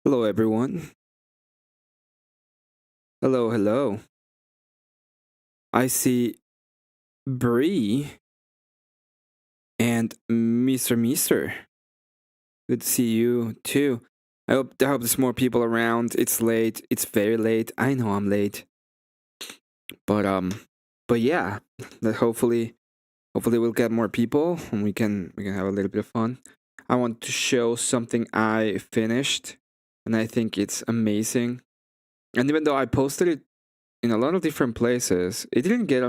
Hello, everyone. Hello, hello. I see Bree and Mr. Meester. Good to see you too. I hope there's more people around. It's late. It's very late. I know I'm late, but but yeah. Hopefully we'll get more people and we can have a little bit of fun. I want to show something I finished, and I think it's amazing. And even though I posted it in a lot of different places, it didn't get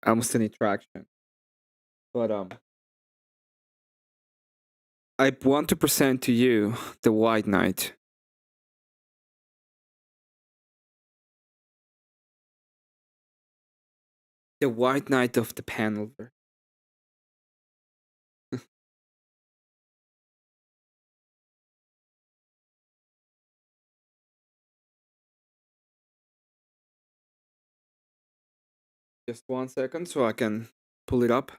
almost any traction. But I want to present to you the White Knight. The White Knight of the Panelver. Just 1 second so I can pull it up.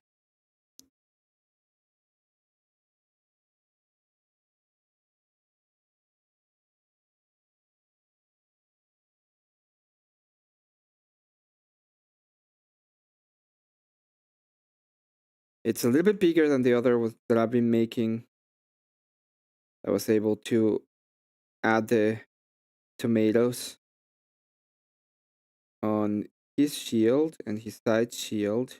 It's a little bit bigger than the other that I've been making. I was able to add the tomatoes on his shield and his side shield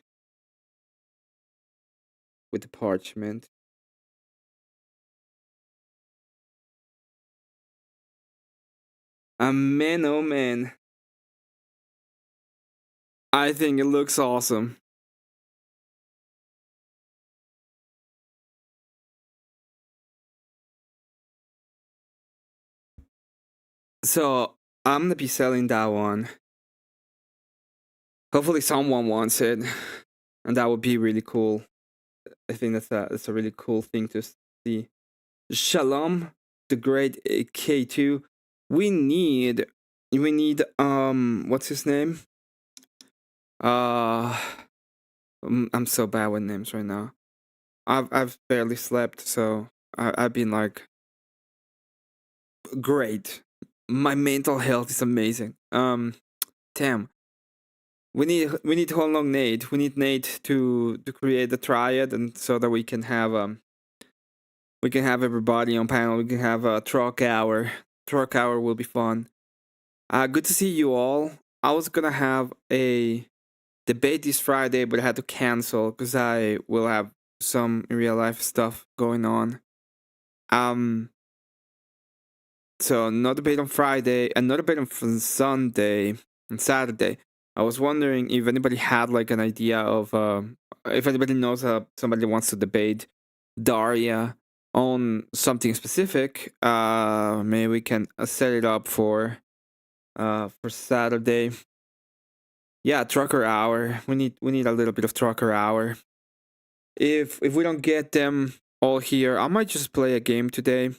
with the parchment. Man, oh man. I think it looks awesome. So I'm gonna be selling that one. Hopefully someone wants it. And that would be really cool. I think that's a really cool thing to see. Shalom, the great K2. We need what's his name? Uh I'm so bad with names right now. I've barely slept, so I've been like great. My mental health is amazing. Damn. We need Honlong Nate. We need Nate to create the triad, and so that we can have everybody on panel. We can have a truck hour. Truck hour will be fun. Good to see you all. I was gonna have a debate this Friday, but I had to cancel because I will have some real life stuff going on. Um, so no debate on Friday, and no debate on Sunday and Saturday. I was wondering if anybody had like an idea of if anybody knows somebody wants to debate Daria on something specific. Maybe we can set it up for Saturday. Yeah, trucker hour. We need a little bit of trucker hour. If we don't get them all here, I might just play a game today.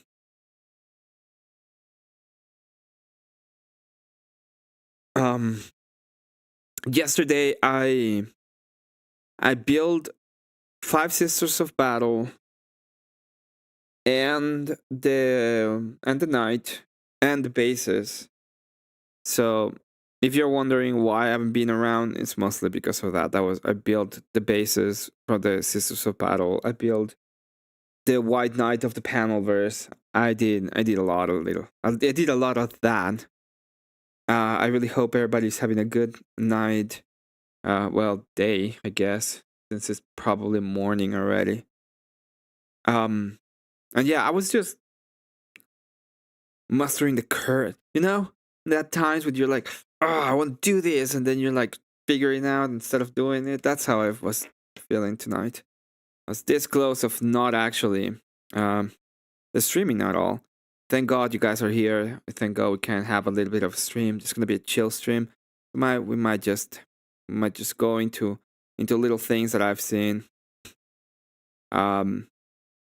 Um, yesterday I built 5 Sisters of Battle and the knight and the bases. So if you're wondering why I haven't been around, it's mostly because of that. I built the bases for the Sisters of Battle. I built the White Knight of the Panelverse. I did a lot of that. I really hope everybody's having a good night. Day, I guess, since it's probably morning already. And yeah, I was just mustering the courage, That times when you're like, oh, I want to do this, and then you're like figuring out instead of doing it. That's how I was feeling tonight. I was this close of not actually the streaming at all. Thank God you guys are here. Thank God we can have a little bit of a stream. It's gonna be a chill stream. We might just go into little things that I've seen. Um,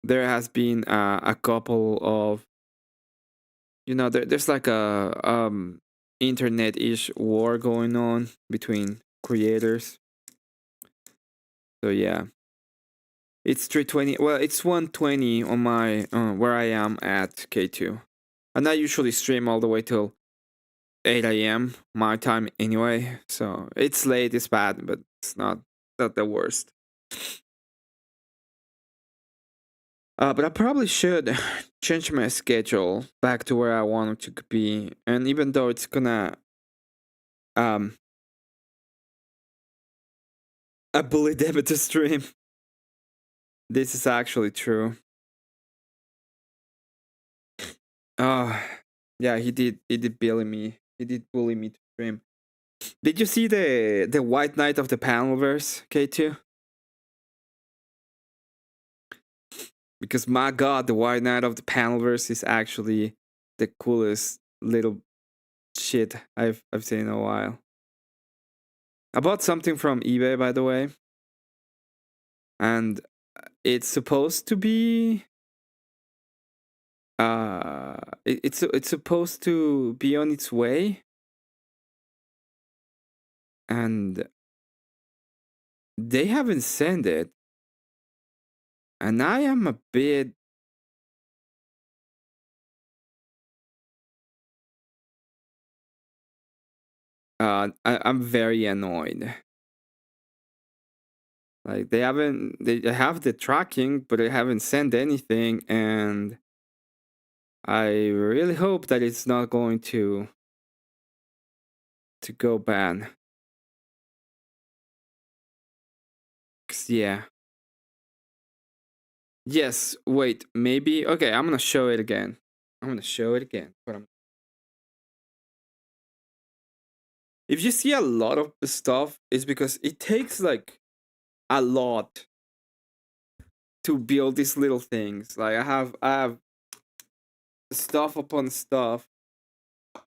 there has been a couple of there's like a internet-ish war going on between creators. So yeah, it's 3:20. Well, it's 1:20 on my where I am at K2. And I usually stream all the way till 8 a.m. my time anyway. So it's late, it's bad, but it's not the worst. But I probably should change my schedule back to where I want it to be. And even though it's gonna um I bully them to stream, this is actually true. Oh, yeah, he did bully me. He did bully me to stream. Did you see the White Knight of the Panelverse, K2? Because my god, the White Knight of the Panelverse is actually the coolest little shit I've seen in a while. I bought something from eBay, by the way, and it's supposed to be it's supposed to be on its way, and they haven't sent it, and I am a bit I'm very annoyed. Like they have the tracking, but they haven't sent anything, and I really hope that it's not going to go bad. 'Cause, yeah. Yes, wait, maybe. Okay, I'm gonna show it again. I'm gonna show it again. If you see a lot of the stuff, it's because it takes like a lot to build these little things. Like I have stuff upon stuff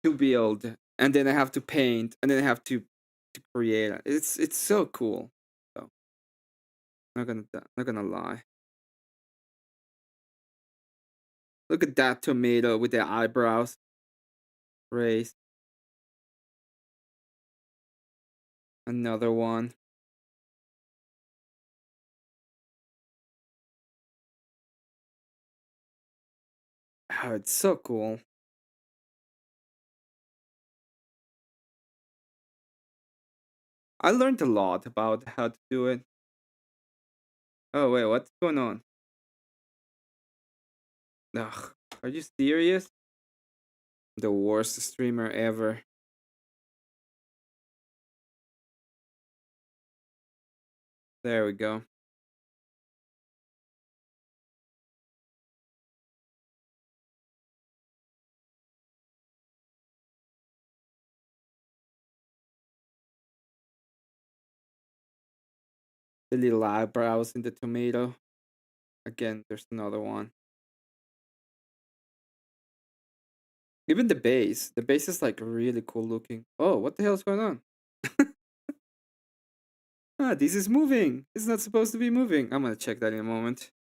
to build, and then I have to paint, and then I have to create. It's so cool. So not gonna lie. Look at that tomato with the eyebrows raised. Another one. Oh, it's so cool. I learned a lot about how to do it. Oh wait, what's going on? Ugh, are you serious? The worst streamer ever. There we go. The little eyebrows in the tomato. Again, there's another one. Even the base. The base is like really cool looking. Oh, what the hell is going on? Ah, this is moving. It's not supposed to be moving. I'm gonna check that in a moment.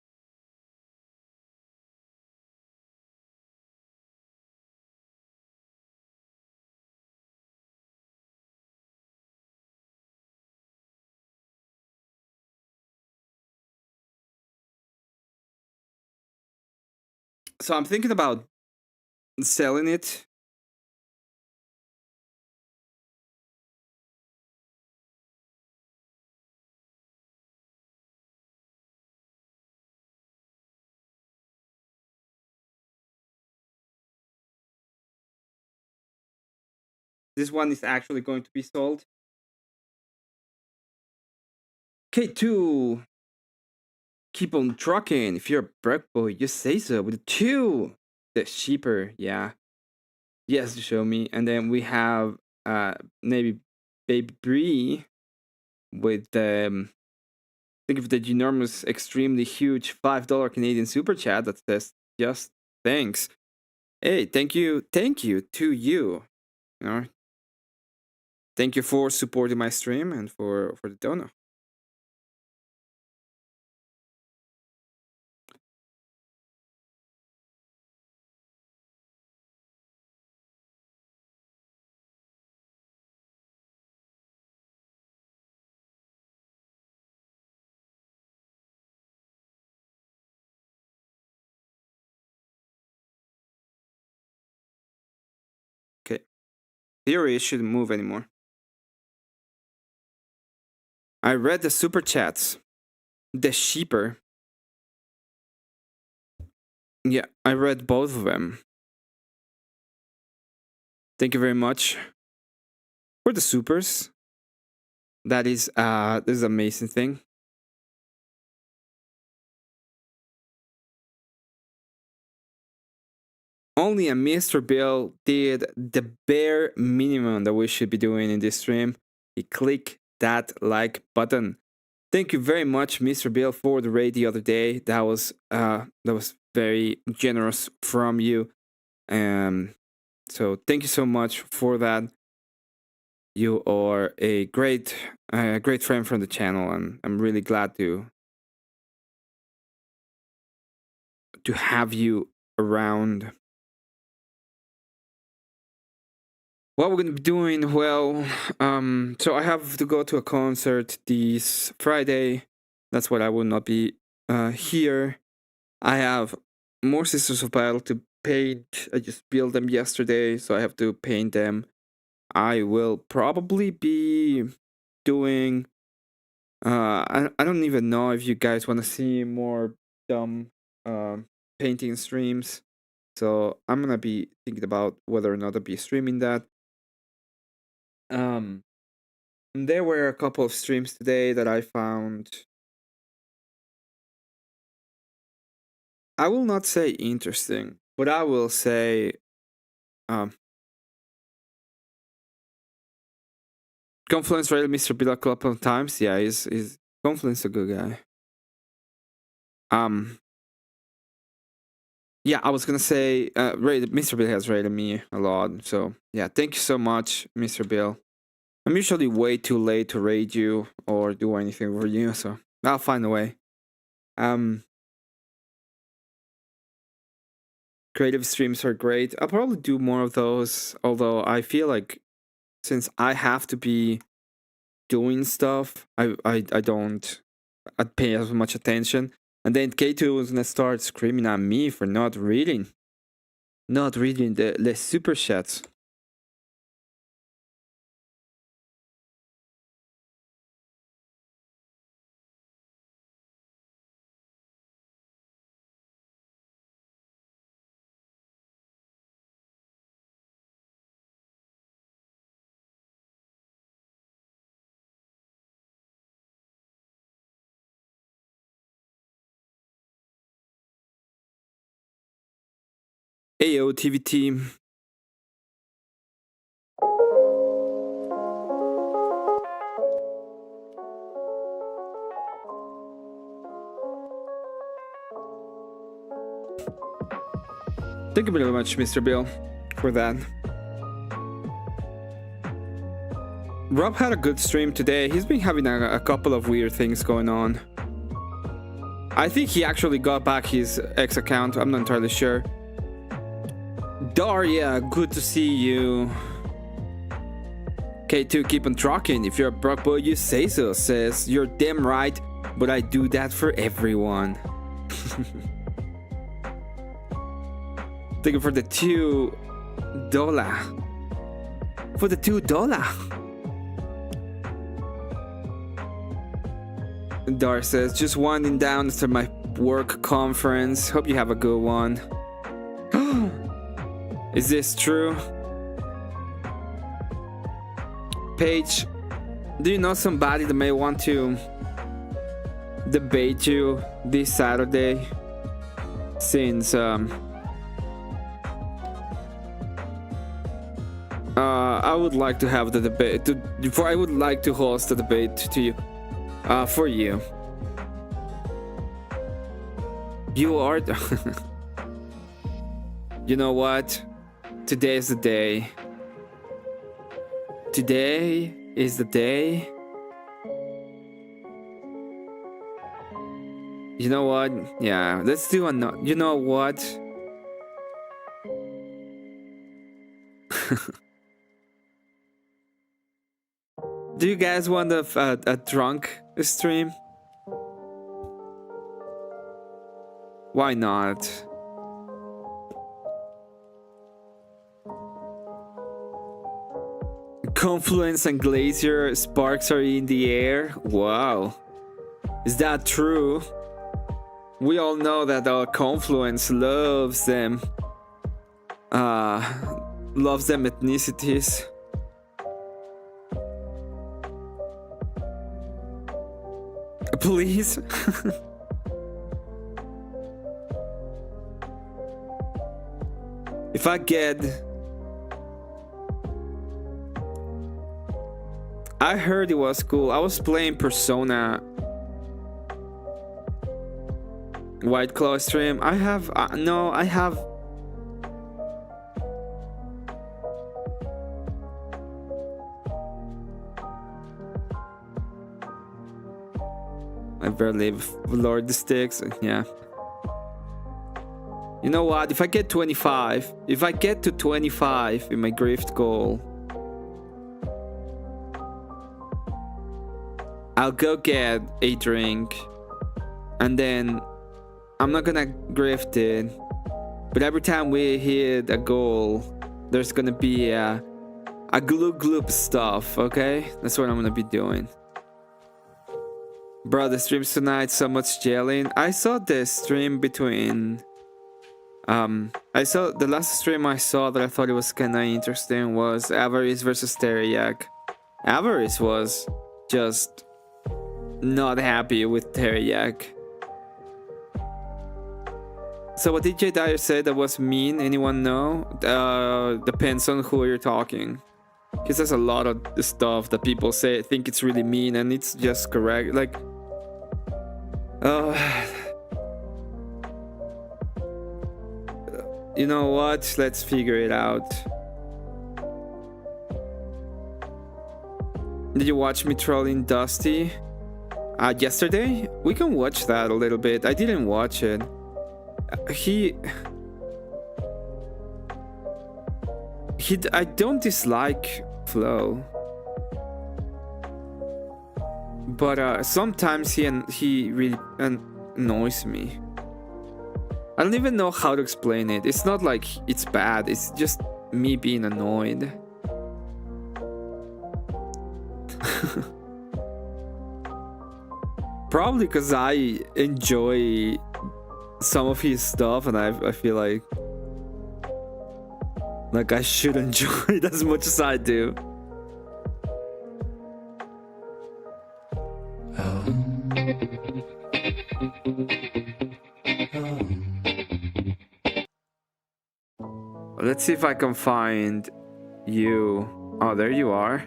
So I'm thinking about selling it. This one is actually going to be sold. K2, keep on trucking. If you're a broke boy, just say so with a 2. The cheaper, yeah. Yes, show me. And then we have maybe Baby Bree with think of the enormous, extremely huge $5 Canadian super chat that says just thanks. Hey, thank you to you. You know, thank you for supporting my stream and for the donor. Theory shouldn't move anymore. I read the super chats. The sheeper. Yeah, I read both of them. Thank you very much for the supers. That is this is an amazing thing. Only a Mr. Bill did the bare minimum that we should be doing in this stream. He clicked that like button. Thank you very much, Mr. Bill, for the raid the other day. That was very generous from you. So thank you so much for that. You are a great friend from the channel, and I'm really glad to have you around. What we're gonna be doing? Well, so I have to go to a concert this Friday. That's why I will not be here. I have more Sisters of Battle to paint. I just built them yesterday, so I have to paint them. I will probably be doing. I don't even know if you guys want to see more dumb painting streams. So I'm gonna be thinking about whether or not I'll be streaming that. There were a couple of streams today that I found. I will not say interesting, but I will say Confluence rated Mr. Bill a couple of times. Yeah, he's Confluence a good guy. Yeah, I was gonna say Mr. Bill has rated me a lot. So yeah, thank you so much, Mr. Bill. I'm usually way too late to raid you or do anything for you, so I'll find a way. Creative streams are great. I'll probably do more of those, although I feel like since I have to be doing stuff, I don't pay as much attention. And then K2 was gonna start screaming at me for not reading the super chats. Ayo TVT. Thank you very much, Mr. Bill, for that. Rob had a good stream today. He's been having a couple of weird things going on. I think he actually got back his X account. I'm not entirely sure. Daria, good to see you. K2, keep on trucking. If you're a Brock boy, you say so. Says, you're damn right, but I do that for everyone. Thank you for the $2. For the $2. Dar says, just winding down after my work conference. Hope you have a good one. Is this true? Paige, do you know somebody that may want to debate you this Saturday? Since I would like to have the debate. I would like to host the debate to you. For you. You are. You know what? Today is the day. Today is the day. You know what? Yeah, let's do another. You know what? Do you guys want a drunk stream? Why not? Confluence and Glacier sparks are in the air. Wow. Is that true? We all know that Confluence loves them. Loves them ethnicities. Please. If I get... I heard it was cool. I was playing Persona White Claw stream. I have... no, I have... I barely Lord the Sticks. Yeah. You know what? If I get 25, if I get to 25 in my grift goal, I'll go get a drink, and then I'm not gonna grift it, but every time we hit a goal, there's gonna be a gloop gloop stuff, okay? That's what I'm gonna be doing. Bro, the streams tonight, so much gelling. I saw the stream between... I saw the last stream I saw that I thought it was kinda interesting was Avarice versus Teriyak. Avarice was just not happy with Teriyak. So what DJ Dyer said that was mean, anyone know? Depends on who you're talking. Because there's a lot of stuff that people say think it's really mean and it's just correct. Like, you know what? Let's figure it out. Did you watch me trolling Dusty? Yesterday? We can watch that a little bit. I didn't watch it. I don't dislike Flo. But sometimes he really annoys me. I don't even know how to explain it. It's not like it's bad. It's just me being annoyed. Probably because I enjoy some of his stuff, and I feel like I should enjoy it as much as I do. Let's see if I can find you. Oh, there you are.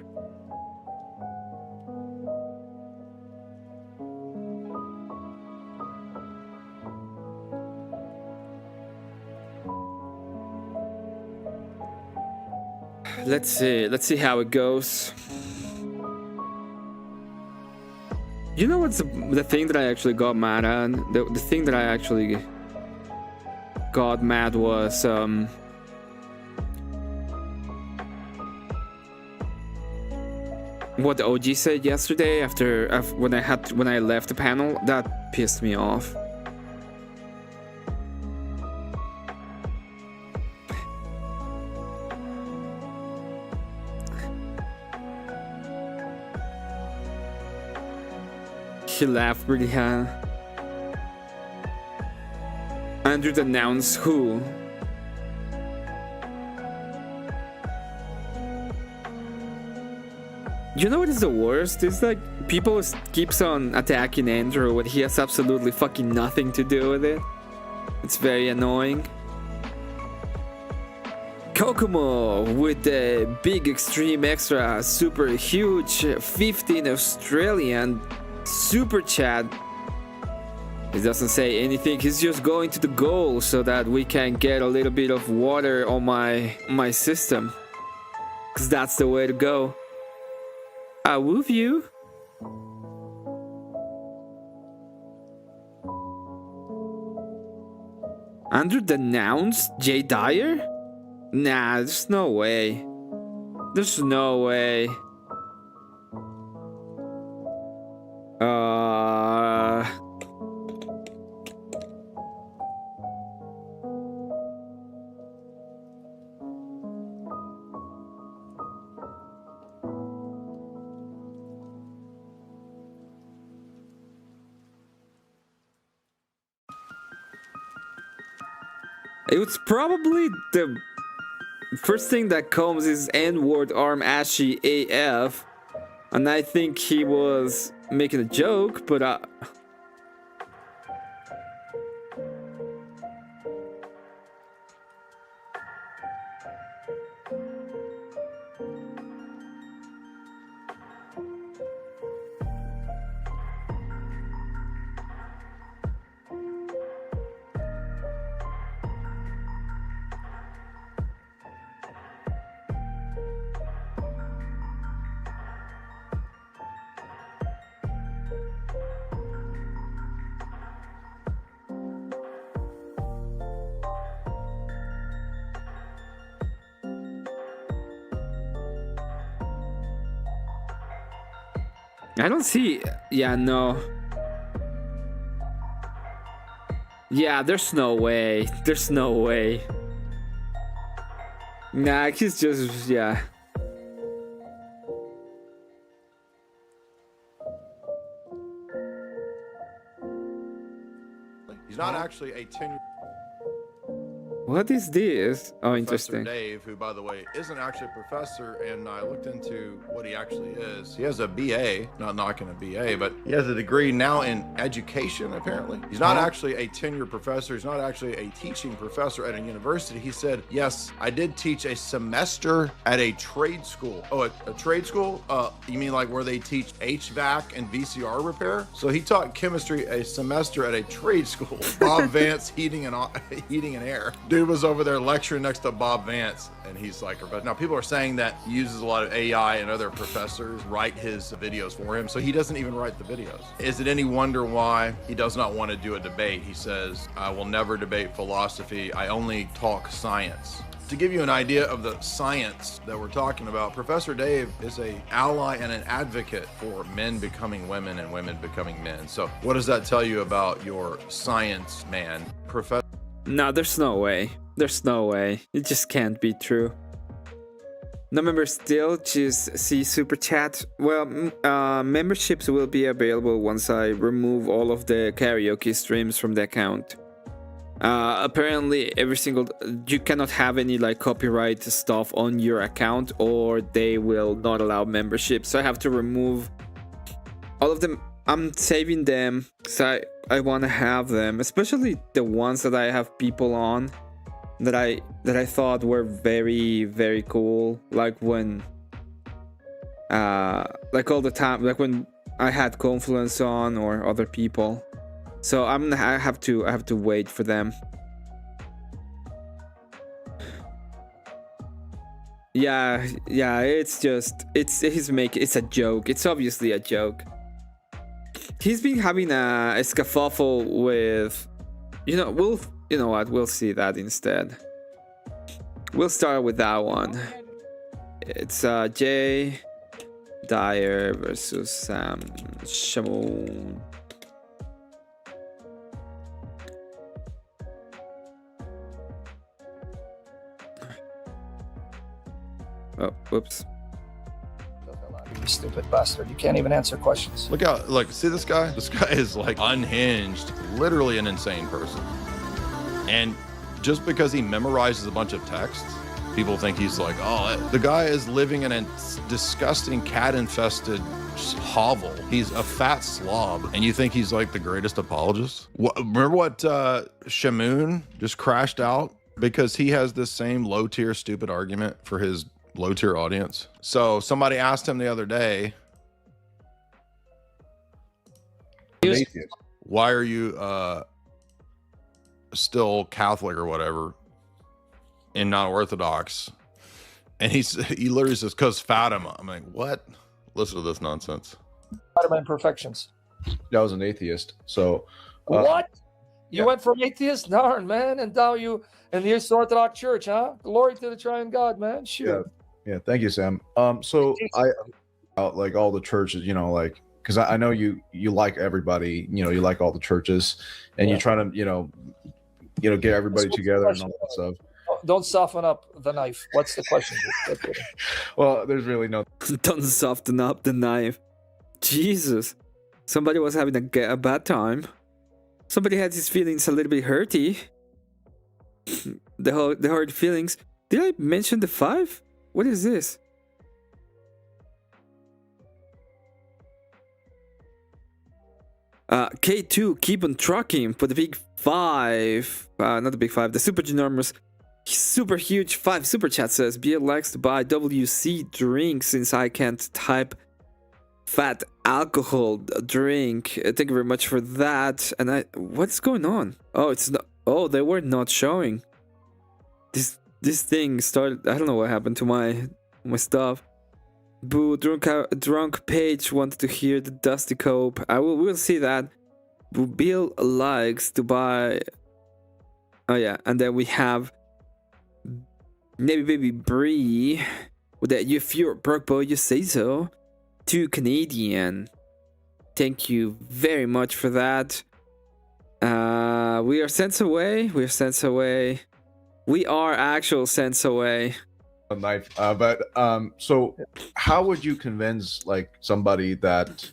Let's see how it goes. You know what's the thing that I actually got mad at? The thing that I actually got mad was what the OG said yesterday after when I left the panel. That pissed me off. He laughed really hard. Andrew announced who? You know what is the worst? It's like people keeps on attacking Andrew when he has absolutely fucking nothing to do with it. It's very annoying. Kokomo with the big extreme extra super huge 15 Australian super chat. He doesn't say anything. He's just going to the goal so that we can get a little bit of water on my system, because that's the way to go. I woof you. Andrew denounced Jay Dyer? Nah, there's no way. There's no way. It was probably the first thing that comes is N-word arm ashy AF, and I think he was making a joke, but I don't see. Yeah, no. Yeah, there's no way. There's no way. Nah, he's just, yeah. He's not actually a 10-year. What is this? Oh, interesting. Professor Dave, who, by the way, isn't actually a professor, and I looked into what he actually is. He has a BA, not knocking a BA, but he has a degree now in education, apparently. He's not actually a tenure professor. He's not actually a teaching professor at a university. He said, yes, I did teach a semester at a trade school. Oh, a trade school? You mean like where they teach HVAC and VCR repair? So he taught chemistry a semester at a trade school. Bob Vance Heating and Air. Dude was over there lecturing next to Bob Vance, and he's like, now people are saying that he uses a lot of AI and other professors write his videos for him, so he doesn't even write the videos. Is it any wonder why he does not want to do a debate? He says, I will never debate philosophy. I only talk science. To give you an idea of the science that we're talking about, Professor Dave is an ally and an advocate for men becoming women and women becoming men. So what does that tell you about your science man, Professor? No, there's no way. There's no way. It just can't be true. No members still, just see super chat. Well, memberships will be available once I remove all of the karaoke streams from the account. Apparently you cannot have any like copyright stuff on your account, or they will not allow membership. So I have to remove all of them. I'm saving them because I want to have them, especially the ones that I have people on that I thought were very, very cool. Like when like all the time, like when I had Confluence on or other people. So I have to wait for them. Yeah, it's a joke. It's obviously a joke. He's been having a scuffle with, you know what, we'll see that instead. We'll start with that one. It's Jay Dyer versus Shamoon. Oh, whoops. You stupid bastard. You can't even answer questions. Look, see this guy? This guy is like unhinged, literally an insane person. And just because he memorizes a bunch of texts, people think he's like, oh, the guy is living in a disgusting cat-infested hovel. He's a fat slob, and you think he's like the greatest apologist? Remember what Shamoon just crashed out? Because he has this same low-tier stupid argument for his low-tier audience. So somebody asked him the other day, why are you still Catholic or whatever and not Orthodox? And he literally says, because Fatima. I'm like, what? Listen to this nonsense. Fatima imperfections. I was an atheist. So what? You went from atheist? Darn, man. And now you in the Eastern Orthodox Church, huh? Glory to the Triune God, man. Shoot. Yeah, thank you, Sam. So I like all the churches, you know, like, because I know you like everybody, you know, you like all the churches, and you try to, you know, get everybody together and all that stuff. Don't soften up the knife. What's the question? Well, there's really no. Don't soften up the knife. Jesus, somebody was having a bad time. Somebody had his feelings a little bit hurty. the hard feelings. Did I mention the 5? What is this? K2, keep on trucking for the big 5. Not the big 5, the super ginormous, super huge 5 super chat says, Beer likes to buy WC drink since I can't type fat alcohol drink. Thank you very much for that. And what's going on? Oh, it's not. Oh, they were not showing. This thing started. I don't know what happened to my stuff. Boo, drunk page wanted to hear the Dusty Cope. We'll see that. Boo, Bill likes to buy. Oh yeah, and then we have Navy Baby Bree. With that, if you're broke boy, you say so. 2 Canadian. Thank you very much for that. We are cents away. We are cents away. We are actual cents away. A knife. So how would you convince like somebody that,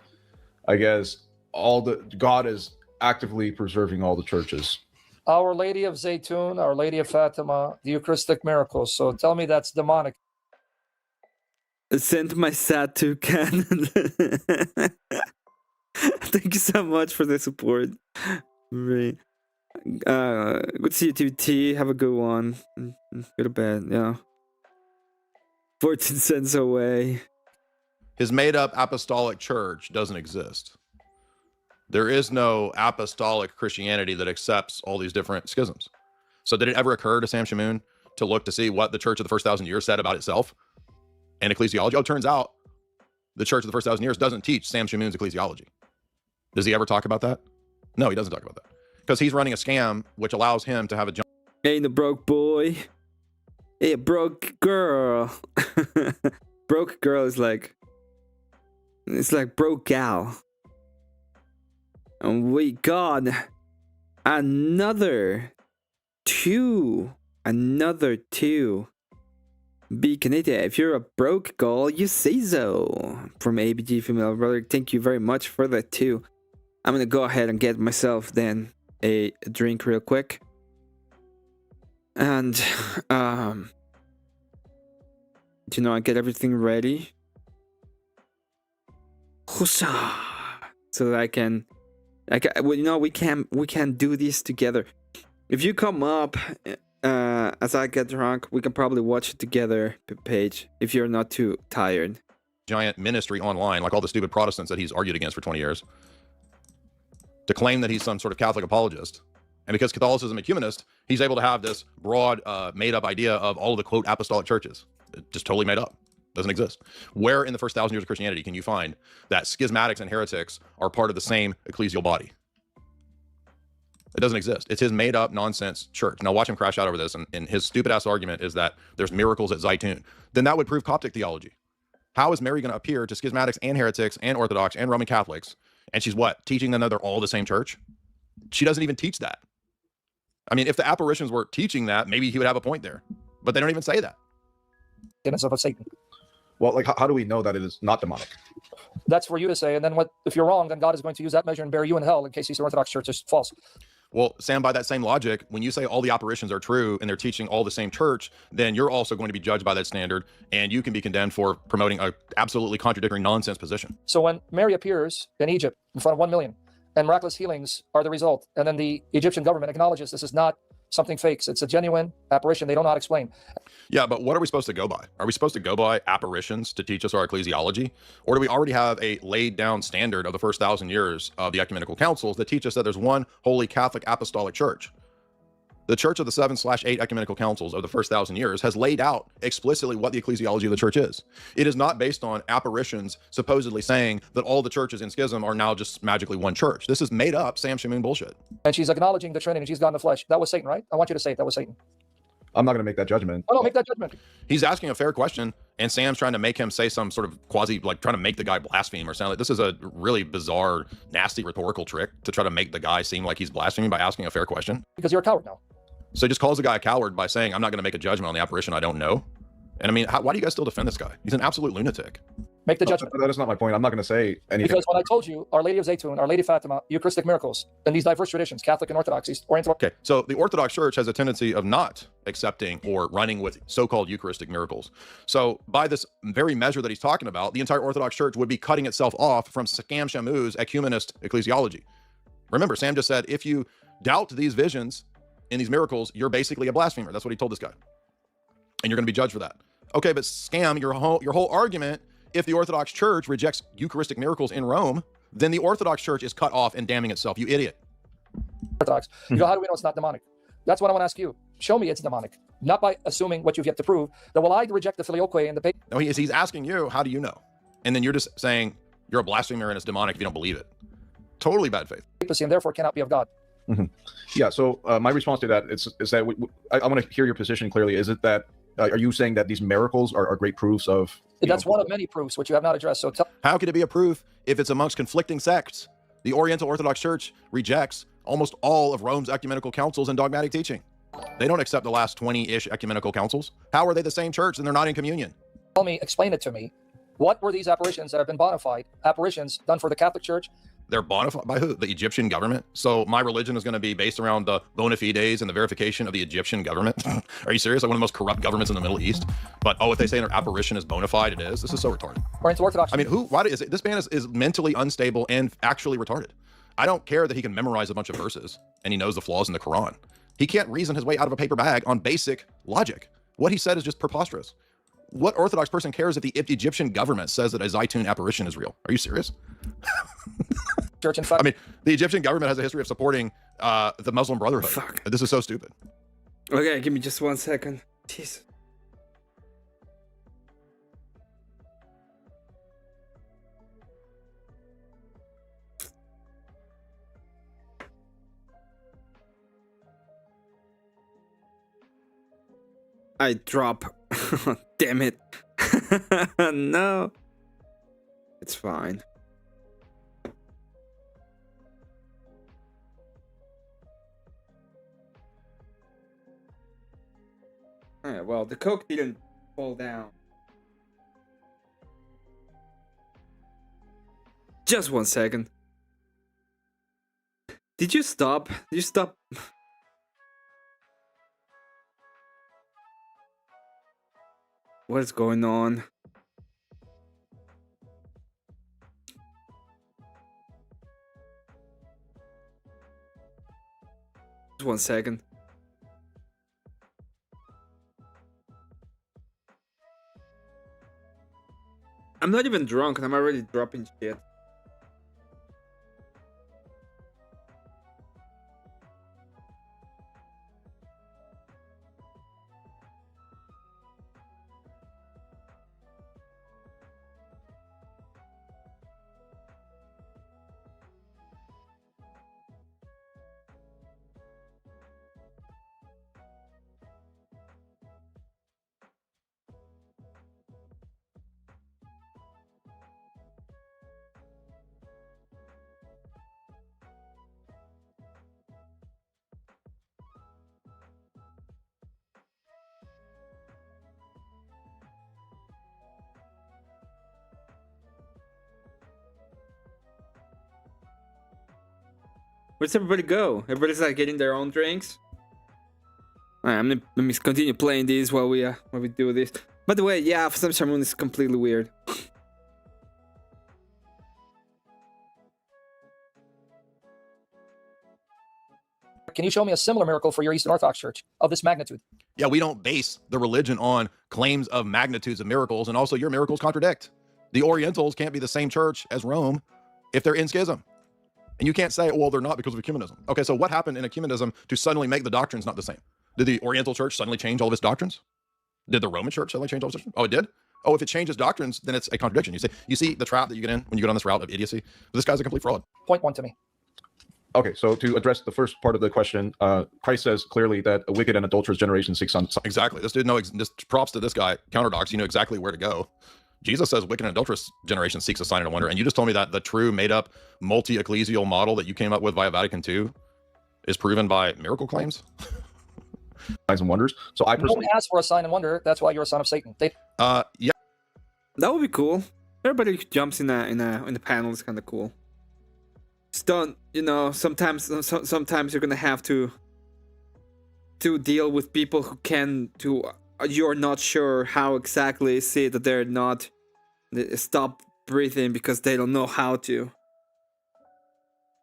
I guess, God is actively preserving all the churches? Our Lady of Zaytun, Our Lady of Fatima, the Eucharistic miracles. So tell me that's demonic. Send my SAT to Canon. Thank you so much for the support. Good to see you, TVT. Have a good one. Go to bed. Yeah. 14 cents away. His made-up apostolic church doesn't exist. There is no apostolic Christianity that accepts all these different schisms. So did it ever occur to Sam Shamoon to look to see what the church of the first 1,000 years said about itself and ecclesiology? Oh, it turns out the church of the first 1,000 years doesn't teach Sam Shamoon's ecclesiology. Does he ever talk about that? No, he doesn't talk about that. Because he's running a scam which allows him to have a jump. Ain't a broke boy. Hey, a broke girl. Broke girl is like, it's like broke gal. And we got another two. Be Canadian. If you're a broke girl, you say so. From ABG Female Brother, thank you very much for that too. I'm gonna go ahead and get myself then a drink real quick. And I get everything ready. So that I can well, we can do this together. If you come up as I get drunk, we can probably watch it together, Paige, if you're not too tired. Giant ministry online, like all the stupid Protestants that he's argued against for 20 years, to claim that he's some sort of Catholic apologist. And because Catholicism is humanist, he's able to have this broad, made-up idea of all of the, quote, apostolic churches. Just totally made up. Doesn't exist. Where in the first 1,000 years of Christianity can you find that schismatics and heretics are part of the same ecclesial body? It doesn't exist. It's his made-up nonsense church. Now watch him crash out over this, and his stupid-ass argument is that there's miracles at Zaytun. Then that would prove Coptic theology. How is Mary going to appear to schismatics and heretics and Orthodox and Roman Catholics, and she's what? Teaching them that they're all the same church? She doesn't even teach that. I mean, if the apparitions were teaching that, maybe he would have a point there. But they don't even say that. Of Satan. Well, like, how do we know that it is not demonic? That's for you to say. And then if you're wrong, then God is going to use that measure and bury you in hell in case the Orthodox Church is false. Well, Sam, by that same logic, when you say all the apparitions are true and they're teaching all the same church, then you're also going to be judged by that standard, and you can be condemned for promoting a absolutely contradictory nonsense position. So when Mary appears in Egypt in front of 1 million, and miraculous healings are the result, and then the Egyptian government acknowledges this is not something fake, it's a genuine apparition they don't know how to explain. Yeah, but what are we supposed to go by? Are we supposed to go by apparitions to teach us our ecclesiology? Or do we already have a laid down standard of the first 1,000 years of the ecumenical councils that teach us that there's one holy Catholic apostolic church? The Church of the 7/8 ecumenical councils of the first 1,000 years has laid out explicitly what the ecclesiology of the church is. It is not based on apparitions supposedly saying that all the churches in schism are now just magically one church. This is made up Sam Shamoon bullshit. And she's acknowledging the Trinity, and she's God in the flesh. That was Satan, right? I want you to say it. That was Satan. I'm not going to make that judgment. Oh, no, make that judgment. He's asking a fair question, and Sam's trying to make him say some sort of quasi, like trying to make the guy blaspheme or sound like this is a really bizarre, nasty rhetorical trick to try to make the guy seem like he's blaspheming by asking a fair question. Because you're a coward now. So he just calls the guy a coward by saying, I'm not going to make a judgment on the apparition I don't know. And I mean, why do you guys still defend this guy? He's an absolute lunatic. Make the judgment. That is not my point. I'm not going to say anything. Because when I told you, Our Lady of Zaytun, Our Lady Fatima, Eucharistic miracles, and these diverse traditions, Catholic and Orthodox, Oriental. Okay, so the Orthodox Church has a tendency of not accepting or running with so-called Eucharistic miracles. So by this very measure that he's talking about, the entire Orthodox Church would be cutting itself off from Scam Shamu's ecumenist ecclesiology. Remember, Sam just said, if you doubt these visions and these miracles, you're basically a blasphemer. That's what he told this guy. And you're going to be judged for that. Okay, but Scam, your whole argument, if the Orthodox Church rejects Eucharistic miracles in Rome, then the Orthodox Church is cut off and damning itself. You idiot. Orthodox. You go, how do we know it's not demonic? That's what I want to ask you. Show me it's demonic. Not by assuming what you've yet to prove, that well, I reject the filioque and the No, he's asking you, how do you know? And then you're just saying you're a blasphemer and it's demonic if you don't believe it. Totally bad faith. papacy and therefore cannot be of God. Yeah, so my response to that is that I want to hear your position clearly. Is it that, are you saying that these miracles are great proofs of... That's one of many proofs which you have not addressed. So how could it be a proof if it's amongst conflicting sects? The Oriental Orthodox Church rejects almost all of Rome's ecumenical councils and dogmatic teaching. They don't accept the last 20-ish ecumenical councils. How are they the same church and they're not in communion? tell me, explain it to me. What were these apparitions that have been bona fide? Apparitions done for the Catholic Church? They're bona fide by who? The Egyptian government. So my religion is going to be based around the bona fides and the verification of the Egyptian government. Are you serious? Like one of the most corrupt governments in the Middle East. But if they say an apparition is bona fide, it is. This is so retarded. Oriental Orthodox. I mean, why is it? This man is mentally unstable and actually retarded. I don't care that he can memorize a bunch of verses and he knows the flaws in the Quran. He can't reason his way out of a paper bag on basic logic. What he said is just preposterous. What Orthodox person cares if the Egyptian government says that a Zaytun apparition is real? Are you serious? Church, in fact. I mean, the Egyptian government has a history of supporting the Muslim Brotherhood. Fuck. This is so stupid. Okay, give me just 1 second. Jeez. I drop. Damn it. No. It's fine. Alright, well, the Coke didn't fall down. Just 1 second. Did you stop? Did you stop? What is going on? Just 1 second. I'm not even drunk and I'm already dropping shit. Where's everybody go? Everybody's like getting their own drinks. Alright, let me continue playing this while we do this. By the way, yeah, for some Shamoon is completely weird. Can you show me a similar miracle for your Eastern Orthodox Church of this magnitude? Yeah, we don't base the religion on claims of magnitudes of miracles, and also your miracles contradict. The Orientals can't be the same church as Rome if they're in schism. And you can't say, well, they're not because of ecumenism. Okay, so what happened in ecumenism to suddenly make the doctrines not the same? Did the Oriental Church suddenly change all of its doctrines? Did the Roman Church suddenly change all of its doctrines? Oh, it did? Oh, if it changes doctrines, then it's a contradiction. You see the trap that you get in when you get on this route of idiocy? But this guy's a complete fraud. Point one to me. Okay, so to address the first part of the question, Christ says clearly that a wicked and adulterous generation seeks on... Exactly. This dude knows, just props to this guy, counterdox, you know exactly where to go. Jesus says wicked and adulterous generation seeks a sign and a wonder. And you just told me that the true made-up multi-ecclesial model that you came up with via Vatican II is proven by miracle claims? Signs and wonders. So I personally... Don't ask for a sign and wonder. That's why you're a son of Satan. Yeah. That would be cool. Everybody who jumps in the panel is kind of cool. Just don't, sometimes you're gonna have to deal with people who you're not sure how exactly is it that they stop breathing because they don't know how to.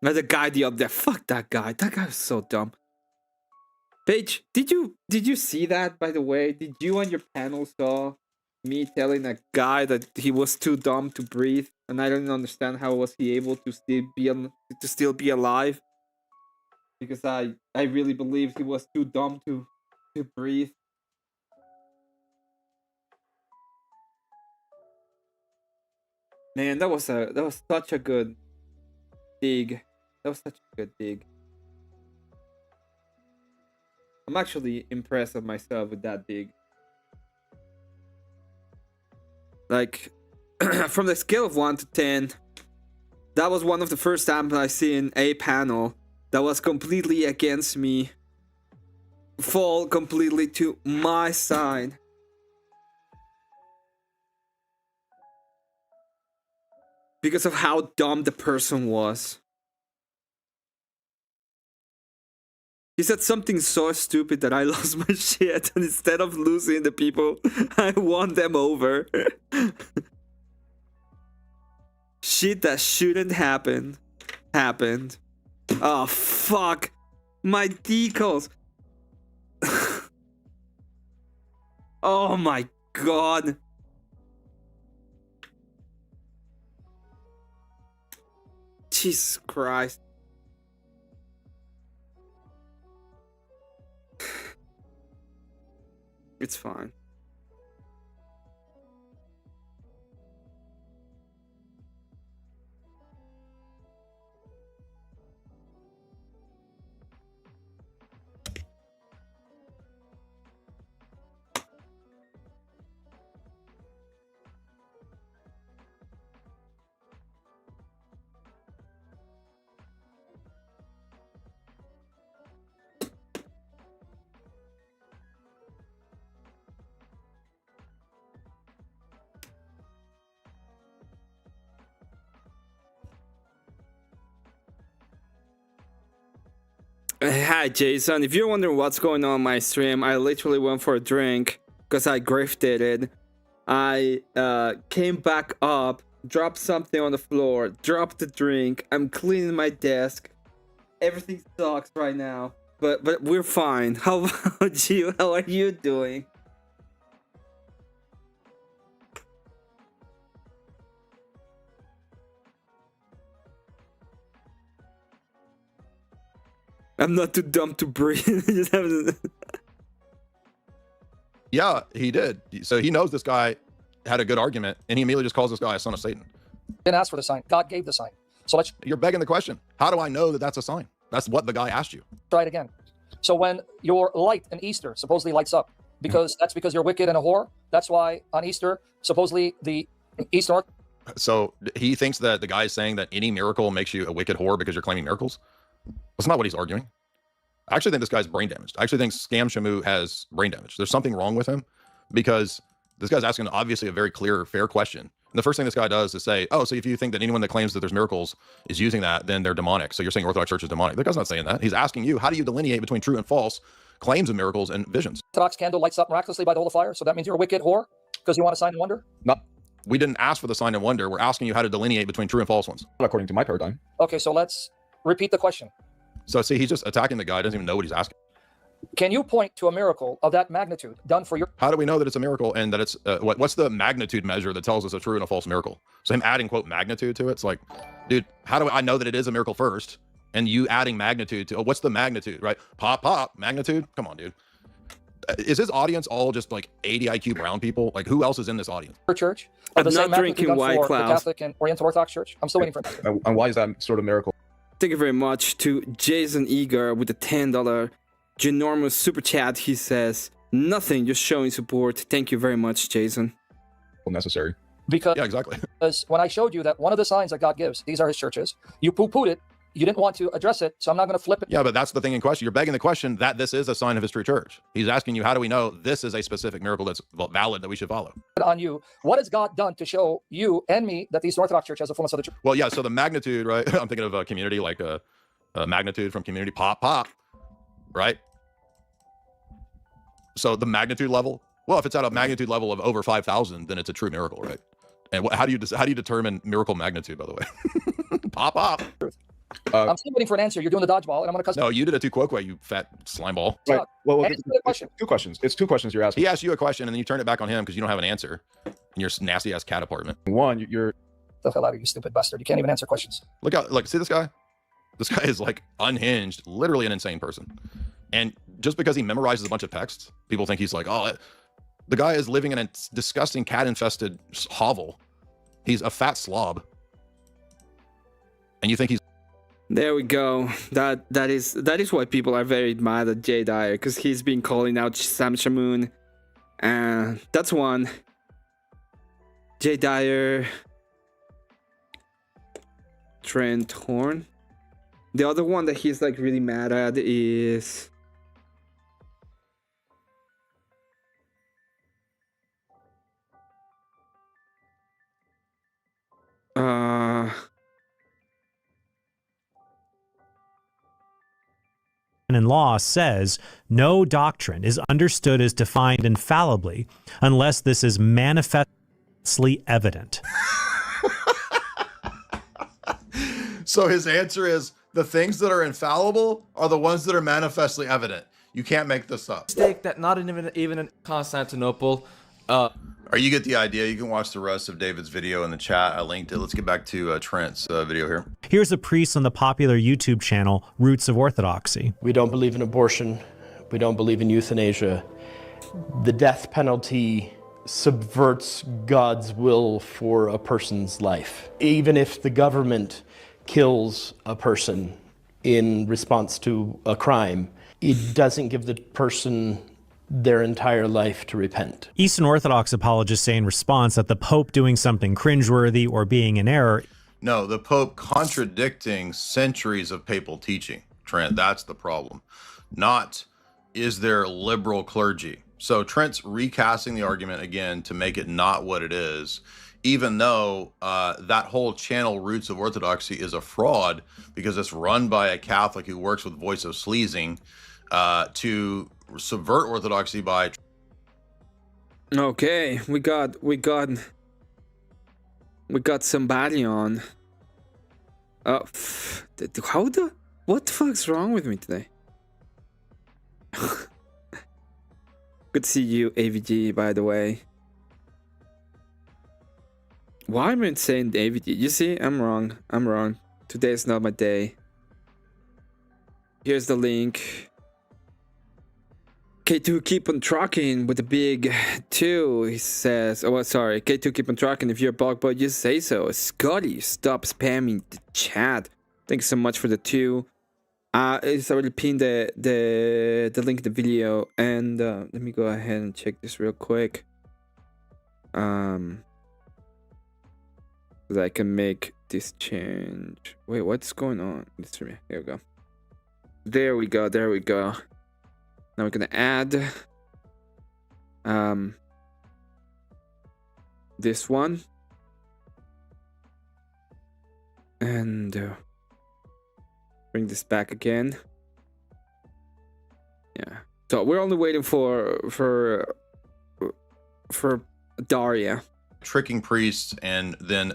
Like the guy up there, fuck that guy. That guy was so dumb. Paige, did you see that, by the way? Did you on your panel saw me telling a guy that he was too dumb to breathe, and I don't understand how was he able to still be alive? Because I really believe he was too dumb to breathe. Man, that was such a good dig. That was such a good dig. I'm actually impressed with myself with that dig. Like, from the scale of 1 to 10, that was one of the first times I seen a panel that was completely against me fall completely to my side. Because of how dumb the person was. He said something so stupid that I lost my shit, and instead of losing the people, I won them over. Shit that shouldn't happen happened. Oh fuck, my decals. Oh my god. Jesus Christ. It's fine. Hi Jason, if you're wondering what's going on my stream, I literally went for a drink because I grifted it. I came back up, dropped something on the floor, dropped the drink. I'm cleaning my desk. Everything sucks right now, but we're fine. How about you? How are you doing? I'm not too dumb to breathe. Yeah, he did. So he knows this guy had a good argument, and he immediately just calls this guy a son of Satan. Didn't ask for the sign. God gave the sign. So you're begging the question. How do I know that that's a sign? That's what the guy asked you. Try it again. So when your light in Easter supposedly lights up, because you're wicked and a whore. That's why on Easter, supposedly the Eastern. So he thinks that the guy is saying that any miracle makes you a wicked whore because you're claiming miracles. That's not what he's arguing. I actually think this guy's brain damaged. I actually think Scam Shamu has brain damage. There's something wrong with him because this guy's asking obviously a very clear, fair question. And the first thing this guy does is say, oh, so if you think that anyone that claims that there's miracles is using that, then they're demonic. So you're saying Orthodox Church is demonic. The guy's not saying that. He's asking you, how do you delineate between true and false claims of miracles and visions? Orthodox candle lights up miraculously by the Holy Fire. So that means you're a wicked whore because you want a sign and wonder? No, we didn't ask for the sign and wonder. We're asking you how to delineate between true and false ones. Not according to my paradigm. Okay, so let's repeat the question. So see, he's just attacking the guy. Doesn't even know what he's asking. Can you point to a miracle of that magnitude done for your... How do we know that it's a miracle and that it's... what's the magnitude measure that tells us a true and a false miracle? So him adding, quote, magnitude to it, it's like, dude, how do I know that it is a miracle first? And you adding magnitude to... what's the magnitude, right? Pop, magnitude? Come on, dude. Is his audience all just like 80 IQ brown people? Like, who else is in this audience? Church? I'm not drinking White Cloud. The Catholic and Oriental Orthodox Church? I'm still waiting for that. And why is that sort of miracle? Thank you very much to Jason Eager with the $10 ginormous super chat. He says, nothing, just showing support. Thank you very much, Jason. Necessary. Because yeah, exactly. Because when I showed you that one of the signs that God gives, these are his churches, you poo-pooed it you didn't want to address it, so I'm not going to flip it. Yeah, but that's the thing in question. You're begging the question that this is a sign of his true church. He's asking you, how do we know this is a specific miracle that's valid that we should follow? On you. What has God done to show you and me that the Eastern Orthodox Church has the fullness of the truth? Well, yeah, so the magnitude, right? I'm thinking of a community like a magnitude from community pop, right? So the magnitude level, well, if it's at a magnitude level of over 5,000, then it's a true miracle, right? And how do you determine miracle magnitude, by the way? Pop. I'm still waiting for an answer. You're doing the dodgeball, and I'm going to cuss. No, you did a tu quoque, you fat slime ball. Right. Well, Answer the question. it's 2 questions. It's 2 questions you're asking. He asked you a question, and then you turn it back on him because you don't have an answer in your nasty ass cat apartment. One, you're The hell out of you, stupid bastard. You can't even answer questions. Look out! Like, see this guy? This guy is like unhinged, literally an insane person. And just because he memorizes a bunch of texts, people think he's like, oh, the guy is living in a disgusting cat-infested hovel. He's a fat slob, and you think he's. There we go. That is why people are very mad at Jay Dyer, because he's been calling out Sam Shamoon. That's one. Jay Dyer, Trent Horn. The other one that he's like really mad at is in law says no doctrine is understood as defined infallibly unless this is manifestly evident. So his answer is the things that are infallible are the ones that are manifestly evident. You can't make this up. Mistake that not even in Constantinople. Or you get the idea. You can watch the rest of David's video in the chat. I linked it. Let's get back to Trent's video here. Here's a priest on the popular YouTube channel Roots of Orthodoxy. We don't believe in abortion. We don't believe in euthanasia. The death penalty subverts God's will for a person's life. Even if the government kills a person in response to a crime, it doesn't give the person their entire life to repent. Eastern Orthodox apologists say in response that the Pope doing something cringeworthy or being in error. No, the Pope contradicting centuries of papal teaching, Trent, that's the problem. Not, is there liberal clergy? So Trent's recasting the argument again to make it not what it is, even though that whole channel, Roots of Orthodoxy, is a fraud because it's run by a Catholic who works with Voice of Sleazing to subvert orthodoxy by. okay. We got somebody on. What the fuck's wrong with me today? Good to see you, AVG, by the way. Why am I saying AVG? You see, I'm wrong. Today is not my day. Here's the link. K2 keep on trucking with the big 2, he says. Oh, sorry. K2 keep on trucking. If you're a bug boy, just say so. Scotty, stop spamming the chat. Thanks so much for the 2. It's already pinned the link in the video. And let me go ahead and check this real quick. So that I can make this change. Wait, what's going on? Here we go. There we go. Now we're gonna add this one and bring this back again. Yeah. So we're only waiting for Daria. Tricking priests and then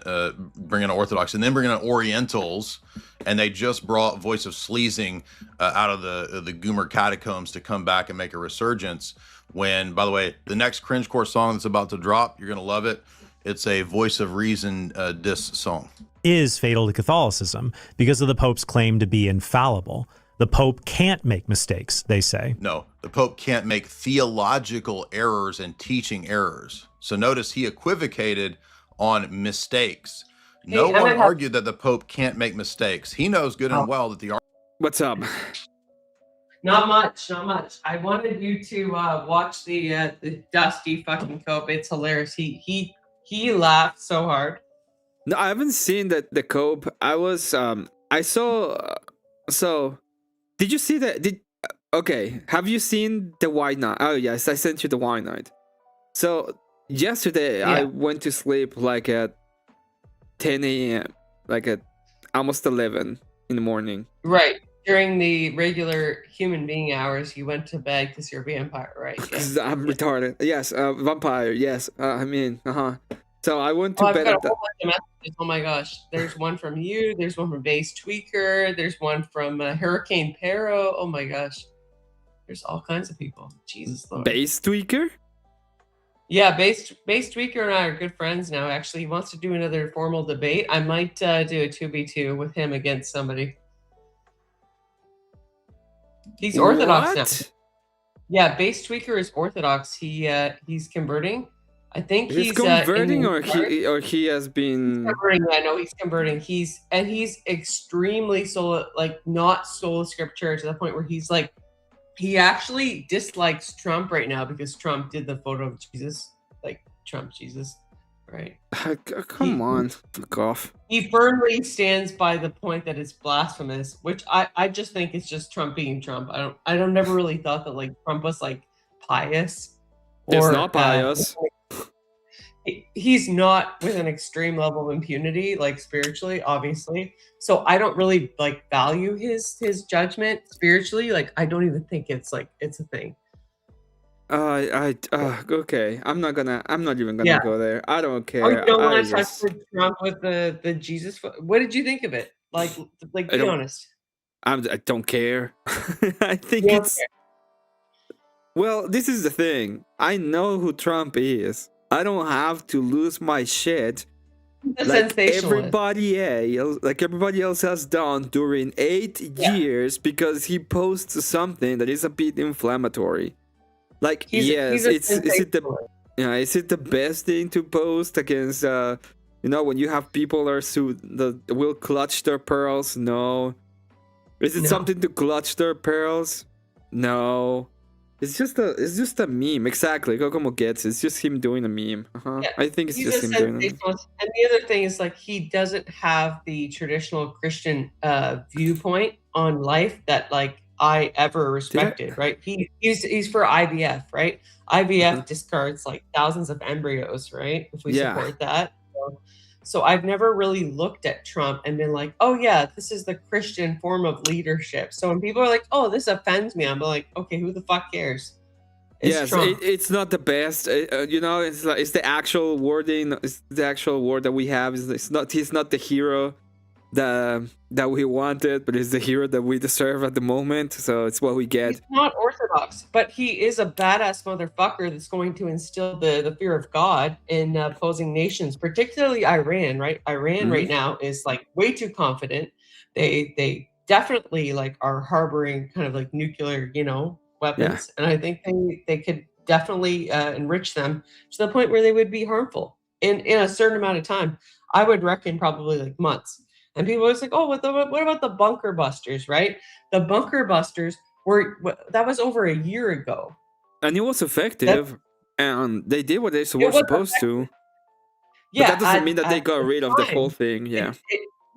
bringing in Orthodox and then bringing in Orientals, and they just brought Voice of Sleazing out of the Goomer catacombs to come back and make a resurgence. When, by the way, the next cringecore song that's about to drop, you're gonna love it. It's a Voice of Reason diss song. Is fatal to Catholicism because of the Pope's claim to be infallible. The Pope can't make mistakes, they say. No, the Pope can't make theological errors and teaching errors. So notice he equivocated on mistakes. No one argued that the Pope can't make mistakes. He knows good and well that the. What's up? Not much. I wanted you to watch the Dusty fucking Cope. It's hilarious. He laughed so hard. No, I haven't seen the Cope. I was I saw. So, did you see that? Okay, have you seen the White Knight? Oh yes, I sent you the White Knight. So yesterday I Yeah. went to sleep like at 10 a.m. like at almost 11 in the morning. Right. During the regular human being hours, you went to bed because you're a vampire, right? Yeah. Because I'm retarded. Yes, vampire. Yes, I mean, So I went to Oh, I've bed got a at the. whole bunch of messages. Oh my gosh. There's one from you. There's one from Base Tweaker. There's one from Hurricane Pero. Oh my gosh. There's all kinds of people. Jesus Lord. Base tweaker. Yeah, Base Tweaker and I are good friends now. Actually, he wants to do another formal debate. I might do a 2v2 with him against somebody. He's Orthodox now. What? Yeah, Base Tweaker is Orthodox. He's converting. I think He's he's converting, in- or he has been. converting. Yeah, no, he's converting. He's extremely not sola scriptura to the point where he's like, he actually dislikes Trump right now because Trump did the photo of Jesus, like Trump Jesus, right? Come on, fuck off. He firmly stands by the point that it's blasphemous, which I just think it's just Trump being Trump. I don't never really thought that like Trump was like pious. It's not pious. He's not with an extreme level of impunity, like spiritually, obviously. So I don't really like value his judgment spiritually. Like I don't even think it's a thing. Okay. I'm not even gonna Yeah. go there. I don't care. Oh, you don't I want to touch just- the Trump with the Jesus? What did you think of it? Like I be don't- honest. I don't care. I think You don't it's. care. Well, this is the thing. I know who Trump is. I don't have to lose my shit The like sensationalist. everybody else has done during 8 years because he posts something that is a bit inflammatory. Like, He's a is it the sensationalist. is it the best thing to post against when you have people that will clutch their pearls? No. Is it No. something to clutch their pearls? No. It's just a meme. Exactly. Kokomo gets it. It's just him doing a meme. Yeah, I think it's He's just a him doing a meme. sensationalist. And the other thing is like he doesn't have the traditional Christian viewpoint on life that like I ever respected, right? He's for IVF, right? IVF discards like thousands of embryos, right? If we support that. So I've never really looked at Trump and been like, oh yeah, this is the Christian form of leadership. So when people are like, oh, this offends me, I'm like, okay, who the fuck cares? It's Trump. It's not the best. It's like it's the actual wording. It's the actual word that we have. He's not the hero that we wanted, but he's the hero that we deserve at the moment. So it's what we get. He's not Orthodox, but he is a badass motherfucker that's going to instill the fear of God in opposing nations, particularly Iran, right? Iran right now is like way too confident. They definitely like are harboring kind of like nuclear, weapons. And I think they could definitely enrich them to the point where they would be harmful in a certain amount of time. I would reckon probably like months. And people was like, oh, what about the bunker busters, right? The bunker busters that was over a year ago. And it was effective. And they did what they were supposed to. Yeah, but that doesn't mean that they got rid of the whole thing. Yeah.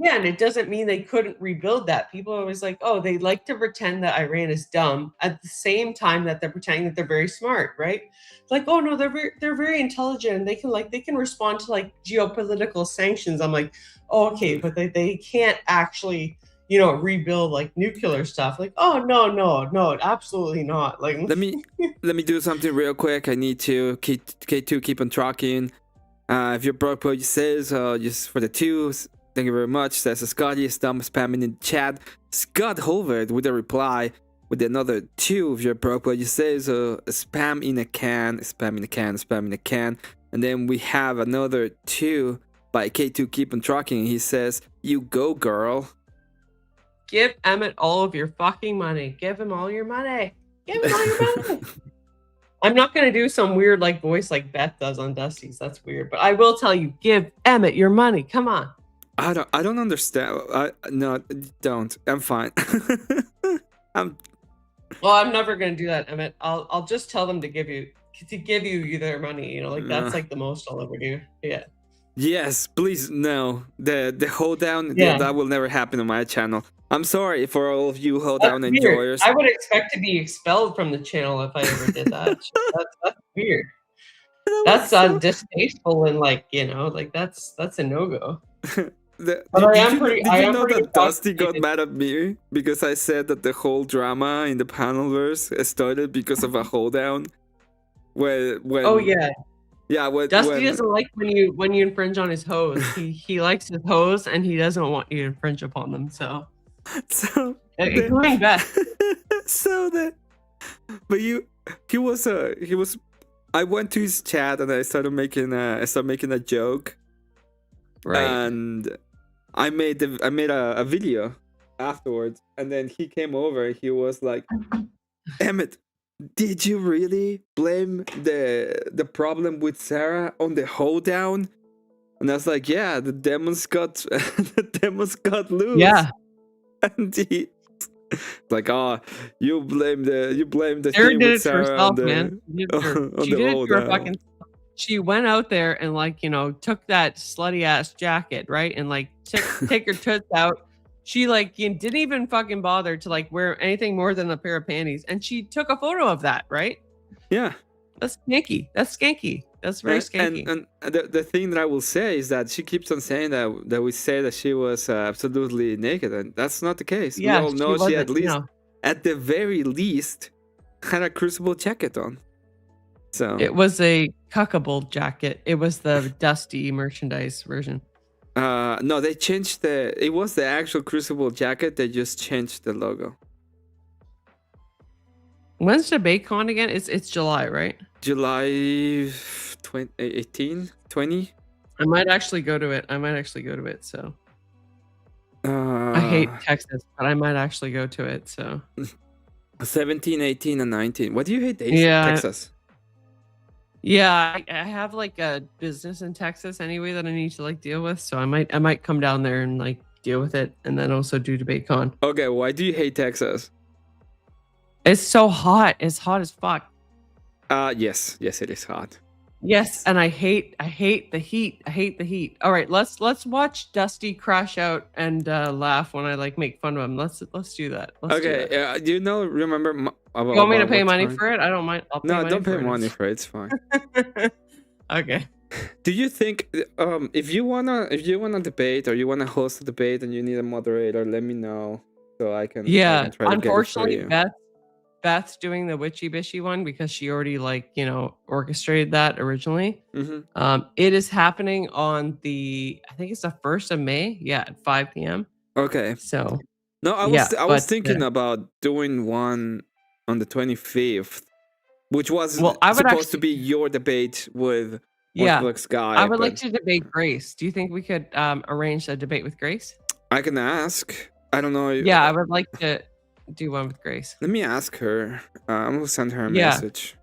Yeah, and it doesn't mean they couldn't rebuild that. People are always like, oh, they like to pretend that Iran is dumb at the same time that they're pretending that they're very smart, right? Like, oh no, they're very intelligent and they can respond to like geopolitical sanctions. I'm like, oh, okay, but they can't actually, rebuild like nuclear stuff. Like, oh no, absolutely not. Like let me do something real quick. I need to K2 keep on trucking. If your broke boy says just for the twos. Thank you very much, says Scotty. Stump spamming in chat. Scott Holvert with a reply with another 2 if you're broke. What you say is spam in a can, spam in a can, spam in a can. And then we have another 2 by K2 Keep on Trucking. He says, you go, girl. Give Emmett all of your fucking money. Give him all your money. Give him all your money. I'm not going to do some weird like voice like Beth does on Dusty's. That's weird. But I will tell you, give Emmett your money. Come on. I don't understand. No, don't. I'm fine. Well, I'm never gonna do that, Emmett. I'll just tell them to give you their money. Like that's like the most I'll ever do. Yeah. Yes, please no. The hoedown, Yeah. that will never happen on my channel. I'm sorry for all of you That's hoedown weird. enjoyers. I would expect to be expelled from the channel if I ever did that. That's weird. That's distasteful and like, you know, like that's a no-go. But I am pretty. Did I you am know pretty that Dusty got intoxicated. mad at me because I said that the whole drama in the panelverse started because of a hoedown? When Oh yeah, Dusty when doesn't like when you infringe on his hose. He likes his hose and he doesn't want you to infringe upon them. So so including Beth. so that but he was I went to his chat and I started making a joke. Right. And I made a video afterwards, and then he came over. He was like, "Emmet, did you really blame the problem with Sarah on the hoedown?" And I was like, "Yeah, the demons got loose." Yeah. And he like, "Oh, you blame the Sarah thing did with it to Sarah herself, on the man. She did it to her. on She the did it to her hoedown." fucking. She went out there and like, you know, took that slutty ass jacket, right, and like take her toots out. She like didn't even fucking bother to like wear anything more than a pair of panties, and she took a photo of that, right? Yeah. That's skanky. That's skanky. That's very skanky. And the thing that I will say is that she keeps on saying that we say that she was absolutely naked, and that's not the case. Yeah, we all know she at wasn't, least, no. at the very least, had a Crucible jacket on. So It was a cuckable jacket. It was the Dusty merchandise version. no, they changed it was the actual Crucible jacket. They just changed the logo. When's DebateCon again? It's July, right? July 2018, 20. I might actually go to it. So I hate Texas, but I might actually go to it. So 17, 18, and 19. What do you hate, Texas? Yeah, I have like a business in Texas anyway that I need to like deal with. So I might come down there and like deal with it, and then also do DebateCon. Okay, why do you hate Texas? It's so hot. It's hot as fuck. Yes, it is hot. Yes, and I hate the heat. I hate the heat. All right, let's watch Dusty crash out and laugh when I like make fun of him. Let's do that. Okay, do you know? Remember? You want me to pay money for it? I don't mind. I'll pay No, money don't pay for money for it. It's fine. Okay. Do you think if you wanna debate or you wanna host a debate and you need a moderator, let me know so I can. Yeah, I can try to unfortunately, get it for you. Beth's doing the witchy bishy one because she already like orchestrated that originally. Mm-hmm. It is happening on I think it's the 1st of May. Yeah, at 5 p.m. Okay. So. No, I was thinking about doing one on the 25th, which was supposed to be your debate with Orthodox guy. I would like to debate Grace. Do you think we could arrange a debate with Grace? I can ask. I don't know. Yeah, I would like to do one with Grace. Let me ask her. I'm gonna send her a message.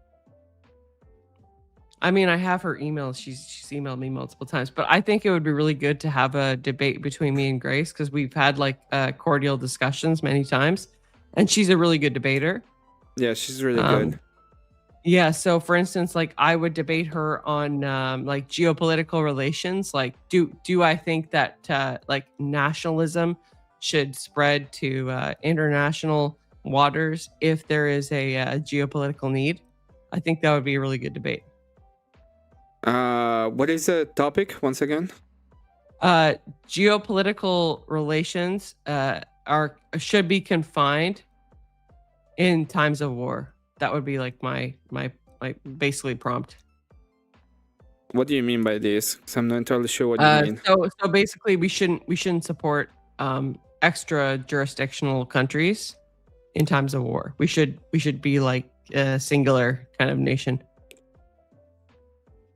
I mean, I have her email. She's emailed me multiple times, but I think it would be really good to have a debate between me and Grace because we've had like cordial discussions many times, and she's a really good debater. Yeah, she's really good. Yeah, so for instance, like I would debate her on like geopolitical relations. Like, do I think that like nationalism should spread to international waters if there is a geopolitical need? I think that would be a really good debate. What is the topic once again? Geopolitical relations should be confined in times of war. That would be like my basically prompt. What do you mean by this? 'Cause I'm not entirely sure what you mean. So basically, we shouldn't support extra jurisdictional countries in times of war. We should be like a singular kind of nation.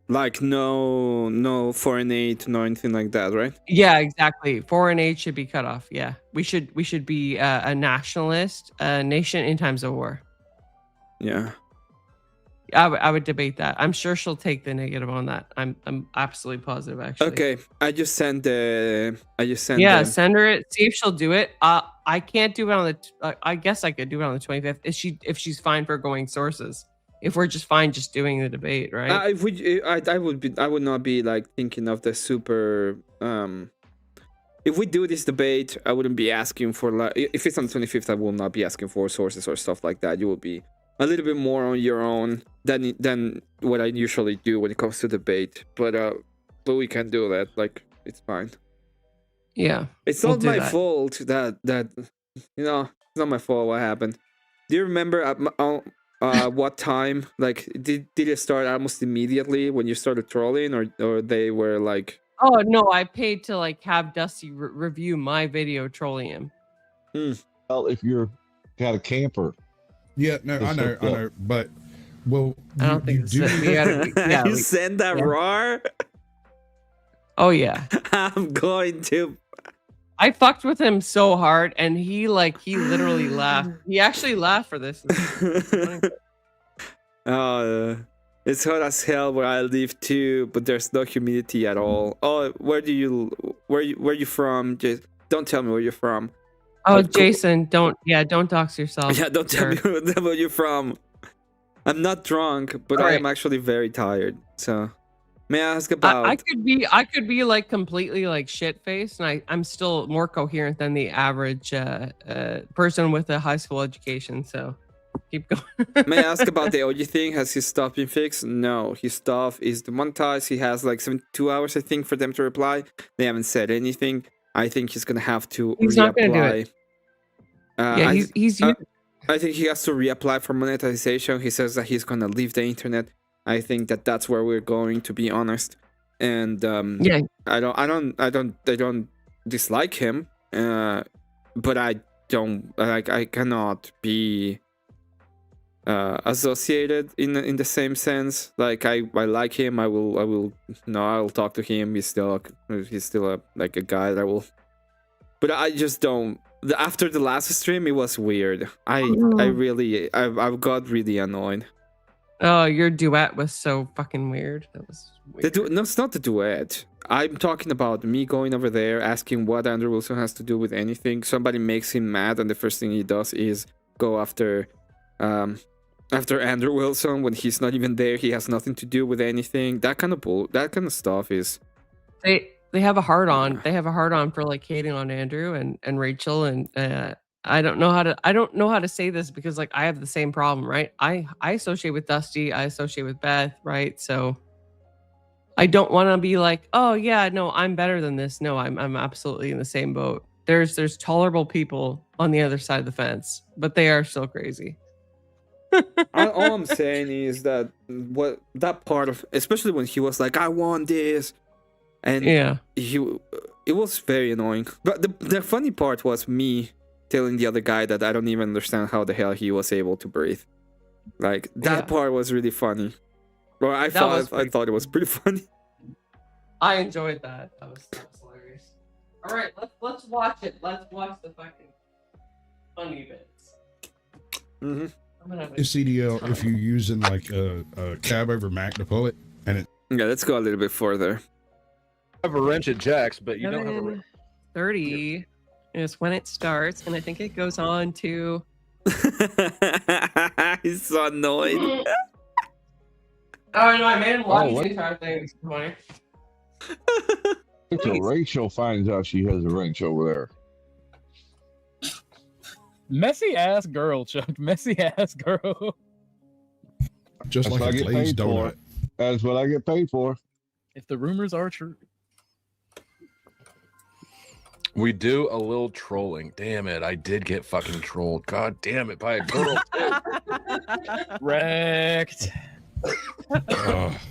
Like no foreign aid, no anything like that, right? Yeah, exactly. Foreign aid should be cut off. Yeah, we should be a nationalist nation in times of war. Yeah. I would debate that. I'm sure she'll take the negative on that. I'm absolutely positive, actually. Okay, I just sent. Yeah, send her it. See if she'll do it. I can't do it on the. I guess I could do it on the 25th. If she's fine for going sources. if we're just fine just doing the debate, right? I would not be like thinking of the super. If we do this debate, I wouldn't be asking for like. If it's on the 25th, I will not be asking for sources or stuff like that. You will be a little bit more on your own than what I usually do when it comes to debate. But we can do that. Like, it's fine. Yeah, it's not my fault that you know, it's not my fault what happened. Do you remember what time? Like, did it start almost immediately when you started trolling, or they were like? Oh no, I paid to like have Dusty review my video trolling him. Well, if you're got a camper. Yeah, no, I know, but well, I don't think do. You send that RAR? Oh yeah. I'm going to. I fucked with him so hard, and he literally laughed. He actually laughed for this. It's hot as hell where I live too, but there's no humidity at all. Oh, where you from? Just don't tell me where you're from. Oh, Jason, don't dox yourself. Yeah, don't tell me where you're from. I'm not drunk, but I am actually very tired. So, may I ask about? I could be like completely like shit faced, and I'm still more coherent than the average person with a high school education. So, keep going. May I ask about the OG thing? Has his stuff been fixed? No, his stuff is demonetized. He has like 72 hours, I think, for them to reply. They haven't said anything. I think he's gonna have to reapply. Not gonna do it. I think he has to reapply for monetization. He says that he's gonna leave the internet. I think that's where we're going, to be honest. And I don't dislike him. But I don't like. I cannot be associated in the same sense. Like I like him. I'll talk to him. He's still a guy that I will. But I just don't. After the last stream, it was weird. I got really annoyed. Oh, your duet was so fucking weird. That was weird. No, it's not the duet. I'm talking about me going over there, asking what Andrew Wilson has to do with anything. Somebody makes him mad, and the first thing he does is go after Andrew Wilson when he's not even there. He has nothing to do with anything. That kind of stuff is. They have a hard on. They have a hard on for like hating on Andrew and Rachel, and I don't know how to say this because like I have the same problem, right? I associate with Dusty, I associate with Beth, right? So I don't want to be like, oh yeah, no, I'm better than this. No, I'm absolutely in the same boat. There's tolerable people on the other side of the fence, but they are still crazy. All I'm saying is that that part of, especially when he was like, I want this. And it was very annoying. But the funny part was me telling the other guy that I don't even understand how the hell he was able to breathe. Like that part was really funny. Well, I thought it was pretty funny. I enjoyed that. That was hilarious. All right, let's watch it. Let's watch the fucking funny bits. CDL, if you're using like a cab over Mac to pull it, and it. Yeah, let's go a little bit further. Have a wrench at Jack's, but you don't have a wrench. 30 is when it starts, and I think it goes on to. He's so annoyed. Oh no, I made him watch the entire thing. It's funny. Until Rachel finds out she has a wrench over there. Messy ass girl, Chuck. Messy ass girl. Just That's like a glazed donut. That's what I get paid for. If the rumors are true. We do a little trolling. Damn it, I did get fucking trolled. God damn it, by a girl. Wrecked.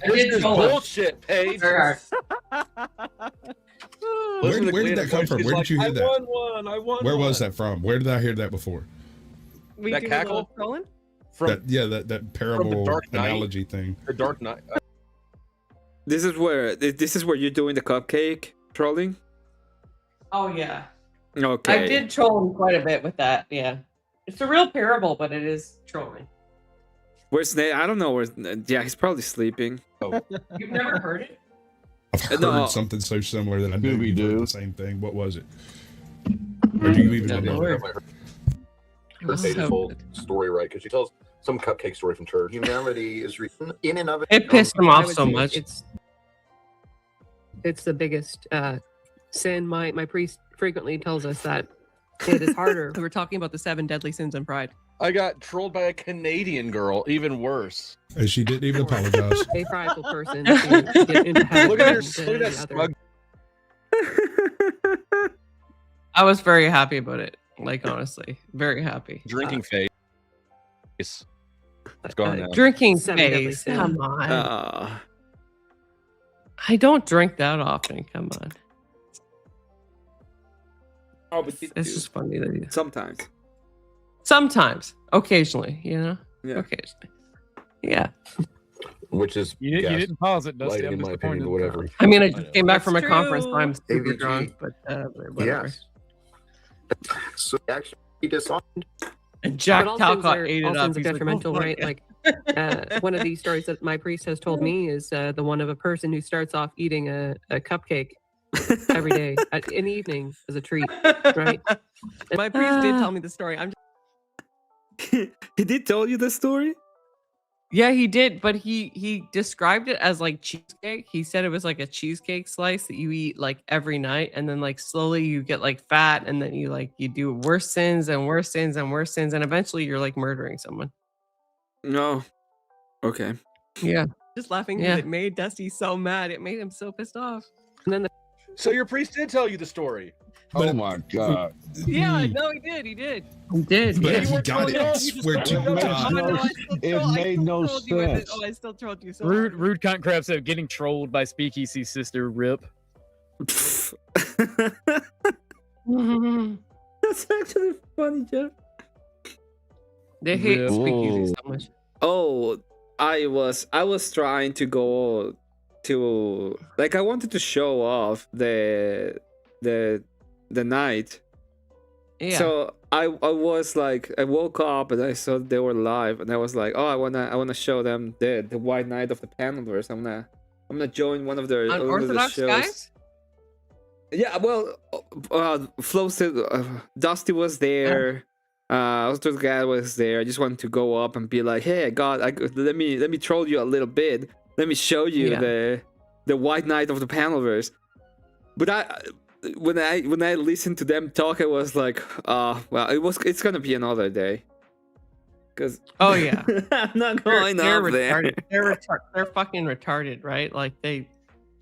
This is bullshit, Paige. Where did that come from? Where did you hear that? I won Where was that from? Where did I hear that before? That cackle? That parable analogy thing. The Dark Knight. This is where you're doing the cupcake trolling? Oh yeah. Okay. I did troll him quite a bit with that. Yeah, it's a real parable, but it is trolling. Where's Nate? I don't know where. Yeah, he's probably sleeping. Oh. You've never heard it? I've heard something so similar that I knew you heard the same thing. What was it? Or do you even remember? Her Paige's whole story right, because she tells some cupcake story from church. Humility is written in and of It pissed him I off would so say much. It's the biggest sin. My priest frequently tells us that it is harder. We're talking about the 7 deadly sins and pride. I got trolled by a Canadian girl, even worse. And she didn't even apologize. A prideful person to get into heaven. Look at her, than look at that the other. smug. I was very happy about it. Like, honestly, very happy. Drinking face. It's gone now. Drinking 7 deadly face. sins. Come on. I don't drink that often. Come on. Oh, but It's just funny that you... sometimes. Occasionally, you know? Yeah. Occasionally. Yeah. Which is You didn't pause it, Dusty. light I'm in my disappointed. opinion, but whatever. I mean, I just came back from a That's conference, true. so I'm super AVG. drunk, but whatever. Yes. So actually, he disarmed. And Jack But all sins Talcott are, ate all it up. sins are He's like, detrimental, "Oh, right? fuck Like one of these stories that my priest has told me is the one of a person who starts off eating a cupcake every day in the evening as a treat, right? My priest did tell me the story. I'm He did tell you the story? Yeah, he did, but he described it as like cheesecake. He said it was like a cheesecake slice that you eat like every night, and then like slowly you get like fat, and then you do worse sins and worse sins and worse sins, and eventually you're like murdering someone. No. Okay. Yeah. just laughing Yeah. because it made Dusty so mad. It made him so pissed off. And then So your priest did tell you the story. Oh my god. Yeah, no, he did. He did. He did. But Yeah, he you weren't got trolling it. at all, I you just swear to told me. God. No, I still made no trolled you with it. sense. Oh, I still trolled you so Rude cunt crab said getting trolled by Speakeasy sister. Rip. That's actually funny, Jeff. They hate Yeah. speakeasy so much. Oh, I was trying to go to, like, I wanted to show off the night. Yeah. So I was like, I woke up and I saw they were live, and I was like, oh, I wanna show them the White Knight of the Panelverse. I'm gonna join one of their Unorthodox shows. guys? Yeah, well, Flo said Dusty was there. Other guy was there. I just wanted to go up and be like, "Hey, let me troll you a little bit. Let me show you the White Knight of the Panelverse." But when I listened to them talk, I was like, well, it's gonna be another day. Cause Oh yeah. I'm not going they're up there. retarded. They're fucking retarded, right?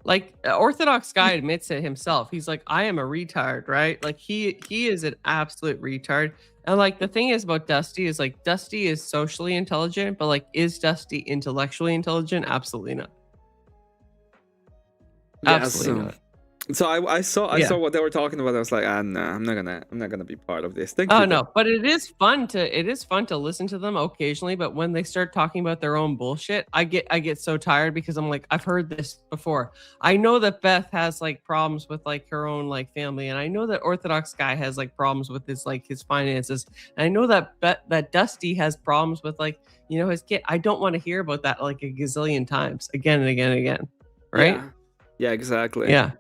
Like Orthodox guy admits it himself. He's like, I am a retard, right? Like he is an absolute retard. And like the thing is about Dusty is like Dusty is socially intelligent, but like is Dusty intellectually intelligent? Absolutely not. Absolutely not. So I saw what they were talking about. I was like, no, I'm not gonna be part of this. Thank Oh you. no, but it is fun to listen to them occasionally. But when they start talking about their own bullshit, I get so tired because I'm like, I've heard this before. I know that Beth has like problems with like her own like family, and I know that Orthodox guy has like problems with his finances, and I know that Dusty has problems with like his kid. I don't want to hear about that like a gazillion times again and again and again, right? Yeah, exactly. Yeah.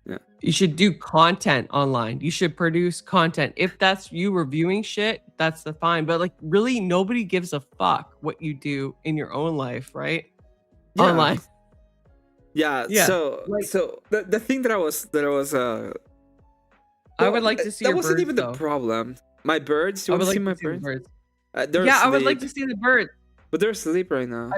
Yeah. You should do content online. You should produce content. If that's you reviewing shit, that's the fine. But like really nobody gives a fuck what you do in your own life, right? Yeah. Online. Yeah. So the thing that I was I would like to see that your wasn't birds, even though. the problem. My birds. You I want would to see like my to see the birds? birds. They're Yeah, I would like asleep. to see the birds. But they're asleep right now.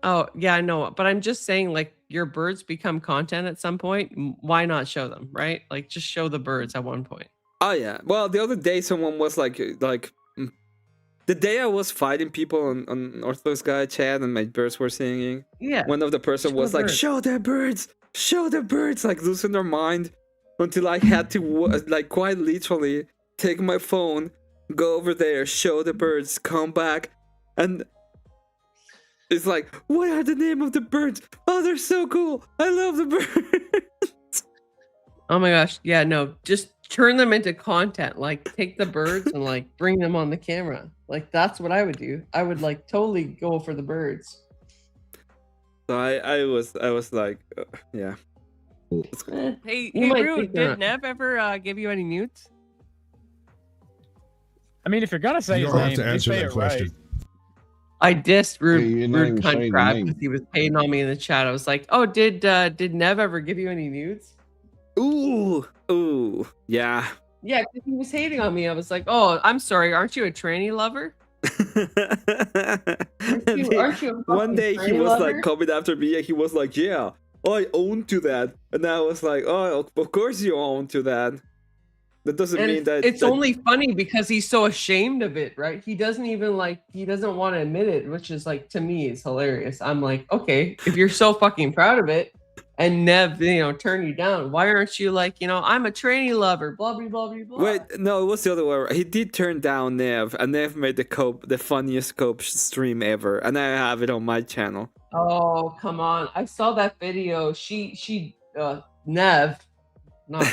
Oh, yeah, I know. But I'm just saying, like, your birds become content at some point. Why not show them, right? Like, just show the birds at one point. Oh yeah. Well, the other day someone was like the day I was fighting people on Orthodox guy chat and my birds were singing. Yeah. One of the person Show was the like, birds. show the birds, like losing their mind, until I had to like quite literally take my phone, go over there, show the birds, come back, and it's like, what are the name of the birds? Oh, they're so cool. I love the birds. Oh my gosh. Yeah, no, just turn them into content. Like take the birds and like bring them on the camera. Like that's what I would do. I would like totally go for the birds. So I was like, yeah. Hey, You might Rude, think did not. Nev ever give you any newts? I mean, if you're gonna say You his don't have name, to just answer say that it question. right. I dissed you're not even rude saying cunt the crab name. because he was hating on me in the chat. I was like, oh, did Nev ever give you any nudes? Ooh, yeah. Yeah, because he was hating on me. I was like, oh, I'm sorry. Aren't you a tranny lover? Aren't you a One fucking day he tranny was lover? like coming after me, and he was like, "Yeah, I own to that," and I was like, "Oh, of course you own to that." That doesn't And mean that it's only funny because he's so ashamed of it, right? He doesn't even he doesn't want to admit it, which is like, to me, is hilarious. I'm like, okay, if you're so fucking proud of it and Nev, turn you down, why aren't you like, I'm a tranny lover, blah, blah, blah, blah, blah. Wait, no, it was the other way around. He did turn down Nev, and Nev made the funniest cope stream ever, and I have it on my channel. Oh, come on. I saw that video. Nev, not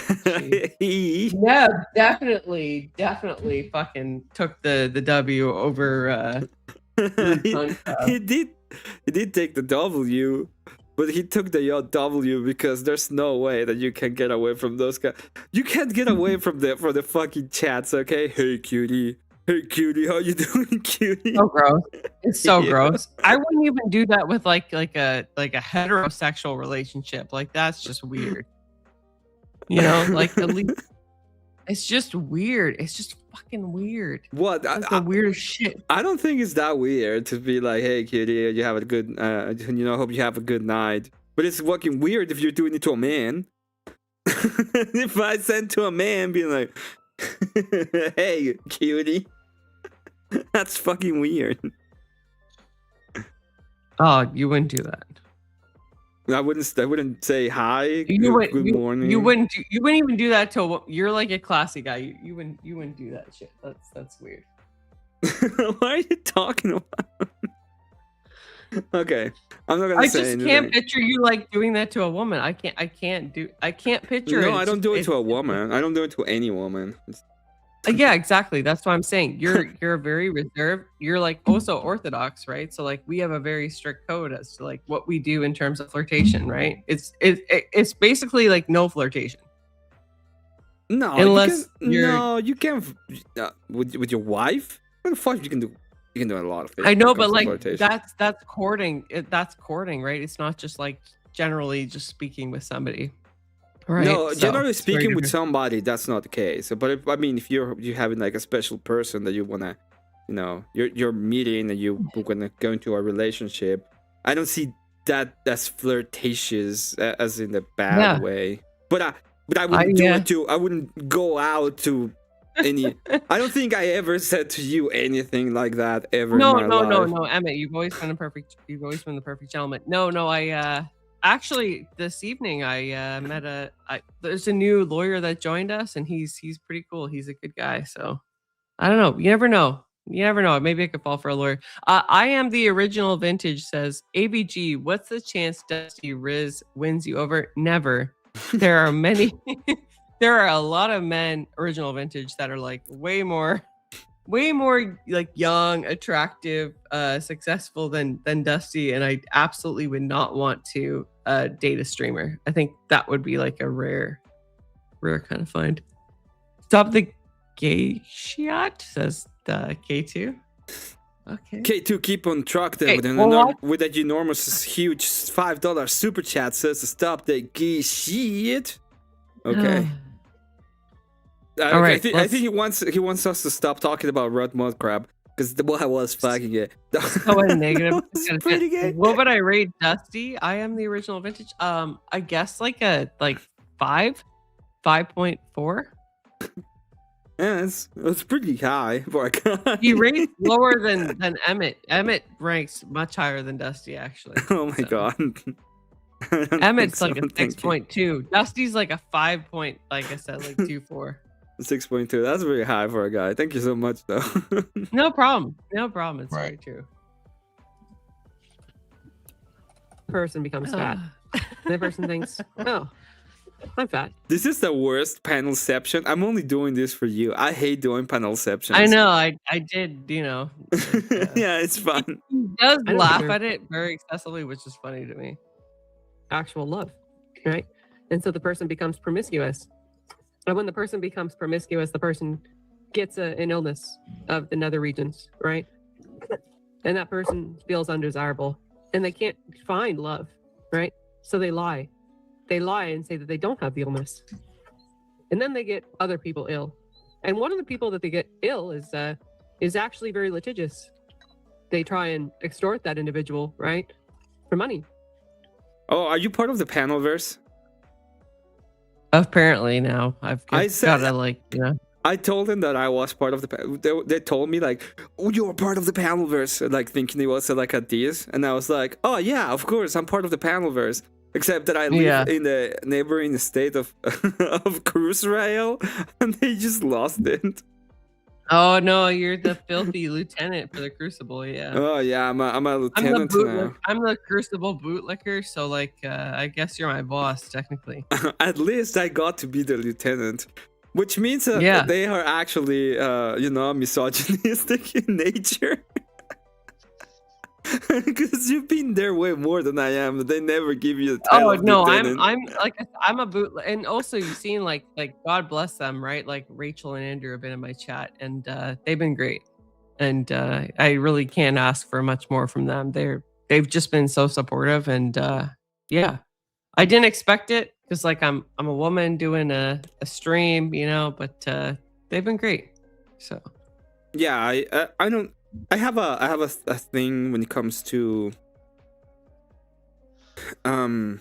she. Nev definitely fucking took the W over he did take the W, but he took the W because there's no way that you can get away from those guys. You can't get away from the fucking chats, okay? Hey cutie, how you doing, cutie? So gross. It's so Yeah. gross. I wouldn't even do that with like a heterosexual relationship. Like, that's just weird. Like, at least it's just weird. It's just fucking weird. What? That's the weirdest shit. I don't think it's that weird to be like, hey cutie, you have a good hope you have a good night. But it's fucking weird if you're doing it to a man. If I send to a man being like, hey cutie, that's fucking weird. Oh, you wouldn't do that. I wouldn't say hi, good morning. You wouldn't even do that to you're like a classy guy. You wouldn't do that shit. That's weird. What are you talking about? Okay, I'm not gonna I say just anything. can't picture you like doing that to a woman. I can't picture it. No, I don't do it to a woman. I don't do it to any woman. Yeah, exactly. That's what I'm saying. You're very reserved. You're like also orthodox, right? So like we have a very strict code as to like what we do in terms of flirtation, right? It's basically like no flirtation. No, unless you can't with your wife. What the fuck you can do? You can do a lot of things. I know, when it but comes to like flirtation. that's courting. That's courting, right? It's not just like generally just speaking with somebody. Right. No, So, generally it's very speaking, with different. somebody, that's not the case. But if you're having like a special person that you wanna, you're meeting and you're gonna go into a relationship, I don't see that as flirtatious as in a bad way. But I wouldn't do it to. I wouldn't go out to any. I don't think I ever said to you anything like that ever No, in my life. no, Emmett, you've always been the perfect gentleman. No, I actually this evening I met there's a new lawyer that joined us, and he's pretty cool. He's a good guy, so I don't know. You never know. Maybe I could fall for a lawyer. I am the original vintage, says ABG. What's the chance Dusty Riz wins you over? Never. There are many. There are a lot of men, original vintage, that are like way more like young, attractive, successful than Dusty, and I absolutely would not want to date a streamer. I think that would be like a rare kind of find. Stop the gay shot, says K2. Okay. K2, keep on track then with that enormous, huge $5 super chat says to stop the gay shit. Okay. All right, I think he wants us to stop talking about red mud crab because the boy was fucking it. So negative. Pretty good. What would I rate Dusty? I am the original vintage. I guess like a 5.4. Yeah, it's pretty high for a guy. He rates lower than Emmett. Emmett ranks much higher than Dusty, actually. Oh my god. Emmett's like a 6.2. Dusty's like a 5 point, like I said, like 2.4. 6.2. That's very high for a guy. Thank you so much, though. No problem. It's very true. Person becomes fat. The person thinks, "Oh, I'm fat." This is the worst panelception. I'm only doing this for you. I hate doing panelceptions. I know. I did. Yeah, it's fun. He does I don't laugh either. at it very excessively, which is funny to me. Actual love, right? And so the person becomes promiscuous. And when the person becomes promiscuous, the person gets an illness of the nether regions, right? and that person feels undesirable, and they can't find love, right? So they lie. They lie and say that they don't have the illness, and then they get other people ill. And one of the people that they get ill is actually very litigious. They try and extort that individual, right, for money. Oh, are you part of the Panelverse? Apparently now I've I said- gotta like, you know. I told him that I was part of the. They told me like, "Oh, you're part of the Panelverse," like thinking it was like a diss, and I was like, "Oh yeah, of course, I'm part of the Panelverse." Except that I live in the neighboring state of of Cruiserail, and they just lost it. Oh no, you're the filthy lieutenant for the Crucible, yeah. Oh yeah, I'm a lieutenant now. I'm the Crucible bootlicker, so like I guess you're my boss technically. At least I got to be the lieutenant, which means that Yeah. they are actually, misogynistic in nature. Because you've been there way more than I am. They never give you the title Oh of no, lieutenant. I'm a boot, and also you've seen like God bless them, right? Like Rachel and Andrew have been in my chat, and they've been great, and I really can't ask for much more from them. They've just been so supportive, and yeah, I didn't expect it because like I'm a woman doing a stream, you know, but they've been great. So Yeah, I don't. I have a thing when it comes to when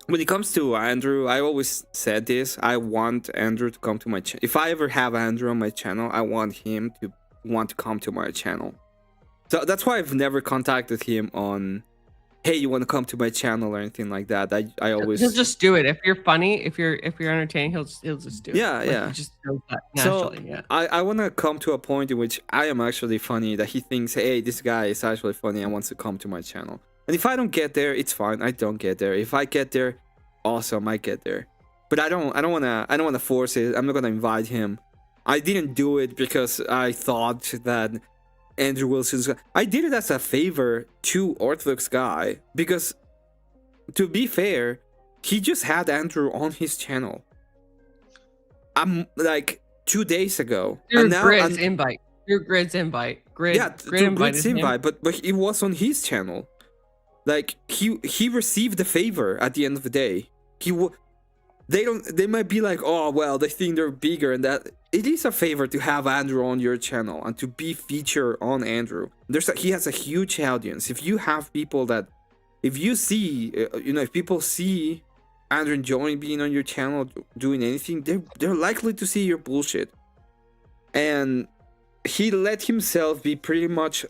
it comes to Andrew. I always said this. I want Andrew to come to my channel. If I ever have Andrew on my channel, I want him to want to come to my channel. So that's why I've never contacted him on, hey, you want to come to my channel or anything like that. I always he'll just do it. If you're funny, if you're entertaining, he'll just do it. Yeah, Like, yeah. he just does that So naturally. Yeah. I want to come to a point in which I am actually funny, that he thinks, hey, this guy is actually funny and wants to come to my channel. And if I don't get there, it's fine. I don't get there. If I get there, awesome, I get there. But I don't wanna force it. I'm not gonna invite him. I didn't do it because I thought that Andrew Wilson's. I did it as a favor to Orthodox Guy because, to be fair, he just had Andrew on his channel. I'm like 2 days ago. Through Grid's invite. Through Grid's invite. Grid Through invited Grid's him. invite, but it was on his channel. Like he received the favor at the end of the day. They might be like, oh well, they think they're bigger, and that it is a favor to have Andrew on your channel and to be featured on Andrew. He has a huge audience. If you have people that, if you see, if people see Andrew enjoying being on your channel, doing anything, they're likely to see your bullshit. And he let himself be pretty much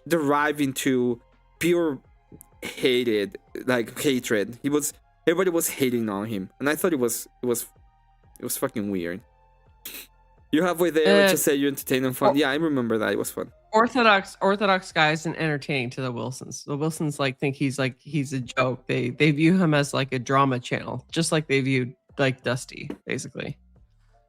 derived into pure hatred. Everybody was hating on him, and I thought it was fucking weird. You're halfway there to say you're entertaining and fun. Yeah, I remember that. It was fun. Orthodox guy isn't entertaining to the Wilsons. The Wilsons like think he's a joke. They view him as like a drama channel, just like they viewed like Dusty, basically.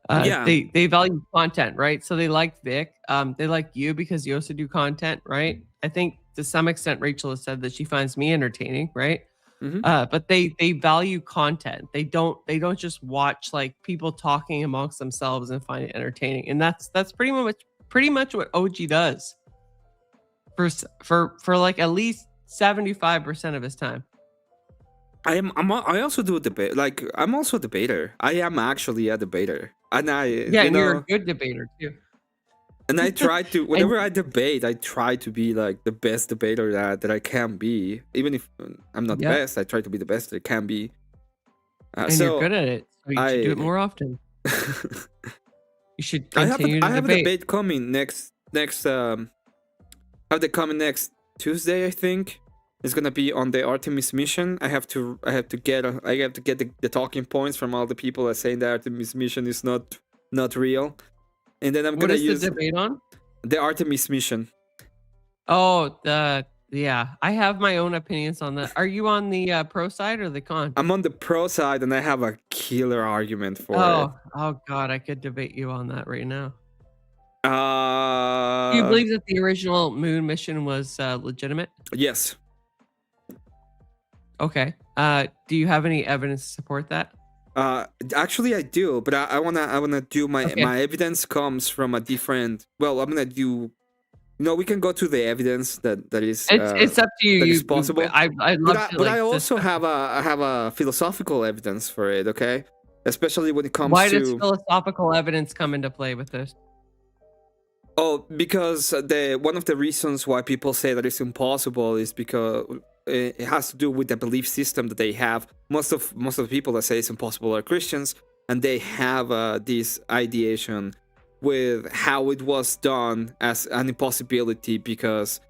Yeah. They value content, right? So they like Vic. They like you because you also do content, right? I think to some extent Rachel has said that she finds me entertaining, right? But they value content. They don't just watch like people talking amongst themselves and find it entertaining. And that's pretty much what OG does for like at least 75% of his time. I also do a debate. Like, I'm also a debater. I am actually a debater, and you're a good debater too. And I try to, whenever I debate, I try to be like the best debater that I can be. Even if I'm not the best, I try to be the best that I can be. And you're good at it, so you should do it more often. You should continue I have a debate coming next Tuesday, I think. It's gonna be on the Artemis mission. I have to get the talking points from all the people that saying the Artemis mission is not real. And then I'm gonna use... What is the debate on? The Artemis mission. Oh, yeah. I have my own opinions on that. Are you on the pro side or the con? I'm on the pro side, and I have a killer argument for it. Oh God, I could debate you on that right now. Do you believe that the original moon mission was legitimate? Yes. Okay. Do you have any evidence to support that? Actually, I do, but I wanna do my evidence comes from a different. Well, I'm gonna do we can go to the evidence that is It's up to you. that is You possible. I'd But love I, to but like I also discuss. have a philosophical evidence for it. Okay, especially when it comes Why to does philosophical evidence come into play with this? Oh, because one of the reasons why people say that it's impossible is because it has to do with the belief system that they have. Most of the people that say it's impossible are Christians, and they have this ideation with how it was done as an impossibility because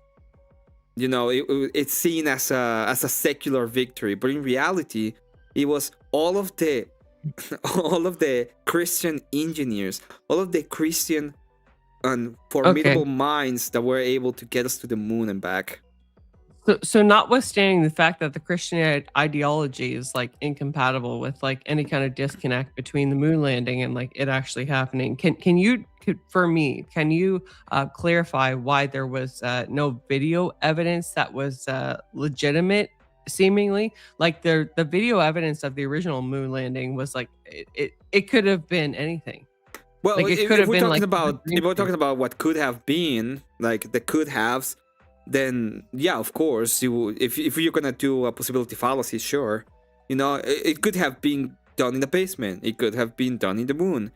it's seen as a secular victory, but in reality, it was all of the all of the Christian engineers, all of the Christian and formidable minds that were able to get us to the moon and back. So notwithstanding the fact that the Christian ideology is like incompatible with like any kind of disconnect between the moon landing and like it actually happening, can you clarify why there was no video evidence that was legitimate? Seemingly, like the video evidence of the original moon landing was like it could have been anything. Well, like it if, could if have we're been talking like about if we're talking about what could have been, like the could haves, then yeah, of course, if you're gonna do a possibility fallacy, sure, it could have been done in the basement, it could have been done in the moon,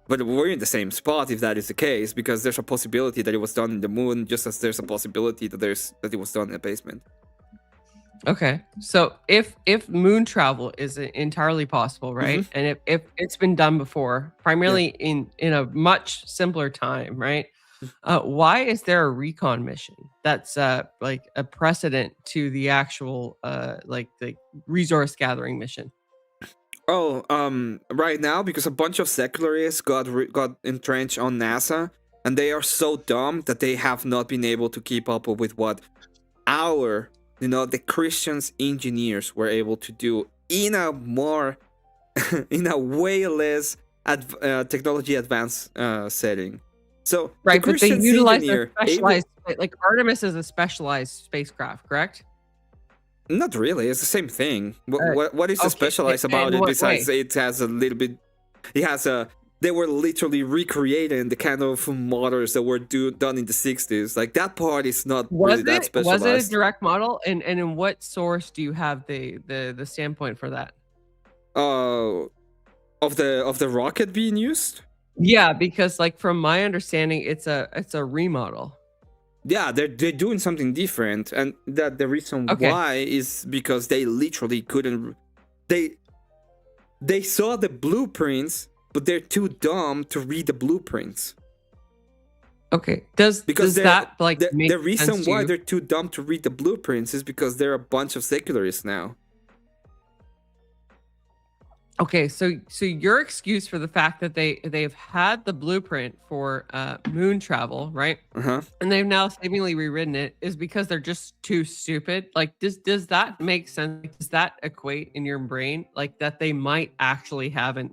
but we're in the same spot if that is the case, because there's a possibility that it was done in the moon, just as there's a possibility that it was done in the basement. Okay, so if moon travel is entirely possible, right, and if it's been done before, primarily in a much simpler time, right, why is there a recon mission that's like a precedent to the actual like the resource gathering mission? Oh, right now, because a bunch of secularists got entrenched on NASA, and they are so dumb that they have not been able to keep up with what the Christians engineers were able to do in a way less technology advanced setting. So right, the but they Christians utilize engineer a specialized like Artemis is a specialized spacecraft, correct? Not really. It's the same thing. What is specialized about it besides it has a little bit? It has a. They were literally recreating the kind of motors that were done in the 60s. Like that part is not really that specialized. Was it a direct model? And in what source do you have the standpoint for that? Of the rocket being used? Yeah, because like from my understanding, it's a remodel. Yeah, they're doing something different, and that the reason why is because they literally couldn't. They saw the blueprints, but they're too dumb to read the blueprints. Okay, does that like make the reason sense to why you? they're too dumb to read the blueprints is because they're a bunch of secularists now. Okay, so your excuse for the fact that they've had the blueprint for moon travel, right? And they've now seemingly rewritten it is because they're just too stupid. Like, does that make sense? Does that equate in your brain like that they might actually have an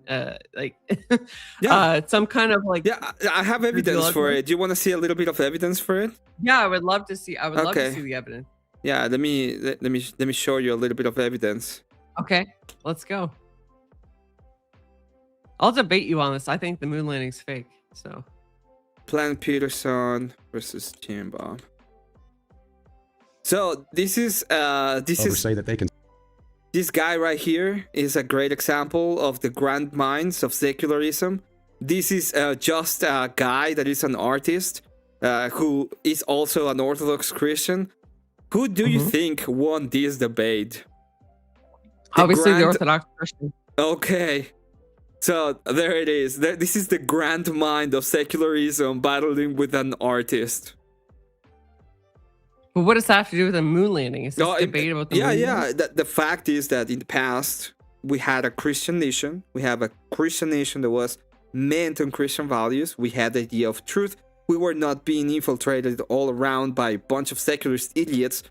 some kind of like I have evidence for it. Do you want to see a little bit of evidence for it? Yeah, I would love to see. I would love to see the evidence. Yeah, let me show you a little bit of evidence. Okay, let's go. I'll debate you on this. I think the moon landing's fake. So, Plan Peterson versus Jim Bob. So this is that they can. This guy right here is a great example of the grand minds of secularism. This is just a guy that is an artist who is also an Orthodox Christian. Who do you think won this debate? Obviously, the Orthodox Christian. Okay. So there it is. This is the grand mind of secularism battling with an artist. But what does that have to do with a moon landing? Is this debate about the moon landing? Yeah. The fact is that in the past, we had a Christian nation. We have a Christian nation that was meant on Christian values. We had the idea of truth. We were not being infiltrated all around by a bunch of secularist idiots.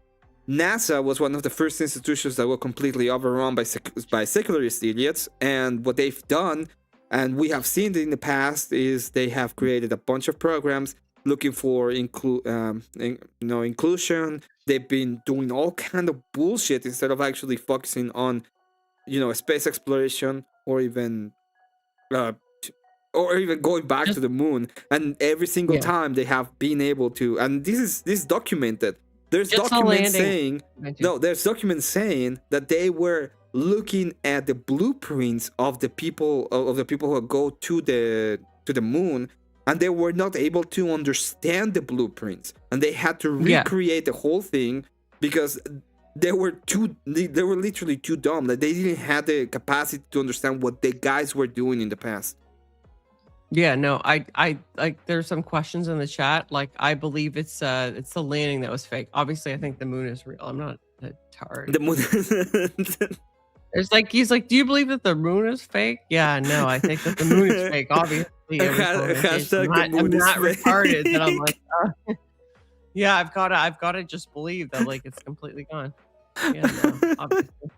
NASA was one of the first institutions that were completely overrun by secularist idiots, and what they've done, and we have seen it in the past, is they have created a bunch of programs looking for inclusion. They've been doing all kind of bullshit instead of actually focusing on, space exploration or even or even going back to the moon, and every single time they have been able to, and this is documented. There's documents saying that they were looking at the blueprints of the people who go to the moon, and they were not able to understand the blueprints, and they had to recreate the whole thing because they were literally too dumb. Like, they didn't have the capacity to understand what the guys were doing in the past. Yeah, no, I like, there's some questions in the chat. Like, I believe it's the landing that was fake. Obviously, I think the moon is real. I'm not a tard. The moon. It's like, he's like, do you believe that the moon is fake? Yeah, no, I think that the moon is fake. Obviously, I'm not retarded. That I'm like, yeah, I've got to just believe that, like, it's completely gone. Yeah, no, obviously.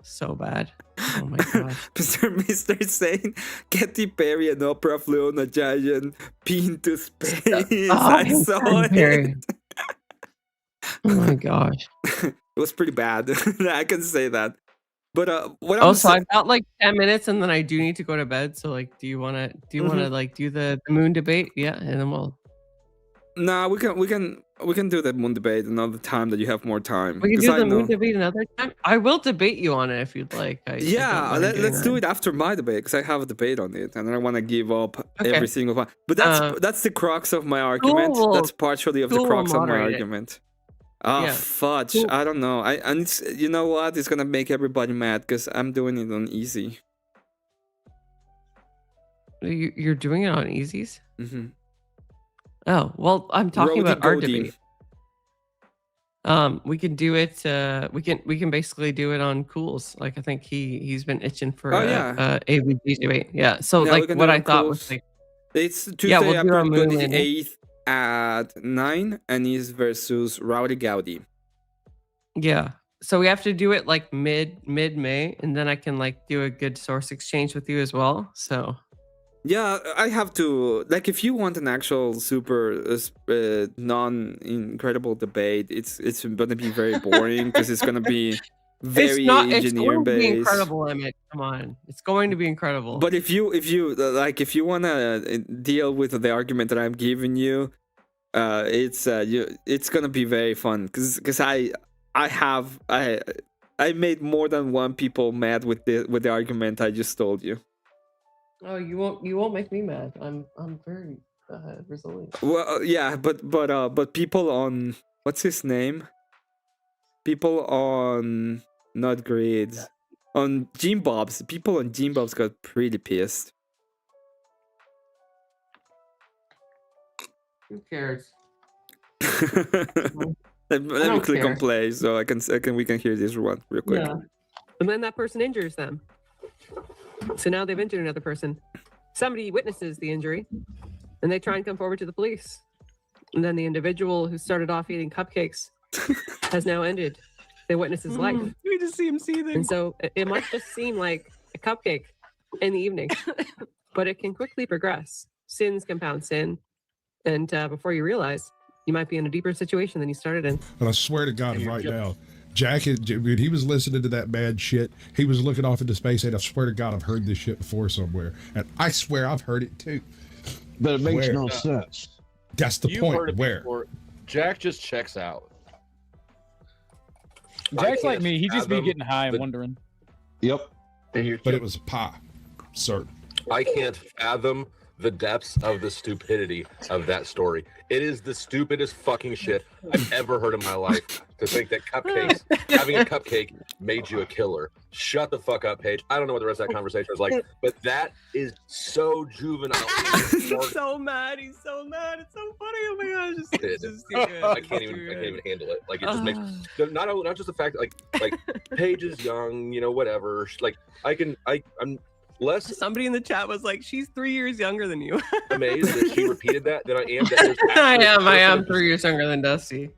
So bad. Oh my gosh. Mr. saying Katy Perry and Oprah flew on a giant pin to space. I saw it. Oh my gosh. It was pretty bad. I can say that. But what also, I've got like 10 minutes and then I do need to go to bed. So like, do you wanna like do the moon debate? Yeah, and then we'll. Nah, we can do that moon debate another time that you have more time. We can do the moon debate another time. I will debate you on it if you'd like. Let's do it after my debate because I have a debate on it and I don't want to give up every single one. But that's the crux of my argument. That's partially of the crux of my argument. Fudge! I don't know. And it's, you know what? It's gonna make everybody mad because I'm doing it on easy. You're doing it on easies? Mm-hmm. Oh, well, I'm talking about our debate. We can do it. We can basically do it on Cools. Like, I think he's been itching for AVG debate. Yeah. So like, what I thought was like, it's Tuesday, April 28th at 9, and he's versus Rowdy Gowdy. Yeah. So we have to do it like mid May, and then I can like do a good source exchange with you as well. So. Yeah, I have to, like, if you want an actual super non-incredible debate, it's gonna be very boring because it's gonna be very engineer based. It's going to be incredible, Emmett. Come on, it's going to be incredible. But if you wanna deal with the argument that I'm giving you, it's gonna be very fun because I made more than one people mad with the argument I just told you. Oh, you won't make me mad. I'm very resilient. Well, yeah, but people on, what's his name? People on not grades on Gene Bob's. People on Gene Bob's got pretty pissed. Who cares? Let me click on play so we can hear this one real quick. Yeah. And then that person injures them. So now they've injured another person. Somebody witnesses the injury, and they try and come forward to the police. And then the individual who started off eating cupcakes has now ended the witness's life. We just see him seething. And so it might just seem like a cupcake in the evening, but it can quickly progress. Sins compound sin, and before you realize, you might be in a deeper situation than you started in. And I swear to God, right now, Jack, when he was listening to that bad shit, he was looking off into space, and I swear to God, I've heard this shit before somewhere. And I swear I've heard it too. But it makes no sense. That's the point. Where? Before. Jack just checks out. Jack's like me. He just be getting high and wondering. Yep. But it was a pie, sir. I can't fathom the depths of the stupidity of that story. It is the stupidest fucking shit I've ever heard in my life to think that having a cupcake made you a killer. Shut the fuck up, Paige. I don't know what the rest of that conversation was like, but that is so juvenile. He's so mad. He's so mad. It's so funny. Oh my gosh. It's just too good. I can't even handle it. Like, it just makes not just the fact that like Paige is young, you know, whatever. Like, I'm less. Somebody in the chat was like, she's 3 years younger than you. Amazed that she repeated that than I am. I am 3 years younger than Dusty.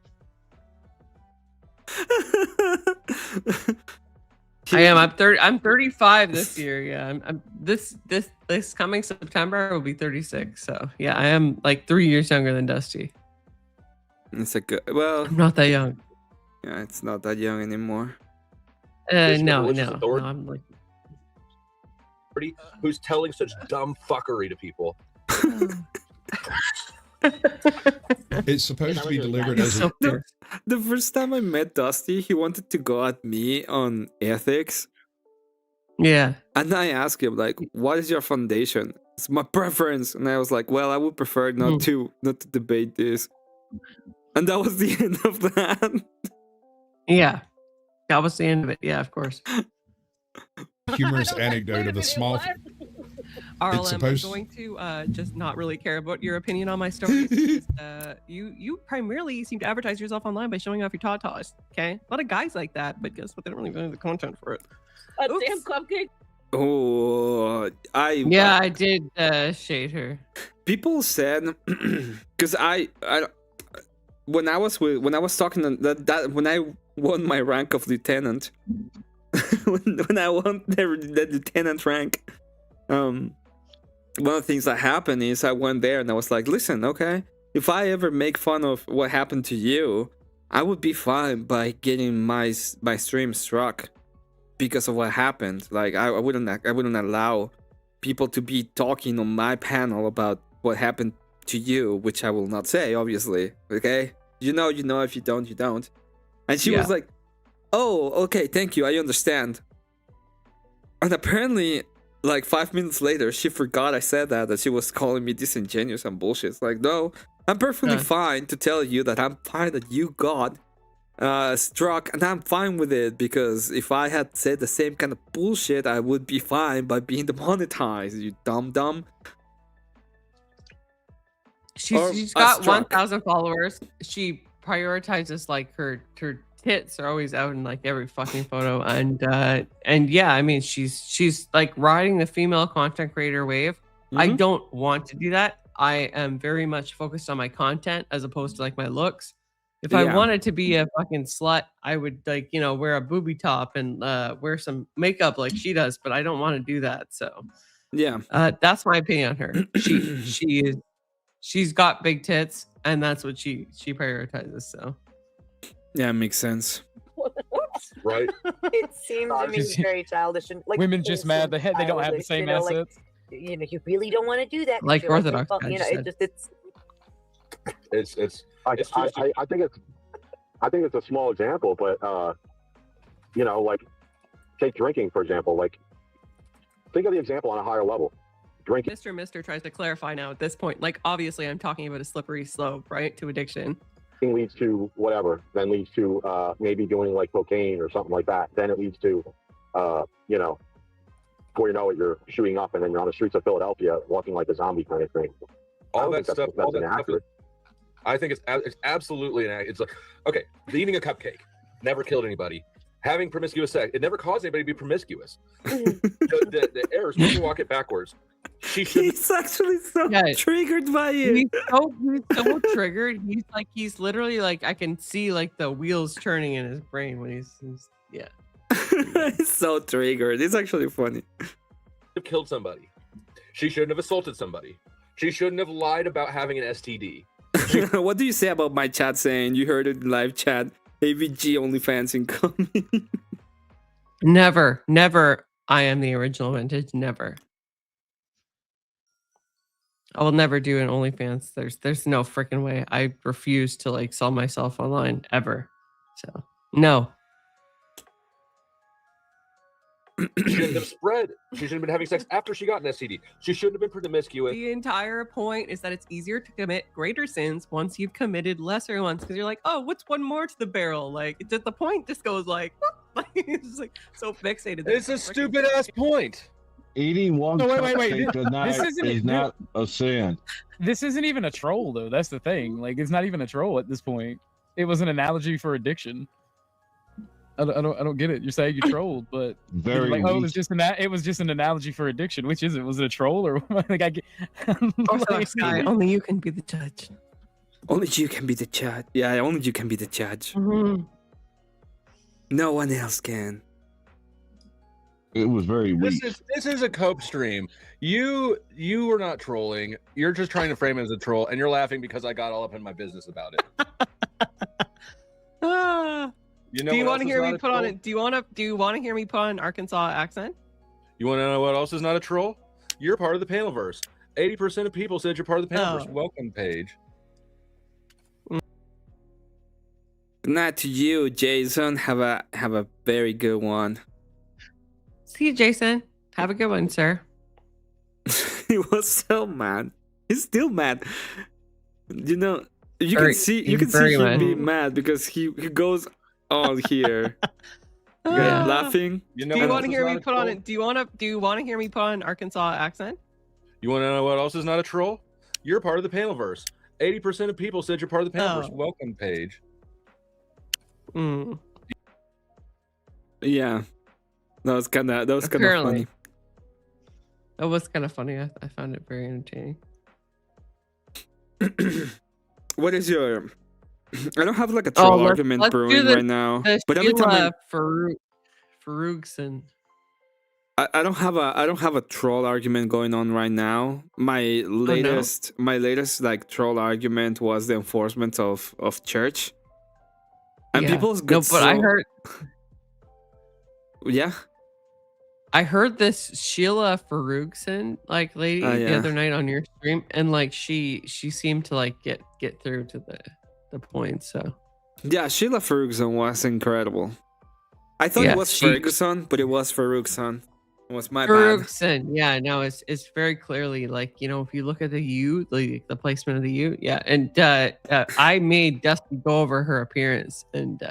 I am. I'm 35 this year. Yeah. I'm this coming September I will be 36. So yeah, I am like 3 years younger than Dusty. It's a good. Well, I'm not that young. Yeah, it's not that young anymore. No. I'm like. who's telling such dumb fuckery to people. It's supposed to be delivered as a. The first time I met Dusty, he wanted to go at me on ethics. Yeah. And I asked him, like, what is your foundation? It's my preference. And I was like, well, I would prefer not to debate this. And that was the end of that. Yeah. That was the end of it. Yeah, of course. Humorous anecdote of a small. Arlen, I'm going to just not really care about your opinion on my stories. You primarily seem to advertise yourself online by showing off your tatas. Okay, a lot of guys like that, but guess what? They don't really value the content for it. A damn cupcake. Oh, I did shade her. People said because when I was talking that when I won my rank of lieutenant, when I won the lieutenant rank, one of the things that happened is I went there and I was like, listen, okay, if I ever make fun of what happened to you, I would be fine by getting my stream struck because of what happened. Like I wouldn't allow people to be talking on my panel about what happened to you, which I will not say, obviously. Okay, you know, if you don't, you don't. And she was like, oh, okay, thank you, I understand. And apparently, like 5 minutes later, she forgot I said that she was calling me disingenuous and bullshit. It's like, no, I'm perfectly fine to tell you that I'm fine that you got struck, and I'm fine with it, because if I had said the same kind of bullshit, I would be fine by being demonetized, you dumb. She's got 1,000 followers. She prioritizes like her tits are always out in like every fucking photo, and yeah, I mean she's like riding the female content creator wave. I don't want to do that. I am very much focused on my content as opposed to like my looks. If I wanted to be a fucking slut, I would like, you know, wear a booby top and wear some makeup like she does, but I don't want to do that. So yeah, that's my opinion on her. She's got big tits, and that's what she prioritizes. So yeah, it makes sense. Right. It seems to me very childish and like women just mad they don't have the same assets. Like, you know, you really don't want to do that. Like Orthodox, you know, it's I think it's a small example, but you know, like take drinking for example. Like think of the example on a higher level. Drinking. Mr. tries to clarify now at this point. Like obviously, I'm talking about a slippery slope, right, to addiction. Leads to whatever, then leads to maybe doing like cocaine or something like that. Then it leads to you know, before you know it, you're shooting up, and then you're on the streets of Philadelphia walking like a zombie kind of thing. All that stuff. I think it's absolutely inaccurate. It's like, okay, eating a cupcake never killed anybody. Having promiscuous sex, it never caused anybody to be promiscuous. the errors when you walk it backwards. He's actually so triggered by it. He's so triggered. He's literally like, I can see like the wheels turning in his brain when he's yeah. He's so triggered. It's actually funny. Have killed somebody. She shouldn't have assaulted somebody. She shouldn't have lied about having an STD. What do you say about my chat saying you heard it in live chat? AVG OnlyFans incoming. Never. I am the original vintage. Never. I will never do an OnlyFans. There's no freaking way. I refuse to like sell myself online ever. So no. She shouldn't have spread. She shouldn't have been having sex after she got an STD. She shouldn't have been promiscuous. The entire point is that it's easier to commit greater sins once you've committed lesser ones, because you're like, oh, what's one more to the barrel? Like, it's just the point just goes like, it's just like so fixated. It's a stupid ass point. Eating one cupcake a night is not a sin. This isn't even a troll though. That's the thing. Like, it's not even a troll at this point. It was an analogy for addiction. I don't get it. You're saying you trolled, but very like, oh, it was just an analogy for addiction. Which is it? Was it a troll or like I get? Only you can be the judge. Only you can be the judge. Yeah, only you can be the judge. Mm-hmm. No one else can. It was very weak. This is a cope stream. You were not trolling. You're just trying to frame it as a troll, and you're laughing because I got all up in my business about it. You know, do you want to hear me put on it? Do you want to hear me put on an Arkansas accent? You want to know what else is not a troll? You're part of the Panelverse. 80% of people said you're part of the Panelverse. Oh. Welcome page. Not to you, Jason. Have a very good one. See you, Jason. Have a good one, sir. He was so mad. He's still mad. You know, you Very- can see he's very him mad. being mad because he goes on here. Yeah. Laughing. You know Do you what want to else is hear not me a put on troll? it? Do you want to hear me put on an Arkansas accent? You want to know what else is not a troll? You're part of the Panelverse. 80% of people said you're part of the Panelverse. Oh. Welcome page. Mm. Yeah, that was kind of Apparently. funny. That was kind of funny. I found it very entertaining. What is your? I don't have like a troll argument let's do brewing the- right now, the but every time Sheila Farugson. I don't have a troll argument going on right now. My latest like troll argument was the enforcement of church. And Yeah. people's No, but I heard Yeah. I heard this Sheila Farugson like lady Oh, the yeah. other night on your stream, and like she seemed to like get through to the point. So Yeah, Sheila Ferguson was incredible. I thought Yeah, it was she- Ferguson, but it was Ferguson. It was my bad. Farugson, yeah, no, it's very clearly like, you know, if you look at the U, the placement of the U, yeah, and I made Dusty go over her appearance, and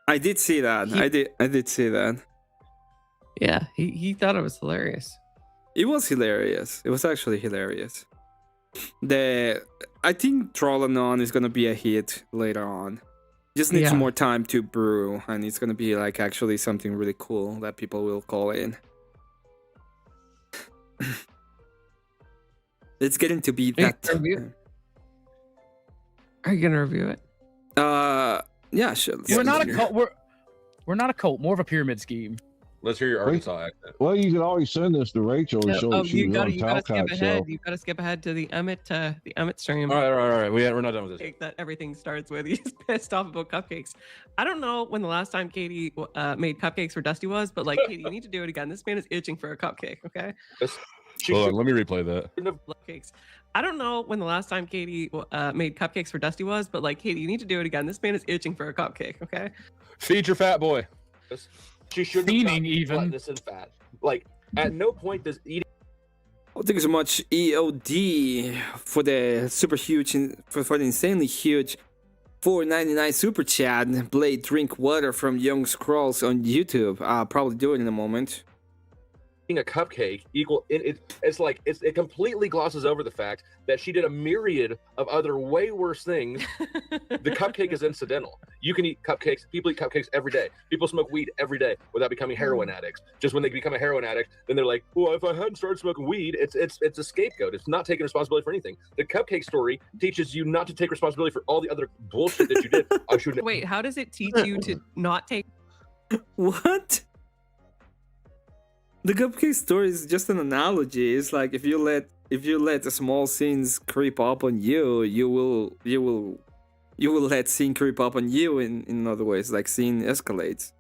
I did see that. I did see that. yeah, he thought it was hilarious. It was hilarious. It was actually hilarious. I think Trollanon is gonna be a hit later on. Just needs Yeah. more time to brew, and it's gonna be like actually something really cool that people will call in. It's getting to be Are you that. gonna review- Are you gonna review it? Yeah, sure. We're not a cult. We're not a cult. More of a pyramid scheme. Let's hear your Arkansas accent. Well, you can always send this to Rachel and show she you was gotta on skip Talcott ahead. show. You gotta skip ahead to the Emmett stream. All right. We're not done with this. Cake that everything starts with. He's pissed off about cupcakes. I don't know when the last time Katie made cupcakes for Dusty was, but like, Katie, you need to do it again. This man is itching for a cupcake. Okay. Hold on, let me replay that. Cupcakes. I don't know when the last time Katie made cupcakes for Dusty was, but like, Katie, you need to do it again. This man is itching for a cupcake. Okay. Feed your fat boy. She shouldn't Fiending have even. gluttonous and fat. Like, at no point does eating. Well, thank you so much, EOD, for the super huge, for the insanely huge $4.99 super chat. Blade drink water from Young Scrolls on YouTube. I'll probably do it in a moment. A cupcake equal it completely glosses over the fact that she did a myriad of other way worse things. The cupcake is incidental. You can eat cupcakes. People eat cupcakes every day. People smoke weed every day without becoming heroin addicts. Just when they become a heroin addict, then they're like, well, if I hadn't started smoking weed, it's a scapegoat. It's not taking responsibility for anything. The cupcake story teaches you not to take responsibility for all the other bullshit that you did. I shouldn't. Wait, how does it teach you to not take? What? The cupcake story is just an analogy. It's like if you let the small sins creep up on you, you will let sin creep up on you in other ways. Like sin escalates,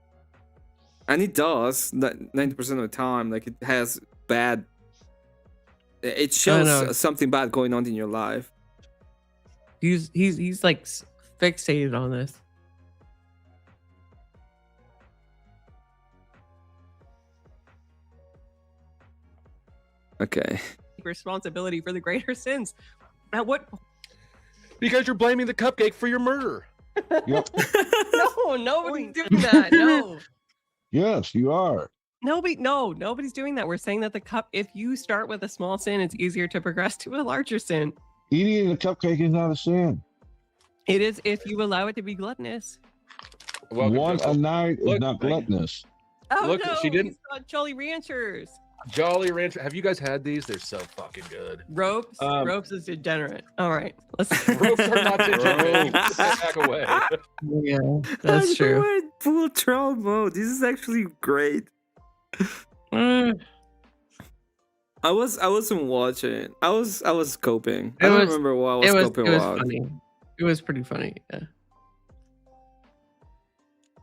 and it does 90% of the time. Like it has bad. It shows something bad going on in your life. He's like fixated on this. Okay. Responsibility for the greater sins. At what? Because you're blaming the cupcake for your murder. Yep. No, nobody's doing that. No. Yes, you are. Nobody's doing that. We're saying that if you start with a small sin, it's easier to progress to a larger sin. Eating a cupcake is not a sin. It is if you allow it to be gluttonous. One a night is not gluttonous. Oh Look, no, she didn't- he's got Jolly Ranchers. Jolly Rancher. Have you guys had these? They're so fucking good. Ropes is degenerate. All right, let's. Ropes are not degenerate. Back away. Yeah, that's true. We're in full troll mode. This is actually great. Mm. I wasn't watching. I was scoping. I It don't was- remember what I was It was scoping about. funny. It was pretty funny. Yeah.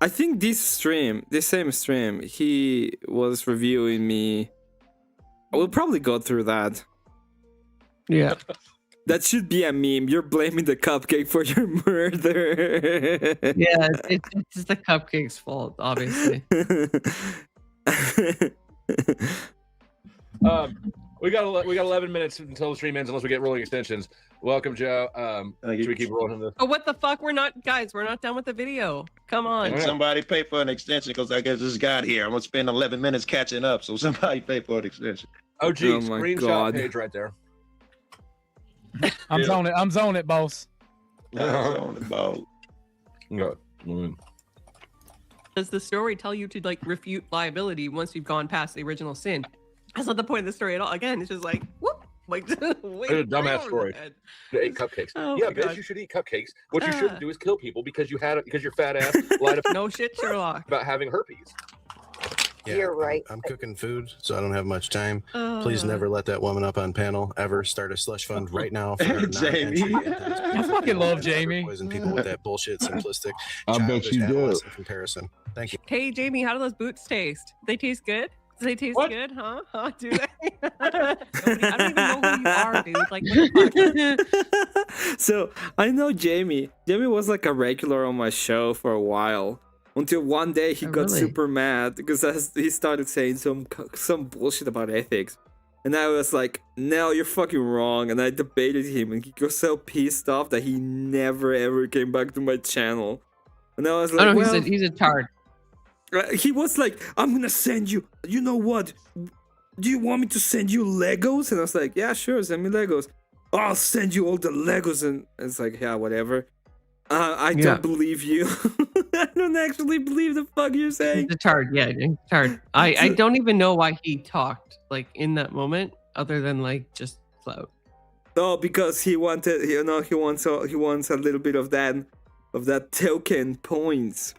I think this same stream, he was reviewing me. We'll probably go through that. Yeah. That should be a meme. You're blaming the cupcake for your murder. Yeah, it's the cupcake's fault, obviously. We got 11 minutes until the stream ends, unless we get rolling extensions. Welcome, Joe. Should we keep rolling this? Oh, what the fuck? We're not done with the video. Come on. And somebody pay for an extension because I guess this got here. I'm gonna spend 11 minutes catching up, so somebody pay for an extension. Oh, geez, Oh my screenshot God. page right there. I'm zoning it, boss. On the ball. Does the story tell you to like refute liability once you've gone past the original sin? That's not the point of the story at all. Again, it's just like whoop, like It's a dumbass story. You ate cupcakes. Oh Yeah, my bitch, God. you should eat cupcakes. What you shouldn't do is kill people because your fat ass lied No shit, Sherlock. about having herpes. Yeah, You're right. I'm cooking food, so I don't have much time. Please never let that woman up on panel ever. Start a slush fund right now for her Jamie. I fucking love Jamie. Poison people with that bullshit, simplistic, I bet childish you do. adolescent comparison. Thank you. Hey, Jamie, how do those boots taste? They taste good? Do they taste good? Huh? Do they? I don't even know who you are, dude. Like, what the fuck? So I know Jamie. Jamie was like a regular on my show for a while. Until one day he got really? super mad because he started saying some bullshit about ethics. And I was like, no, you're fucking wrong. And I debated him and he got so pissed off that he never ever came back to my channel. And I was like, Oh, no, well, he's a tard. he was like, I'm gonna send you, you know what? Do you want me to send you Legos? And I was like, yeah, sure, send me Legos. Oh, I'll send you all the Legos. And it's like, yeah, whatever. I don't believe you. I don't actually believe the fuck you're saying. He's a tard, yeah, tard. I don't even know why he talked like in that moment, other than like just clout. Oh, because he wanted, he wants a little bit of that token points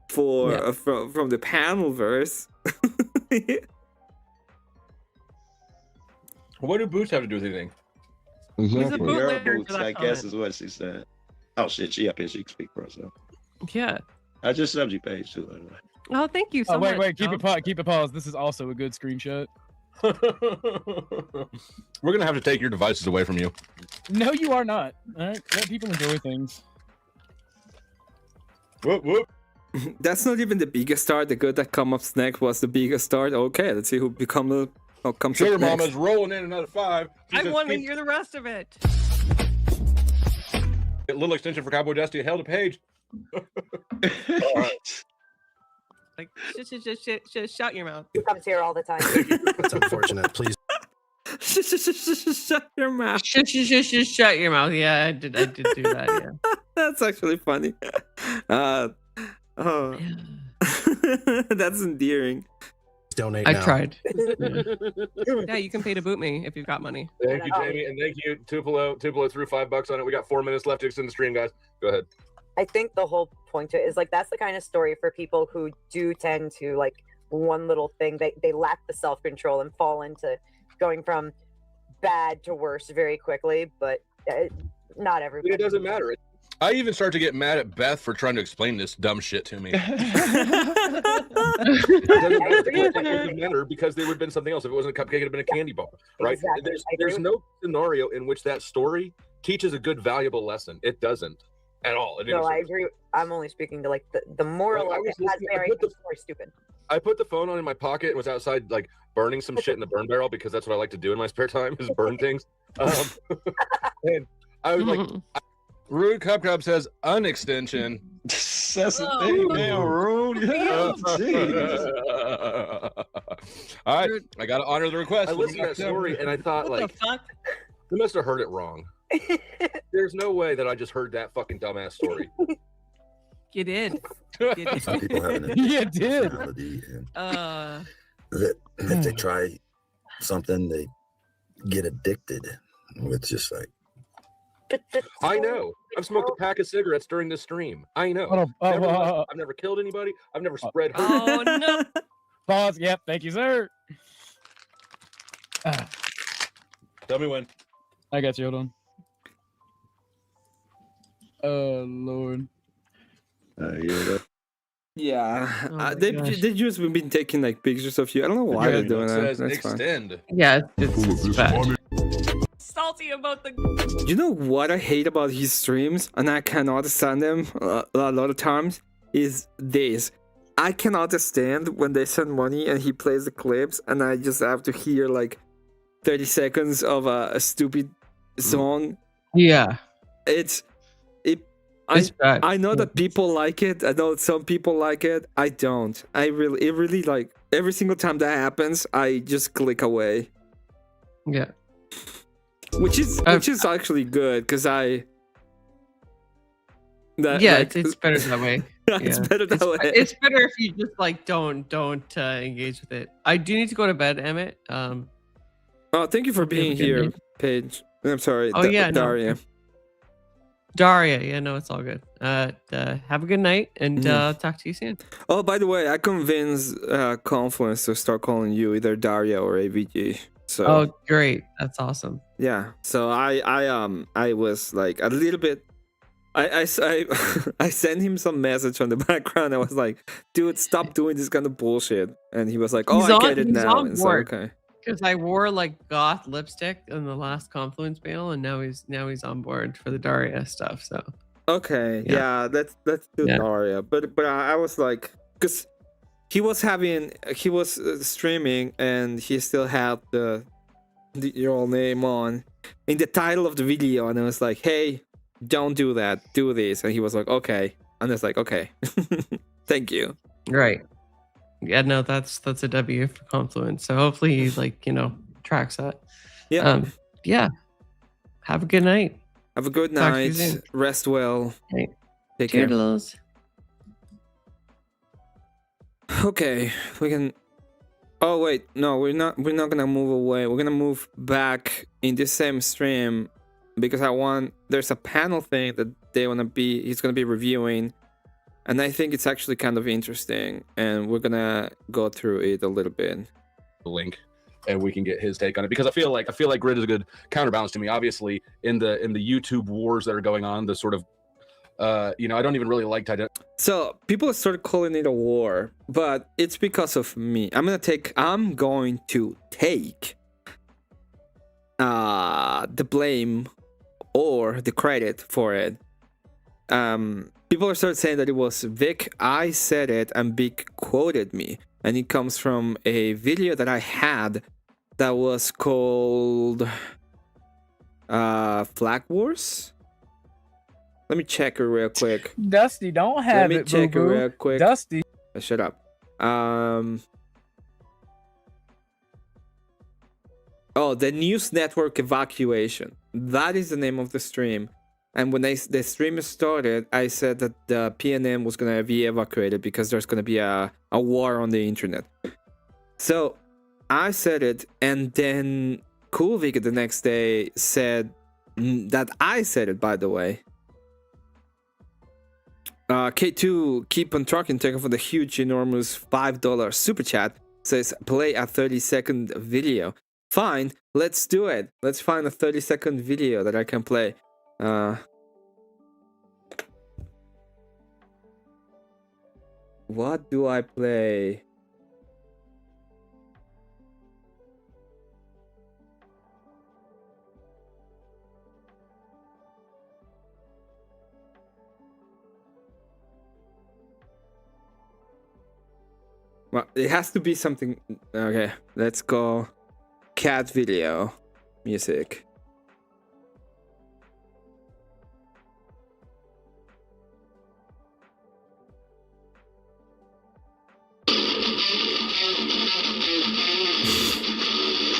for from the panel verse. What do boots have to do with anything? Exactly. Girl bootlegger boots, for that I guess comment. is what she said. Oh shit, she up here, she can speak for herself. Yeah. I just subbed you page too, anyway. Oh, thank you so Oh, much. wait, keep Joe. it paused. This is also a good screenshot. We're gonna have to take your devices away from you. No, you are not. All right, let people enjoy things. Whoop whoop. That's not even the biggest start. The good that comes up next was the biggest start. Okay, let's see who comes Sugar up next. Mama's rolling in another 5. She I says, want to "Keep hear the rest of it. a little extension for Cowboy Dusty. Held a page. Like, just shut your mouth. Who comes here all the time? It's unfortunate. Please. Shut your mouth. Shut your mouth. Yeah, I did do that. Yeah. That's actually funny. Oh, that's endearing. Donate I now. tried. Yeah, you can pay to boot me if you've got money. Thank you, Jamie, and thank you, Tupelo. Tupelo threw $5 on it. We got 4 minutes left to extend the stream, guys. Go ahead. I think the whole point to it is like that's the kind of story for people who do tend to like one little thing they lack the self-control and fall into going from bad to worse very quickly, but not everybody. It doesn't matter. I even start to get mad at Beth for trying to explain this dumb shit to me. It doesn't matter because there would have been something else. If it wasn't a cupcake, it'd have been a candy bar, right? Exactly. There's no scenario in which that story teaches a good, valuable lesson. It doesn't at all. No, I agree. I'm only speaking to like the moral Well, I of was it. That's listening- very story stupid. I put the phone on in my pocket and was outside like burning some shit in the burn barrel because that's what I like to do in my spare time is burn things. And I was like, Rude Cup Cup says unextension. That's the thing, man. Rude. Yeah. All right, I gotta honor the request. I listened to that story and I thought, What the like, fuck? you must have heard it wrong. There's no way that I just heard that fucking dumbass story. You did. Some people have an You did. personality, and Uh, if they try something, they get addicted. It's just like I know. I've smoked a pack of cigarettes during this stream. I know. I've never killed anybody. I've never spread hurt. Oh no. Pause. Yep. Thank you, sir. Tell me when. I got you. Hold on. Oh Lord. Yeah. Yeah, Oh my they gosh. they just been taking like pictures of you. I don't know why they're It doing that. says That's fine. extend. Yeah, it's bad. Salty about the. You know what I hate about his streams, and I cannot stand them a lot of times, is this. I cannot stand when they send money and he plays the clips, and I just have to hear like 30 seconds of a stupid song. Yeah. It's bad. I know that people like it. I know some people like it. I don't. It really like every single time that happens, I just click away. Yeah. Which is actually good because Yeah, like, it's better that way. it's Yeah. better that way. It's better if you just like don't engage with it. I do need to go to bed, Emmett. Oh, thank you for being here, Paige. I'm sorry. Oh, yeah, no. Daria. Daria, yeah, no, it's all good. Have a good night, and talk to you soon. Oh, by the way, I convinced Confluence to start calling you either Daria or AVG. So. Oh, great! That's awesome. Yeah. So I was like a little bit. I sent him some message on the background. I was like, dude, stop doing this kind of bullshit. And he was like, oh, I get it now. And so, okay. Because I wore like goth lipstick in the last Confluence panel, and now he's on board for the Daria stuff. So okay, yeah, let's do Daria. But I was like, because he was streaming and he still had your name on in the title of the video, and I was like, hey, don't do that, do this. And he was like, okay, and I was like, okay. Thank you. Right. Yeah, no, that's a W for Confluence. So hopefully he tracks that. Yeah. Yeah. Have a good night. Have a good Talk to you night. soon. Rest well. Right. Take care. Toodles. Okay, we can. Oh wait, no, we're not gonna move away. We're gonna move back in the same stream because there's a panel thing that he's gonna be reviewing, and I think it's actually kind of interesting, and we're gonna go through it a little bit. The link, and we can get his take on it, because I feel like Grid is a good counterbalance to me. Obviously, in the YouTube wars that are going on, the sort of I don't even really like to. So people started calling it a war, but it's because of me. I'm going to take the blame or the credit for it. People are started saying that it was Vic. I said it, and Vic quoted me, and it comes from a video that I had that was called Flag Wars. Let me check it real quick. Dusty, don't have Let me it, check boo-boo. it real quick. Dusty. Shut up. Oh, the news network evacuation. That is the name of the stream. And when the stream started, I said that the PNM was going to be evacuated because there's going to be a war on the internet. So I said it, and then Coolvik the next day said that I said it, by the way. K2 keep on trucking, taking for the huge, enormous $5 super chat. Says play a 30-second video. Fine, let's do it. Let's find a 30-second video that I can play. What do I play? Well, it has to be something. Okay, let's go. Cat video music.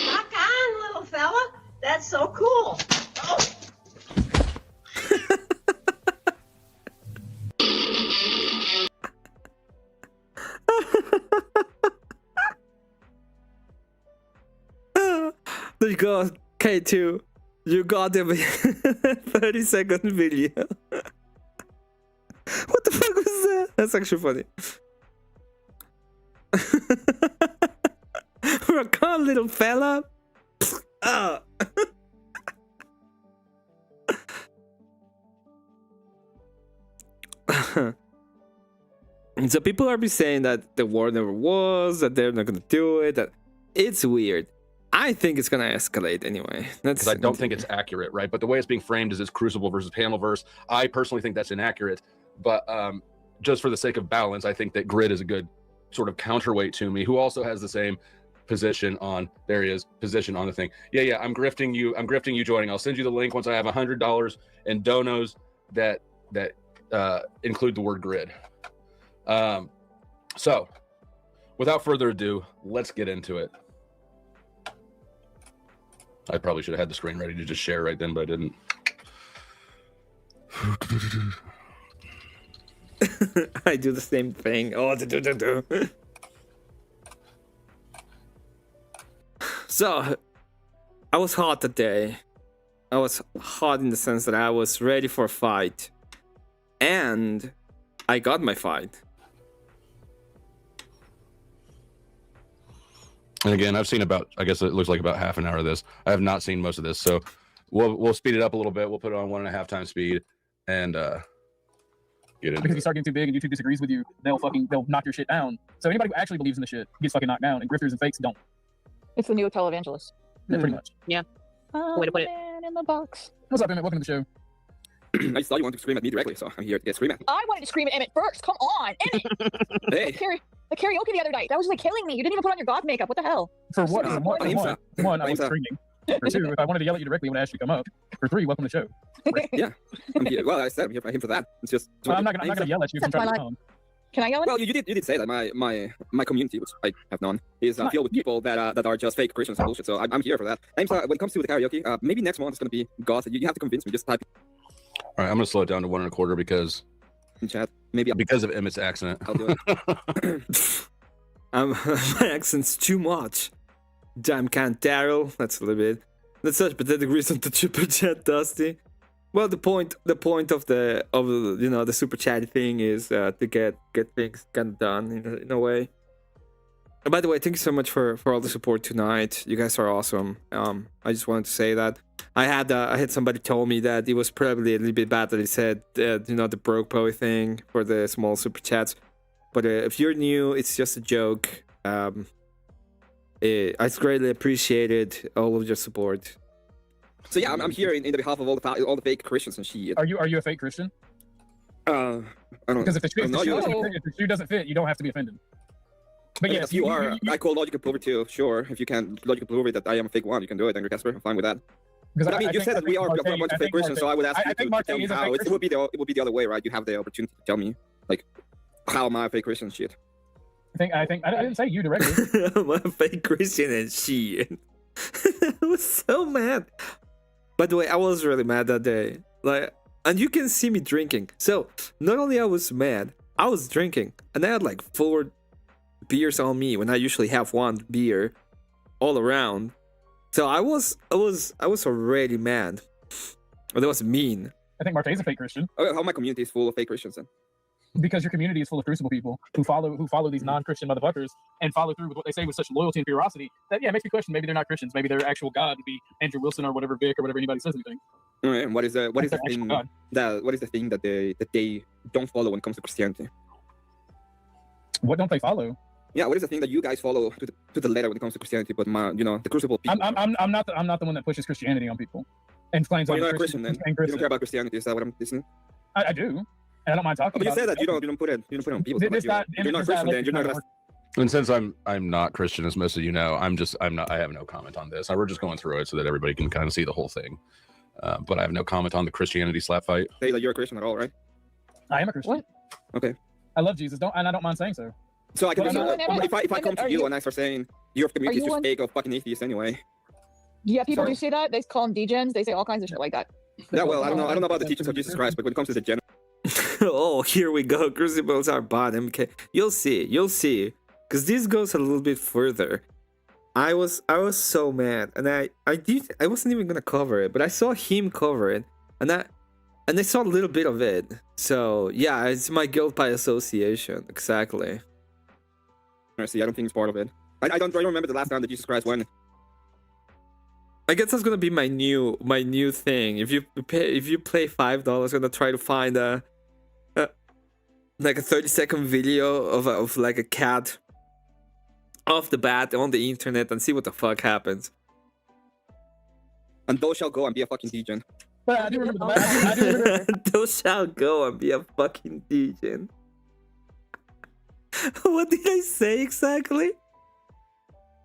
Rock on, little fella. That's so cool. Oh. There you go, K2. You got the 30-second video. What the fuck was that? That's actually funny. Rock on, little fella. Oh. And so people are be saying that the war never was, that they're not gonna do it. That it's weird. I think it's gonna escalate anyway. Because I don't think it's accurate, right? But the way it's being framed is it's Crucible versus Panelverse. I personally think that's inaccurate. But just for the sake of balance, I think that Grid is a good sort of counterweight to me, who also has the same position on position on the thing. Yeah, I'm grifting you joining. I'll send you the link once I have $100 in donos that include the word Grid. So without further ado, let's get into it. I probably should have had the screen ready to just share right then, but I didn't. I do the same thing. Oh, So, I was hot today. I was hot in the sense that I was ready for a fight. And I got my fight. And again, I've seen about, I guess it looks like about half an hour of this. I have not seen most of this, so we'll speed it up a little bit. We'll put it on 1.5 times speed and get into Because if you it. start getting too big and YouTube disagrees with you, they'll knock your shit down. So anybody who actually believes in the shit gets fucking knocked down, and grifters and fakes don't. It's the new televangelist. Yeah, pretty much. Yeah. Way to put it. Man in the box. What's up, Emmett? Welcome to the show. I just thought you wanted to scream at me directly, so I'm here to get screamed at. I wanted to scream at Emmett first. Come on, Emmett. Hey. The karaoke the other night. That was like killing me. You didn't even put on your god makeup. What the hell? For what? One, I was screaming. For two, if I wanted to yell at you directly, I would ask you to come up. For three, welcome to the show. Yeah. I'm here. Well, I said I'm here for that. It's just. Well, I'm not gonna yell at you if I'm trying to come. Can I yell at you? Well, you did say that my community, which I have none, is filled with people that are just fake Christians and bullshit. So I'm here for that. And so when it comes to the karaoke, maybe next month it's gonna be God. You have to convince me. Just type. All right, I'm gonna slow it down to 1.25 because in chat. Maybe because of Emmett's accent. I'll do it. My accent's too much. Damn can't Daryl. That's a little bit. That's such pathetic reason to super chat, Dusty. Well, the point of the super chat thing is to get things kind of done in a way. And by the way, thank you so much for all the support tonight. You guys are awesome. I just wanted to say that I had somebody tell me that it was probably a little bit bad that he said the broke boy thing for the small super chats. But if you're new, it's just a joke. I greatly appreciated all of your support. So yeah, I'm here in the behalf of all the fake Christians and shit. Are you a fake Christian? I don't. Because if the shoe doesn't fit, you don't have to be offended. But yes, if you are, I call logical prove it too. Sure, if you can logical prove it that I am a fake one, you can do it, Andrew Casper. I'm fine with that. But I mean, you said that we are a bunch of fake Christians, so I would ask you to tell me how. It would be the other way, right? You have the opportunity to tell me, like, how am I a fake Christian and shit? I didn't say you directly. I'm a fake Christian and shit. I was so mad. By the way, I was really mad that day. Like, and you can see me drinking. So not only I was mad, I was drinking, and I had like 4 beers on me when I usually have 1 beer all around. So I was already mad. That was mean. I think Marte's a fake Christian. Okay, how my community is full of fake Christians then? Because your community is full of crucible people who follow these non-Christian motherfuckers and follow through with what they say with such loyalty and ferocity that it makes me question maybe they're not Christians, maybe their actual God would be Andrew Wilson or whatever Vic or whatever anybody says anything. All right, and what is the thing that they don't follow when it comes to Christianity? What don't they follow? Yeah, what is the thing that you guys follow to the letter when it comes to Christianity? But the crucible people. I'm not the one that pushes Christianity on people and claims you're not a Christian then. You don't care about Christianity. Is that what I'm listening? I do. And I don't mind talking but about you said it. that you don't put it on people. You're not Christian then. You're not. And since I'm not Christian, as most of you know, I have no comment on this. We're just going through it so that everybody can kind of see the whole thing. But I have no comment on the Christianity slap fight. Say that you're a Christian at all, right? I am a Christian. What? Okay. I love Jesus. I don't mind saying so. So I can if I come to you and I start saying your community is just fake of fucking atheists anyway. Yeah, people do say that. They call them degens. They say all kinds of shit like that. Yeah, well, I don't know about the teachings of Jesus Christ, but when it comes to the general. Oh, here we go. Crucibles are bad. MK. You'll see. Because this goes a little bit further. I was so mad, and I wasn't even gonna cover it, but I saw him cover it, and I saw a little bit of it. So yeah, it's my guilt by association. Exactly. I see. I don't think it's part of it. I don't remember the last time that Jesus Christ went. I guess that's gonna be my new thing. If you play $5, I'm gonna try to find like a 30-second video of like a cat off the bat on the internet and see what the fuck happens. And thou shall go and be a fucking degen. But I do remember I do remember. Thou shall go and be a fucking degen. What did I say exactly?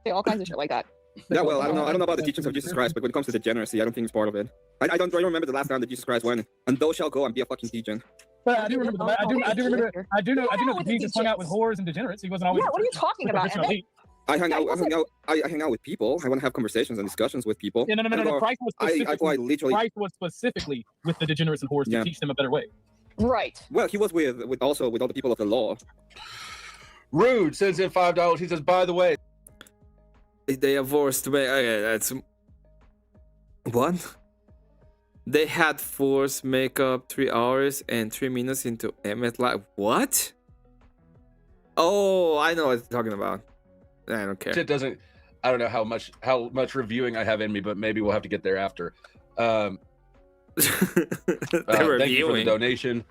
Say all kinds of shit like that. Yeah, well, I don't know about the teachings of Jesus Christ, but when it comes to degeneracy, I don't think it's part of it. I don't remember the last time that Jesus Christ went, and thou shall go and be a fucking degen. But I do remember. I do remember. I do know that Jesus hung out with whores and degenerates. He wasn't always. Yeah, what are you talking about, Emmett? I hang out with people. I want to have conversations and discussions with people. Yeah, no. Christ was specifically, I quite literally. Christ was specifically with the degenerates and whores to teach them a better way. Right. Well, he was with all the people of the law. Rude sends in $5. He says, by the way, they divorced. Okay, that's what? They had forced makeup 3 hours and 3 minutes into Emmet Live. What? Oh, I know what you're talking about. I don't care. Shit doesn't. I don't know how much reviewing I have in me, but maybe we'll have to get there after. Thank you for the donation.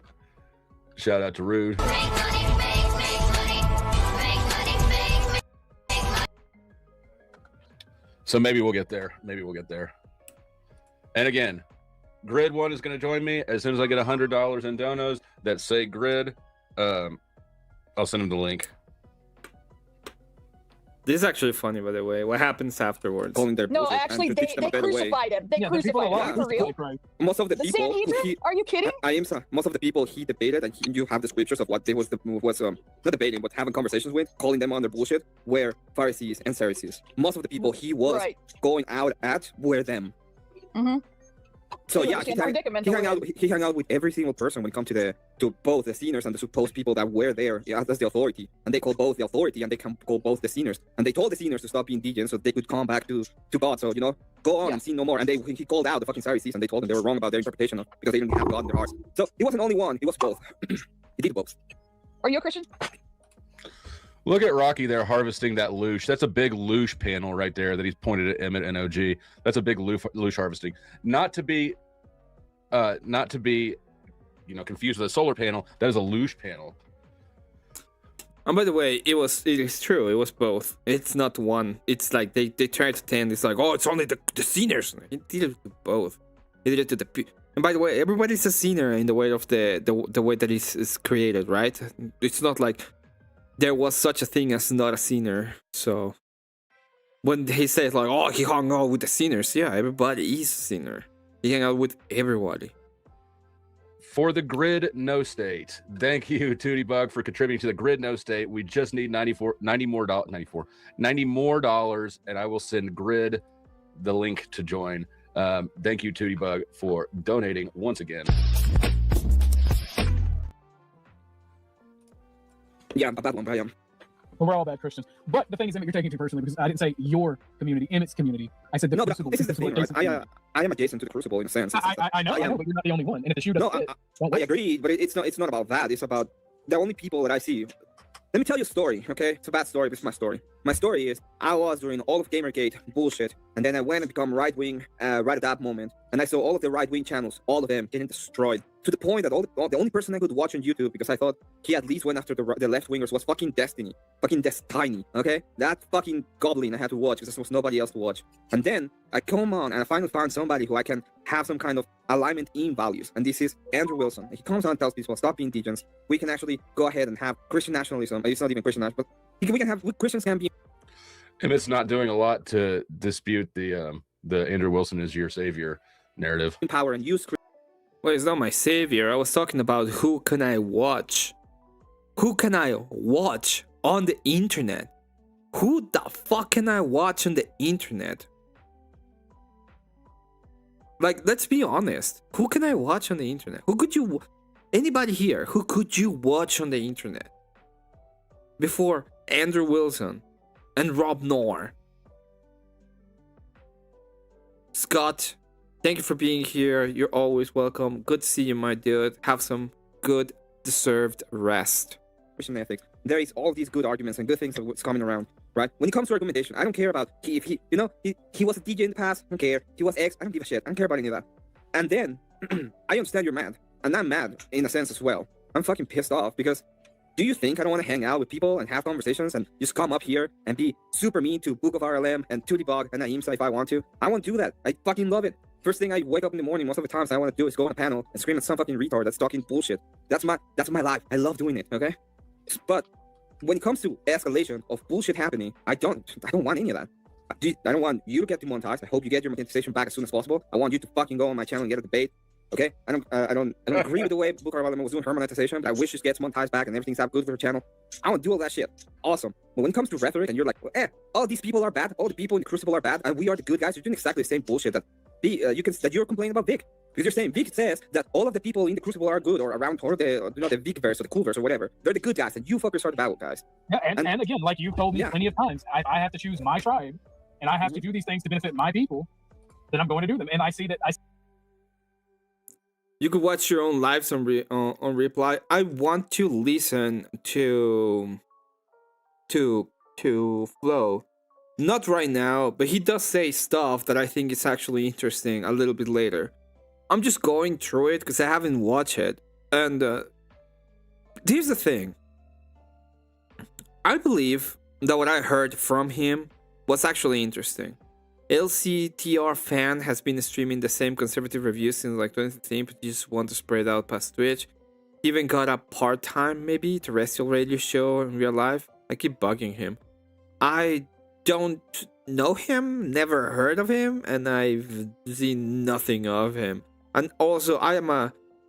Shout out to Rude. So maybe we'll get there. And again, Grid One is going to join me as soon as I get $100 in donos that say Grid. I'll send him the link. This is actually funny, by the way. What happens afterwards? Calling their No, actually, they crucified him. They crucified him for real. Most of the people. Sanhedrin? Are you kidding? Most of the people he debated, and you have the scriptures of what they was not debating, but having conversations with, calling them on their bullshit, were Pharisees and Sadducees. Most of the people he was going out at were them. Mm-hmm. So yeah, he hung out with every single person when it comes to both the sinners and the supposed people that were there as the authority, and they call both the authority and they can call both the sinners, and they told the sinners to stop being degens so they could come back to God. So go on and sin no more. And he called out the fucking Pharisees and they told them they were wrong about their interpretation because they didn't have God in their hearts. So he wasn't only one; he was both. He did both. Are you a Christian? Look at Rocky there harvesting that loosh. That's a big loosh panel right there that he's pointed at Emmett and OG. That's a big loosh harvesting. Not to be confused with a solar panel. That is a loosh panel. And by the way, it is true. It was both. It's not one. It's like they tried to tend. It's like, oh, it's only the sinners. He did it to both. He did it to the. And by the way, everybody's a sinner in the way of the way that is created, right? It's not like there was such a thing as not a sinner. So when he says like, oh, he hung out with the sinners, yeah, everybody is a sinner. He hung out with everybody. For the Grid No State, thank you, Tootie Bug, for contributing to the Grid No State. We just need $90 more dollars, and I will send Grid the link to join. Thank you, Tootie Bug, for donating once again. Yeah, I'm a bad one, but I am. Well, we're all bad Christians. But the thing is, Emmett, you're taking it too personally because I didn't say your community, Emmett's community. I said the Crucible. This is the thing, right? I am adjacent to the Crucible in a sense. I know, but you're not the only one. And if the shoe doesn't fit, I agree, but it's not about that. It's about the only people that I see. Let me tell you a story, okay? It's a bad story, but it's my story. My story is I was doing all of Gamergate bullshit, and then I went and become right-wing right at that moment, and I saw all of the right-wing channels, all of them getting destroyed, to the point that the only person I could watch on YouTube, because I thought he at least went after the left-wingers, was fucking Destiny. Fucking Destiny, okay? That fucking goblin I had to watch, because there was nobody else to watch. And then I come on, and I finally found somebody who I can have some kind of alignment in values, and this is Andrew Wilson. He comes on and tells people, stop being degens. We can actually go ahead and have Christian nationalism. It's not even Christian nationalism, but we can have Christians can be. And it's not doing a lot to dispute the Andrew Wilson is your savior narrative. Power and use. Well, it's not my savior. I was talking about who can I watch? Who can I watch on the internet? Who the fuck can I watch on the internet? Like, let's be honest. Who can I watch on the internet? Who could you... Anybody here, who could you watch on the internet? Before Andrew Wilson and Rob Knorr. Scott, thank you for being here. You're always welcome. Good to see you, my dude. Have some good, deserved rest. Christian ethics. There is all these good arguments and good things that's coming around, right? When it comes to argumentation, I don't care about if he was a DJ in the past. I don't care. He was X. I don't give a shit. I don't care about any of that. And then I understand you're mad, and I'm mad in a sense as well. I'm fucking pissed off because Do you think I don't want to hang out with people and have conversations and just come up here and be super mean to Book of RLM and to Debug and Naimsa if I want to? I want to do that. I fucking love it. First thing I wake up in the morning, most of the times I want to do is go on a panel and scream at some fucking retard that's talking bullshit. That's my life. I love doing it, okay? But when it comes to escalation of bullshit happening, I don't want any of that. I don't want you to get demonetized. I hope you get your monetization back as soon as possible. I want you to fucking go on my channel and get a debate. Okay, I don't agree with the way Book RLM was doing her monetization, but I wish she gets monetized back and everything's out good for her channel. I want to do all that shit. Awesome. But when it comes to rhetoric and you're like, all these people are bad, all the people in the Crucible are bad, and we are the good guys, you're doing exactly the same bullshit that you're complaining about Vic. Because you're saying Vic says that all of the people in the Crucible are good or around or the Vic verse or the cool verse or whatever. They're the good guys, and you fuckers are the bad guys. Yeah, and again, like you've told me plenty of times, I have to choose my tribe, and I have to do these things to benefit my people. Then I'm going to do them, and I see that. You could watch your own lives on reply. I want to listen to Flo. Not right now, but he does say stuff that I think is actually interesting a little bit later. I'm just going through it because I haven't watched it. And here's the thing. I believe that what I heard from him was actually interesting. LCTR fan has been streaming the same conservative reviews since like 2015, but you just want to spread out past Twitch. He even got a part-time, maybe, terrestrial radio show in real life. I keep bugging him. I don't know him, never heard of him, and I've seen nothing of him. And also, I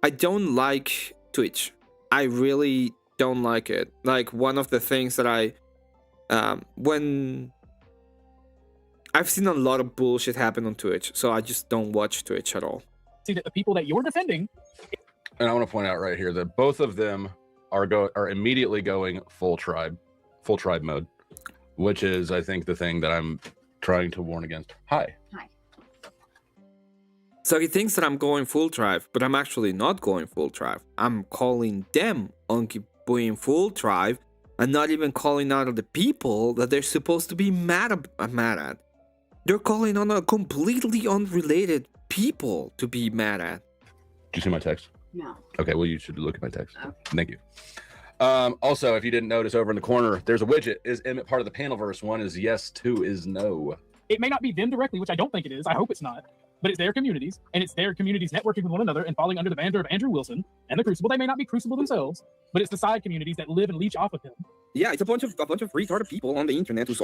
don't like Twitch. I really don't like it. Like, one of the things that when I've seen a lot of bullshit happen on Twitch, so I just don't watch Twitch at all. See that the people that you're defending. And I want to point out right here that both of them are immediately going full tribe mode, which is, I think, the thing that I'm trying to warn against. Hi. So he thinks that I'm going full tribe, but I'm actually not going full tribe. I'm calling them on going full tribe, and not even calling out of the people that they're supposed to be mad at. They're calling on a completely unrelated people to be mad at. Did you see my text? No. Okay, well, you should look at my text. Okay. Thank you. Also, if you didn't notice, over in the corner, there's a widget. Is Emmett part of the panelverse? 1 is yes, 2 is no. It may not be them directly, which I don't think it is. I hope it's not. But it's their communities, and it's their communities networking with one another and falling under the banner of Andrew Wilson and the Crucible. They may not be Crucible themselves, but it's the side communities that live and leech off of him. Yeah, it's a bunch of retarded people on the internet who.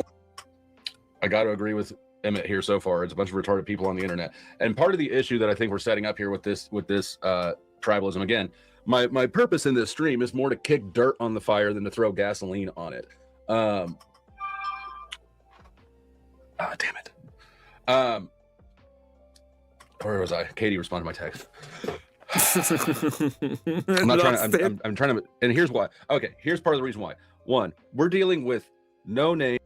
I got to agree with Emmett here so far. It's a bunch of retarded people on the internet, and part of the issue that I think we're setting up here with this tribalism, again, my purpose in this stream is more to kick dirt on the fire than to throw gasoline on it. Damn it. Where was I? Katie responded to my text. I'm not trying to, I'm trying to, and here's why. Okay, here's part of the reason why. 1, we're dealing with no name.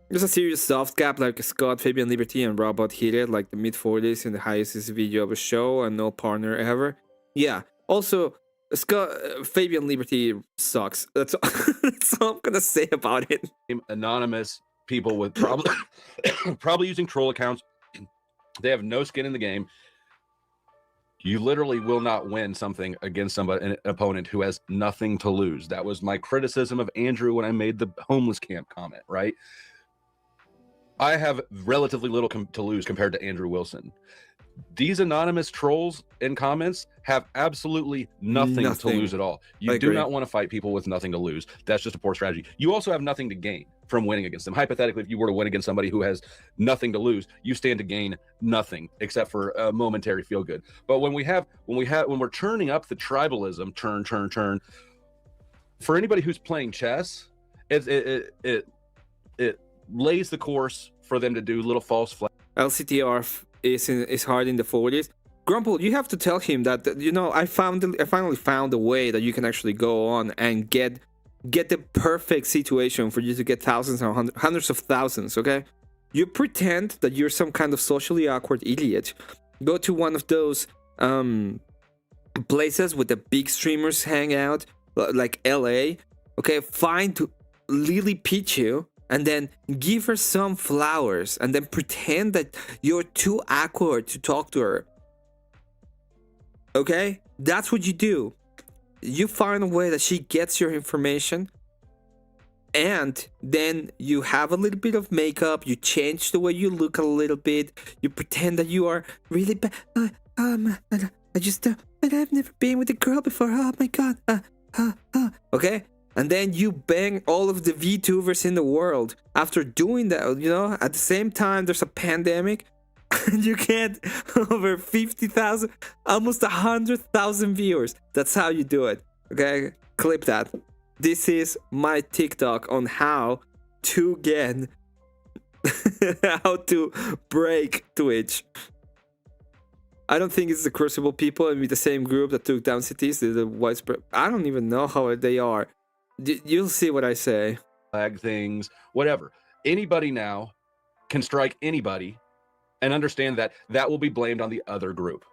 There's a serious soft cap like Scott, Fabian Liberty, and Robot Heated, like the mid-40s in the highest video of a show, and no partner ever. Yeah. Also, Scott, Fabian Liberty sucks. That's all I'm gonna say about it. Anonymous people with probably using troll accounts. They have no skin in the game. You literally will not win something against an opponent who has nothing to lose. That was my criticism of Andrew when I made the homeless camp comment, right? I have relatively little to lose compared to Andrew Wilson. These anonymous trolls in comments have absolutely nothing to lose at all. You do not want to fight people with nothing to lose. That's just a poor strategy. You also have nothing to gain from winning against them. Hypothetically, if you were to win against somebody who has nothing to lose, you stand to gain nothing except for a momentary feel good. But when we're turning up the tribalism, turn, for anybody who's playing chess, it lays the course for them to do little false flags. LCTR is hard in the 40s. Grumple, you have to tell him that, I finally found a way that you can actually go on and get the perfect situation for you to get thousands or hundreds of thousands, okay? You pretend that you're some kind of socially awkward idiot. Go to one of those places with the big streamers hang out, like LA, okay? Find Lily Pichu, and then give her some flowers, and then pretend that you're too awkward to talk to her. Okay? That's what you do. you find a way that she gets your information, and then you have a little bit of makeup, you change the way you look a little bit, you pretend that you are really bad. I just, but I've never been with a girl before. Oh my god. Okay? And then you bang all of the VTubers in the world. After doing that, you know, at the same time, there's a pandemic, and you get over 50,000, almost 100,000 viewers. That's how you do it. Okay? Clip that. This is my TikTok on how to get, how to break Twitch. I don't think it's the Crucible people and with the same group that took down cities. The widespread. I don't even know how they are. You'll see what I say. Flag things, whatever. Anybody now can strike anybody, and understand that that will be blamed on the other group.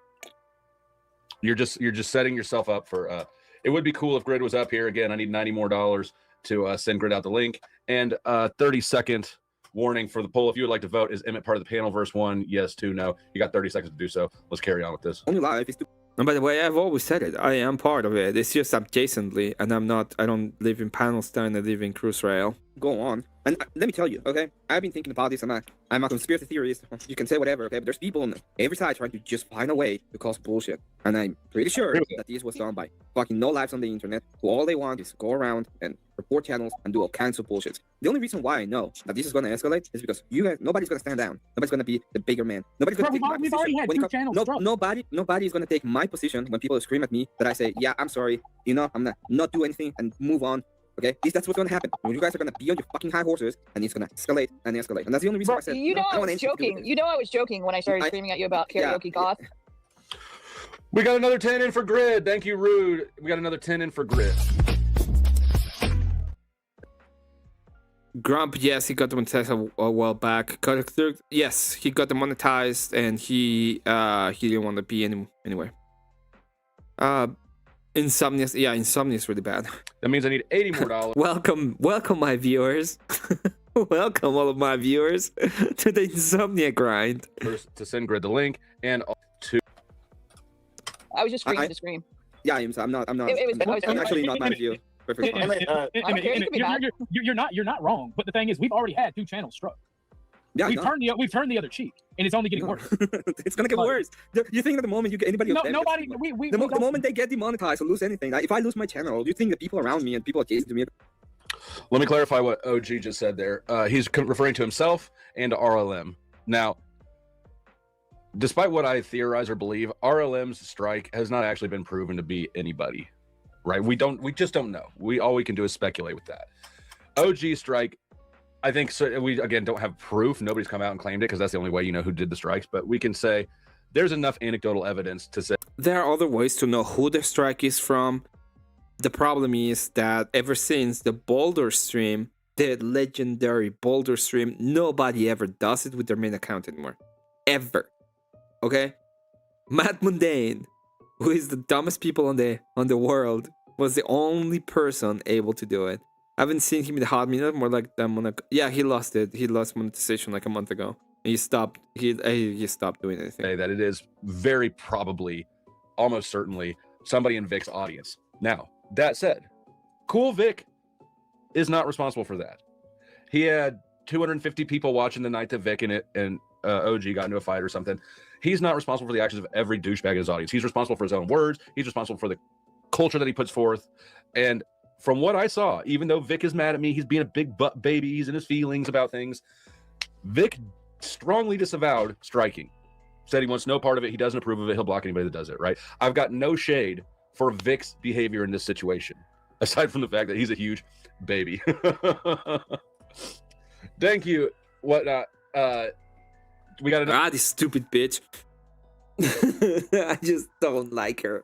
You're just setting yourself up for. It would be cool if Grid was up here again. I need $90 more to send Grid out the link, and 30-second warning for the poll. If you would like to vote, is Emmett part of the panel? Verse 1, yes, 2, no. You got 30 seconds to do so. Let's carry on with this. Only live is to. And by the way, I've always said it. I am part of it. It's just adjacently, and I'm not. I don't live in Panelstein. I live in Cruiserail. Go on. And let me tell you, okay? I've been thinking about this. I'm a conspiracy theorist. You can say whatever, okay? But there's people on every side trying to just find a way to cause bullshit. And I'm pretty sure that this was done by fucking no lives on the internet, who all they want is go around and report channels and do all kinds of bullshit. The only reason why I know that this is going to escalate is because you guys, nobody's going to stand down. Nobody's going to be the bigger man. Nobody's going to take my we've already position. had two channels struck. Nobody is going to take my position when people scream at me that I say, yeah, I'm sorry, you know, I'm not do anything and move on. Okay, that's what's going to happen. You guys are going to be on your fucking high horses, and it's going to escalate and escalate. And that's the only reason why I said, you know, I was joking. You know, I was joking when I started screaming at you about karaoke goth. We got another 10 in for Grid. Thank you, Rude. We got another 10 in for Grid. Grump, yes, he got demonetized a while back. Yes, he got demonetized, and he didn't want to be anyway. Insomnia, yeah, Insomnia is really bad. That means I need $80 more. Welcome, my viewers. Welcome, all of my viewers, to the Insomnia grind. First, to send Grid the link, and to. I was just screaming to scream. Yeah, I'm not. I'm actually not mad at you. Perfect. You're not wrong. But the thing is, we've already had two channels struck. Yeah, we've turned the other cheek, and it's only getting worse. It's gonna get worse. You think that the moment you get anybody, the moment they get demonetized or lose anything, if I lose my channel, do you think the people around me and people adjacent to me? Let me clarify what OG just said there. He's referring to himself and to RLM. Now, despite what I theorize or believe, RLM's strike has not actually been proven to be anybody. Right? We just don't know. All we can do is speculate with that. OG strike, I think, so we again don't have proof. Nobody's come out and claimed it because that's the only way you know who did the strikes. But we can say there's enough anecdotal evidence to say there are other ways to know who the strike is from. The problem is that ever since the Boulder stream, the legendary Boulder stream, nobody ever does it with their main account anymore, ever. Okay, Matt Mundane, who is the dumbest people on the world, was the only person able to do it. I haven't seen him in the hot minute, more like that. Yeah, he lost it. He lost monetization like a month ago. He stopped. He stopped doing anything. Say that it is very probably, almost certainly, somebody in Vic's audience. Now, that said, Cool Vic is not responsible for that. He had 250 people watching the night that Vic and OG got into a fight or something. He's not responsible for the actions of every douchebag in his audience. He's responsible for his own words. He's responsible for the culture that he puts forth. And from what I saw, even though Vic is mad at me, he's being a big butt baby, he's in his feelings about things. Vic strongly disavowed striking. Said he wants no part of it. He doesn't approve of it. He'll block anybody that does it, right? I've got no shade for Vic's behavior in this situation, aside from the fact that he's a huge baby. Thank you. We got another. This stupid bitch. I just don't like her.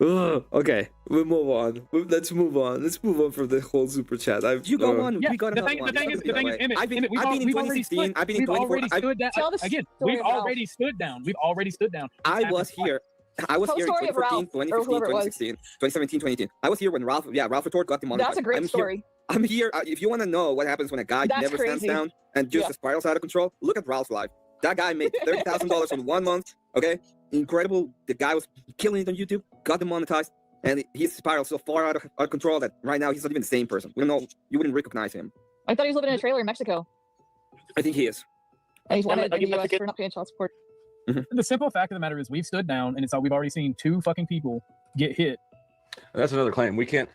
Okay, we'll move on. Let's move on. Let's move on from the whole super chat. You go on. Yeah, we got the another thing, one. The thing is, Emmett, I've been in 2016. I've been in 2014. Again, we've already stood down. We've already stood down. I was here in 2014, 2015, 2016, 2017, 2018. I was here when Ralph Retort got demonetized. That's a great story. I'm here. If you want to know what happens when a guy never stands down and just spirals out of control, look at Ralph's life. That guy made $30,000 in 1 month. Okay, incredible. The guy was killing it on YouTube. got demonetized, and he's spiraled so far out of control that right now he's not even the same person. We don't know. You wouldn't recognize him. I thought he was living in a trailer in Mexico. I think he is. And he's wanted Are in you the US Mexican? for not paying child support. The simple fact of the matter is we've stood down and we've already seen 2 fucking people get hit. That's another claim. We can't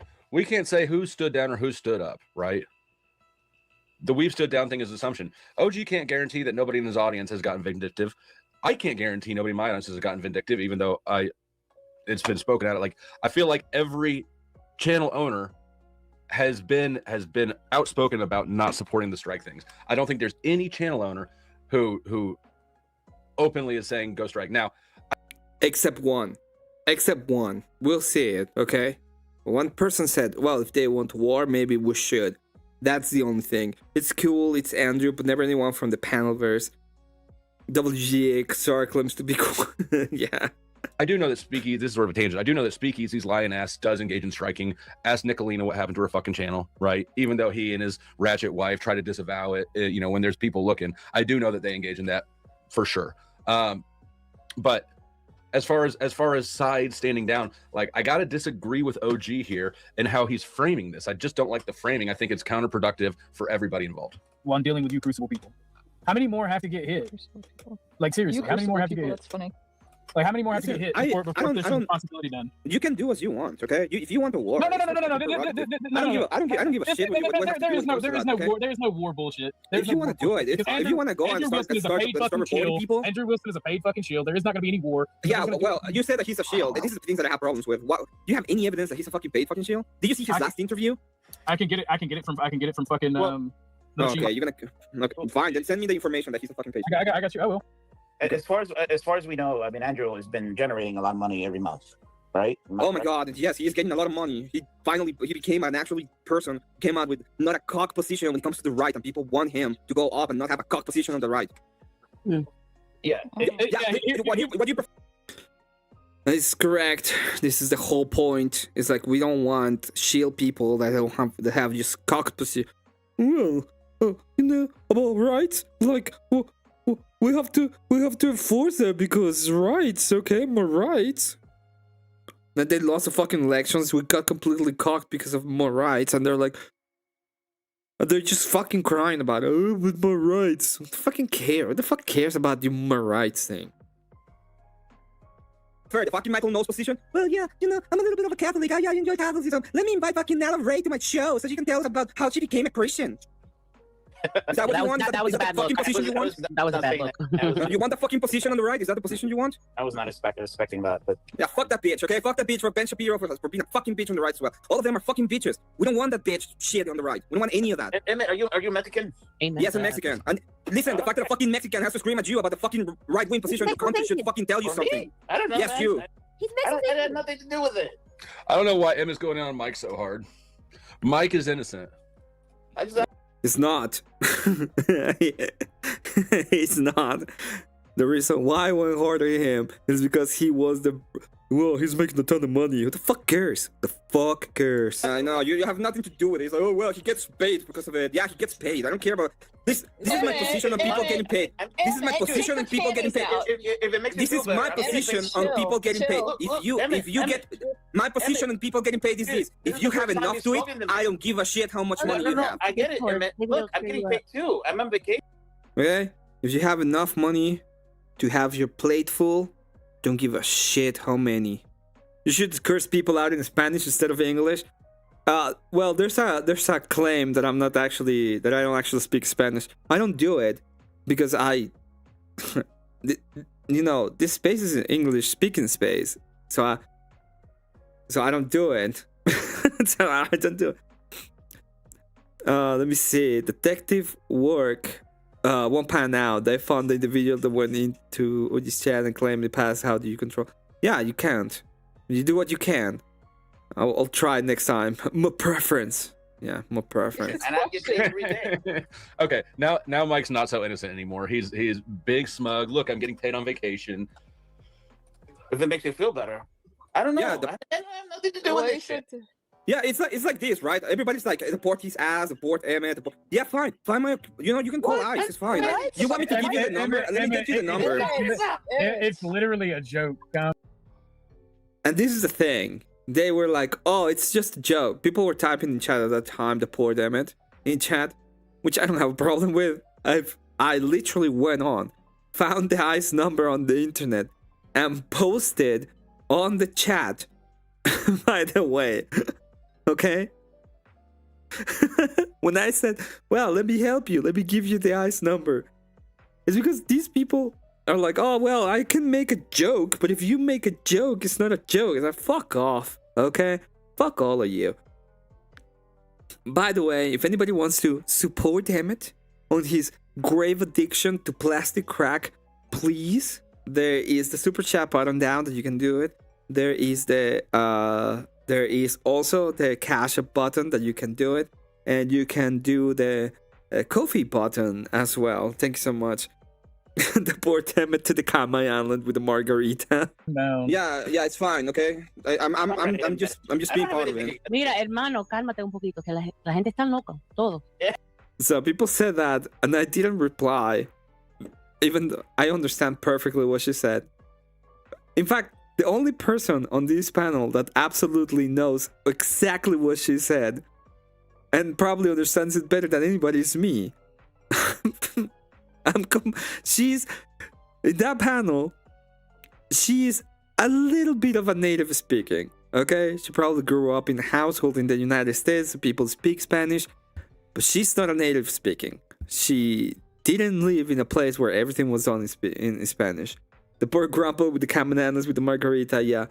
say who stood down or who stood up, right? The we've stood down thing is an assumption. OG can't guarantee that nobody in his audience has gotten vindictive. I can't guarantee nobody in my audience has gotten vindictive, even though it's been spoken at it. Like, I feel like every channel owner has been outspoken about not supporting the strike things. I don't think there's any channel owner who openly is saying go strike. Now, except one. We'll see it, okay? One person said, well, if they want war, maybe we should. That's the only thing. It's cool, it's Andrew, but never anyone from the Panelverse. WGA XR claims to be cool. Yeah. I do know that Speakeasy, this is sort of a tangent. I do know that Speakeasy's lying ass does engage in striking. Ask Nicolina what happened to her fucking channel, right? Even though he and his ratchet wife try to disavow it, you know, when there's people looking. I do know that they engage in that for sure. But as far as sides standing down, like, I gotta disagree with OG here and how he's framing this. I just don't like the framing. I think it's counterproductive for everybody involved. While I'm dealing with you crucible people. How many more have to get hit? Like, seriously, how many more have to get hit? That's funny. Like, how many more have to get hit before there's some responsibility done? You can do as you want, okay? If you want to war, No. I don't give a shit. There is no war bullshit. If you want to do it, if you want to go and start reporting people, Andrew Wilson is a paid fucking shield. There is not going to be any war. Yeah, well, you said that he's a shield. This is the things that I have problems with. What? Do you have any evidence that he's a fucking paid fucking shield? Did you see his last interview? I can get it from fucking Okay, you're gonna fine. Then send me the information that he's a fucking paid. I got you. I will. As far as we know, I mean, Andrew has been generating a lot of money every month, right? Oh my god, yes, he's getting a lot of money. He became an actually person, came out with not a cock position when it comes to the right, and people want him to go up and not have a cock position on the right. Yeah. What you prefer? That's correct. This is the whole point. It's like we don't want shield people that have just cock position. Well, you know about rights, like. We have to enforce that because rights, okay, more rights. Then they lost the fucking elections. We got completely cocked because of more rights, and they're just fucking crying about it. Oh, with more rights. What the fucking care? What the fuck cares about the more rights thing? For the fucking Michael Knowles position. Well, yeah, you know, I'm a little bit of a Catholic. I enjoy Catholicism. Let me invite fucking Nala Ray to my show so she can tell us about how she became a Christian. Is that what you want? That was a bad look. That was a bad look. You want the fucking position on the right? Is that the position you want? I was not expecting that, but yeah, fuck that bitch, okay? Fuck that bitch for Ben Shapiro for being a fucking bitch on the right as well. All of them are fucking bitches. We don't want that bitch shit on the right. We don't want any of that. Emmett, are you Mexican? Yes, I'm Mexican. And listen, the fact that a fucking Mexican has to scream at you about the fucking right-wing position of the country should fucking tell you something. I don't know. Yes, you. He's Mexican. I had nothing to do with it. I don't know why Emma's going on Mike so hard. Mike is innocent. It's not. It's not. The reason why I went hard on him is because he was he's making a ton of money. Who the fuck cares? The fuck cares? I know, you have nothing to do with it. It's like, oh, well, he gets paid because of it. Yeah, he gets paid. I don't care about this. This is my position on people getting paid. This is my position on people getting paid. This is my position on people getting paid. If you get my position on people getting paid is this. If you have enough to it, I don't give a shit how much money you have. I get it, Emmett. Look, I'm getting paid too. I'm on vacation. Okay? If you have enough money to have your plate full, don't give a shit how many. You should curse people out in Spanish instead of English. Well, there's a claim that I don't actually speak Spanish. I don't do it because this space is an English speaking space, so I don't do it. So I don't do it. Let me see. Detective work. £1 out. They found the individual that went into Uji's chat and claimed the pass. How do you control? Yeah, you can't. You do what you can. I'll try next time. More preference. Yeah, more preference. And I get paid every day. Okay, now Mike's not so innocent anymore. He's big smug. Look, I'm getting paid on vacation. If it makes you feel better. I don't know. I have nothing to do with this shit. Yeah, it's like this, right? Everybody's like, support his ass, support Emmett. Yeah, fine my, you can call Ice, it's fine. You want me to give you the number? Let me get you the number. It's literally a joke. And this is the thing. They were like, oh, it's just a joke. People were typing in chat at that time, the poor Emmett, in chat, which I don't have a problem with. I literally went on, found the guy's number on the internet, and posted on the chat, by the way, okay? When I said, well, let me help you, let me give you the guy's number, it's because these people are like, oh, well, I can make a joke, but if you make a joke, it's not a joke. It's like, fuck off, okay? Fuck all of you. By the way, if anybody wants to support Emmett on his grave addiction to plastic crack, please, there is the super chat button down that you can do it. There is also the cash up button that you can do it, and you can do the Ko-fi button as well. Thank you so much. The poor Emmett to the Kamai Island with the margarita. No. Yeah, it's fine, okay. I'm just being part of it. Mira, hermano, cálmate un poquito, que la gente está loca, todo. So people said that, and I didn't reply, even though I understand perfectly what she said. In fact, the only person on this panel that absolutely knows exactly what she said, and probably understands it better than anybody, is me. She's in that panel. She's a little bit of a native speaking. Okay, she probably grew up in a household in the United States. People speak Spanish, but she's not a native speaking. She didn't live in a place where everything was done in Spanish. The poor grandpa with the bananas with the margarita. Yeah,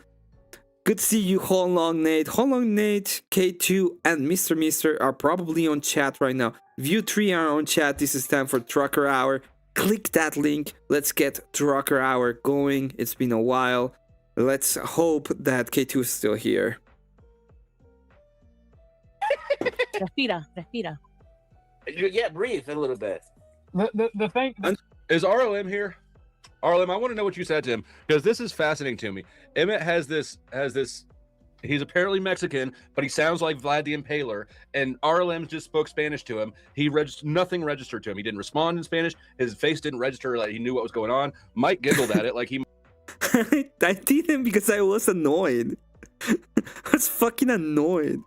good to see you, Long Nate, K2, and Mr. are probably on chat right now. If you three are on chat, this is time for Trucker Hour. Click that link. Let's get Trucker Hour going. It's been a while. Let's hope that K2 is still here. Respira. Yeah, breathe a little bit. The thing is, RLM here? RLM, I want to know what you said to him, because this is fascinating to me. Emmett has this. He's apparently Mexican, but he sounds like Vlad the Impaler. And RLM just spoke Spanish to him. Nothing registered to him. He didn't respond in Spanish. His face didn't register. Like he knew what was going on. Mike giggled at it, like he. I didn't, because I was annoyed. I was fucking annoyed.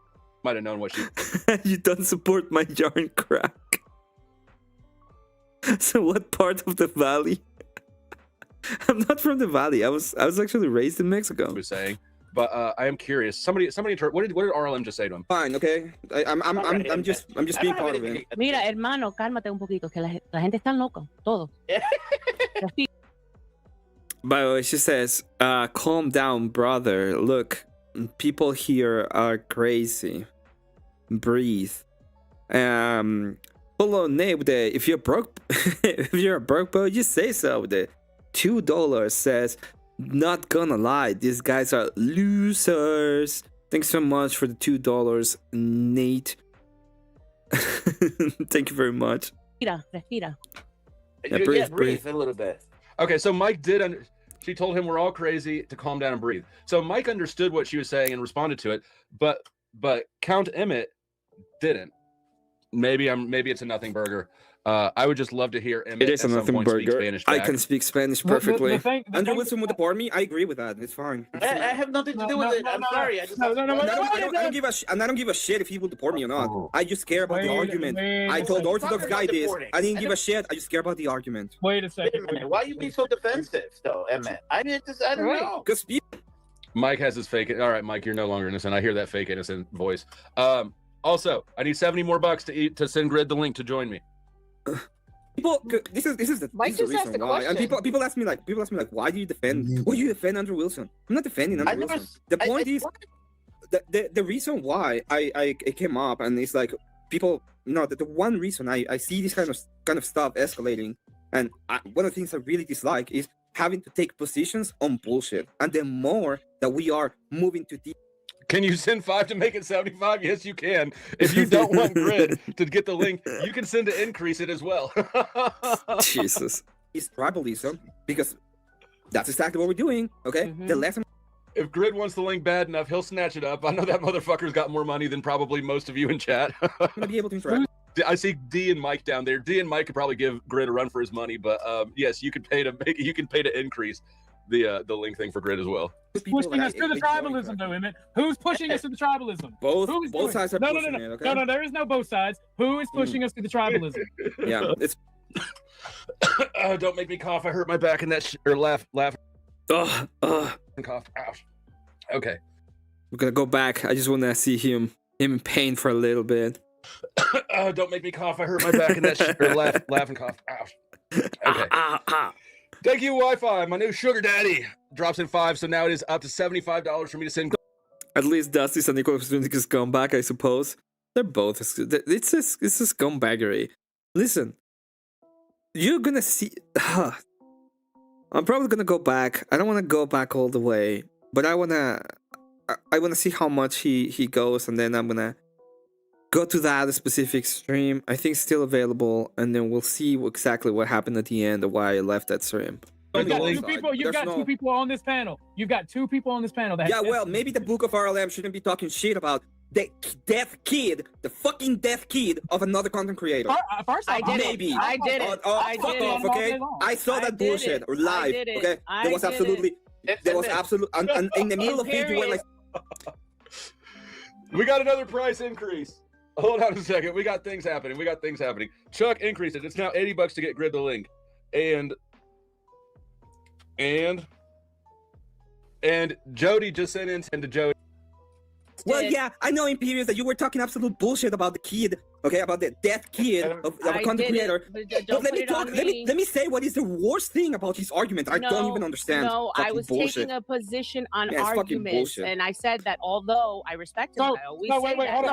Might have known what she. You don't support my yarn crack. So what part of the valley? I'm not from the valley. I was actually raised in Mexico. Was saying. But I am curious. Somebody, what did RLM just say to him? Fine, okay. I'm just being part of it. Mira, hermano, cálmate un poquito, que la gente está loca, todo. By the way, she says, calm down, brother. Look, people here are crazy. Breathe. Hello, Nate. If you're broke, if you're a broke boy, just say so. The $2 says, not gonna lie, these guys are losers. Thanks so much for the $2, Nate. Thank you very much. Respira. Yeah, breathe a little bit. Okay, so Mike did. She told him we're all crazy to calm down and breathe. So Mike understood what she was saying and responded to it, but Count Emmett didn't. Maybe it's a nothing burger. I would just love to hear Emmett. It is a nothing burger. Spanish I can speak Spanish perfectly. Andrew Wilson would deport me. I agree with that. It's fine. I have nothing to do with it. I'm sorry. I don't give a and I don't give a shit if he will deport me or not. I just care about the argument. I told the Orthodox guy this. I didn't give a shit. I just care about the argument. Wait a second. Why are you being so defensive, though, Emmett? I don't know. Because Mike has his fake. All right, Mike, you're no longer innocent. I hear that fake innocent voice. Also, I need 70 more bucks to send Grid the link to join me. People, this is the reason why. And people ask me like, why do you defend? Why do you defend Andrew Wilson? I'm not defending Andrew Wilson. The point is, the reason why I came up, and it's like people, the one reason I see this kind of stuff escalating, and one of the things I really dislike is having to take positions on bullshit. And the more that we are moving to deep. Can you send 5 to make it 75? Yes, you can. If you don't want Grid to get the link, you can send to increase it as well. Jesus. It's tribalism, because that's exactly what we're doing, okay? The lesson. If Grid wants the link bad enough, he'll snatch it up. I know that motherfucker's got more money than probably most of you in chat. I'm gonna be able to interact. I see D and Mike down there. D and Mike could probably give Grid a run for his money, but yes, you can pay to increase. the link thing for Grid as well. Pushing us to the tribalism, though, Emmett. Who's pushing us to the tribalism? Both sides are pushing it. Okay. No, there is no both sides. Who is pushing us to the tribalism? Yeah, it's. Don't make me cough. I hurt my back and that or laugh. And cough. Ouch. Okay. We're gonna go back. I just want to see him in pain for a little bit. Don't make me cough. I hurt my back and that or laugh and cough. Ouch. Okay. Thank you, Wi-Fi. My new sugar daddy drops in 5, so now it is up to $75 for me to send. At least Dusty's and Nicholas is scumbag, I suppose. They're both. It's just scumbaggery. Listen, you're gonna see. I'm probably gonna go back. I don't want to go back all the way, but I wanna see how much he goes, and then I'm gonna go to that specific stream. I think it's still available, and then we'll see exactly what happened at the end or why I left that stream. You've got two people on this panel. You've got 2 people on this panel. Yeah, well, maybe the Book of RLM shouldn't be talking shit about the deaf kid, the fucking deaf kid of another content creator. First I did maybe. I did it. Fuck off, okay? I saw that bullshit live, okay? There was absolutely, and in the middle of it, you were like... We got another price increase. Hold on a second. We got things happening. Chuck increased it. It's now $80 to get Grid the link. And Jody just sent in to Jody. Well, yeah, I know, Imperius, that you were talking absolute bullshit about the kid, okay, about the deaf kid of a content creator. But let me talk. Let me say what is the worst thing about his argument. I don't even understand. No, I was bullshit. taking a position on Yeah, it's fucking arguments, bullshit. and I said that although I respect him, I always say that.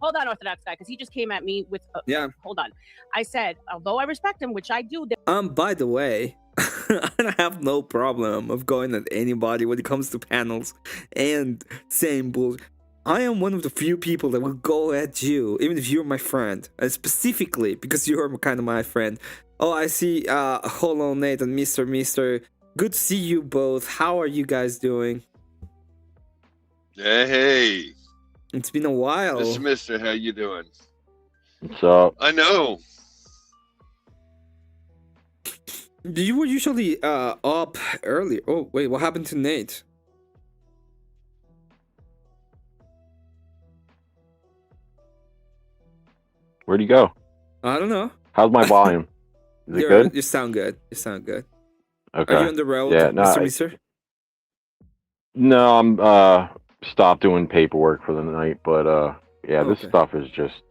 Hold on, Orthodox guy, because he just came at me with. Yeah. Hold on. I said although I respect him, which I do. By the way, I have no problem of going at anybody when it comes to panels and saying bullshit. I am one of the few people that will go at you, even if you're my friend. Specifically, because you're kind of my friend. Oh, I see Hollow Nate and Mr. Good to see you both. How are you guys doing? Hey. It's been a while. Mr. Mister, how you doing? What's up? I know. You were usually up earlier. Oh, wait, what happened to Nate? Where'd you go? I don't know. How's my volume? Is it good? You sound good. Okay. Are you on the road, yeah, no, Mr. No, I'm stopped doing paperwork for the night, but yeah, this stuff is just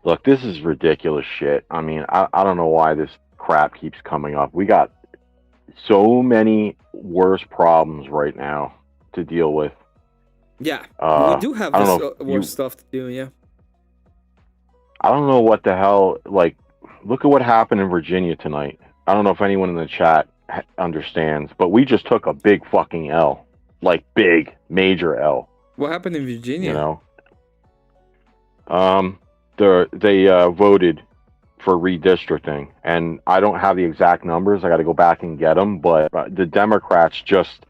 look, this is ridiculous shit. I mean, I don't know why this crap keeps coming up. We got so many worse problems right now to deal with. Yeah, we do have this worse stuff to do, yeah. I don't know what the hell, like, look at what happened in Virginia tonight. I don't know if anyone in the chat understands, but we just took a big fucking L. Like, big, major L. What happened in Virginia? You know? They voted for redistricting, and I don't have the exact numbers. I got to go back and get them, but the Democrats just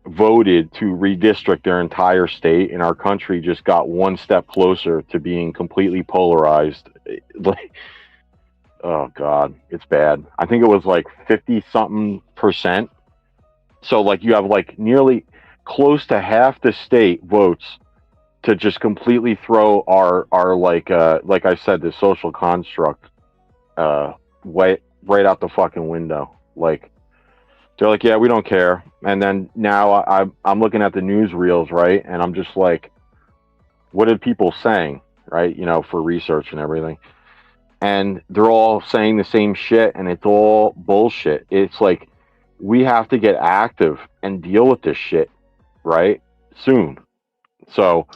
voted to redistrict their entire state, and our country just got one step closer to being completely polarized. Like, oh god, it's bad. I think it was like 50-something%. So like you have like nearly close to half the state votes to just completely throw our like I said, the social construct right out the fucking window. Like, they're like, yeah, we don't care. And then now I'm looking at the newsreels, right? And I'm just like, what are people saying, right? You know, for research and everything. And they're all saying the same shit, and it's all bullshit. It's like, we have to get active and deal with this shit, right? Soon. So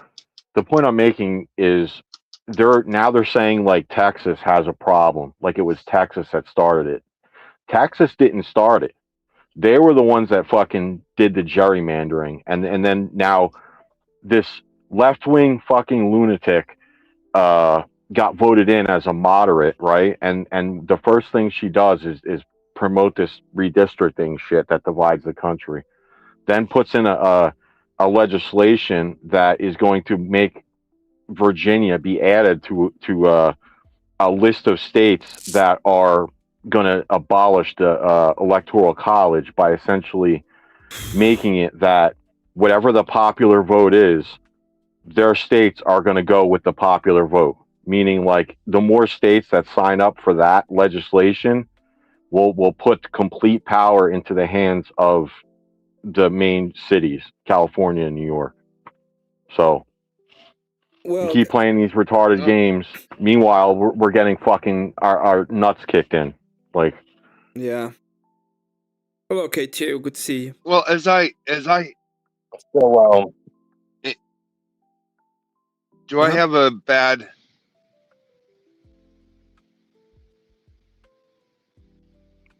the point I'm making is they're saying like Texas has a problem. Like it was Texas that started it. Texas didn't start it. They were the ones that fucking did the gerrymandering, and then now this left-wing fucking lunatic got voted in as a moderate, right? And the first thing she does is promote this redistricting shit that divides the country. Then puts in a legislation that is going to make Virginia be added to a list of states that are going to abolish the electoral college by essentially making it that whatever the popular vote is, their states are going to go with the popular vote. Meaning, like, the more states that sign up for that legislation will put complete power into the hands of the main cities, California and New York. So we keep playing these retarded games. Meanwhile, we're getting fucking our nuts kicked in. Like, yeah. Well, okay, too. Good to see you. Well, as I so do I have a bad?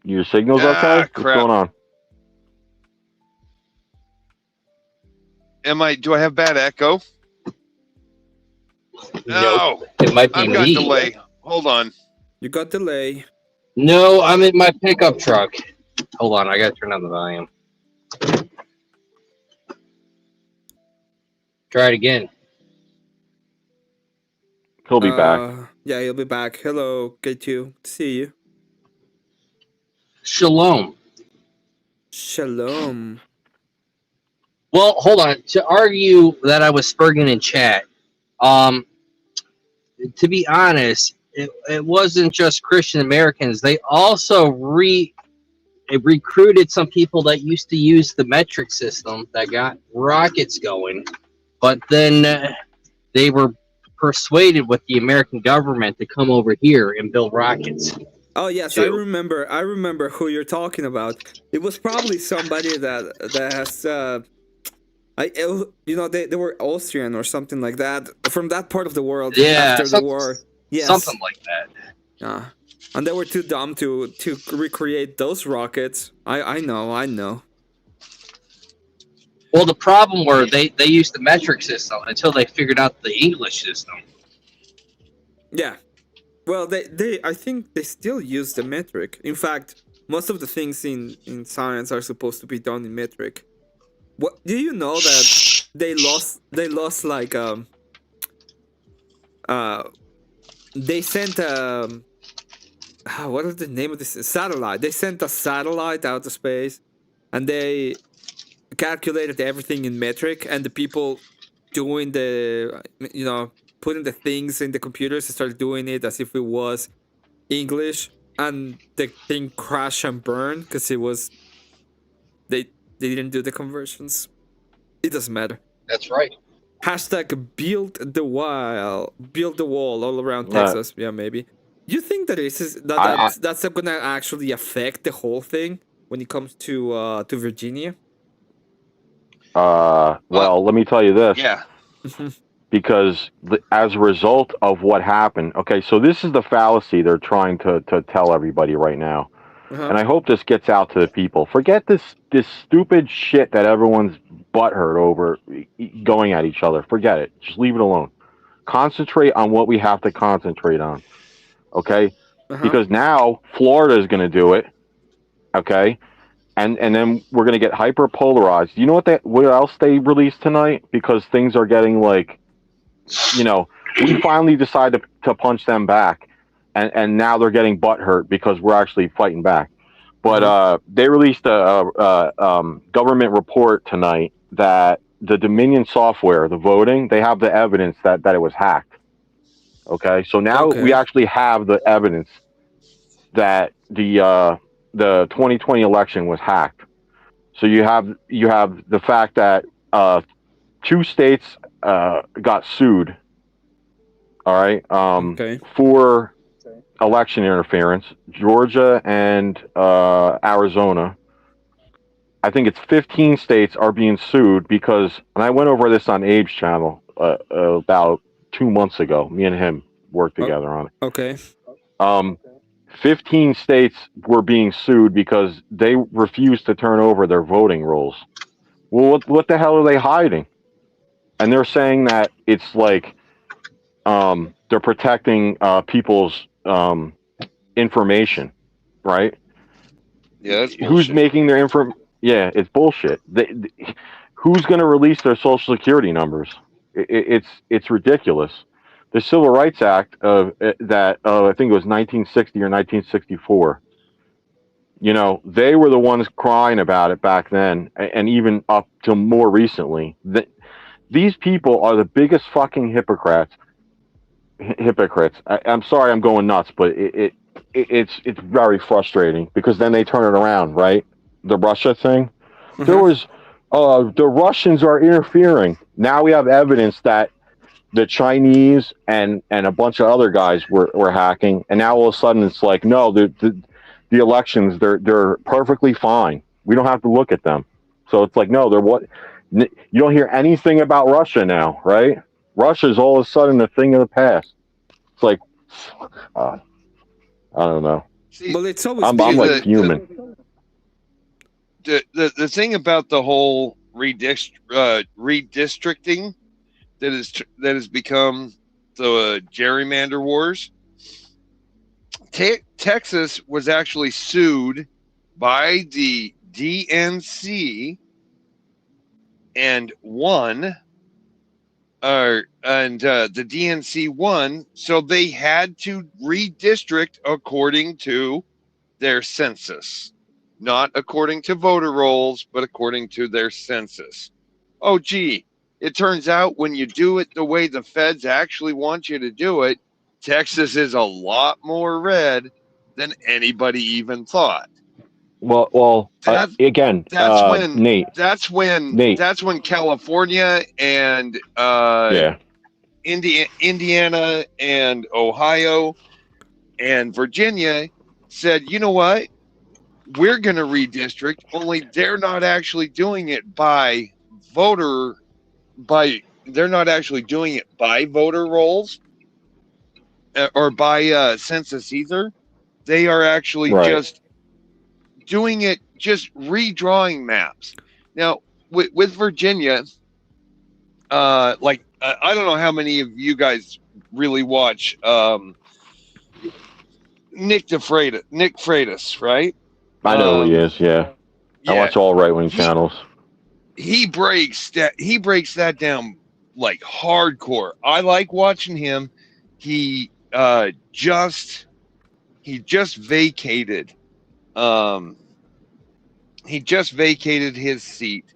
your signal's okay? What's Crap. going on? Do I have bad echo? No, it might be I've got me. delay. Hold on. You got delay. No, I'm in my pickup truck. Hold on, I gotta turn on the volume. Try it again. He'll be back. Yeah, he'll be back. Hello, K2. Good to see you. Shalom. Shalom. Well, hold on. To argue that I was Spurgeon in chat, to be honest, it wasn't just Christian Americans. They also recruited some people that used to use the metric system that got rockets going, but then they were persuaded with the American government to come over here and build rockets. Oh yes, I remember who you're talking about. It was probably somebody that has they were Austrian or something like that from that part of the world after the war. Yes. Something like that. Yeah. And they were too dumb to recreate those rockets. I know. Well, the problem were they used the metric system until they figured out the English system. Yeah. Well, I think they still use the metric. In fact, most of the things in science are supposed to be done in metric. What do you know that they lost like they sent what is the name of this satellite? They sent a satellite out to space, and they calculated everything in metric, and the people doing putting the things in the computers started doing it as if it was English, and the thing crashed and burned because it was they didn't do the conversions. It doesn't matter. That's right. Hashtag build the wall all around Texas. Yeah, maybe. You think that's gonna actually affect the whole thing when it comes to Virginia? Well, let me tell you this. Yeah. Because as a result of what happened, okay, so this is the fallacy they're trying to tell everybody right now. And I hope this gets out to the people. Forget this stupid shit that everyone's butthurt over going at each other. Forget it. Just leave it alone. Concentrate on what we have to concentrate on. Okay? Because now Florida is going to do it. Okay? And then we're going to get hyper polarized. You know what else they released tonight? Because things are getting like, we finally decided to punch them back. And now they're getting butthurt because we're actually fighting back. But they released a government report tonight that the Dominion software, the voting, they have the evidence that it was hacked. Okay, so now we actually have the evidence that the 2020 election was hacked. So you have the fact that 2 states got sued. All right, for election interference, Georgia and Arizona. I think it's 15 states are being sued because, and I went over this on Abe's channel about 2 months ago. Me and him worked together on it. Okay. 15 states were being sued because they refused to turn over their voting rolls. Well, what the hell are they hiding? And they're saying that it's like they're protecting people's information, right? Yeah, that's bullshit. Who's making their Yeah, it's bullshit. Who's going to release their social security numbers? It's ridiculous. The Civil Rights Act that I think it was 1960 or 1964 they were the ones crying about it back then, and even up to more recently. These people are the biggest fucking hypocrites. I'm sorry, I'm going nuts, but it's very frustrating because then they turn it around, right? The Russia thing. There was the Russians are interfering. Now we have evidence that the Chinese and a bunch of other guys were hacking, and now all of a sudden it's like, no, the elections they're perfectly fine. We don't have to look at them. So it's like, no, they're what? You don't hear anything about Russia now, right? Russia's all of a sudden a thing of the past. It's like, I don't know. Well, it's always I'm like human. The thing about the whole redistricting that has become the gerrymander wars. Texas was actually sued by the DNC and won. The DNC won, so they had to redistrict according to their census, not according to voter rolls, but according to their census. Oh, gee, it turns out when you do it the way the feds actually want you to do it, Texas is a lot more red than anybody even thought. Well, again, Nate. That's when California and Indiana and Ohio and Virginia said, you know what? We're going to redistrict, only they're not actually doing it by voter rolls or by census either. They are actually just doing it, just redrawing maps. Now, with Virginia, I don't know how many of you guys really watch Nick Freitas, right? I know who he is. Yeah, I watch all right-wing channels. He breaks that down like hardcore. I like watching him. He just vacated. He just vacated his seat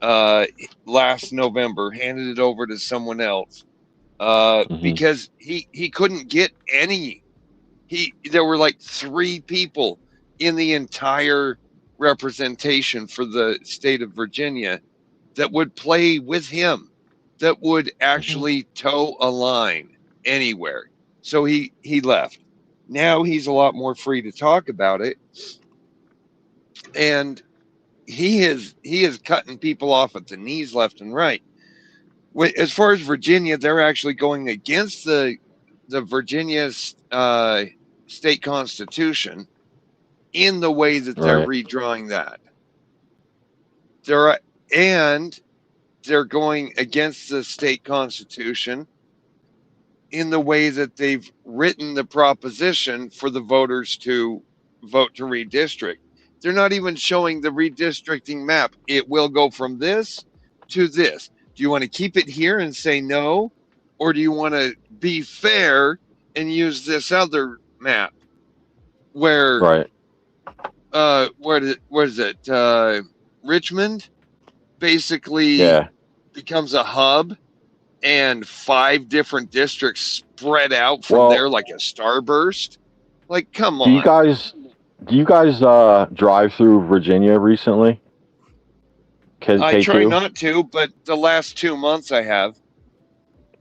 last November, handed it over to someone else because he couldn't get any. There were like 3 people in the entire representation for the state of Virginia that would play with him, that would actually toe a line anywhere. So he left. Now he's a lot more free to talk about it, and he is cutting people off at the knees left and right. As far as Virginia, they're actually going against the Virginia's state constitution in the way that they're redrawing that. They're going against the state constitution in the way that they've written the proposition for the voters to vote to redistrict. They're not even showing the redistricting map. It will go from this to this. Do you want to keep it here and say no? Or do you want to be fair and use this other map where where is it? Richmond basically becomes a hub and 5 different districts spread out from there like a starburst. Like, come on. Do you guys drive through Virginia recently? I try not to, but the last 2 months I have.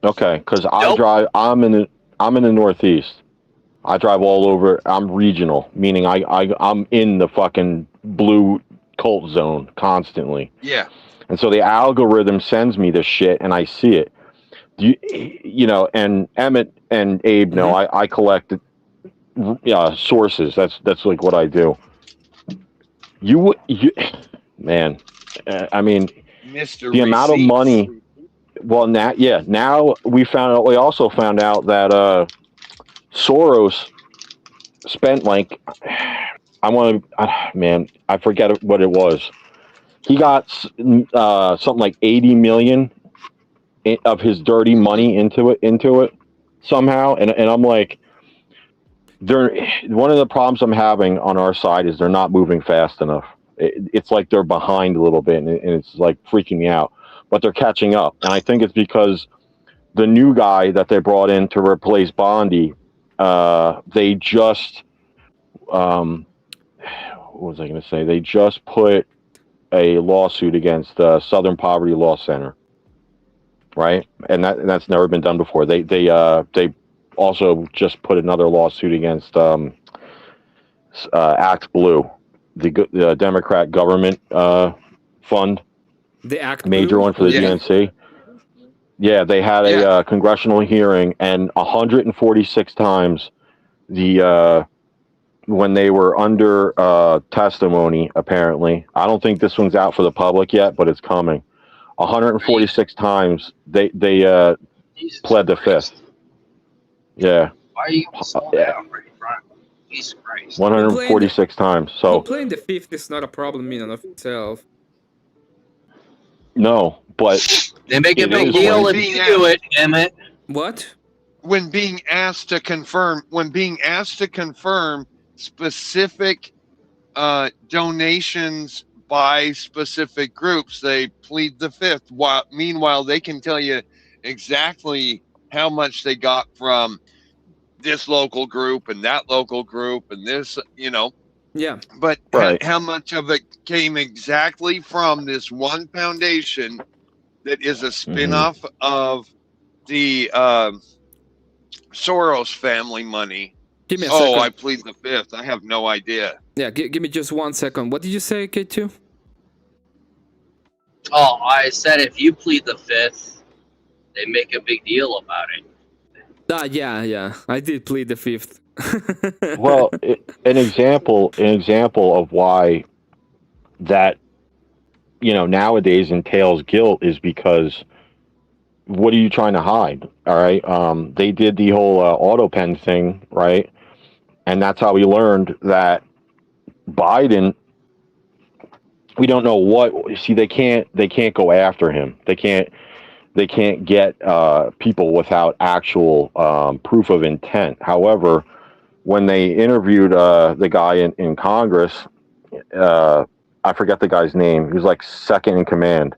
Okay, because I'm in the Northeast. I drive all over. I'm regional, meaning I'm in the fucking blue cult zone constantly. Yeah. And so the algorithm sends me this shit, and I see it. And Emmett and Abe know I collect sources. That's like what I do. Man, I mean, Mr. the amount of money. Well, now we also found out that Soros spent like I forget what it was. He got something like 80 million of his dirty money into it somehow, and I'm like, one of the problems I'm having on our side is they're not moving fast enough. It's like they're behind a little bit, and it's like freaking me out. But they're catching up, and I think it's because the new guy that they brought in to replace Bondi, they just what was I going to say? They just put a lawsuit against Southern Poverty Law Center, right? And that's never been done before. They also just put another lawsuit against Act Blue, the Democrat government fund, the Act major Blue? one for the DNC. Yeah, they had a congressional hearing, and 146 times when they were under testimony, apparently. I don't think this one's out for the public yet, but it's coming. 146 times they pled the fifth. Yeah. Why are you slow down, right? Jesus Christ. 146 times. So playing the fifth is not a problem in and of itself. No, but they make a big deal if you do it, Emmett. What? When being asked to confirm specific donations by specific groups, they plead the fifth. Meanwhile, they can tell you exactly how much they got from this local group and that local group and this, Yeah. But how much of it came exactly from this one foundation that is a spin-off of the Soros family money? Give me a second. I plead the fifth. I have no idea. Yeah, give me just 1 second. What did you say, K2? Oh, I said if you plead the fifth, they make a big deal about it. Yeah. I did plead the fifth. Well, an example of why that nowadays entails guilt is because what are you trying to hide? All right, they did the whole auto pen thing, right? And that's how we learned that Biden. We don't know what. See, they can't go after him. They can't get people without actual proof of intent. However, when they interviewed the guy in Congress, I forget the guy's name. He was like second in command.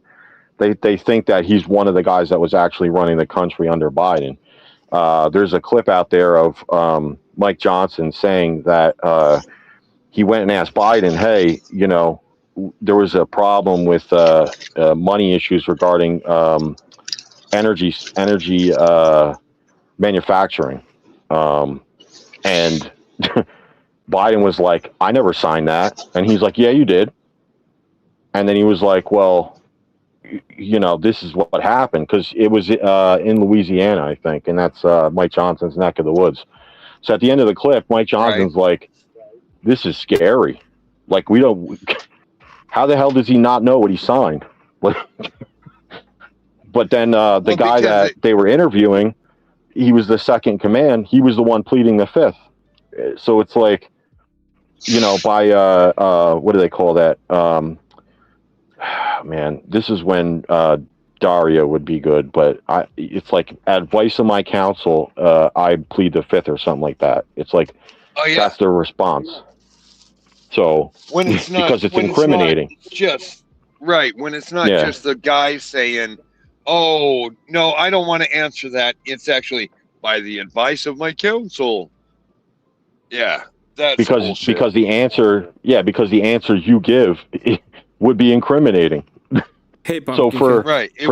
They think that he's one of the guys that was actually running the country under Biden. There's a clip out there of Mike Johnson saying that he went and asked Biden, hey, there was a problem with money issues regarding energy manufacturing. And Biden was like, I never signed that. And he's like, yeah, you did. And then he was like, well, this is what happened, because it was in Louisiana, I think, and that's Mike Johnson's neck of the woods. So at the end of the clip, Mike Johnson's like, this is scary. Like, how the hell does he not know what he signed? But then the guy that they were interviewing, he was the second in command. He was the one pleading the fifth. So it's like, by what do they call that? Man, this is when Daria would be good, but it's like advice of my counsel, I plead the fifth or something like that. It's like, that's their response. So when it's not, because it's incriminating. When it's not just the guy saying, oh no, I don't want to answer that. It's actually by the advice of my counsel. Yeah, that's because the answer you give would be incriminating. Hey, so for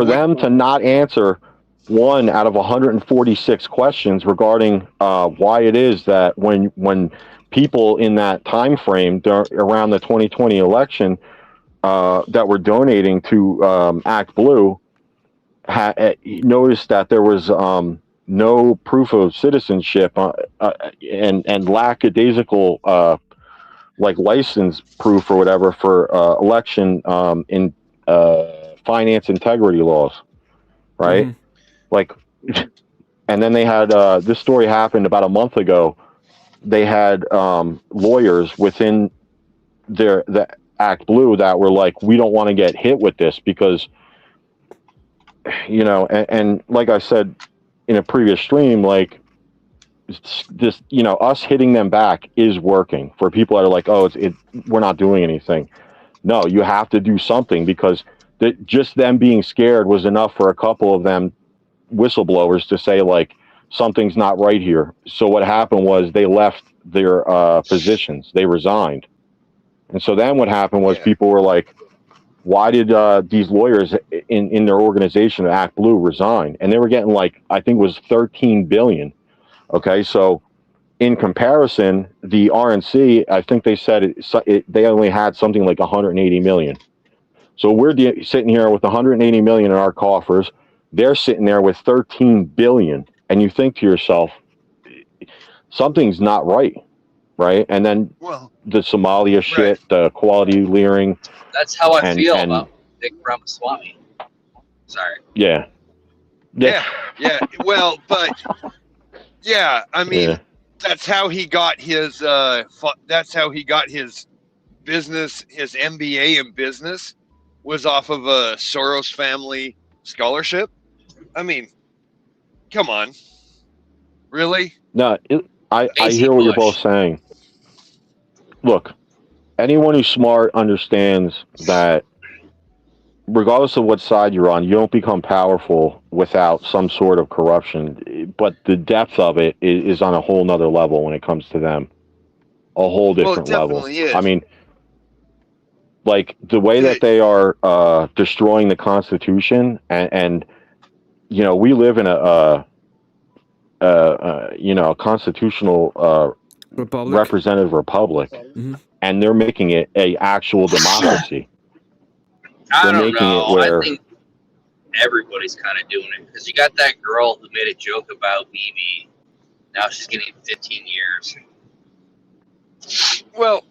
them to not answer 1 out of 146 questions regarding why it is that when people in that time frame around the 2020 election that were donating to Act Blue noticed that there was no proof of citizenship and lackadaisical like license proof or whatever for election in finance integrity laws, right? Mm-hmm. Like, and then they had this story happened about a month ago. They had lawyers within the Act Blue that were like, we don't want to get hit with this because, and like I said in a previous stream, like this, us hitting them back is working for people that are like, oh, we're not doing anything. No, you have to do something, because just them being scared was enough for a couple of them whistleblowers to say, like, something's not right here. So what happened was they left their positions. They resigned. And so then what happened was people were like, why did these lawyers in their organization, Act Blue, resign? And they were getting, like, I think it was $13 billion. Okay, so in comparison, the RNC, I think they said they only had something like 180 million. So we're sitting here with 180 million in our coffers. They're sitting there with 13 billion. And you think to yourself, something's not right, right? And then the Somalia shit, the quality leering. That's how I feel about Nick Ramaswamy. Sorry. Yeah. Well, but yeah, I mean, that's how he got his. That's how he got his business. His MBA in business was off of a Soros family scholarship. I mean, come on, really? No, I hear what you're both saying. Look, anyone who's smart understands that regardless of what side you're on, you don't become powerful without some sort of corruption. But the depth of it is on a whole nother level when it comes to them. A whole different level. Is. I mean, like the way that they are destroying the Constitution, and we live in a constitutional representative republic, and they're making it a actual democracy. I don't know. I think everybody's kind of doing it, because you got that girl who made a joke about BB. Now she's getting 15 years. Well,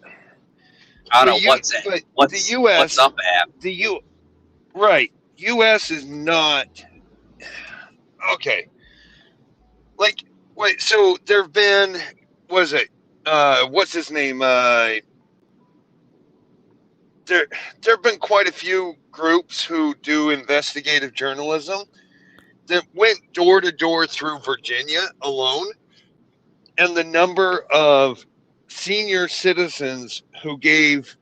I don't know what's the U.S. What's up, Ab? Right. U.S. is not okay. Like, wait. So there've been, what's his name? There've been quite a few groups who do investigative journalism that went door to door through Virginia alone, and the number of senior citizens who gave,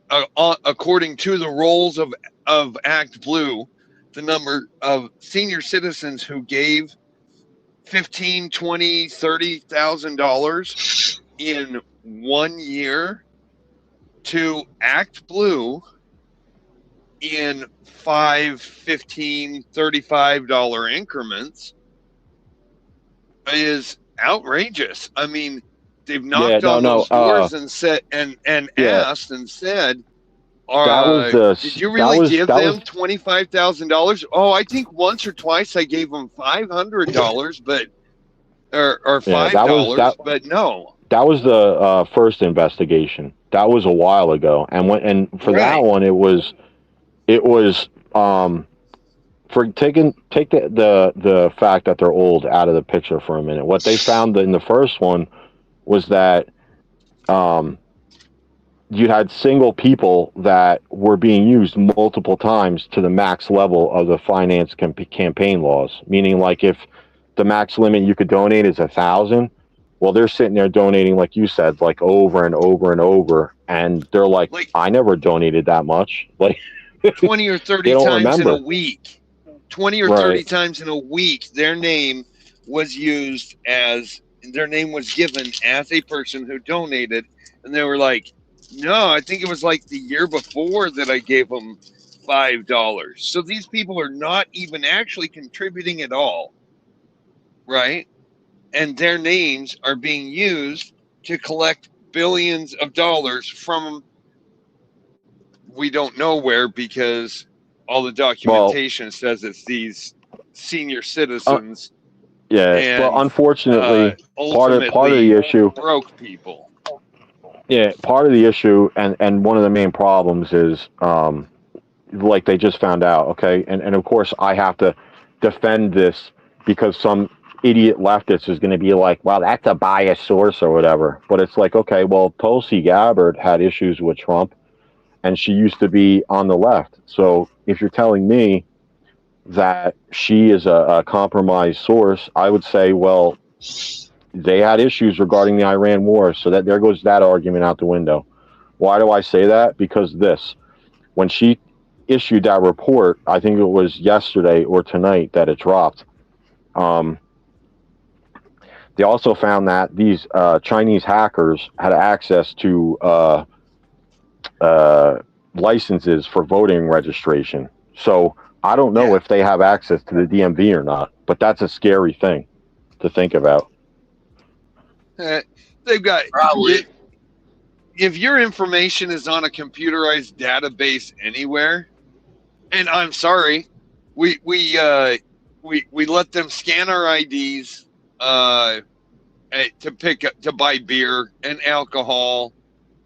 according to the rolls of Act Blue, the number of senior citizens who gave $15,000, $20,000, $30,000 in 1 year to Act Blue in $5, $15, $35 increments is outrageous. I mean, they've knocked on those doors and said asked and said, did you really give them $25,000? Oh, I think once or twice I gave them $500, but or $5, but no. That was the first investigation. That was a while ago, and for that one, it was for take the fact that they're old out of the picture for a minute. What they found in the first one was that you had single people that were being used multiple times to the max level of the finance campaign laws. Meaning, like, if the max limit you could donate is 1,000, well, they're sitting there donating, like you said, like over and over and over, and they're like I never donated that much. Like 20 or 30 times in a week. 20 or 30 times in a week, their name was used as, their name was given as a person who donated, and they were like, no, I think it was like the year before that I gave them $5. So these people are not even actually contributing at all, right? And their names are being used to collect billions of dollars from we don't know where, because all the documentation says it's these senior citizens. Well, unfortunately, part of the issue, broke people. Yeah, part of the issue and one of the main problems is like they just found out, okay? And of course I have to defend this because some idiot leftist is going to be like, well, that's a biased source or whatever. But it's like, okay, well, Tulsi Gabbard had issues with Trump and she used to be on the left. So if you're telling me that she is a compromised source, I would say, well, They had issues regarding the Iran war, so that there goes that argument out the window. Why do I say that? Because when she issued that report, I think it was yesterday or tonight that it dropped. They also found that these Chinese hackers had access to licenses for voting registration. So I don't know if they have access to the DMV or not, but that's a scary thing to think about. They've got probably. If your information is on a computerized database anywhere, and I'm sorry, we let them scan our IDs to buy beer and alcohol,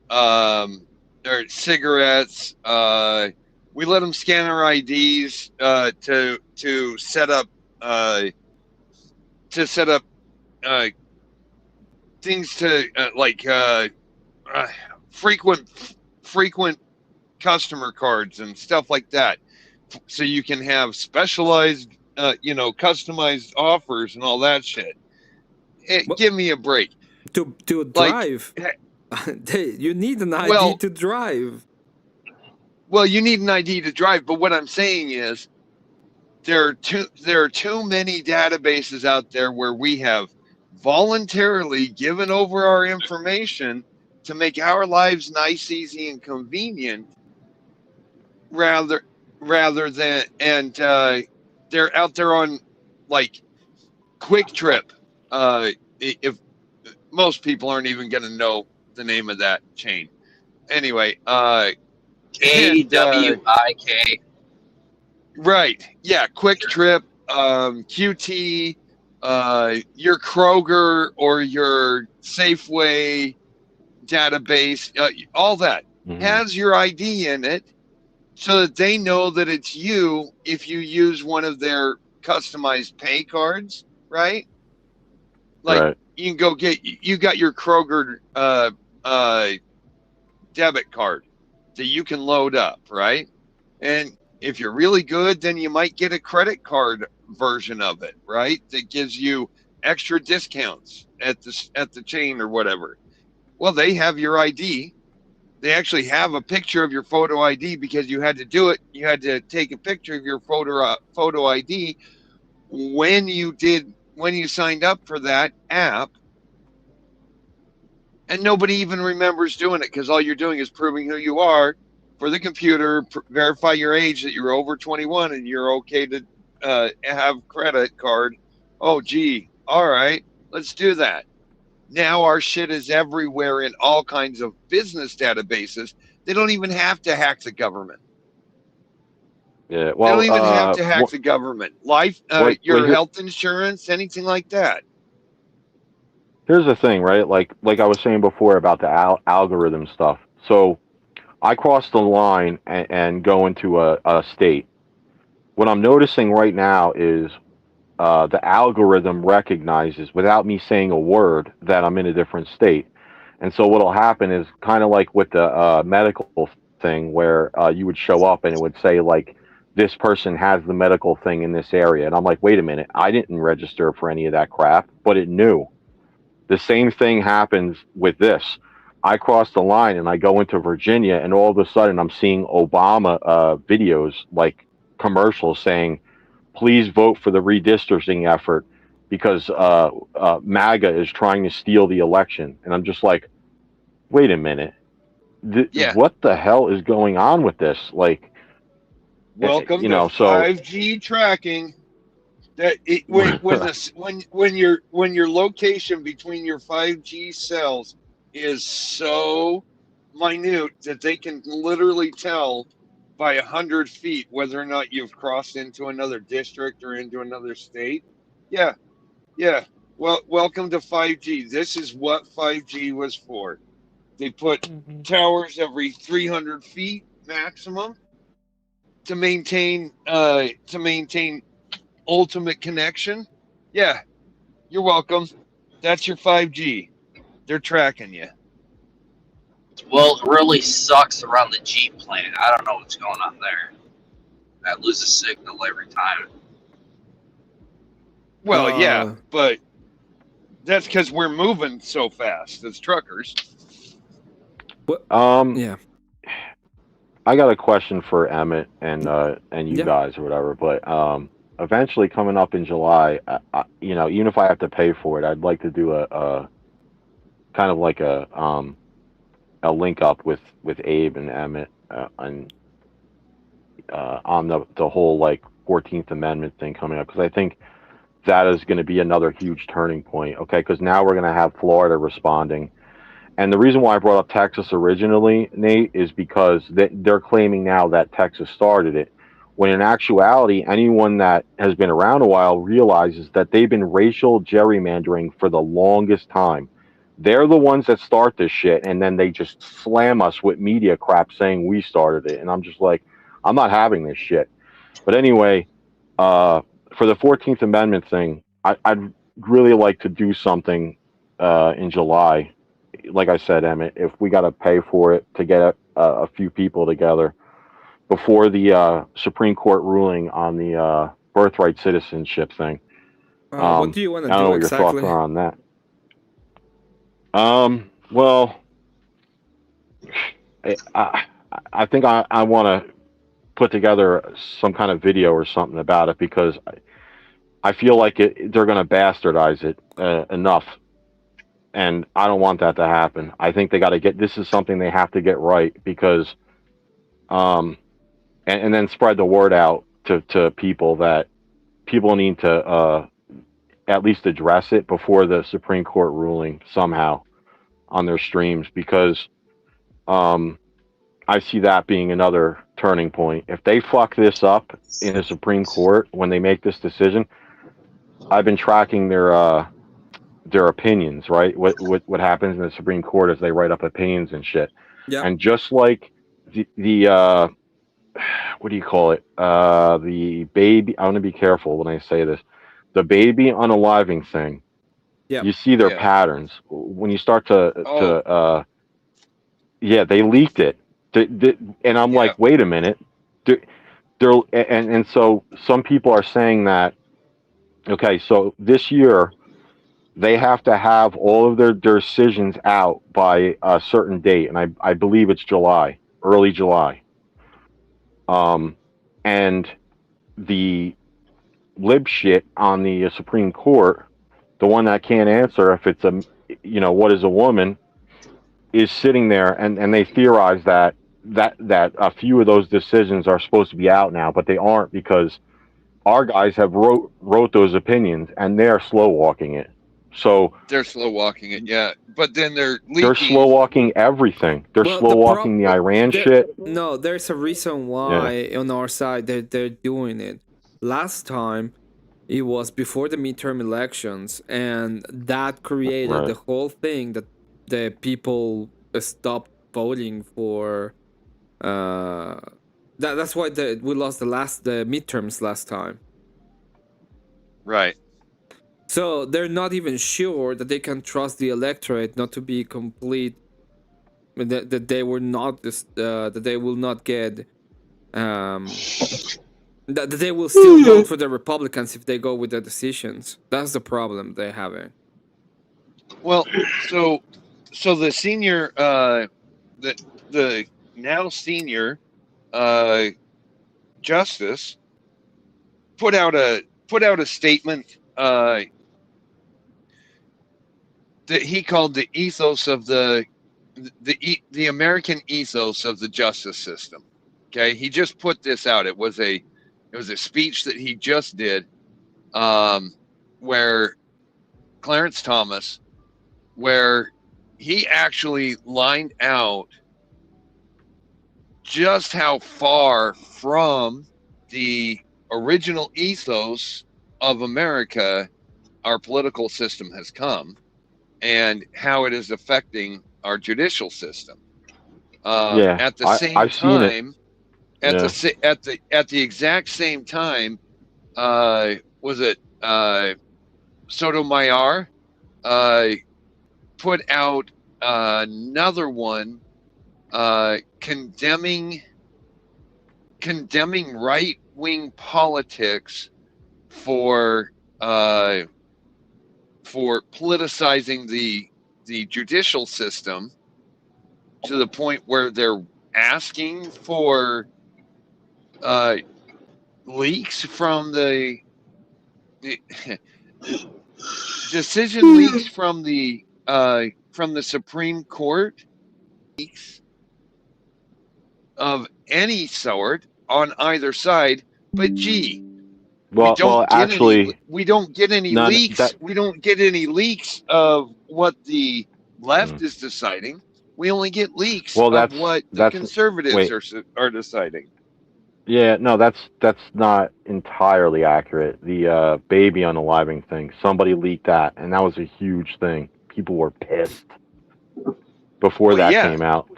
or cigarettes. We let them scan our IDs to set up things to frequent customer cards and stuff like that, so you can have specialized customized offers and all that shit. Give me a break. To drive, you need an ID to drive. Well, you need an ID to drive, but what I'm saying is there are too many databases out there where we have voluntarily given over our information to make our lives nice, easy, and convenient, rather than, and they're out there on like Quick Trip. If most people aren't even going to know the name of that chain, anyway. KWIK. Right. Yeah. Quick Trip, QT, your Kroger or your Safeway database, all that has your ID in it, so that they know that it's you if you use one of their customized pay cards, right? Like you can go you got your Kroger debit card that you can load up, right? And if you're really good, then you might get a credit card version of it, right? That gives you extra discounts at the chain or whatever. Well, they have your ID. They actually have a picture of your photo ID because you had to do it. You had to take a picture of your photo ID when you signed up for that app. And nobody even remembers doing it because all you're doing is proving who you are for the computer, verify your age, that you're over 21 and you're okay to have credit card. Oh, gee. All right, let's do that. Now our shit is everywhere in all kinds of business databases. They don't even have to hack the government. Yeah, well, they don't even have to hack the government. Life, your health insurance, anything like that. Here's the thing, right? Like I was saying before about the algorithm stuff. So I cross the line and go into a state. What I'm noticing right now is the algorithm recognizes, without me saying a word, that I'm in a different state. And so what'll happen is kind of like with the medical thing, where you would show up and it would say like, this person has the medical thing in this area. And I'm like, wait a minute, I didn't register for any of that crap, but it knew. The same thing happens with this. I cross the line and I go into Virginia, and all of a sudden I'm seeing Obama videos, like commercials saying, please vote for the redistricting effort because MAGA is trying to steal the election. And I'm just like, wait a minute. What the hell is going on with this? Like, welcome to 5G tracking. That when your location between your 5G cells is so minute that they can literally tell by 100 feet whether or not you've crossed into another district or into another state. Yeah. Well, welcome to 5G. This is what 5G was for. They put towers every 300 feet maximum to maintain ultimate connection. Yeah, you're welcome. That's your 5G. They're tracking you. Well, it really sucks around the G plant. I don't know what's going on there. I lose a signal every time. Well, yeah, but That's because we're moving so fast as truckers. Yeah. I got a question for Emmett and you Yeah. guys or whatever, but eventually coming up in July, even if I have to pay for it, I'd like to do a kind of like a link up with Abe and Emmett on the whole like 14th Amendment thing coming up, because I think that is going to be another huge turning point. Okay, because now we're going to have Florida responding. And the reason why I brought up Texas originally, Nate, is because they're claiming now that Texas started it, when in actuality, anyone that has been around a while realizes that they've been racial gerrymandering for the longest time. They're the ones that start this shit, and then they just slam us with media crap saying we started it. And I'm just like, I'm not having this shit. But anyway, for the 14th Amendment thing, I'd really like to do something in July. Like I said, Emmett, if we got to pay for it to get a few people together before the Supreme Court ruling on the birthright citizenship thing. What do you want to I don't do know what exactly? your thoughts are on that. Well, I think I want to put together some kind of video or something about it, because I feel like they're going to bastardize it enough. And I don't want that to happen. I think they got to this is something they have to get right, because, and then spread the word out to people that people need to at least address it before the Supreme Court ruling somehow on their streams, because I see that being another turning point. If they fuck this up in the Supreme Court when they make this decision, I've been tracking their opinions, right? What happens in the Supreme Court is they write up opinions and shit. Yeah. And just like the what do you call it? The baby. I want to be careful when I say this. The baby unaliving thing. Yeah. You see their patterns when you start to yeah, they leaked it. And I'm like, wait a minute. And so some people are saying that, okay, so this year they have to have all of their decisions out by a certain date, and I believe it's July, early July. And the lib shit on the Supreme Court, the one that can't answer if it's what is a woman, is sitting there, and they theorize that a few of those decisions are supposed to be out now, but they aren't, because our guys have wrote those opinions, and they're slow walking it. So they're slow walking it, yeah. But then they're leaking. They're slow walking everything. They're slow walking the Iran shit. No, there's a reason why on our side they're doing it. Last time, it was before the midterm elections, and that created the whole thing that the people stopped voting for. That's why we lost the midterms last time. Right. So they're not even sure that they can trust the electorate not to be complete. That they were not that they will not get. That they will still vote for the Republicans if they go with their decisions. That's the problem they're having. Well, so the senior, the now senior justice put out a statement that he called the ethos of the American ethos of the justice system. Okay, he just put this out. It was a speech that he just did, where Clarence Thomas, where he actually lined out just how far from the original ethos of America our political system has come, and how it is affecting our judicial system. At the same time, at the exact same time, was it Sotomayor put out another one condemning right-wing politics for for politicizing the judicial system to the point where they're asking for leaks from the decision leaks from the Supreme Court, leaks of any sort on either side. But gee, Well, actually, we don't get any none leaks. that. We don't get any leaks of what the left is deciding. We only get leaks Well, of what the that's conservatives wait. are deciding. Yeah, no, that's not entirely accurate. The baby unaliving thing, somebody leaked that, and that was a huge thing. People were pissed before Well, that yeah. came out.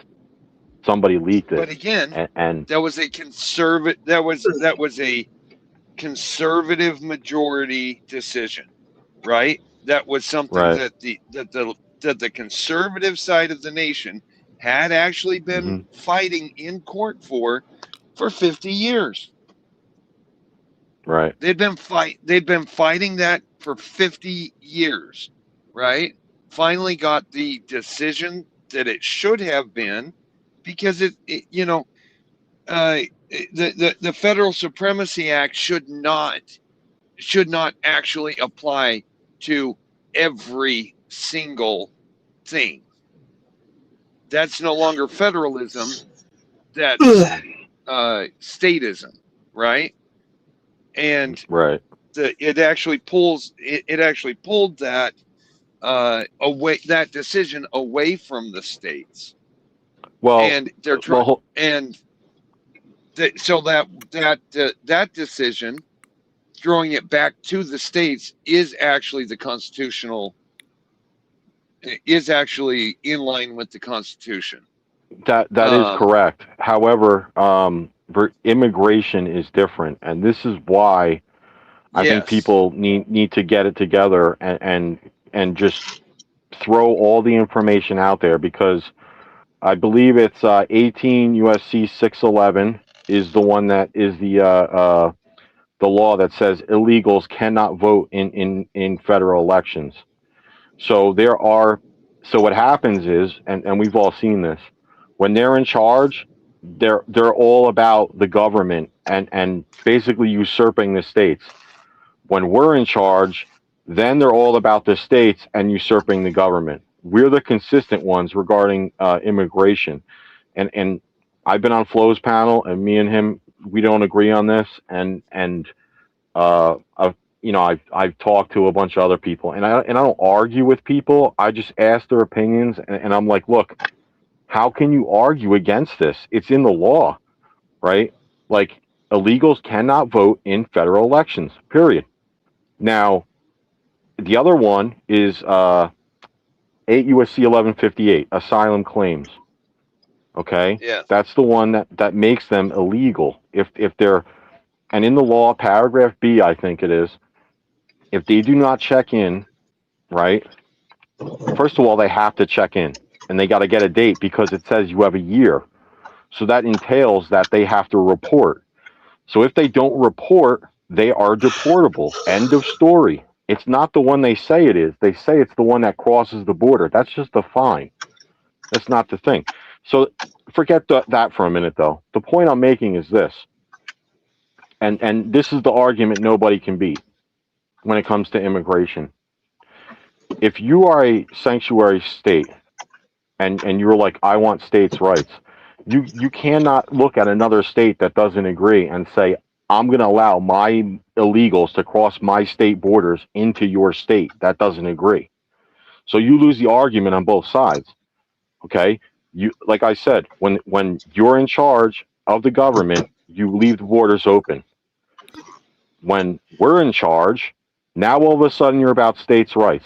Somebody leaked it, But again, and that was a conservative. That was a conservative majority decision, right? That was something right. that the conservative side of the nation had actually been fighting in court for 50 years. Right. They'd been fighting that for 50 years, right? Finally got the decision that it should have been, because the Federal Supremacy Act should not actually apply to every single thing. That's no longer federalism. That's statism, right? And right. It actually pulled that away, that decision away from the states. Well, and they're trying, so that decision, throwing it back to the states, is actually in line with the Constitution. That is correct. However, immigration is different, and this is why I think people need to get it together and just throw all the information out there, because I believe it's 18 USC 611 is the one that is the law that says illegals cannot vote in federal elections. So what happens is, and we've all seen this, when they're in charge, they're all about the government and basically usurping the states. When we're in charge, then they're all about the states and usurping the government. We're the consistent ones regarding immigration, and I've been on Flo's panel, and me and him, we don't agree on this, and I've talked to a bunch of other people, and I don't argue with people. I just ask their opinions, and I'm like, look, how can you argue against this? It's in the law, right? Like, illegals cannot vote in federal elections, period. Now, the other one is 8 USC 1158, asylum claims. Okay? Yeah. That's the one that makes them illegal. If they're, and in the law, paragraph B, I think it is, if they do not check in, right? First of all, they have to check in, and they got to get a date, because it says you have a year. So that entails that they have to report. So if they don't report, they are deportable. End of story. It's not the one they say it is. They say it's the one that crosses the border. That's just a fine. That's not the thing. So forget that for a minute, though. The point I'm making is this, and this is the argument nobody can beat when it comes to immigration. If you are a sanctuary state and you're like, I want states' rights, you cannot look at another state that doesn't agree and say, I'm going to allow my illegals to cross my state borders into your state that doesn't agree. So you lose the argument on both sides. Okay? You, like I said, when you're in charge of the government, you leave the borders open. When we're in charge, now all of a sudden you're about states' rights.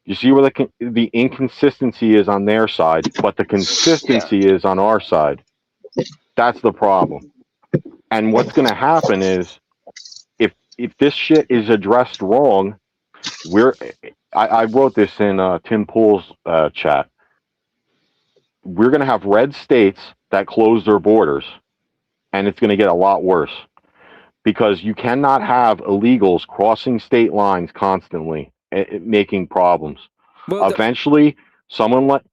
You see where the inconsistency is on their side, but the consistency is on our side. That's the problem. And what's going to happen is, if this shit is addressed wrong, I wrote this in Tim Pool's chat. We're going to have red states that close their borders, and it's going to get a lot worse, because you cannot have illegals crossing state lines constantly making problems. Well, Eventually, someone like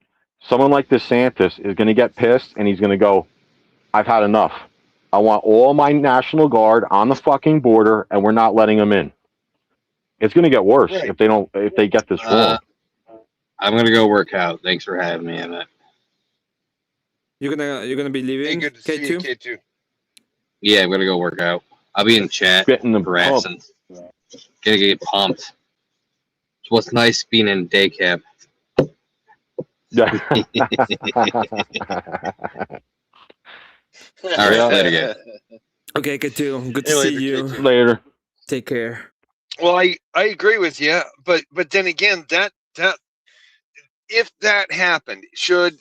DeSantis is going to get pissed, and he's going to go, "I've had enough. I want all my National Guard on the fucking border, and we're not letting them in." It's going to get worse if they get this wrong. I'm gonna go work out. Thanks for having me, Emmett. You're gonna be leaving K2? K2. Yeah, I'm gonna go work out. I'll be in chat. Spitting the harassing. Gonna get pumped. It's what's nice being in day camp. Yeah. All right, later, guys. Okay, K2. Good to Hey, see later, you. K2. Later. Take care. Well, I agree with you, but then again, that if that happened, should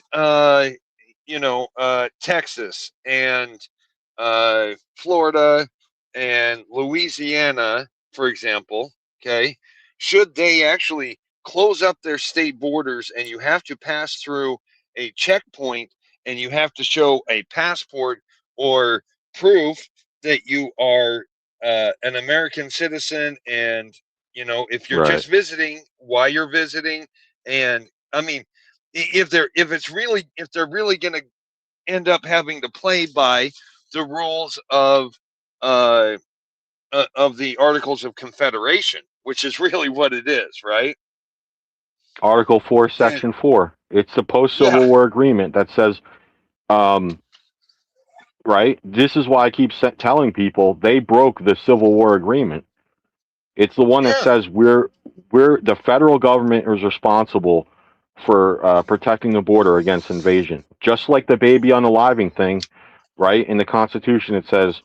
Texas and Florida and Louisiana, for example, okay, should they actually close up their state borders and you have to pass through a checkpoint and you have to show a passport or proof that you are an American citizen, and if you're just visiting, why you're visiting, and I mean, if they're really going to end up having to play by the rules of the Articles of Confederation, which is really what it is, right? Article 4, Section 4. It's the post-Civil War agreement that says, right? This is why I keep telling people they broke the Civil War agreement. It's the one that says we're the federal government is responsible for protecting the border against invasion. Just like the baby unaliving thing, right? In the Constitution, it says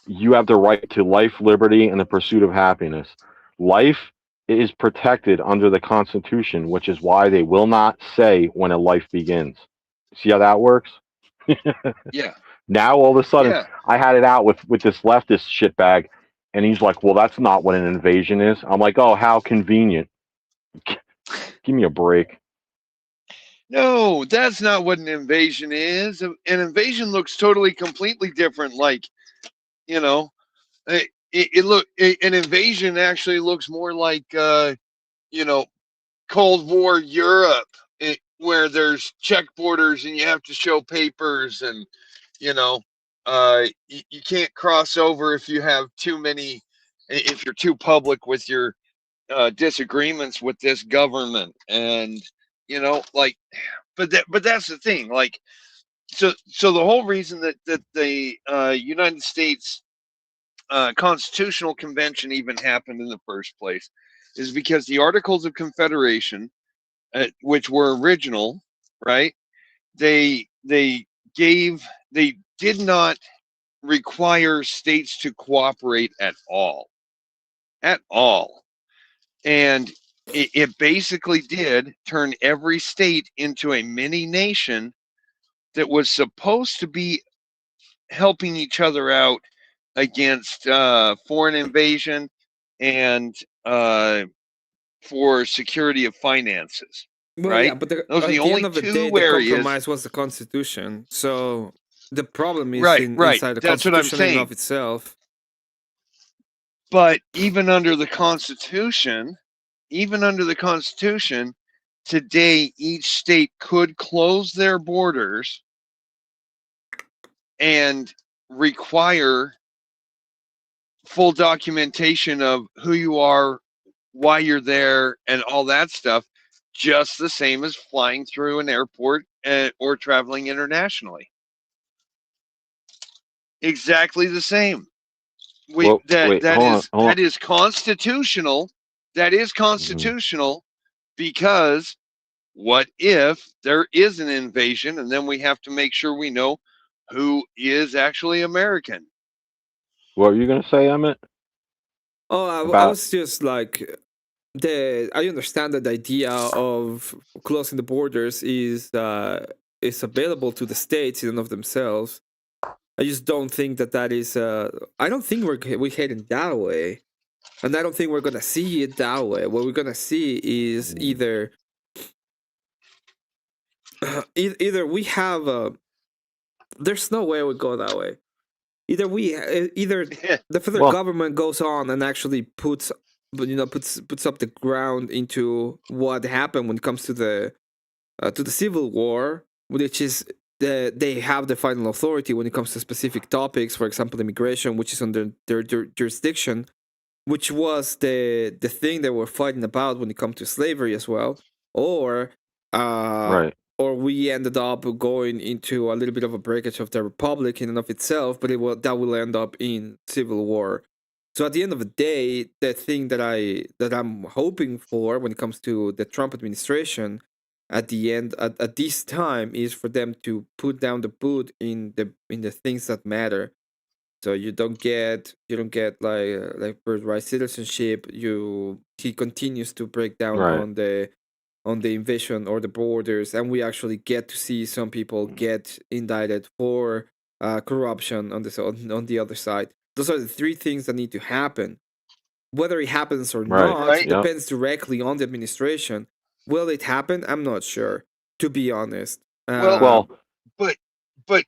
you have the right to life, liberty, and the pursuit of happiness. Life is protected under the Constitution, which is why they will not say when a life begins. See how that works? Yeah. Now all of a sudden, Yeah. I had it out with this leftist shitbag, and he's like, "Well, that's not what an invasion is." I'm like, "Oh, how convenient! Give me a break." No, that's not what an invasion is. An invasion looks totally, completely different. Like, an invasion actually looks more like, Cold War Europe, where there's check borders and you have to show papers, and you can't cross over if you have if you're too public with your disagreements with this government, and but that's the thing, like, so the whole reason that the United States Constitutional Convention even happened in the first place is because the Articles of Confederation, which were original, right? They did not require states to cooperate at all, and it basically did turn every state into a mini nation that was supposed to be helping each other out against foreign invasion and for security of finances. Well, right? yeah, but Those are at the the only end of the two day, the areas. compromise was the Constitution. So the problem is Right. inside the That's what I'm Constitution in and saying. of itself. But even under the Constitution, today each state could close their borders and require full documentation of who you are, why you're there, and all that stuff, just the same as flying through an airport or traveling internationally. Exactly the same. That is constitutional. That is constitutional because what if there is an invasion, and then we have to make sure we know who is actually American? What were you going to say, Emmett? Oh, I was just like, I understand that the idea of closing the borders is available to the states in and of themselves. I just don't think that is. I don't think we're heading that way, and I don't think we're gonna see it that way. What we're gonna see is either we have there's no way we go that way. Either the federal government goes on and actually puts puts up the ground into what happened when it comes to the Civil War, which is they have the final authority when it comes to specific topics. For example, immigration, which is under their jurisdiction, which was the thing they were fighting about when it comes to slavery as well, or Right. or we ended up going into a little bit of a breakage of the republic in and of itself, but that will end up in civil war. So at the end of the day, the thing that I'm hoping for when it comes to the Trump administration at the end at this time is for them to put down the boot in the things that matter. So you don't get like birthright citizenship. He continues to break down Right. on the invasion or the borders, and we actually get to see some people get indicted for corruption on the other side. Those are the three things that need to happen. Whether it happens or Right. not Right. Yep. depends directly on the administration. Will it happen? I'm not sure, to be honest. Well, but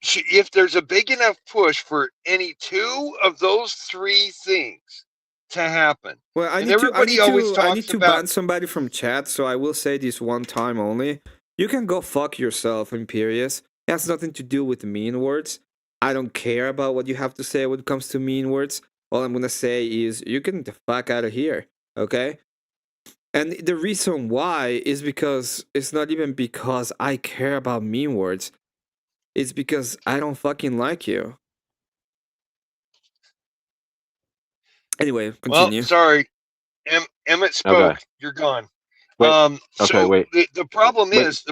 if there's a big enough push for any two of those three things to happen, well, I and need everybody to always I need talks to about ban somebody from chat, so I will say this one time only. You can go fuck yourself, Imperious. It has nothing to do with mean words. I don't care about what you have to say when it comes to mean words. All I'm gonna say is you can get the fuck out of here, okay? And the reason why is because it's not even because I care about mean words. It's because I don't fucking like you. Anyway, continue. well, sorry, Emmett spoke. Okay. You're gone. Wait. Okay. So Wait. the problem Wait. is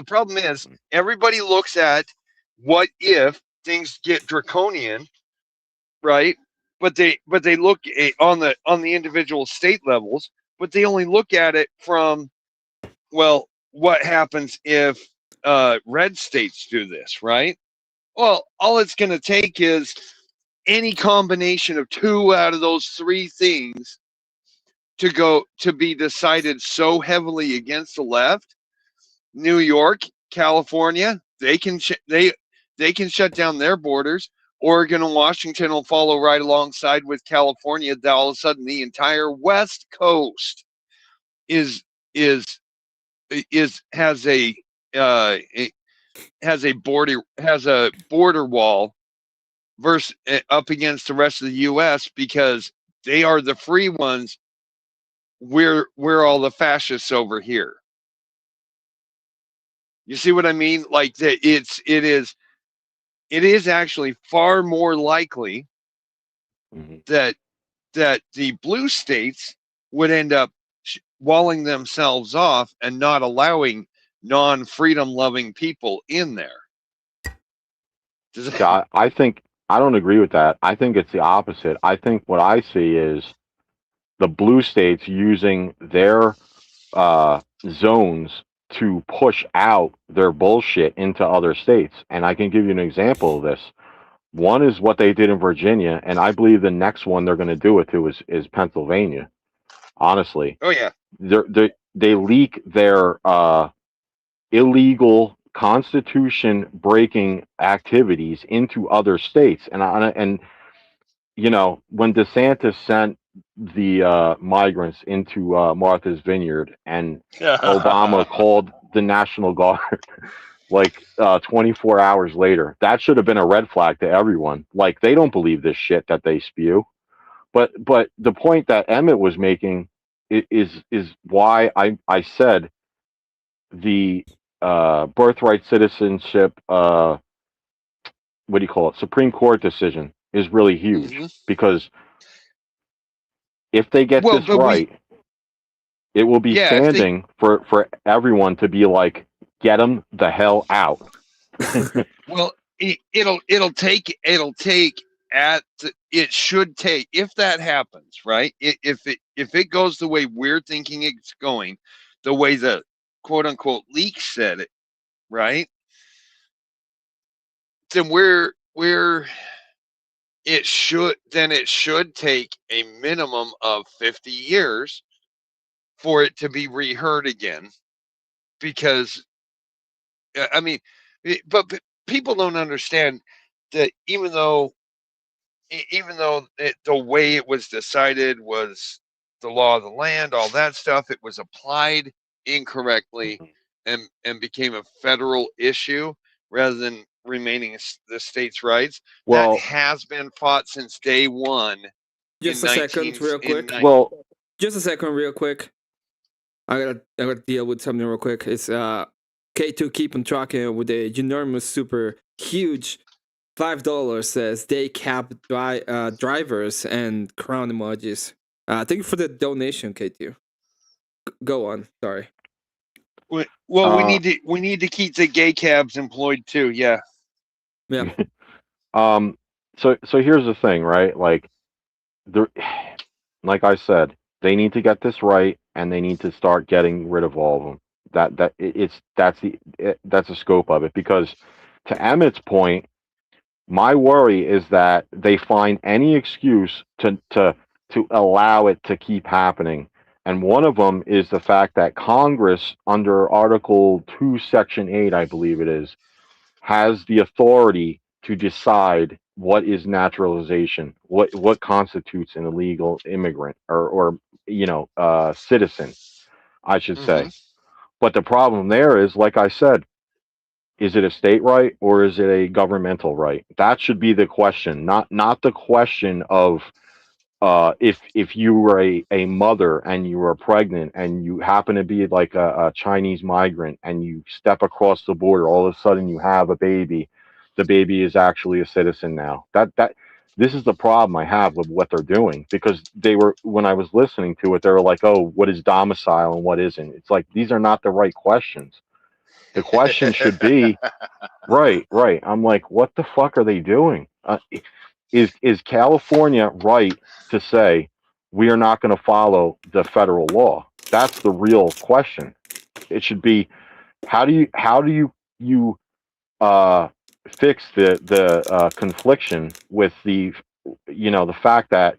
everybody looks at what if things get draconian, right? But they look on the individual state levels, but they only look at it from, well, what happens if red states do this, right? Well, all it's going to take is any combination of two out of those three things to be decided so heavily against the left. New York, California, they can shut down their borders. Oregon and Washington will follow right alongside with California. That all of a sudden the entire West Coast is has a border wall versus up against the rest of the U.S. because they are the free ones. We're all the fascists over here. You see what I mean? Like that, it is actually far more likely that the blue states would end up walling themselves off and not allowing non-freedom loving people in there. Yeah, I think I don't agree with that. I think it's the opposite. I think what I see is the blue states using their zones to push out their bullshit into other states. And I can give you an example of this. One is what they did in Virginia, and I believe the next one they're going to do it to is Pennsylvania. Honestly. Oh yeah. They leak their illegal constitution breaking activities into other states, and you know, when DeSantis sent the migrants into Martha's Vineyard and Obama called the National Guard like 24 hours later, that should have been a red flag to everyone. Like, they don't believe this shit that they spew. But the point that Emmett was making is why I said the birthright citizenship, what do you call it, Supreme Court decision is really huge, because if they get this right, it will be standing for everyone to be like, get them the hell out. Well, it should take, if that happens, right? If it goes the way we're thinking it's going, the way the quote unquote leak said it, right? Then it should take a minimum of 50 years for it to be reheard again, because I mean, but people don't understand that even though the way it was decided was the law of the land, all that stuff. It was applied incorrectly and became a federal issue rather than remaining the states' rights. Well, that has been fought since day one. Just a second, real quick. Just a second, real quick. I gotta deal with something real quick. It's K2 keep on tracking with a enormous, super huge $5 says they cap drivers and crown emojis. Thank you for the donation, K2. Go on. Sorry. Well, we need to keep the gay cabs employed too. Yeah. Yeah. So here's the thing, right? Like I said, they need to get this right, and they need to start getting rid of all of them. That's the scope of it. Because to Emmett's point, my worry is that they find any excuse to allow it to keep happening. And one of them is the fact that Congress, under Article 2, Section 8, I believe it is, has the authority to decide what is naturalization, what constitutes an illegal immigrant or citizen, I should say. But the problem there is, like I said, is it a state right or is it a governmental right? That should be the question, not the question of if you were a mother and you were pregnant and you happen to be like a Chinese migrant and you step across the border, all of a sudden you have a baby. The baby is actually a citizen now. This is the problem I have with what they're doing, because when I was listening to it, they were like, oh, what is domicile and what isn't? It's like, these are not the right questions. The question should be, right. I'm like, what the fuck are they doing? Is California right to say we are not going to follow the federal law? That's the real question. It should be, how do you fix the confliction with the fact that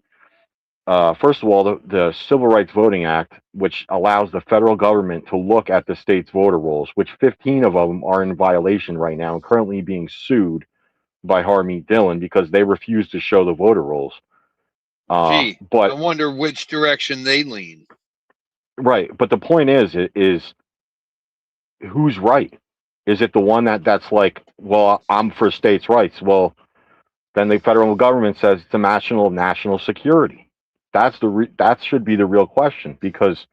first of all, the Civil Rights Voting Act, which allows the federal government to look at the state's voter rolls, which 15 of them are in violation right now and currently being sued by Harmeet Dillon because they refuse to show the voter rolls. But I wonder which direction they lean. Right, but the point is who's right? Is it the one that's like, well, I'm for states' rights? Well, then the federal government says it's a national security. That should be the real question, because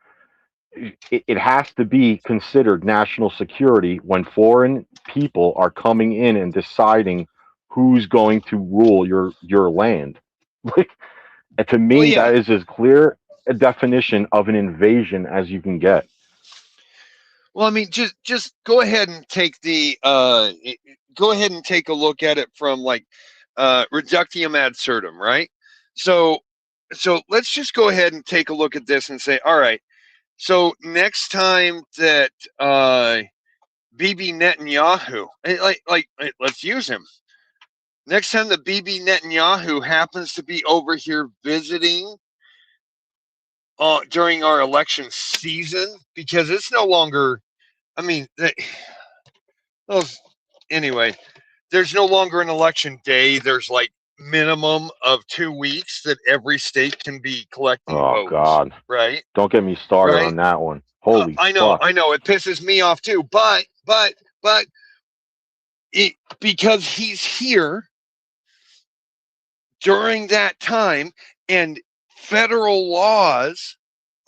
it has to be considered national security when foreign people are coming in and deciding who's going to rule your land. And to me, that is as clear a definition of an invasion as you can get. Well, I mean, just go ahead and take a look at it from like reductium ad absurdum, right? So let's just go ahead and take a look at this and say, all right, so next time that Bibi Netanyahu, let's use him. Next time that Bibi Netanyahu happens to be over here visiting during our election season, because it's no longer, I mean, anyway, there's no longer an election day. There's like minimum of 2 weeks that every state can be collecting votes. God. Right? Don't get me started on that one. Holy I know, fuck. I know. It pisses me off too. But because he's here during that time and federal laws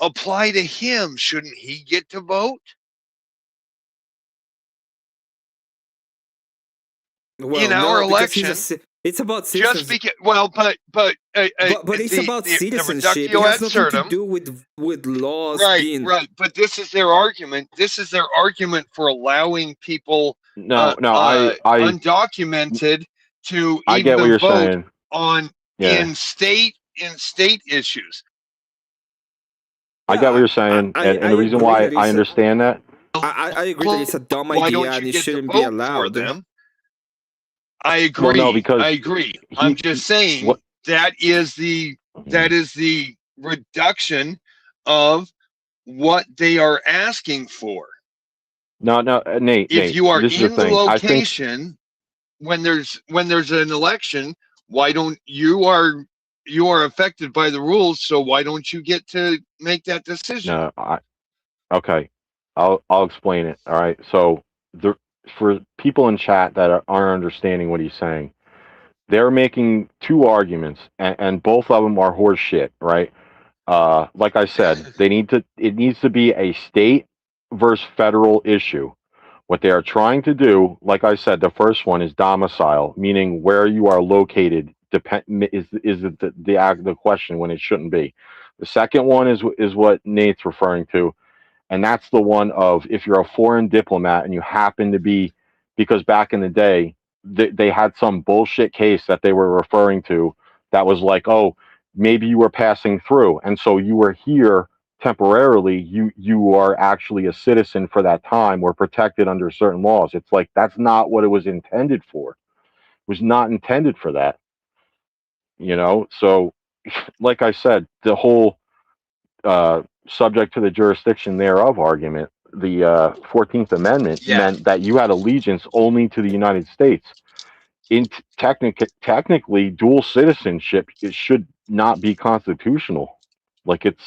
apply to him, shouldn't he get to vote? Well, in our no, election, it's about citizens. Just because, well, but it's about citizenship. It has nothing to do with laws. Right. But this is their argument. This is their argument for allowing people undocumented to I get what even you're vote saying. on in state issues. I get what you're saying, and the reason why I understand that. I agree that it's a dumb idea and it shouldn't be allowed. I agree. Well, no, because I agree. I'm just saying that is the reduction of what they are asking for. No, Nate. If you are this is in the thing. location when there's an election, why don't you are you are affected by the rules. So why don't you get to make that decision? No, okay. I'll explain it. All right. So for people in chat that aren't understanding what he's saying, they're making two arguments, and both of them are horse shit, right? Like I said, it needs to be a state versus federal issue. What they are trying to do, like I said, the first one is domicile, meaning where you are located is the question when it shouldn't be. The second one is what Nate's referring to, and that's the one of if you're a foreign diplomat and you happen to be, because back in the day they had some bullshit case that they were referring to that was like, oh, maybe you were passing through and so you were here temporarily, you are actually a citizen for that time or protected under certain laws. It's like that's not what it was intended for. It was not intended for that, so like I said, the whole subject to the jurisdiction thereof argument, the 14th Amendment meant that you had allegiance only to the United States. Technically, dual citizenship, it should not be constitutional. Like it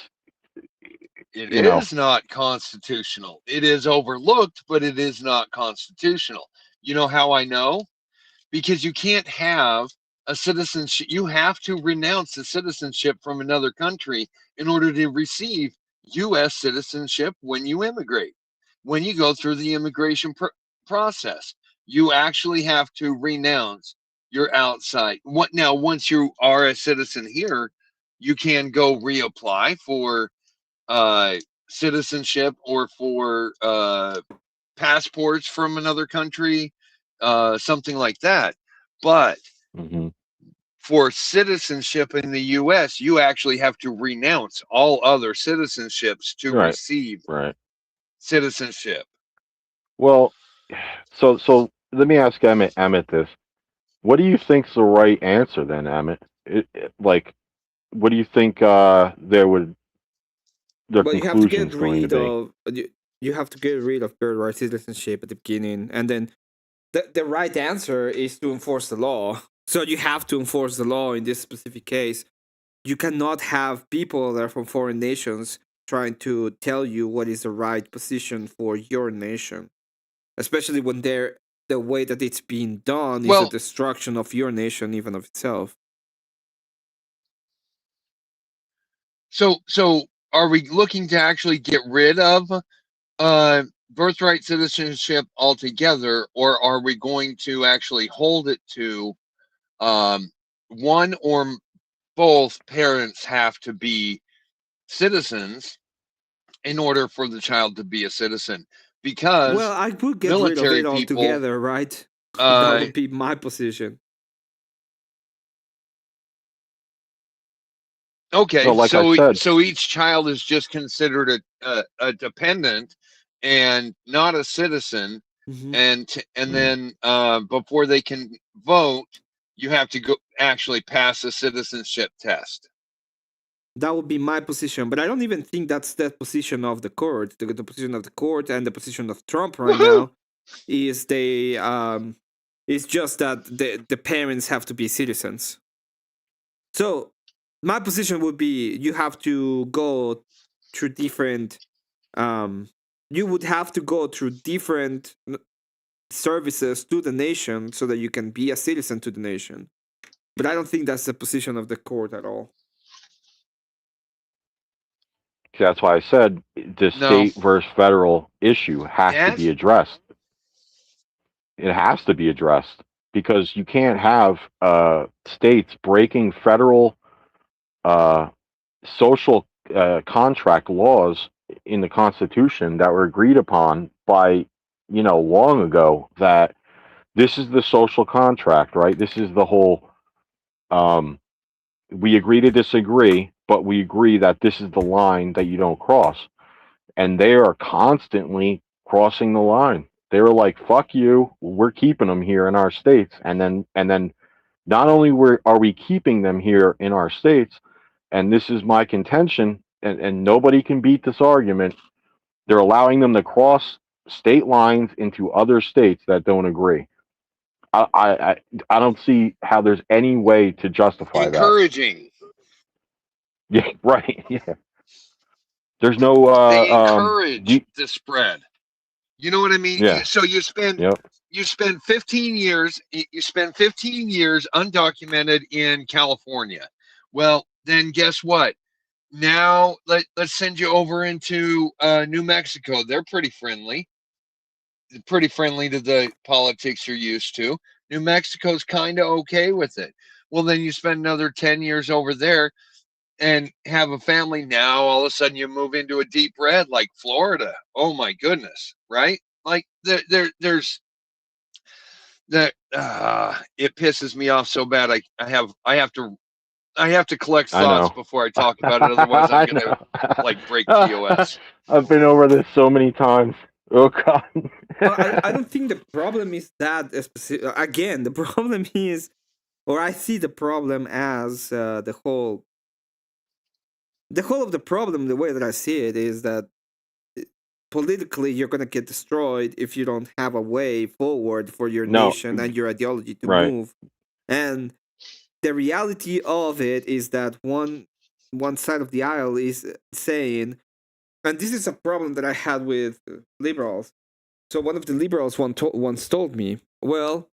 is not constitutional. It is overlooked, but it is not constitutional. You know how I know? Because you can't have a citizenship. You have to renounce the citizenship from another country in order to receive U.S. citizenship when you immigrate. When you go through the immigration process, you actually have to renounce your outside. Now, once you are a citizen here, you can go reapply for citizenship or for passports from another country, something like that. But for citizenship in the U.S., you actually have to renounce all other citizenships to receive citizenship. Well, so let me ask Emmett this. What do you think's the right answer then, Emmett? What do you think their conclusion's going to be? You have to get rid of birthright citizenship at the beginning, and then the right answer is to enforce the law. So you have to enforce the law in this specific case. You cannot have people that are from foreign nations trying to tell you what is the right position for your nation, especially when the way that it's being done is a destruction of your nation, even of itself. So are we looking to actually get rid of birthright citizenship altogether, or are we going to actually hold it to one or both parents have to be citizens in order for the child to be a citizen? Because I would get rid of it altogether, right? That would be my position. Okay, so each child is just considered a dependent and not a citizen, and then before they can vote, you have to go actually pass a citizenship test. That would be my position, but I don't even think that's the position of the court. The position of the court and the position of Trump right now is it's just that the parents have to be citizens. So my position would be you have to go through different you would have to go through different services to the nation so that you can be a citizen to the nation. But I don't think that's the position of the court at all. That's why I said the state versus federal issue has to be addressed. It has to be addressed because you can't have states breaking federal social contract laws in the Constitution that were agreed upon by, long ago, that this is the social contract, right? This is the whole, we agree to disagree, but we agree that this is the line that you don't cross. And they are constantly crossing the line. They were like, fuck you, we're keeping them here in our states. And then not only are we keeping them here in our states, and this is my contention, and nobody can beat this argument, they're allowing them to cross state lines into other states that don't agree. I don't see how there's any way to justify encouraging Yeah, right. Yeah. There's no they encourage the spread. You know what I mean? Yeah. So you spend 15 years. You spend 15 years undocumented in California. Well, then guess what? Now let's send you over into New Mexico. They're pretty friendly to the politics you're used to. New Mexico's kind of okay with it. Well, then you spend another 10 years over there and have a family. Now all of a sudden you move into a deep red like Florida. Oh my goodness, right? Like there's that. It pisses me off so bad. I have to collect I thoughts know. before I talk about it. Otherwise, I'm I gonna know. like break TOS. I've been over this so many times. Oh God. I don't think the problem is that specific. Again, the problem is, or I see the problem as the whole of the problem. The way that I see it is that politically you're gonna get destroyed if you don't have a way forward for your No. nation and your ideology to Right. move. And the reality of it is that one side of the aisle is saying, and this is a problem that I had with liberals. So one of the liberals once told me, well,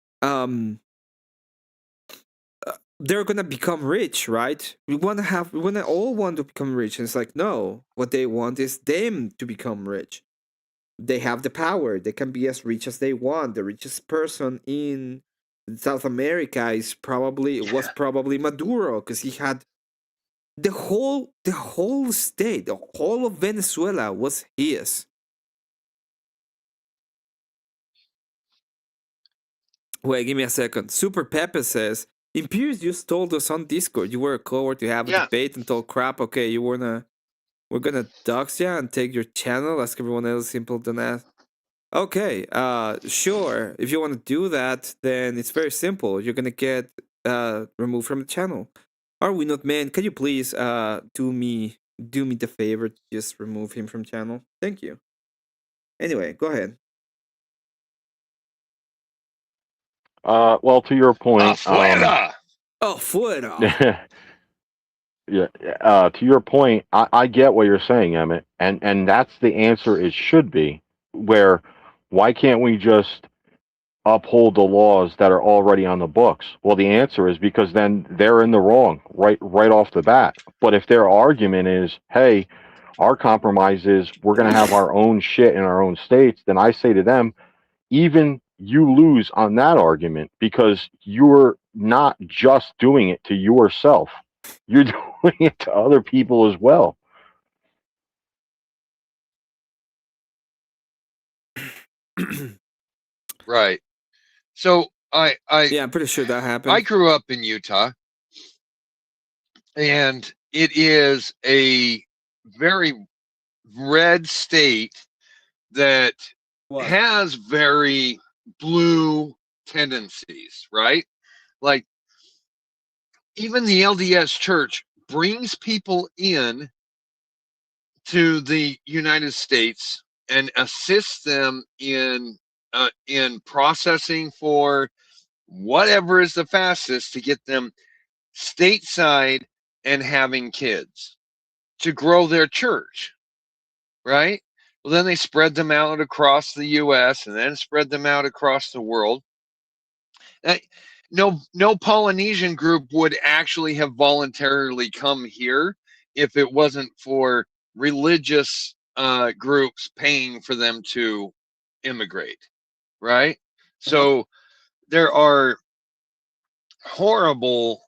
they're gonna become rich, right? We wanna all want to become rich. And it's like, no, what they want is them to become rich. They have the power. They can be as rich as they want. The richest person in South America was probably Maduro, because he had the whole state, the whole of Venezuela was his. Wait, give me a second. Super Pepe says, Imperius just told us on Discord you were a coward to have a debate and told crap. Okay, we're gonna dox you and take your channel, ask everyone else simple than that. Okay, sure. If you want to do that, then it's very simple. You're gonna get removed from the channel. Are we not, man? Can you please do me the favor to just remove him from channel? Thank you. Anyway, go ahead. Well, to your point. Afuera! Afuera! Yeah. To your point, I get what you're saying, Emmett, and that's the answer. It should be where. Why can't we just uphold the laws that are already on the books? Well, the answer is because then they're in the wrong right off the bat. But if their argument is, hey, our compromise is we're going to have our own shit in our own states, then I say to them, even you lose on that argument because you're not just doing it to yourself. You're doing it to other people as well. Right. So yeah, I'm pretty sure that happened. I grew up in Utah, and it is a very red state that has very blue tendencies, right? Like even the LDS Church brings people in to the United States and assists them in processing for whatever is the fastest to get them stateside and having kids to grow their church, right? Well, then they spread them out across the U.S. and then spread them out across the world. No Polynesian group would actually have voluntarily come here if it wasn't for religious groups paying for them to immigrate, right? So there are horrible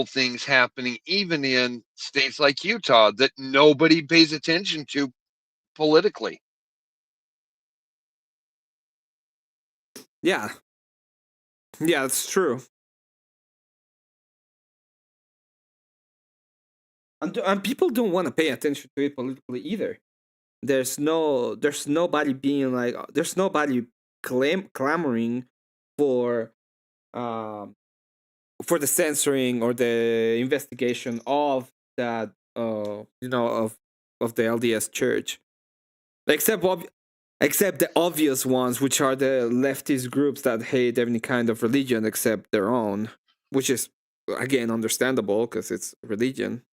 things happening even in states like Utah that nobody pays attention to politically. Yeah, that's true. And people don't want to pay attention to it politically either. There's nobody being like, there's nobody clamoring for the censoring or the investigation of that of the LDS Church, except the obvious ones, which are the leftist groups that hate any kind of religion except their own, which is again understandable because it's religion.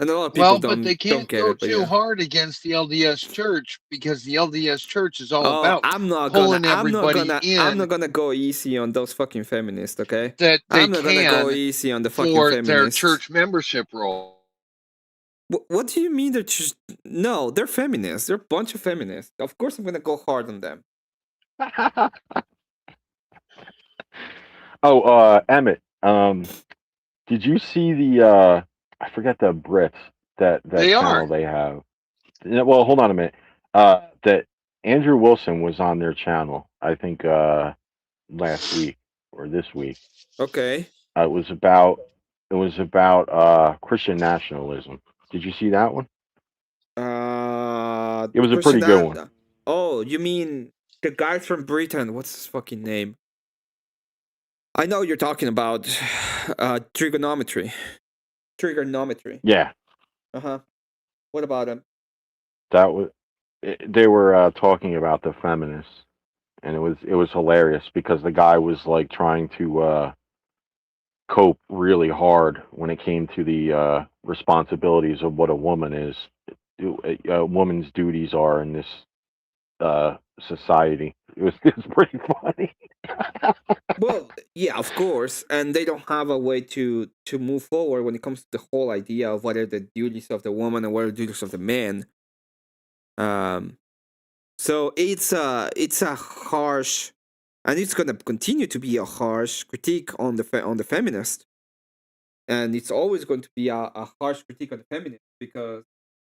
And a lot of people Well, don't but they don't can't get go it. But too yeah. hard against the LDS Church because the LDS Church is all Oh, about I'm not pulling gonna everybody I'm not in gonna go easy on those fucking feminists, okay? that they I'm not gonna go can easy on the fucking for their feminists. church membership role. What do you mean they're just no? They're feminists. They're a bunch of feminists. Of course, I'm gonna go hard on them. Emmett, did you see the I forget the Brits that They channel are. they have? Yeah, well, hold on a minute. That Andrew Wilson was on their channel, I think last week or this week. Okay. It was about Christian nationalism. Did you see that one? It was a pretty good one. Oh, you mean the guy from Britain? What's his fucking name? I know you're talking about trigonometry. Trigonometry. Yeah, Uh-huh. What about him? that was. They were talking about the feminists, and it was hilarious because the guy was like trying to cope really hard when it came to the responsibilities of what a woman is, a woman's duties are in this society. It's pretty funny. Well, yeah, of course, and they don't have a way to move forward when it comes to the whole idea of what are the duties of the woman and what are the duties of the man. So it's a harsh, and it's gonna continue to be a harsh critique on the feminist, and it's always going to be a harsh critique on the feminist because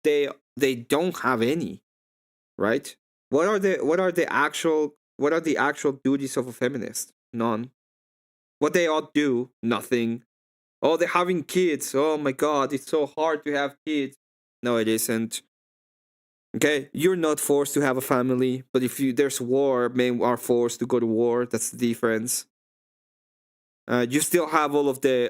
they don't have any, right? What are the actual duties of a feminist? None. What they all do? Nothing. Oh, they're having kids. Oh my god, it's so hard to have kids. No, it isn't. Okay, you're not forced to have a family, but if there's war, men are forced to go to war. That's the difference. You still have all of the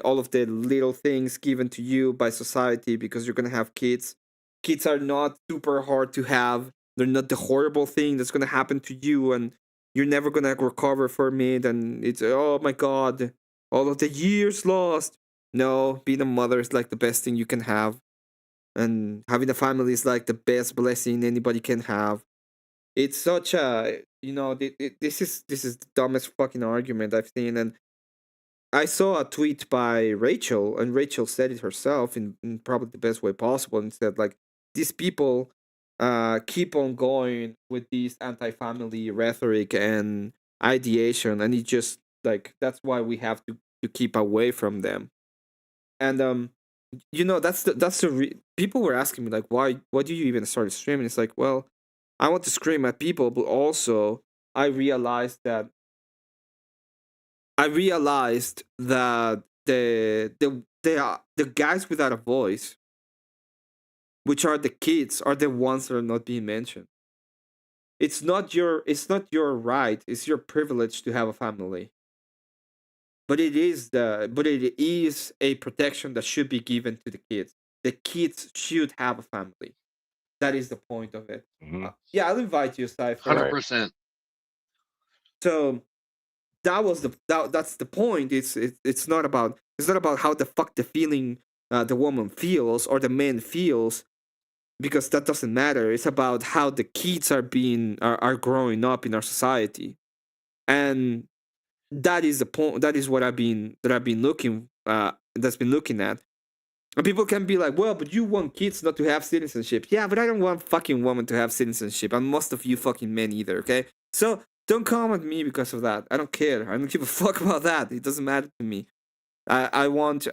little things given to you by society because you're gonna have kids. Kids are not super hard to have. They're not the horrible thing that's gonna happen to you, and you're never gonna recover from it. And it's oh my god, all of the years lost. No, being a mother is like the best thing you can have, and having a family is like the best blessing anybody can have. It's such a this is the dumbest fucking argument I've seen, and I saw a tweet by Rachel, and Rachel said it herself in probably the best way possible, and said like these people keep on going with this anti-family rhetoric and ideation, and it just like that's why we have to keep away from them. And people were asking me like why do you even start streaming? It's like, well, I want to scream at people, but also I realized that the guys without a voice, which are the kids, are the ones that are not being mentioned. It's not your right, it's your privilege to have a family. But it is a protection that should be given to the kids. The kids should have a family. That is the point of it. Yeah, I'll invite you, Cypher. 100%. So that's the point. It's not about how the fuck the woman feels or the man feels, because that doesn't matter. It's about how the kids are growing up in our society, and that is the point. That is what I've been looking at. And people can be like, well, but you want kids not to have citizenship. Yeah, but I don't want fucking women to have citizenship, and most of you fucking men either. Okay, so don't come at me because of that. I don't care. I don't give a fuck about that. It doesn't matter to me. I want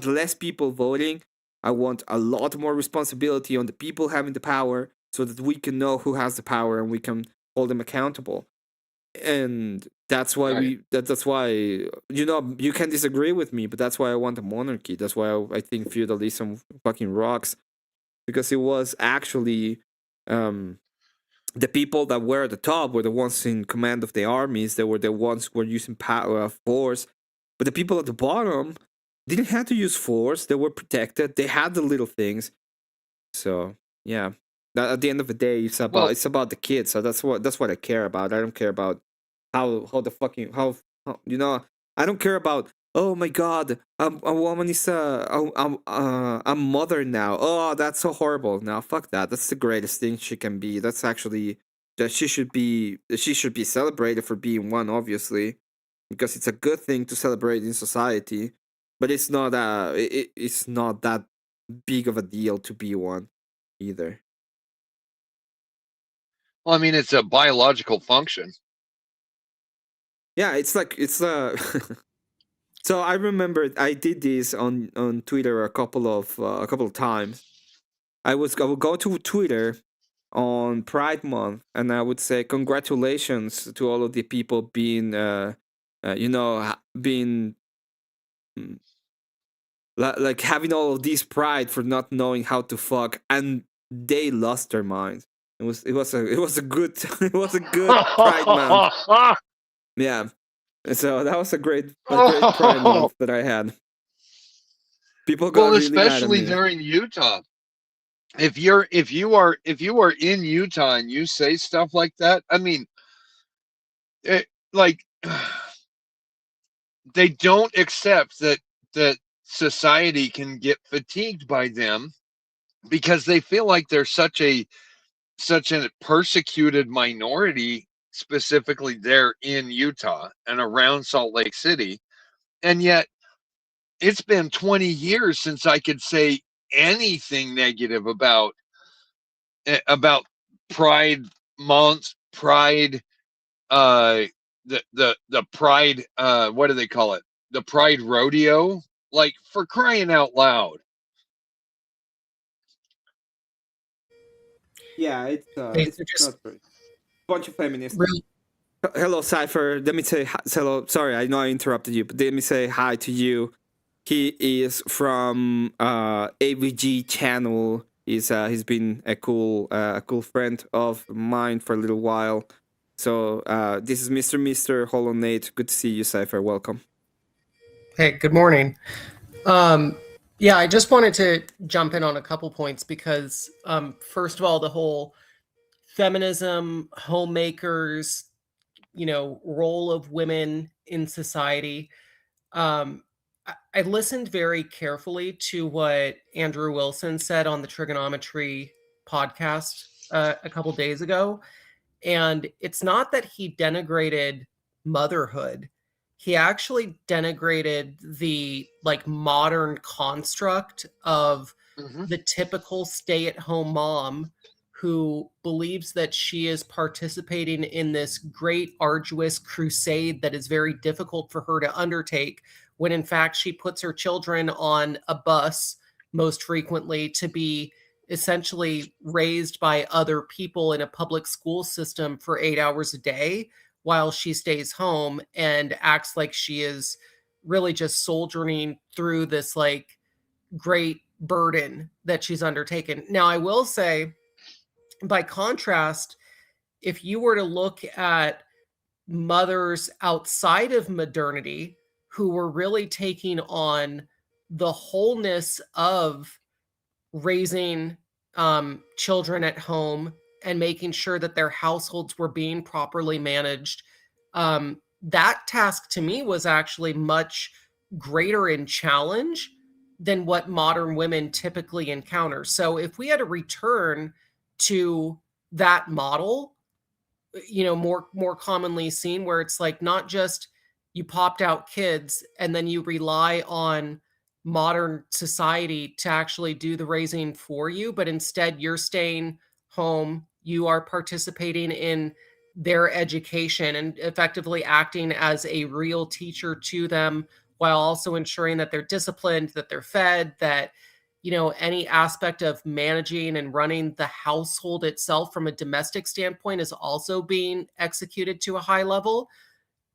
less people voting. I want a lot more responsibility on the people having the power, so that we can know who has the power and we can hold them accountable. And that's why that's why you can disagree with me, but that's why I want a monarchy. That's why I think feudalism fucking rocks, because it was actually the people that were at the top were the ones in command of the armies. They were the ones who were using power force, but the people at the bottom didn't have to use force. They were protected. They had the little things. So yeah, at the end of the day, it's about the kids. So that's what I care about. I don't care about how I don't care about oh my god, a woman is a mother now. Oh, that's so horrible. Now, fuck that. That's the greatest thing she can be. That's actually that she should be celebrated for being one, obviously, because it's a good thing to celebrate in society. But it's not it's not that big of a deal to be one, either. Well, I mean, it's a biological function. Yeah, it's like it's So I remember I did this on Twitter a couple of times. I would go to Twitter on Pride Month and I would say congratulations to all of the people being being like having all of this pride for not knowing how to fuck, and they lost their minds. It was a good it was a good Pride Month. Yeah. So that was a great Pride Month that I had. People got really mad at especially me. during Utah. If you are in Utah and you say stuff like that, I mean, like they don't accept that society can get fatigued by them because they feel like they're such a persecuted minority, specifically there in Utah and around Salt Lake City. And yet it's been 20 years since I could say anything negative about Pride Month, Pride, the Pride, what do they call it? The Pride Rodeo, like, for crying out loud. Yeah, it's Hey, so it's just not great. Bunch of feminists. real Hello, Cypher. Let me say hello. Sorry, I know I interrupted you, but let me say hi to you. He is from AVG channel. He's been a cool friend of mine for a little while. So this is Mr. Hollow Nate. Good to see you, Cypher. Welcome. Hey, good morning. Yeah, I just wanted to jump in on a couple points because, first of all, the whole feminism, homemakers, role of women in society. I listened very carefully to what Andrew Wilson said on the Trigonometry podcast a couple days ago. And it's not that he denigrated motherhood. He actually denigrated the modern construct of the typical stay-at-home mom who believes that she is participating in this great arduous crusade that is very difficult for her to undertake, when in fact she puts her children on a bus most frequently to be essentially raised by other people in a public school system for 8 hours a day while she stays home and acts like she is really just soldiering through this great burden that she's undertaken. Now, I will say, by contrast, if you were to look at mothers outside of modernity who were really taking on the wholeness of raising children at home and making sure that their households were being properly managed, that task to me was actually much greater in challenge than what modern women typically encounter. So if we had to return to that model, more commonly seen, where it's like not just you popped out kids and then you rely on modern society to actually do the raising for you, but instead you're staying home, you are participating in their education and effectively acting as a real teacher to them, while also ensuring that they're disciplined, that they're fed, that any aspect of managing and running the household itself from a domestic standpoint is also being executed to a high level.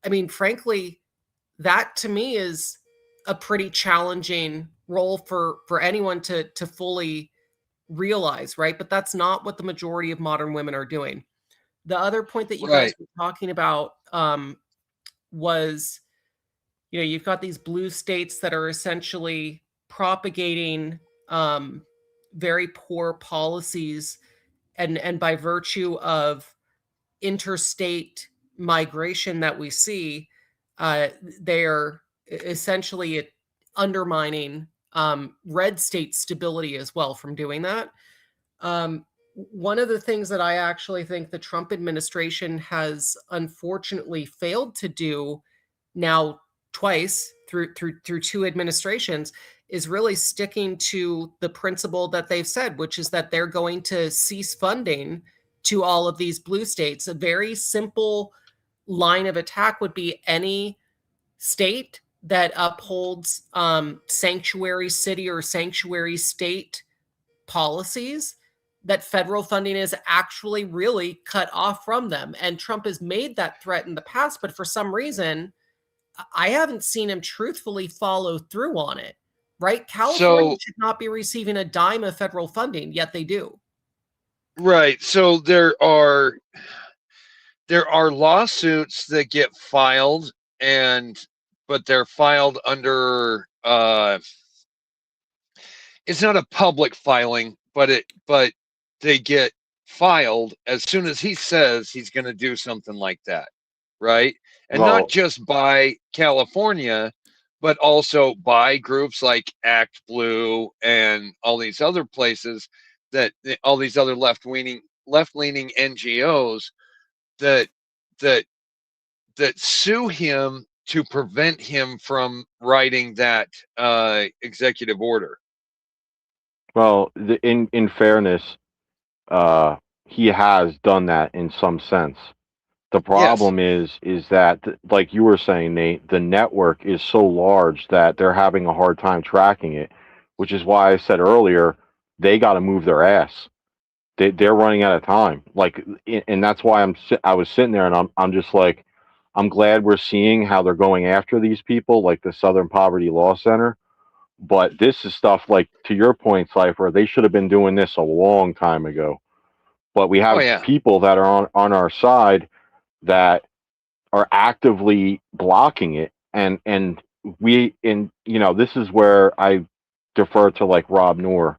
I mean, frankly, that to me is a pretty challenging role for anyone to fully realize, right? But that's not what the majority of modern women are doing. The other point that you guys were talking about was, you've got these blue states that are essentially propagating very poor policies, and by virtue of interstate migration that we see, they're essentially it undermining red state stability as well from doing that. One of the things that I actually think the Trump administration has unfortunately failed to do now twice through 2 administrations is really sticking to the principle that they've said, which is that they're going to cease funding to all of these blue states. A very simple line of attack would be any state that upholds sanctuary city or sanctuary state policies, that federal funding is actually really cut off from them. And Trump has made that threat in the past, but for some reason, I haven't seen him truthfully follow through on it, right? California should not be receiving a dime of federal funding, yet they do. Right. So there are lawsuits that get filed, but they're filed under it's not a public filing, but they get filed as soon as he says he's going to do something like that, right? And Well- not just by California, but also by groups like Act Blue and all these other places, that all these other left-leaning NGOs that sue him to prevent him from writing that executive order. Well, in fairness, he has done that in some sense. The problem is that, like you were saying, Nate, the network is so large that they're having a hard time tracking it, which is why I said earlier they got to move their ass. They're running out of time. Like, and that's why I was sitting there and I'm just like, I'm glad we're seeing how they're going after these people, like the Southern Poverty Law Center. But this is stuff, like, to your point, Cypher, they should have been doing this a long time ago. But we have people that are on our side that are actively blocking it. And this is where I defer to, like, Rob Noor.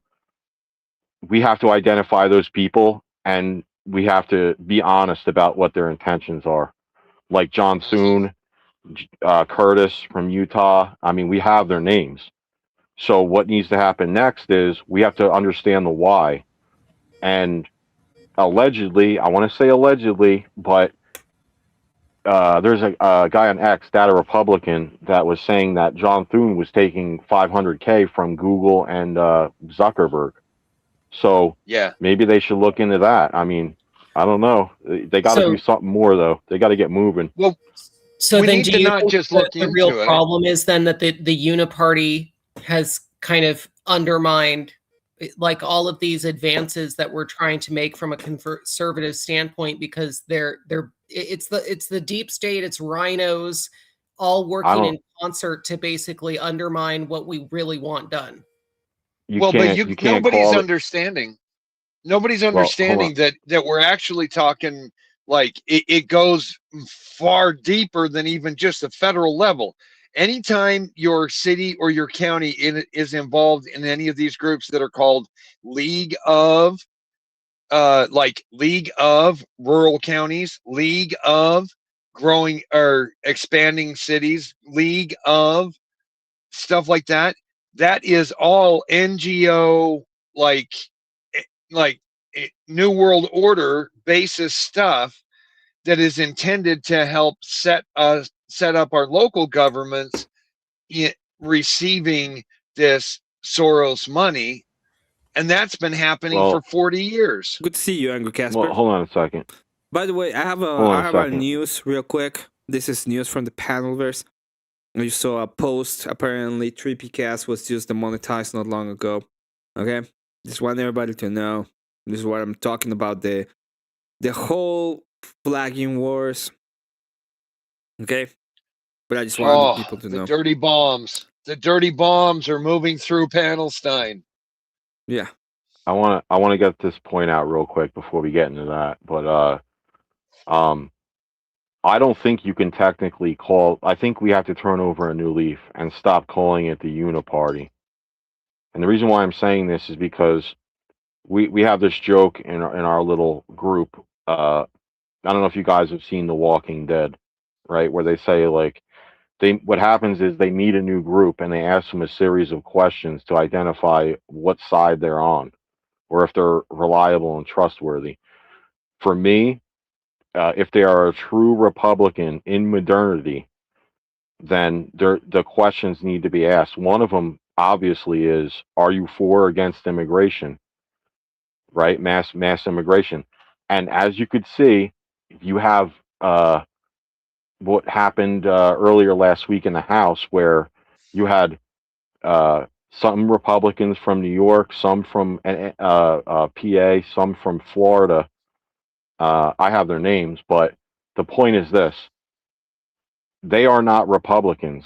We have to identify those people and we have to be honest about what their intentions are. Like John Thune, Curtis from Utah. I mean, we have their names. So what needs to happen next is we have to understand the why. And allegedly, I want to say allegedly, but there's a guy on X, Data Republican, that was saying that John Thune was taking $500K from Google and Zuckerberg. So maybe they should look into that. I mean, I don't know. They got to do something more, though. They got to get moving. Well, so we then need do to you not think just that look the real into it. problem is then that the uniparty has kind of undermined, like, all of these advances that we're trying to make from a conservative standpoint, because it's the deep state, it's rhinos all working in concert to basically undermine what we really want done. Nobody's understanding. Nobody's understanding that we're actually talking, like, it goes far deeper than even just the federal level. Anytime your city or your county is involved in any of these groups that are called League of Rural Counties, League of Growing or Expanding Cities, League of stuff like that, that is all NGO, like New World Order basis stuff that is intended to help set up our local governments receiving this Soros money, and that's been happening for 40 years. Good to see you, Angry Casper. Well, hold on a second. By the way, I have a news real quick. This is news from the Panelverse. You saw a post. Apparently, 3PCast was just demonetized not long ago. Okay, just want everybody to know. This is what I'm talking about. The whole flagging wars. Okay, but I just wanted people to know. Dirty bombs. The dirty bombs are moving through Panelstein. Yeah. I want to get this point out real quick before we get into that. But I don't think you can technically call. I think we have to turn over a new leaf and stop calling it the Uniparty. And the reason why I'm saying this is because we have this joke in our little group. I don't know if you guys have seen The Walking Dead, right? Where they say, like, what happens is they meet a new group and they ask them a series of questions to identify what side they're on, or if they're reliable and trustworthy. For me, if they are a true Republican in modernity, then the questions need to be asked. One of them obviously is, are you for or against immigration? Right? Mass immigration. And as you could see, you have what happened earlier last week in the House, where you had some Republicans from New York, some from PA, some from Florida. I have their names, but the point is this: they are not Republicans.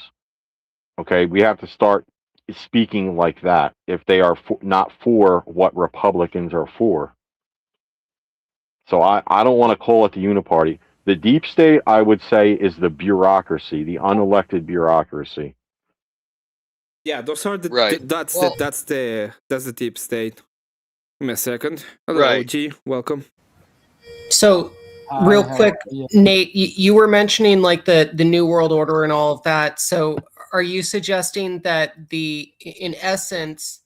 Okay, we have to start speaking like that if they are not for what Republicans are for. So I don't want to call it the uniparty. The deep state, I would say, is the bureaucracy, the unelected bureaucracy. Yeah, those are the Right. that's Well- the deep state. Give me a second. Hello, Right. OG. Welcome. So, real quick, Nate, you were mentioning like the New World Order and all of that. So, are you suggesting that in essence,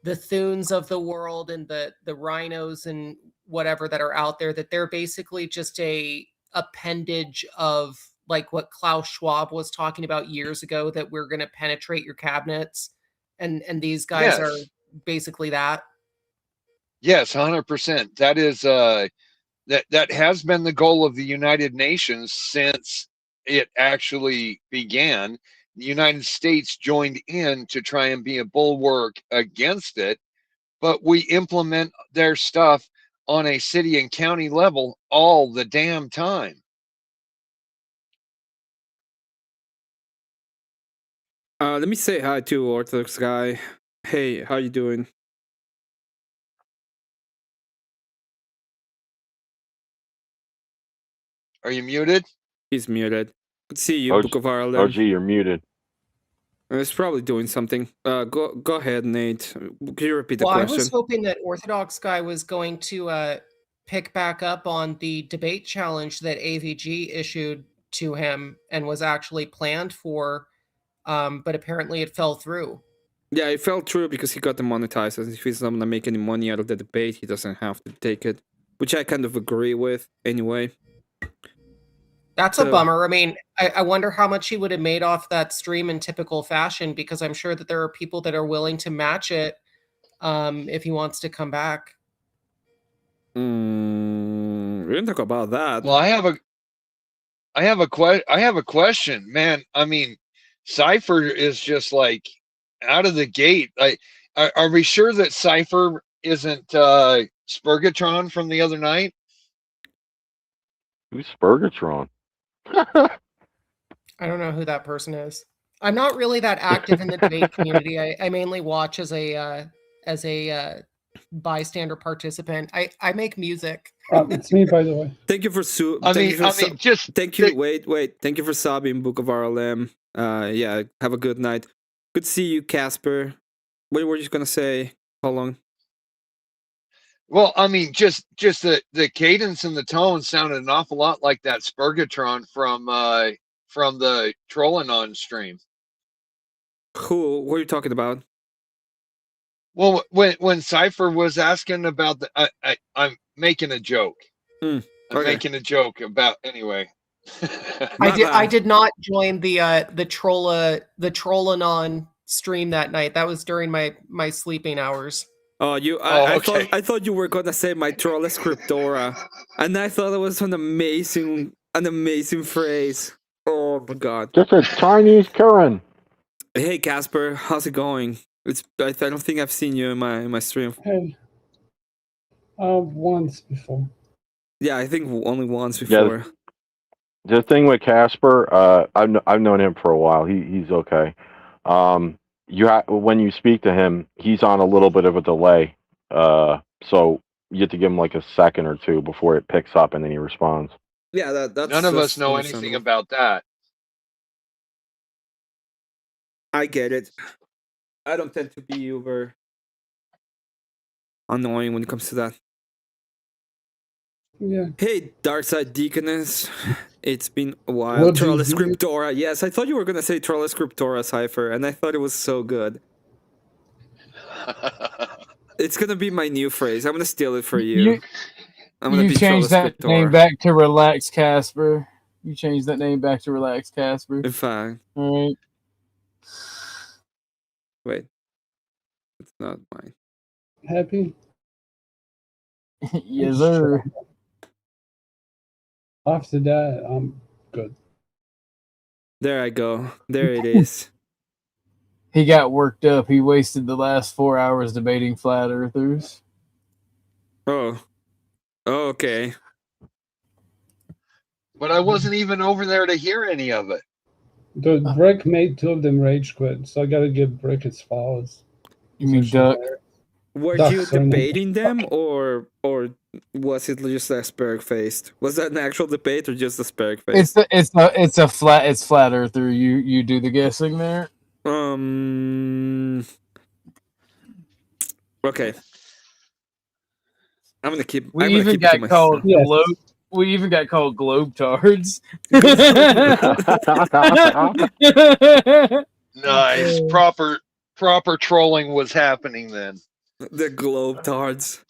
the Thunes of the world and the rhinos and whatever that are out there, that they're basically just a appendage of like what Klaus Schwab was talking about years ago, that we're going to penetrate your cabinets, and these guys are Yes. basically that? Yes, 100%. That is that has been the goal of the United Nations since it actually began. The United States joined in to try and be a bulwark against it, but we implement their stuff on a city and county level all the damn time. Let me say hi to Orthodox guy. Hey, how you doing? Are you muted? He's muted. Good to see you, OG, Book of Ireland. OG, you're muted. He's probably doing something. Go ahead, Nate. Can you repeat the Well, I question? was hoping that Orthodox guy was going to pick back up on the debate challenge that AVG issued to him and was actually planned for, but apparently it fell through. Yeah, it fell through because he got demonetized. And if he's not gonna make any money out of the debate, he doesn't have to take it, which I kind of agree with. Anyway, That's a bummer. I mean, I wonder how much he would have made off that stream in typical fashion, because I'm sure that there are people that are willing to match it if he wants to come back. we didn't talk about that. Well, I have a question, man. I mean, Cypher is just like out of the gate. Like, are we sure that Cypher isn't Spurgatron from the other night? Who's Spurgatron? I don't know who that person is. I'm not really that active in the debate community. I mainly watch as a bystander participant. I make music. It's me, by the way. Thank you for Thank you for Thank you for subbing, Book of RLM. Yeah, have a good night. Good to see you, Casper. What were you gonna say? How long? Well, I mean, just the cadence and the tone sounded an awful lot like that Spurgatron from the Trollanon stream. Who? What are you talking about? Well, when Cypher was asking about the, I'm making a joke. I'm making a joke about anyway. I did not join the Trollanon stream that night. That was during my sleeping hours. Oh, I thought you were gonna say my Trolla Scriptora, and I thought it was an amazing phrase. Oh my god! Just a Chinese Karen. Hey Casper, how's it going? I don't think I've seen you in my stream. Hey, once before. Yeah, I think only once before. The thing with Casper, I've known him for a while. He's okay. When you speak to him, he's on a little bit of a delay. So you have to give him like a second or two before it picks up, and then he responds. Yeah, that's none of us know anything about that. I get it. I don't tend to be uber annoying when it comes to that. Yeah. Hey, Darkside Deaconess. It's been a while. What do you Trollus do? Scriptora. Yes, I thought you were gonna say Trollus Scriptora Cipher, and I thought it was so good. It's gonna be my new phrase. I'm gonna steal it for you. I'm gonna You be changed Trollus that name Scriptora. back to Relax Casper. You changed that name back to Relax Casper. In fact. All right. Wait. It's not mine. Happy? Yes, sir. After that, I'm good. There I go. There it is. He got worked up. He wasted the last 4 hours debating flat earthers. Oh. Oh, okay. But I wasn't even over there to hear any of it. The Brick made 2 of them rage quit, so I gotta give Brick his flowers. You mean Duck? Were Duck, you sorry, no. debating them, or was it just asperg faced? Was that an actual debate or just asperg faced? It's flat earther. You do the guessing there. Okay. I'm gonna keep. We I'm gonna even keep it to got called myself. globe. We even got called globetards. Nice. Proper trolling was happening then. The globetards.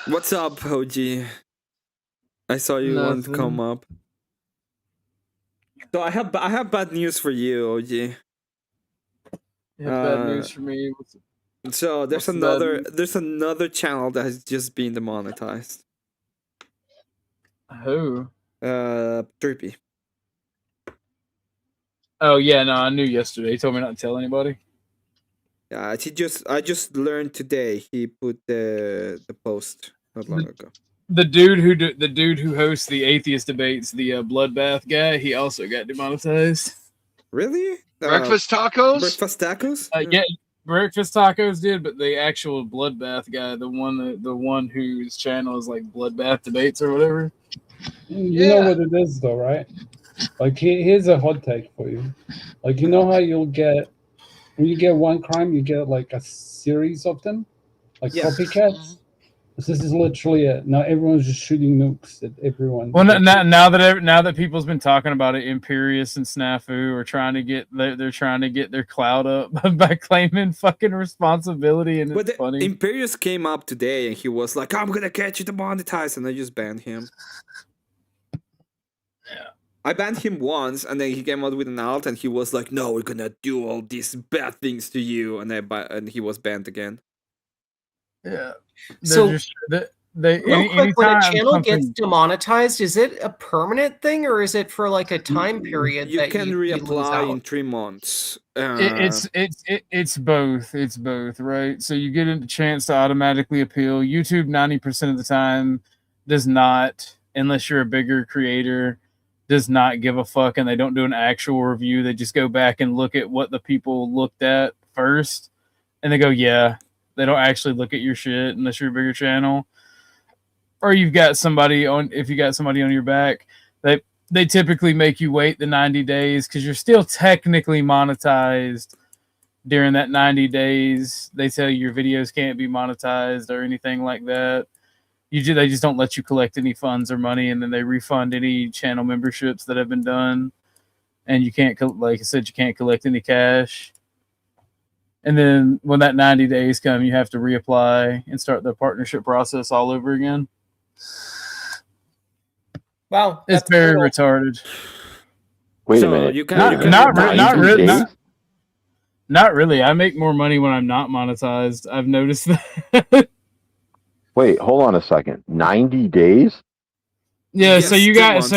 What's up, OG? I saw you want to come up. So I have bad news for you, OG. You have bad news for me. So there's another channel that has just been demonetized. Who? Drippy. Oh yeah, no, I knew yesterday. He told me not to tell anybody. Yeah, I just learned today. He put the post not long ago. The dude who hosts the atheist debates, the bloodbath guy, he also got demonetized. Really? Breakfast tacos? Breakfast tacos? Yeah, breakfast tacos did, but the actual bloodbath guy, the one whose channel is like bloodbath debates or whatever. You know what it is, though, right? Like, here's a hot take for you. Like, you know how when you get one crime, you get like a series of them, like copycats. This is literally it. Now everyone's just shooting nukes at everyone. Well, now that people's been talking about it, Imperius and Snafu are trying to get their clout up by claiming fucking responsibility, and it's funny. Imperius came up today and he was like, "I'm gonna get you demonetized," and I just banned him. Yeah, I banned him once, and then he came out with an alt, and he was like, "No, we're gonna do all these bad things to you," and he was banned again. Yeah. So, Real quick, when a channel gets demonetized, is it a permanent thing or is it for like a time period? You that can you lose reapply out? in 3 months. It's both. It's both, right? So you get a chance to automatically appeal. YouTube 90% of the time does not, unless you're a bigger creator, does not give a fuck, and they don't do an actual review. They just go back and look at what the people looked at first, and they go, yeah. They don't actually look at your shit unless you're a bigger channel. Or you've got somebody on, if you got somebody on your back, they typically make you wait the 90 days because you're still technically monetized during that 90 days. They tell you your videos can't be monetized or anything like that. They just don't let you collect any funds or money, and then they refund any channel memberships that have been done. And you can't, like I said, you can't collect any cash. And then when that 90 days come, you have to reapply and start the partnership process all over again. Wow, it's very retarded. Wait a minute. Not really. I make more money when I'm not monetized. I've noticed that. Wait, hold on a second. 90 days? Yeah, Yes, so you 2 got months.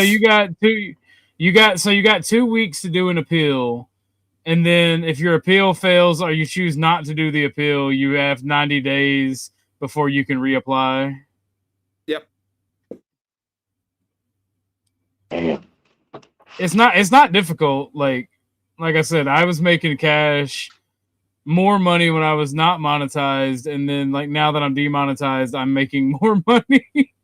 2 weeks to do an appeal. And then if your appeal fails or you choose not to do the appeal, you have 90 days before you can reapply. Yep. Damn. It's not difficult. Like I said, I was making cash more money when I was not monetized, and then like now that I'm demonetized, I'm making more money.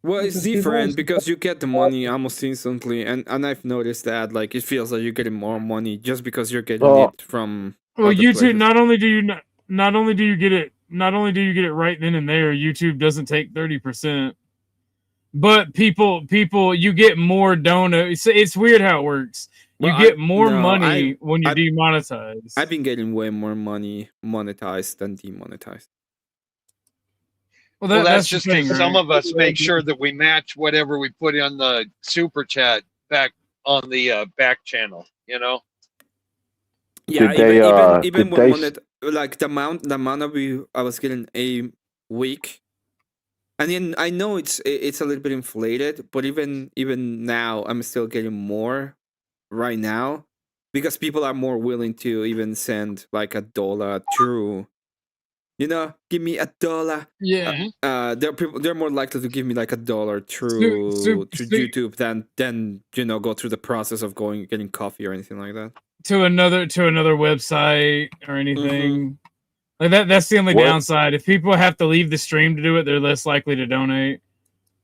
Well, it's different because you get the money almost instantly, and I've noticed that like it feels like you're getting more money just because you're getting it from. Well, other YouTube places. not only do you get it not only do you get it right then and there, YouTube doesn't take 30%, but people, you get more donuts. It's weird how it works. You get more money when you demonetize. I've been getting way more money monetized than demonetized. Well, that's just because some of us make sure that we match whatever we put on the super chat back on the back channel. You know. Yeah, even when monet, like the amount of I was getting a week. And then I know it's a little bit inflated, but even now I'm still getting more right now because people are more willing to even send like $1 through. You know, give me $1. Yeah. They're more likely to give me like $1 through YouTube than go through the process of getting coffee or anything like that. To another website or anything. Like that's the only downside. If people have to leave the stream to do it, they're less likely to donate.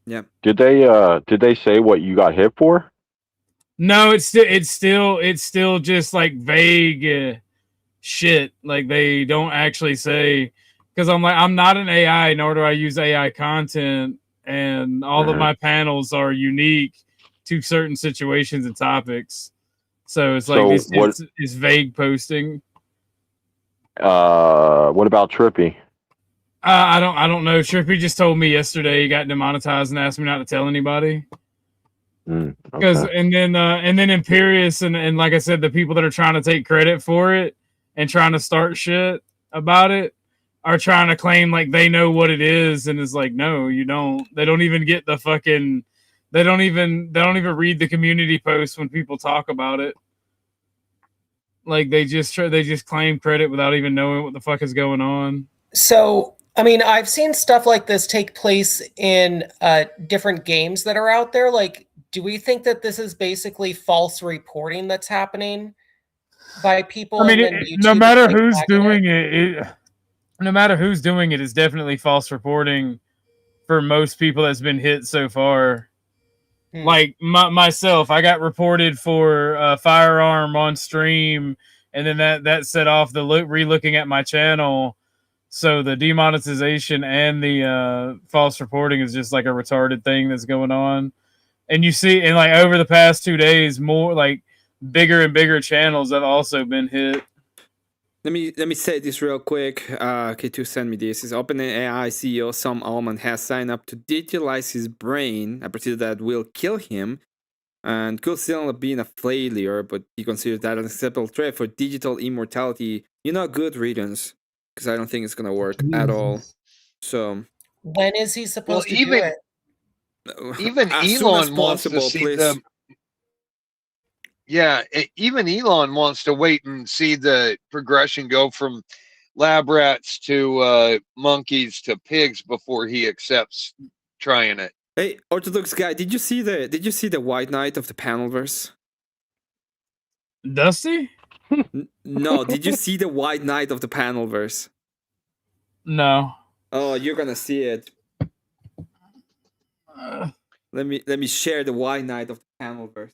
Yeah. Did they say what you got hit for? No, it's still just like vague shit. Like they don't actually say, because I'm not an AI, nor do I use AI content, and all of my panels are unique to certain situations and topics. So it's like it's vague posting. What about Trippy? I don't know. Trippy just told me yesterday he got demonetized and asked me not to tell anybody. Because and then Imperius and like I said, the people that are trying to take credit for it and trying to start shit about it are trying to claim like they know what it is, and it's like, no, you don't. They don't even get the fucking. They don't even read the community posts when people talk about it. Like they just claim credit without even knowing what the fuck is going on. So, I mean, I've seen stuff like this take place in different games that are out there. Like, do we think that this is basically false reporting that's happening by people? I mean, no matter who's doing it, no matter who's doing it, it's definitely false reporting for most people that's been hit so far. Like myself, I got reported for a firearm on stream, and then that set off the re-looking at my channel. So the demonetization and the false reporting is just like a retarded thing that's going on. And you see, and like over the past 2 days, more like bigger and bigger channels have also been hit. Let me say this real quick. K2 sent me this. His OpenAI CEO Sam Altman has signed up to digitalize his brain, a procedure that will kill him and could still end up being a failure, but he considers that an acceptable threat for digital immortality. Good riddance, because I don't think it's gonna work at all. So when is he supposed to do it? Even Elon wants to see them. Yeah, even Elon wants to wait and see the progression go from lab rats to monkeys to pigs before he accepts trying it. Hey, Orthodox guy, did you see the White Knight of the Panelverse? Dusty? No, did you see the White Knight of the Panelverse? No. Oh, you're gonna see it. Let me share the White Knight of the Panelverse.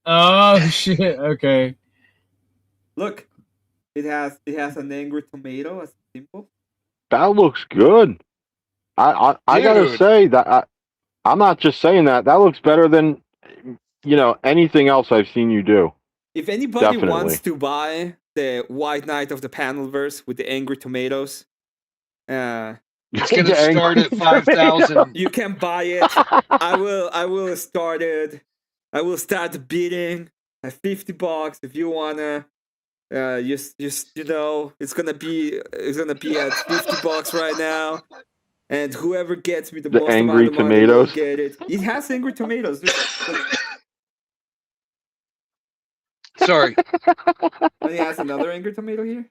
Oh shit! Okay. Look, it has an angry tomato as a symbol. That looks good. I gotta say that I'm not just saying that. That looks better than anything else I've seen you do. If anybody wants to buy the White Knight of the Panelverse with the angry tomatoes, it's gonna start at 5,000. You can buy it. I will start it. I will start the bidding at $50 if you wanna. Just it's gonna be at $50 right now, and whoever gets me the most angry amount of money will tomatoes get it. It has angry tomatoes. Sorry. And it has another angry tomato here.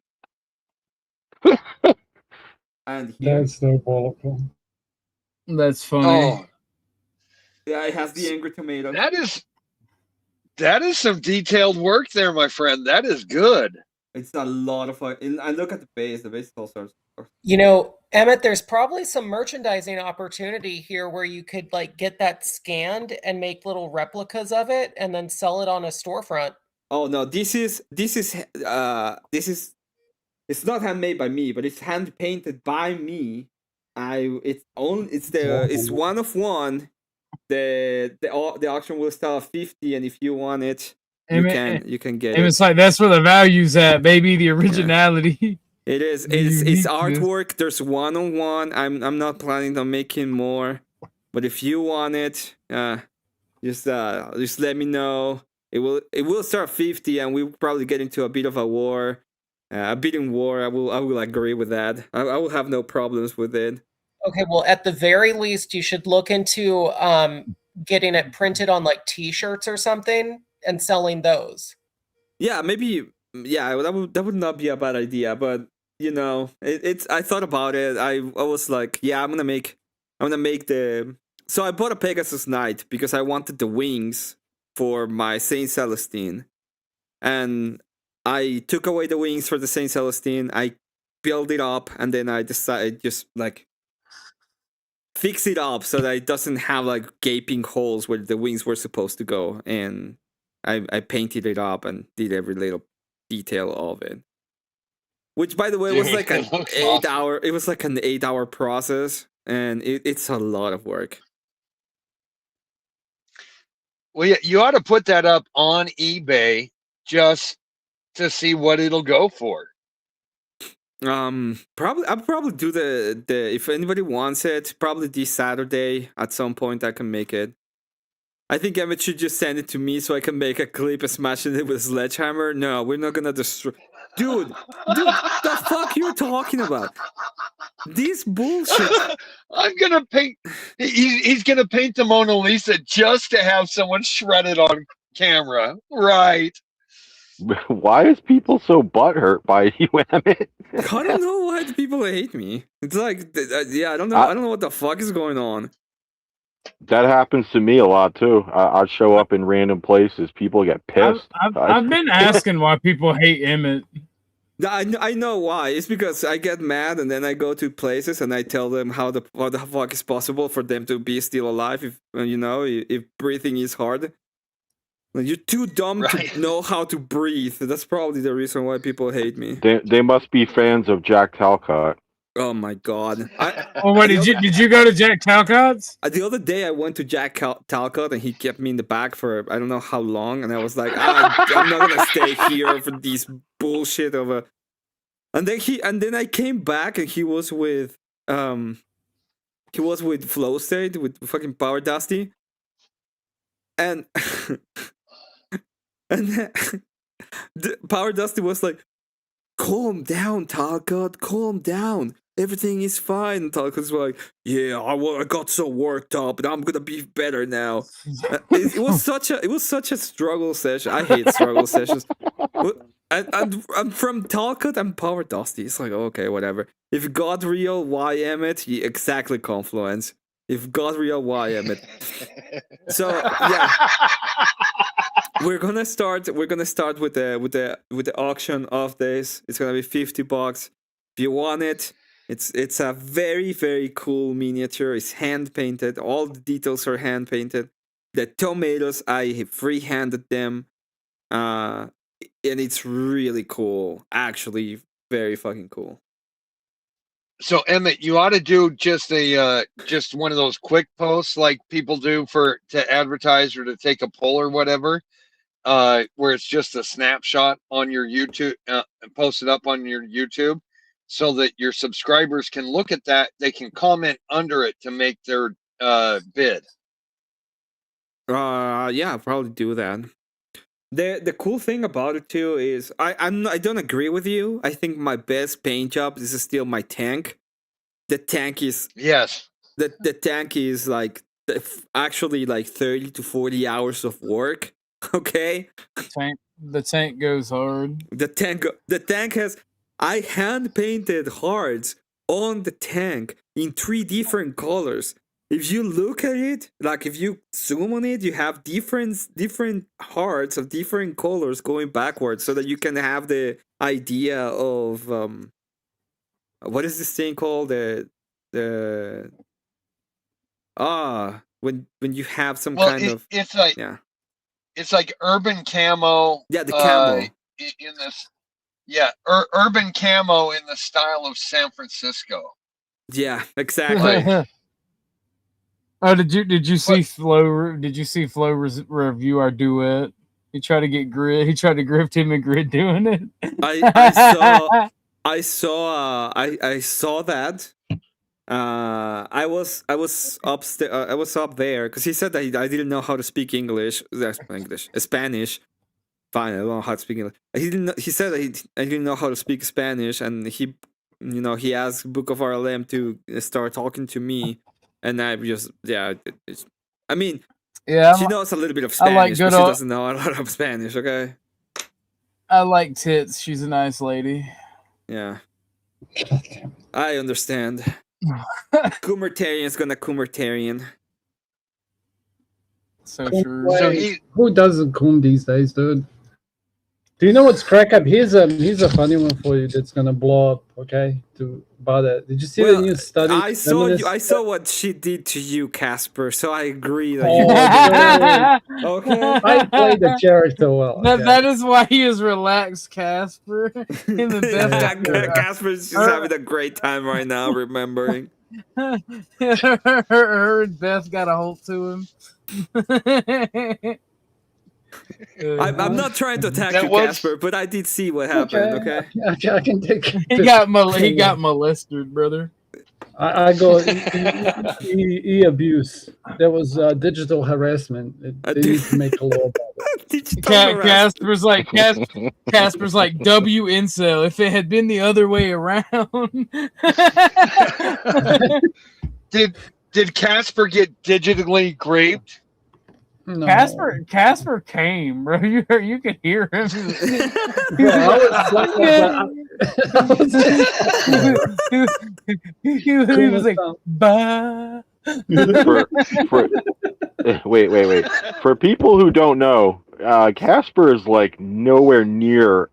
And here. That's diabolical. That's funny. Oh. Yeah, it has the angry tomato. That is some detailed work there, my friend. That is good. It's a lot of fun. And look at the base. The base is also. Emmett, there's probably some merchandising opportunity here where you could like get that scanned and make little replicas of it and then sell it on a storefront. Oh no, this is It's not handmade by me, but it's hand painted by me. It's one of one. The auction will start at 50, and if you want it, you can get And it. it's like that's where the value's at, baby. The originality. It is. The It's uniqueness. artwork. There's one-on-one. I'm not planning on making more, but if you want it, just let me know. It will start 50, and we'll probably get into a bit of a war, a bidding war. I will agree with that. I will have no problems with it. Okay, well, at the very least, you should look into getting it printed on like T-shirts or something and selling those. Yeah, maybe. Yeah, that would not be a bad idea. But you know, it's. I thought about it. I was like, yeah, I'm gonna make the. So I bought a Pegasus Knight because I wanted the wings for my Saint Celestine, and I took away the wings for the Saint Celestine. I built it up, and then I decided just like fix it up so that it doesn't have like gaping holes where the wings were supposed to go, and I painted it up and did every little detail of it. Which, by the way, was like an 8-hour. It was like an 8-hour process, and it's a lot of work. Well, yeah, you ought to put that up on eBay just to see what it'll go for. Probably I'll probably do the if anybody wants it, probably this Saturday at some point I can make it. I think Emmett should just send it to me so I can make a clip and smash it with a sledgehammer. No, we're not gonna destroy. Dude, the fuck you're talking about? This bullshit. I'm gonna paint. He's gonna paint the Mona Lisa just to have someone shred it on camera, right? Why is people so butthurt by you, Emmett? I don't know why people hate me. It's like, yeah, I don't know. I don't know what the fuck is going on. That happens to me a lot too. I show up in random places. People get pissed. I've been asking why people hate Emmett. I know why. It's because I get mad and then I go to places and I tell them how the fuck is possible for them to be still alive if if breathing is hard. You're too dumb to know how to breathe. That's probably the reason why people hate me. They must be fans of Jack Talcott. Oh my god! Did you go to Jack Talcott's? The other day I went to Jack Talcott and he kept me in the back for I don't know how long, and I was like, I'm not gonna stay here for these bullshit of a. And then I came back and he was with Flow State with fucking Power Dusty, and and then the Power Dusty was like, calm down, Talcott, calm down. Everything is fine. And Talcott's like, yeah, I got so worked up, but I'm gonna be better now. It was such a struggle session. I hate struggle sessions. I'm from Talcott and Power Dusty. It's like, okay, whatever. If God real, why Emmett? Exactly, Confluence. If God real, why Emmett? So yeah. We're gonna start with the auction of this. It's gonna be $50. If you want it, it's a very, very cool miniature. It's hand painted. All the details are hand painted. The tomatoes, I free-handed them. And it's really cool. Actually, very fucking cool. So Emmett, you ought to do just just one of those quick posts like people do to advertise or to take a poll or whatever. Where it's just a snapshot on your YouTube, posted up on your YouTube, so that your subscribers can look at that. They can comment under it to make their bid. Yeah, I'll probably do that. The cool thing about it too is I don't agree with you. I think my best paint job is still my tank. The tank is The tank is like actually like 30 to 40 hours of work. Okay. The tank goes hard. The tank has. I hand painted hearts on the tank in 3 different colors. If you look at it, like if you zoom on it, you have different hearts of different colors going backwards, so that you can have the idea of what is this thing called? When you have some kind of it's like it's like urban camo. Yeah, the camo. In this, Yeah, urban camo in the style of San Francisco. Yeah, exactly. Oh, did you see Flo? Did you see Flo review our duet? He tried to get Grid. He tried to grift him and Grid doing it. I saw that. I was upstairs. I was up there because he said that I didn't know how to speak Spanish. Fine, I don't know how to speak English. He said that I didn't know how to speak Spanish, and he asked Book of RLM to start talking to me, and I just I mean, she knows a little bit of Spanish, but she doesn't know a lot of Spanish. Okay. I like Tits. She's a nice lady. Yeah. I understand. Coomertarian's gonna Coomertarian. So true. Who doesn't coom these days, dude? Do you know what's crack up? Here's a funny one for you that's gonna blow up. Okay, about it. Did you see the new study? I saw what she did to you, Casper. So I agree that you okay. I played the character well. That is why he is relaxed, Casper. In the best. Casper's just having a great time right now, remembering. her and Beth got a hold to him. I'm not trying to attack you, Casper, but I did see what happened. Okay, I can take. He got molested, brother. I go abuse. There was digital harassment. They need to make a law about it. Casper's like W incel. If it had been the other way around. Did Casper get digitally raped? No. Casper came, bro. You could hear him. He was like, "Bye." Wait. For people who don't know, Casper is like nowhere near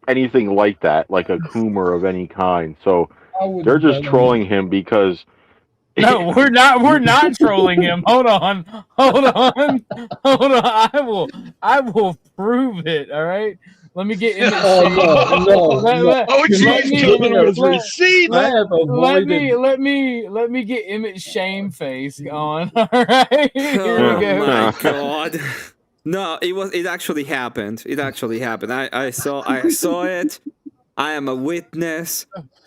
anything like that, like a coomer of any kind. So they're just trolling him because. No, we're not. We're not trolling him. Hold on. I will prove it. All right. Let me get. No. Let me get Emmett shame face on. All right. Here we go. Oh my god. No, it actually happened. I saw it. I am a witness.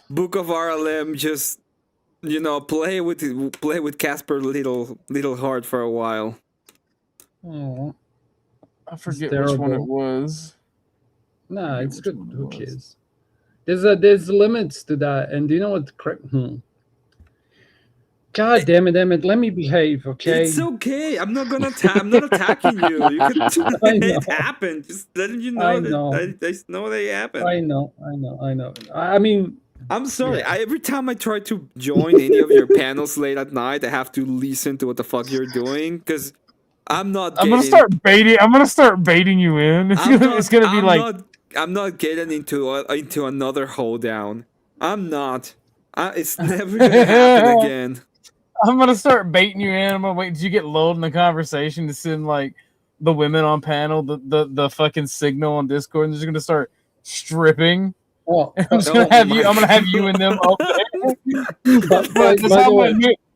Book of RLM just play with Casper little hard for a while. Oh, I forget which one it was. Nah, it's good. Who cares? There's limits to that, and do you know what? God damn it, Emmett! Let me behave, okay? It's okay. I'm not attacking you. You can. It happened. Just letting you know. I know. I know they happened. I know. I mean. I'm sorry. Yeah. Every time I try to join any of your panels late at night, I have to listen to what the fuck you're doing because I'm not. I'm gonna start baiting you in. It's gonna be like. I'm not getting into another hoedown. I'm not. It's never gonna happen again. I'm gonna start baiting you in. I'm gonna wait until you get lulled in the conversation to send like the women on panel the fucking signal on Discord, and they're just gonna start stripping. Oh, I'm gonna have you and them up there.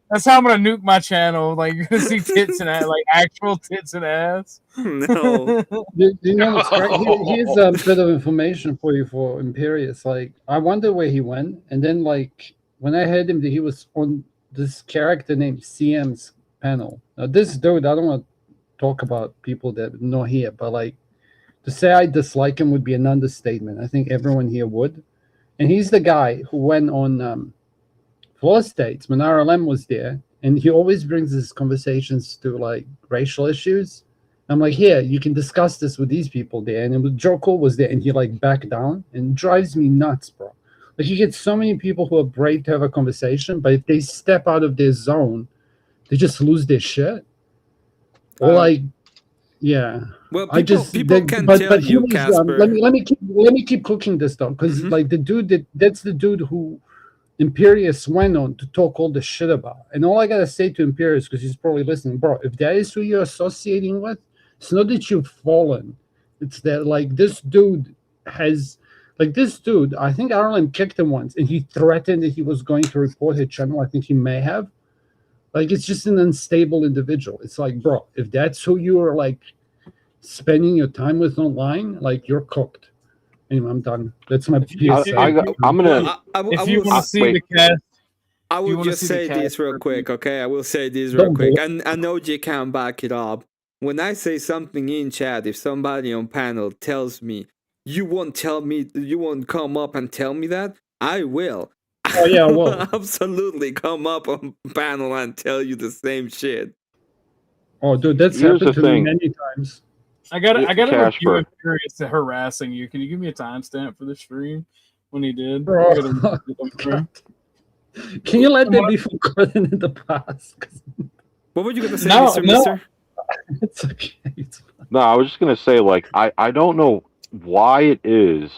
That's how I'm gonna nuke my channel. Like you're gonna see tits and ass, like actual tits and ass. No. Do you know what's correct? Here's a bit of information for you for Imperius. Like I wonder where he went, and then like when I heard him that he was on this character named CM's panel. Now this dude, I don't want to talk about people that are not here, but like. To say I dislike him would be an understatement. I think everyone here would. And he's the guy who went on floor states when RLM was there. And he always brings his conversations to like racial issues. I'm like, here, you can discuss this with these people there. And Joe Cole was there and he like backed down and drives me nuts, bro. Like you get so many people who are brave to have a conversation, but if they step out of their zone, they just lose their shit. Or like, yeah. Well, people can tell you, Casper. Let me keep cooking this though, because like the dude that's the dude who Imperius went on to talk all the shit about. And all I gotta say to Imperius, because he's probably listening, bro, if that is who you're associating with, it's not that you've fallen. It's that like this dude has like this dude. I think Ireland kicked him once, and he threatened that he was going to report his channel. I think he may have. Like, it's just an unstable individual. It's like, bro, if that's who you are like spending your time with online, like, you're cooked. Anyway, I'm done. That's my PSA. I'm gonna. If you want to see the cast, I you will wanna just see the say this cast real for- quick, okay? I will say this Don't real quick. do And I know you can back it up. When I say something in chat, if somebody on panel tells me, you won't come up and tell me that, I will. Oh yeah, well, absolutely come up on panel and tell you the same shit. oh dude, that's Here's happened the to me thing. many times. I got a review Casper. of Curious harassing you. Can you give me a timestamp for the stream when he did? Bro. I gotta look it up. Can you let that be forgotten in the past? What were you gonna say, No, Mr. no. Mister? It's okay. It's No, I was just gonna say, like, I don't know why it is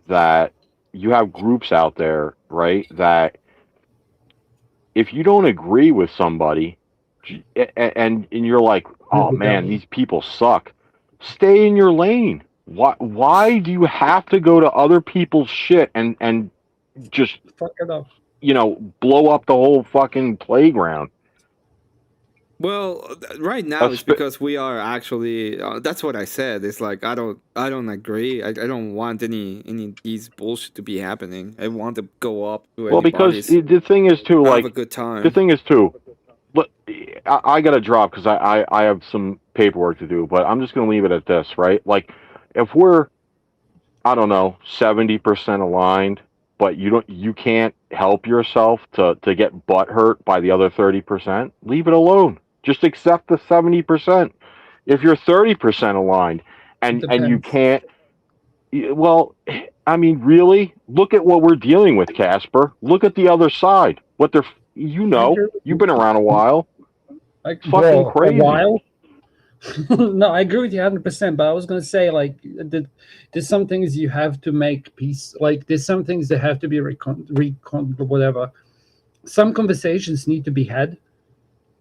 that you have groups out there, right? That if you don't agree with somebody, and you're like, oh man, these people suck, stay in your lane. Why do you have to go to other people's shit and just fuck it up? Blow up the whole fucking playground. Well, right now it's because we are actually. That's what I said. It's like I don't agree. I don't want any of these bullshit to be happening. I want to go up to Well, because anybody's. the thing is too, have like, a good time. the thing is too, but I got to drop because I have some paperwork to do. But I'm just gonna leave it at this, right? Like, if we're, I don't know, 70% aligned, but you can't help yourself to get butt hurt by the other 30%, leave it alone. Just accept the 70%. If you're 30% aligned and you can't, well, I mean, really, look at what we're dealing with, Casper. Look at the other side. What they're, you've been around a while. Like, Fucking bro, crazy. A while. No, I agree with you 100%. But I was gonna say, like, there's some things you have to make peace. Like, there's some things that have to be whatever. Some conversations need to be had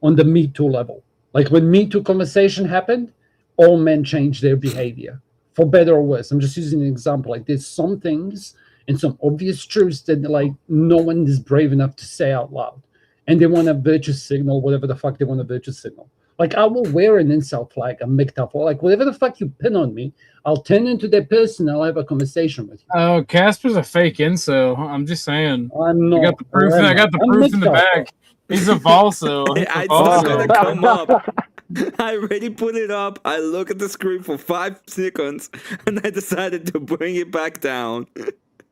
on the Me Too level. Like, when Me Too conversation happened, all men changed their behavior, for better or worse. I'm just using an example. Like, there's some things and some obvious truths that, like, no one is brave enough to say out loud. And they want a virtue signal, whatever the fuck they want a virtue signal. Like, I will wear an incel flag, a MGTOW, or like whatever the fuck you pin on me, I'll turn into that person and I'll have a conversation with you. Oh, Casper's a fake incel. I'm just saying. I'm not. I got the proof. I got the I'm proof in the MGTOW. bag. He's a Volso. He's a It's not Volso. gonna come up. I already put it up. I look at the screen for 5 seconds, and I decided to bring it back down.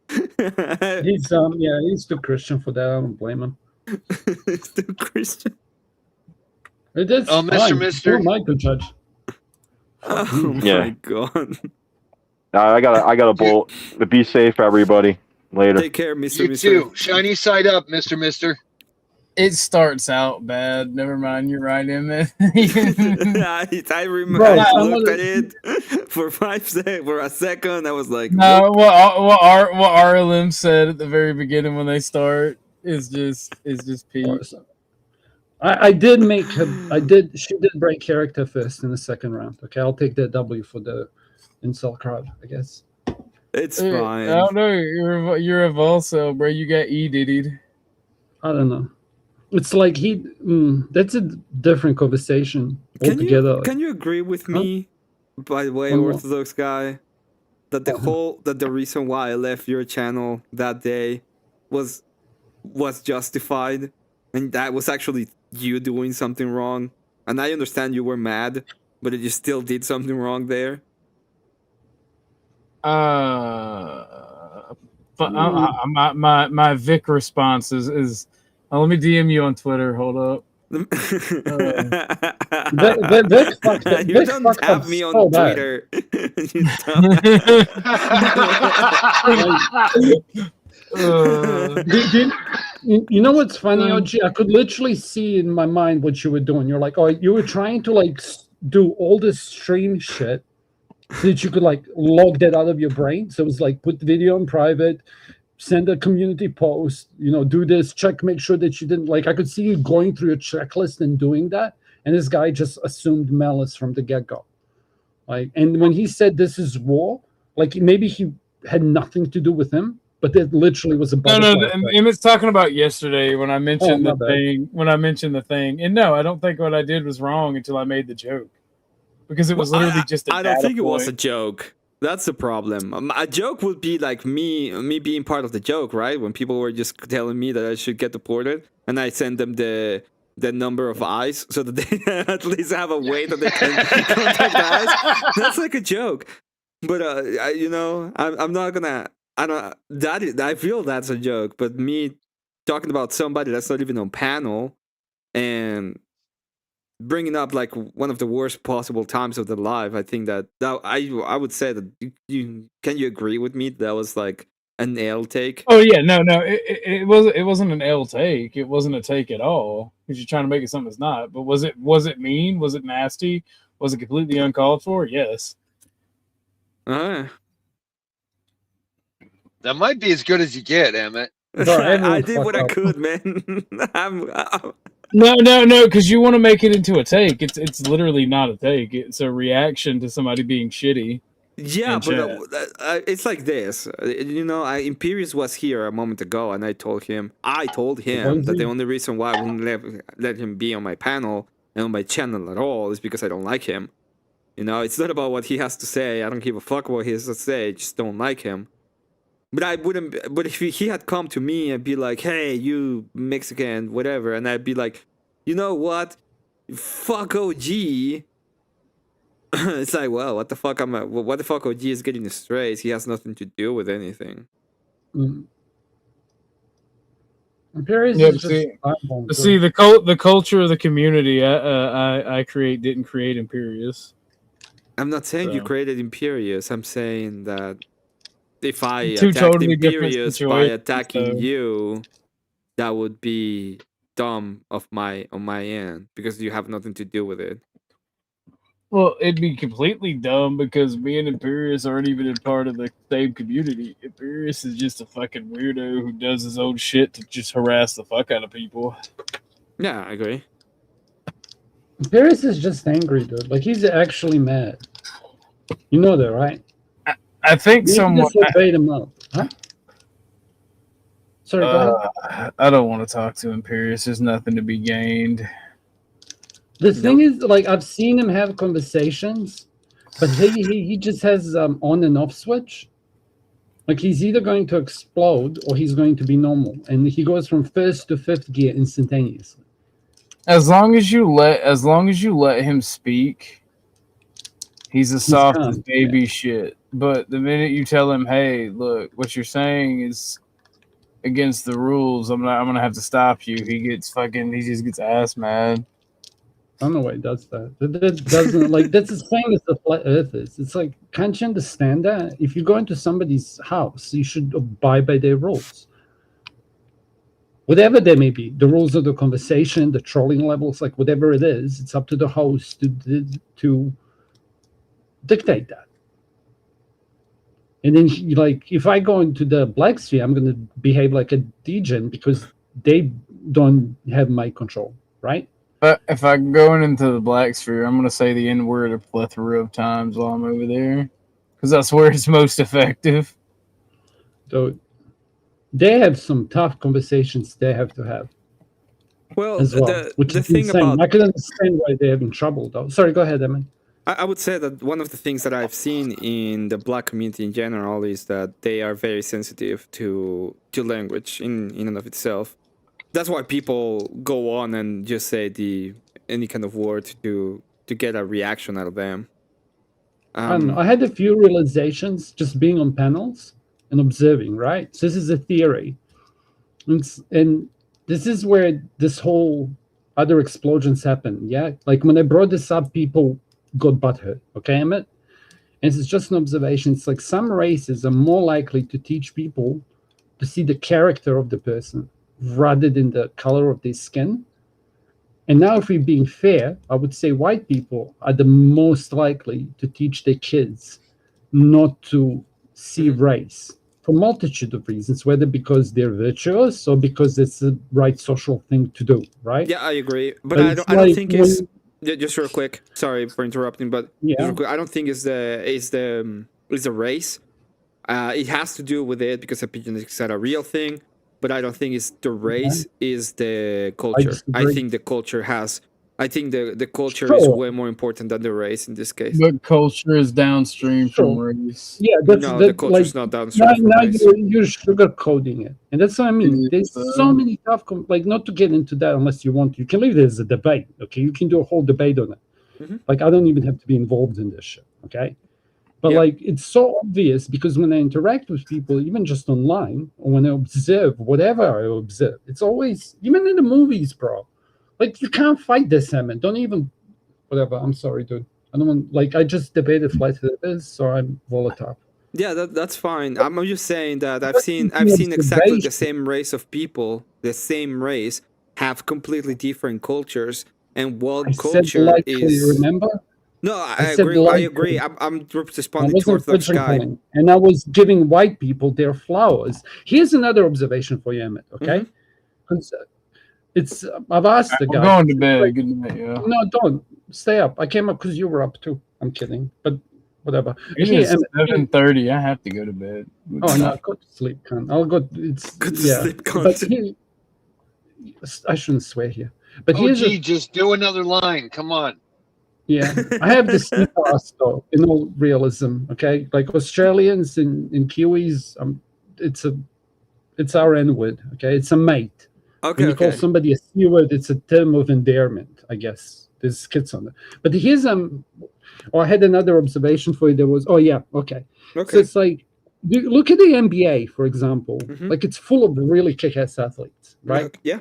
He's he's too Christian for that. I don't blame him. He's too Christian. That's Oh, Mr. fine. Mister. Who am I to judge? Oh my Yeah. god. I got a bullet. Be safe, everybody. Later. Take care, Mr. You Mister. too. Shiny side up, Mister. It starts out bad. Never mind. You're right, Emmett. I remember. Bro, I some looked of at it for 5 seconds. For a second, I was like, No, what RLM said at the very beginning when they start is just Pete. I did make her. She did break character first in the second round. Okay, I'll take that W for the incel crowd, I guess. It's I fine. don't know. You're a Volso, bro. You got E-diddied. I don't know. It's like that's a different conversation altogether. Can you agree with me, by the way, On what? Orthodox guy, that the reason why I left your channel that day was justified, and that was actually you doing something wrong. And I understand you were mad, but you still did something wrong there. But my Vic response is let me DM you on Twitter. Hold up. You Vic don't fucked have up me on so bad. Twitter. You don't. You know what's funny, OG? I could literally see in my mind what you were doing. You're like, oh, you were trying to like do all this stream shit so that you could like log that out of your brain. So it was like put the video in private, send a community post, do this, check, make sure that you didn't like. I could see you going through your checklist and doing that. And this guy just assumed malice from the get-go. Like, and when he said this is war, like maybe he had nothing to do with him, but it literally was a butterfly effect. Emmett's talking about yesterday when I mentioned my the bad. thing. When I mentioned the thing, and no, I don't think what I did was wrong until I made the joke, because it was literally just a I don't data think it was a point. joke. That's the problem. A joke would be like me being part of the joke, right? When people were just telling me that I should get deported, and I send them the number of eyes so that they at least have a way that they can contact eyes. That's like a joke. But I'm not gonna. I feel that's a joke. But me talking about somebody that's not even on panel and bringing up like one of the worst possible times of their life, I think that I would say that you can you agree with me that was like an L take. Oh yeah, no, it wasn't an L take. It wasn't a take at all. Because you're trying to make it something it's not. But was it mean? Was it nasty? Was it completely uncalled for? Yes. That might be as good as you get, Emmett. I did what I could, man. No, because you want to make it into a take. It's literally not a take. It's a reaction to somebody being shitty. Yeah, in but chat. it's like this. Imperius was here a moment ago, and I told him that the only reason why I wouldn't let him be on my panel and on my channel at all is because I don't like him. It's not about what he has to say. I don't give a fuck what he has to say. I just don't like him. But I wouldn't. But if he had come to me and be like, "Hey, you Mexican, whatever," and I'd be like, "You know what? Fuck OG." It's like, well, what the fuck? What the fuck? OG is getting the strays. He has nothing to do with anything. Imperius Yeah, is just see the culture of the community I didn't create Imperius. I'm not saying you created Imperius. I'm saying that if I Two attacked totally different Imperius by situations, attacking though. you, that would be dumb on my end because you have nothing to do with it. Well, it'd be completely dumb because me and Imperius aren't even a part of the same community. Imperius is just a fucking weirdo who does his own shit to just harass the fuck out of people. Yeah, I agree. Imperius is just angry, dude. Like, he's actually mad. You know that, right? I think someone just bait him up. Huh? Sorry, go ahead. I don't want to talk to Imperius. There's nothing to be gained. The thing is, like, I've seen him have conversations, but he just has on and off switch. Like, he's either going to explode or he's going to be normal, and he goes from first to fifth gear instantaneously. As long as you let him speak, he's a soft as baby shit. But the minute you tell him, "Hey, look, what you're saying is against the rules. I'm gonna have to stop you," he just gets ass mad. I don't know why he does that. That doesn't like that's the same as the flat earthers. It's like, can't you understand that? If you go into somebody's house, you should abide by their rules. Whatever they may be, the rules of the conversation, the trolling levels, like whatever it is, it's up to the host to dictate that. And then, like, if I go into the Black Sphere, I'm going to behave like a degen because they don't have my control, right? But if I'm going into the Black Sphere, I'm going to say the N-word a plethora of times while I'm over there, because that's where it's most effective. So they have some tough conversations they have to have. Well, as well, which the is thing insane. about I can understand why they're having trouble, though. Sorry, go ahead, Emin. I would say that one of the things that I've seen in the Black community in general is that they are very sensitive to language in and of itself. That's why people go on and just say any kind of word to get a reaction out of them. I don't know. I had a few realizations just being on panels and observing, right? So this is a theory. And this is where this whole other explosions happen, yeah? Like when I brought this up, people got butthurt, okay, Emmett? And it's just an observation. It's like some races are more likely to teach people to see the character of the person rather than the color of their skin. And now, if we're being fair, I would say white people are the most likely to teach their kids not to see race for a multitude of reasons, whether because they're virtuous or because it's the right social thing to do, right? Yeah, I agree. But I don't think it's... Just real quick, sorry for interrupting, but yeah. I don't think it's the race. It has to do with it because epigenetics are a real thing, but I don't think it's the race is the culture. I disagree. think the culture has. I think the culture is Sure. way more important than the race in this case. But culture is downstream from Sure. race. Yeah, that's No, that, the culture's like not downstream from now race. you're sugarcoating it, and that's what I mean. There's so many tough, like not to get into that unless you want to. You can leave it as a debate, okay? You can do a whole debate on it. Mhm. Like I don't even have to be involved in this shit, okay? But like it's so obvious because when I interact with people, even just online, or when I observe whatever I observe, it's always even in the movies, bro. Like you can't fight this, Emmett. Don't even whatever. I'm sorry, dude. I don't want like I just debated flight to the Abyss, so I'm volatile. Yeah, that's fine. I'm just saying that I've seen exactly the same race of people, the same race, have completely different cultures, and one culture likely, is. remember? No, I said agree. I likely. agree. I'm I responding to wasn't Orthodox guy. pigeonholing, and I was giving white people their flowers. Here's another observation for you, Emmett. Okay, 'cause, it's I've asked the I'm guy. going to bed. Good night, yeah. No, don't stay up. I came up because you were up too. I'm kidding, but whatever. It Here, is Emmett, 7:30. I have to go to bed. Oh no, go to sleep, cunt. I'll go. It's Go to yeah, sleep, cunt. but here, I shouldn't swear here. But Oh, here's gee, just do another line. Come on. yeah, I have this ethos though, in all realism. Okay, like Australians and Kiwis, it's our N word. Okay, it's a mate. Okay, When you call okay. somebody a C word, it's a term of endearment, I guess. There's skits on it. But here's I had another observation for you. There was okay. So it's like look at the NBA, for example. Like it's full of really kick-ass athletes, right? Yeah.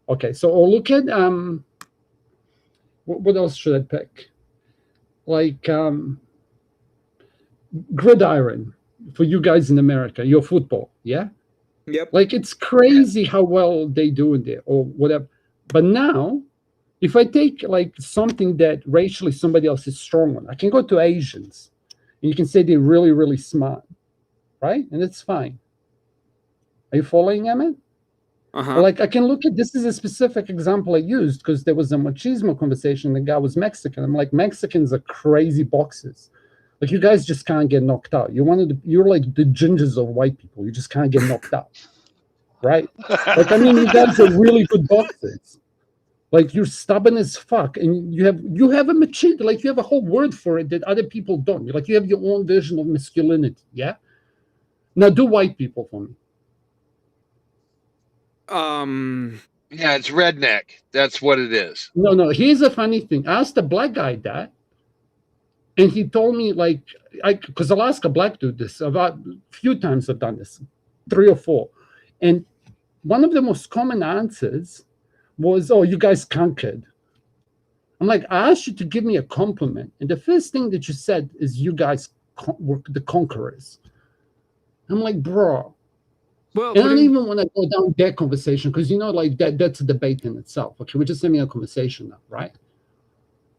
Okay, so or look at what else should I pick? Like gridiron for you guys in America, your football, yeah? Yep. Like it's crazy how well they do in there or whatever. But now, if I take like something that racially somebody else is strong on, I can go to Asians and you can say they're really, really smart, right? And it's fine. Are you following, Emmett? Uh-huh. Like I can look at this is a specific example I used because there was a machismo conversation. The guy was Mexican. I'm like, Mexicans are crazy boxers. Like you guys just can't get knocked out. You're like the gingers of white people. You just can't get knocked out, right? Like I mean, you guys are really good boxers. Like you're stubborn as fuck, and you have a machismo. Like you have a whole word for it that other people don't. Like you have your own version of masculinity. Yeah. Now do white people for me. Yeah, it's redneck. That's what it is. No. Here's a funny thing. I asked a black guy that, and he told me like, because Alaska black do this about a few times. I've done this, 3 or 4, and one of the most common answers was, "Oh, you guys conquered." I'm like, I asked you to give me a compliment, and the first thing that you said is, "You guys were the conquerors." I'm like, bro. Well, and I don't even want to go down that conversation because like that's a debate in itself. Okay, we're just having a conversation now, right?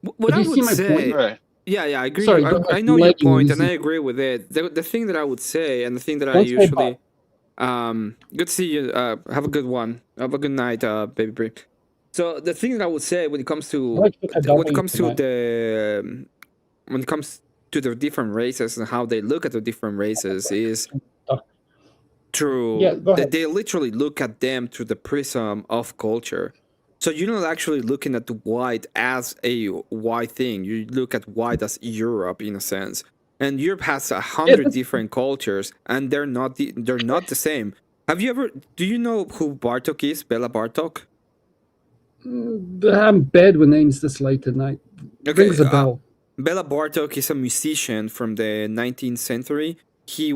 What I you would see my say, point? Yeah, I agree. Sorry, I know your point, and I agree with it. The thing that I would say, and the thing that I usually, good to see you. Have a good one. Have a good night, baby Bree. So the thing that I would say when it comes to the different races and how they look at the different races is through they literally look at them through the prism of culture. So you're not actually looking at the white as a white thing. You look at white as Europe in a sense, and Europe has 100 different cultures, and they're not the same. Do you know who Bartok is? Bela Bartok? I'm bad with names this late at night. Rings a bell. Bela Bartok is a musician from the 19th century. He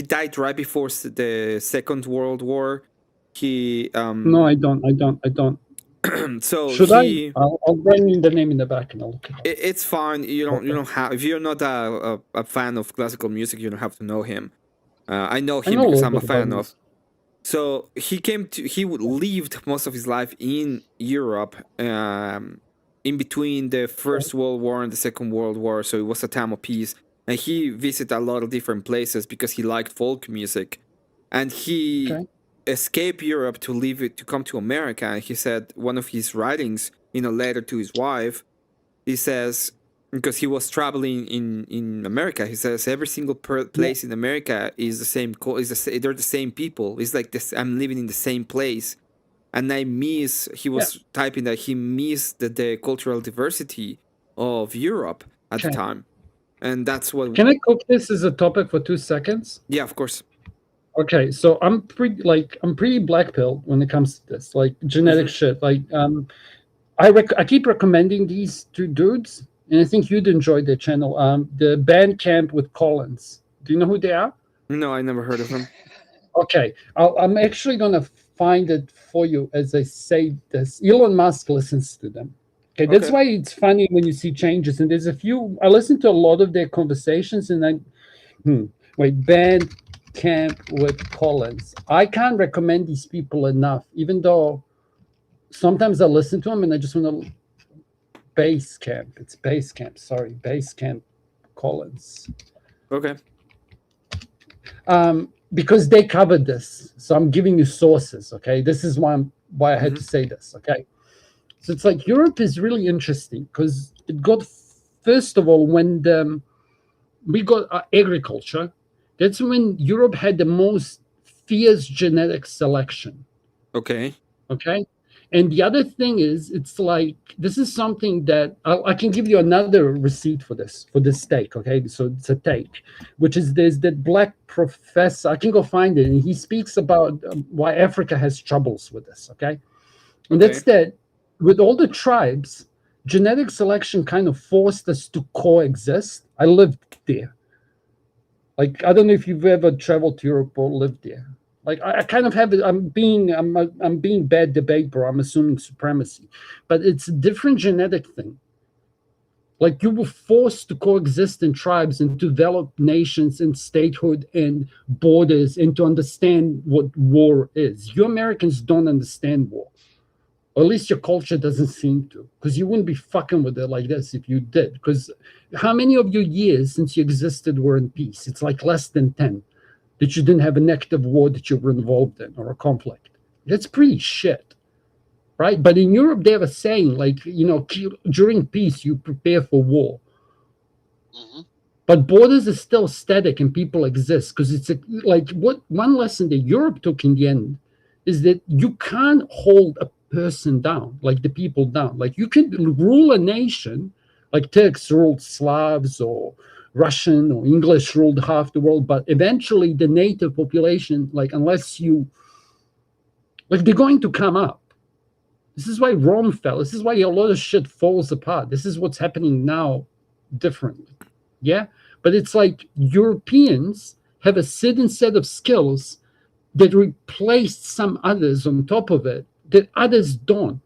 died right before the Second World War. No, I don't. So should I? I'll write in the name in the back and I'll look it up. It's fine. You don't have. If you're not a fan of classical music, you don't have to know him. I know him because I'm a fan of. So he lived most of his life in Europe, in between the First World War and the Second World War. So it was a time of peace, and he visited a lot of different places because he liked folk music, and he escaped Europe to come to America. And he said one of his writings in a letter to his wife, he says, because he was traveling in America. He says every single place in America is the same. They're the same people. It's like this. I'm living in the same place, and I miss. He was typing that he missed the cultural diversity of Europe at the time, and that's what. Can I cook this as a topic for 2 seconds? Yeah, of course. Okay, so I'm pretty black pilled when it comes to this, like genetic shit. Like I keep recommending these two dudes, and I think you'd enjoy their channel. The Bandcamp with Collins. Do you know who they are? No, I never heard of them. Okay, I'm actually gonna find it for you as I say this. Elon Musk listens to them. Okay, that's why it's funny when you see changes. And there's a few. I listen to a lot of their conversations, and Bandcamp with Collins. I can't recommend these people enough, even though sometimes I listen to them and I just want to. Basecamp. It's Basecamp. Sorry, Basecamp Collins. Okay. Because they covered this, so I'm giving you sources. Okay, this is why I had to say this. Okay, so it's like Europe is really interesting because it got, first of all, when we got agriculture, that's when Europe had the most fierce genetic selection. Okay. Okay. And the other thing is, it's like, this is something that I can give you another receipt for this take. Okay. So it's a take, which is there's that black professor. I can go find it. And he speaks about why Africa has troubles with this. Okay. And that's that with all the tribes, genetic selection kind of forced us to coexist. I lived there. Like, I don't know if you've ever traveled to Europe or lived there. Like I kind of have it. I'm being bad debate, bro. I'm assuming supremacy, but it's a different genetic thing. Like you were forced to coexist in tribes and to develop nations and statehood and borders and to understand what war is. You Americans don't understand war, or at least your culture doesn't seem to, because you wouldn't be fucking with it like this if you did. Because how many of your years since you existed were in peace? It's like less than 10. That you didn't have an active war that you were involved in or a conflict. That's pretty shit, right? But in Europe, they have a saying like, during peace, you prepare for war. But borders are still static and people exist because it's one lesson that Europe took in the end is that you can't hold a person down, like the people down. Like you can rule a nation, like Turks ruled Slavs or Russian or English ruled half the world, but eventually the native population, unless you, they're going to come up. This is why Rome fell. This is why a lot of shit falls apart. This is what's happening now differently. Yeah? But it's like Europeans have a certain set of skills that replaced some others on top of it that others don't.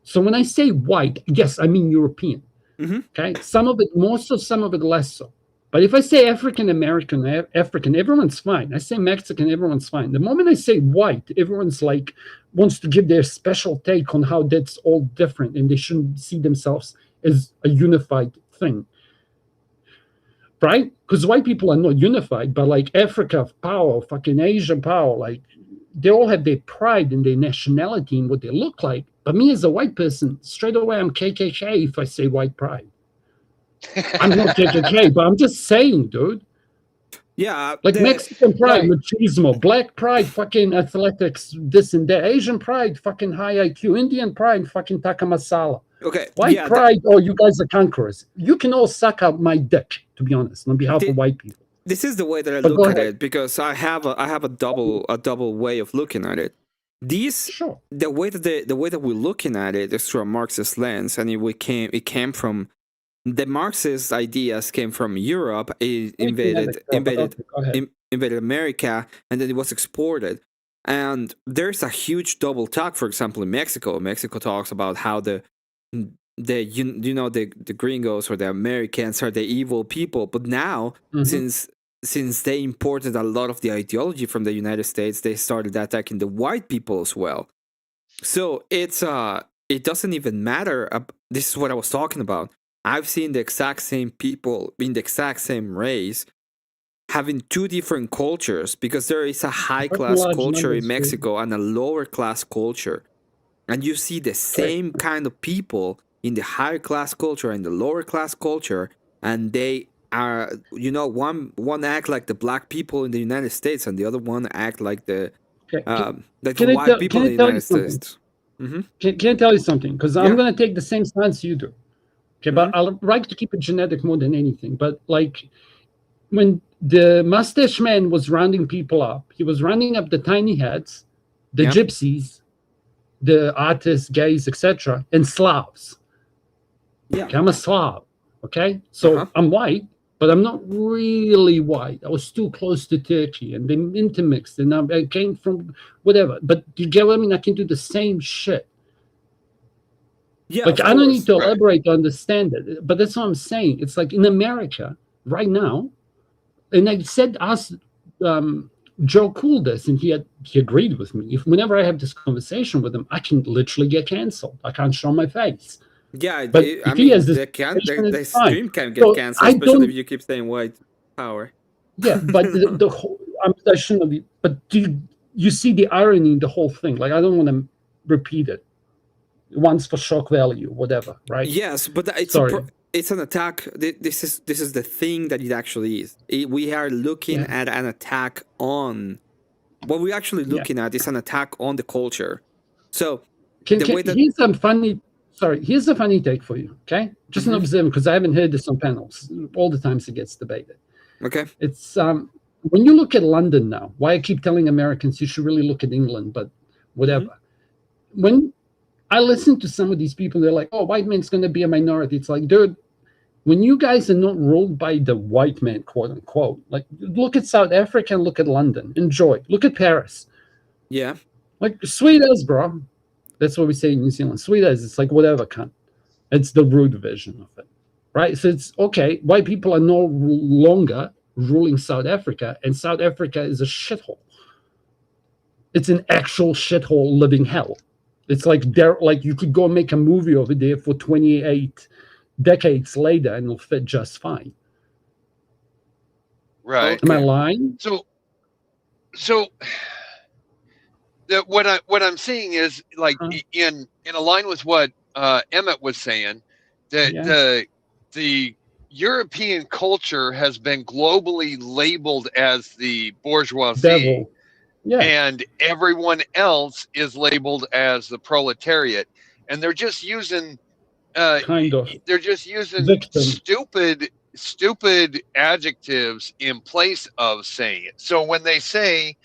So when I say white, yes, I mean European. Okay? Some of it more so, some of it less so. But if I say African, everyone's fine. I say Mexican, everyone's fine. The moment I say white, everyone's wants to give their special take on how that's all different and they shouldn't see themselves as a unified thing. Right? Because white people are not unified, but Africa power, fucking Asia power, they all have their pride and their nationality and what they look like. But me as a white person, straight away I'm KKK if I say white pride. I'm not KKK, but I'm just saying, dude. Yeah. Mexican pride, machismo. Black pride, fucking athletics, this and that. Asian pride, fucking high IQ. Indian pride, fucking taka masala. Okay. White pride, you guys are conquerors. You can all suck out my dick, to be honest, on behalf of white people. This is the way that I look at it because I have a double way of looking at it. The way that we're looking at it is through a Marxist lens, and it came from. The Marxist ideas came from Europe. It invaded America, and then it was exported. And there's a huge double talk. For example, in Mexico, talks about how the gringos or the Americans are the evil people. But now, since they imported a lot of the ideology from the United States, they started attacking the white people as well. So it doesn't even matter. This is what I was talking about. I've seen the exact same people in the exact same race having two different cultures because there is a high-class culture in Mexico and a lower-class culture. And you see the same kind of people in the higher class culture and the lower class culture, and they are, one act like the black people in the United States, and the other one act like the white people in the United States. Mm-hmm. Can I tell you something? Because I'm Yeah. going to take the same stance you do. Okay, but I like to keep it genetic more than anything. But like when the mustache man was rounding people up, he was rounding up the tiny heads, the gypsies, the artists, gays, etc., and Slavs. Yeah, okay, I'm a Slav. Okay, so I'm white, but I'm not really white. I was too close to Turkey, and they intermixed, and I came from whatever. But you get what I mean? I can do the same shit. Yeah, like I don't need to elaborate to understand it, but that's what I'm saying. It's like in America right now, and I said asked Joe Cool this, and he agreed with me. If whenever I have this conversation with him, I can literally get canceled. I can't show my face. Yeah, but I mean, the stream can get canceled, especially if you keep saying white power. Yeah, but the whole, I shouldn't be. But do you see the irony in the whole thing? Like I don't want to repeat it. Once for shock value, whatever, right? Yes, but it's an attack. This is the thing that it actually is. We are looking at an attack on what we're actually looking at is an attack on the culture. So here's a funny take for you. Okay, just an observation because I haven't heard this on panels all the times it gets debated. Okay, it's when you look at London now. Why I keep telling Americans you should really look at England, but whatever. When I listen to some of these people, they're like, oh, white man's going to be a minority. It's like, dude, when you guys are not ruled by the white man, quote unquote, like look at South Africa and look at London. Enjoy. Look at Paris. Yeah. Like sweet as, bro. That's what we say in New Zealand. Sweet as. It's like whatever, cunt. It's the rude version of it. Right? So it's okay. White people are no longer ruling South Africa, and South Africa is a shithole. It's an actual shithole living hell. It's like you could go make a movie over there for 28 decades later and it'll fit just fine. Right. Am I lying? So what I'm saying is like in line with what Emmett was saying, that the European culture has been globally labeled as the bourgeoisie. Devil. Yeah. And everyone else is labeled as the proletariat, and they're just using they're just using stupid adjectives in place of saying it. So when they say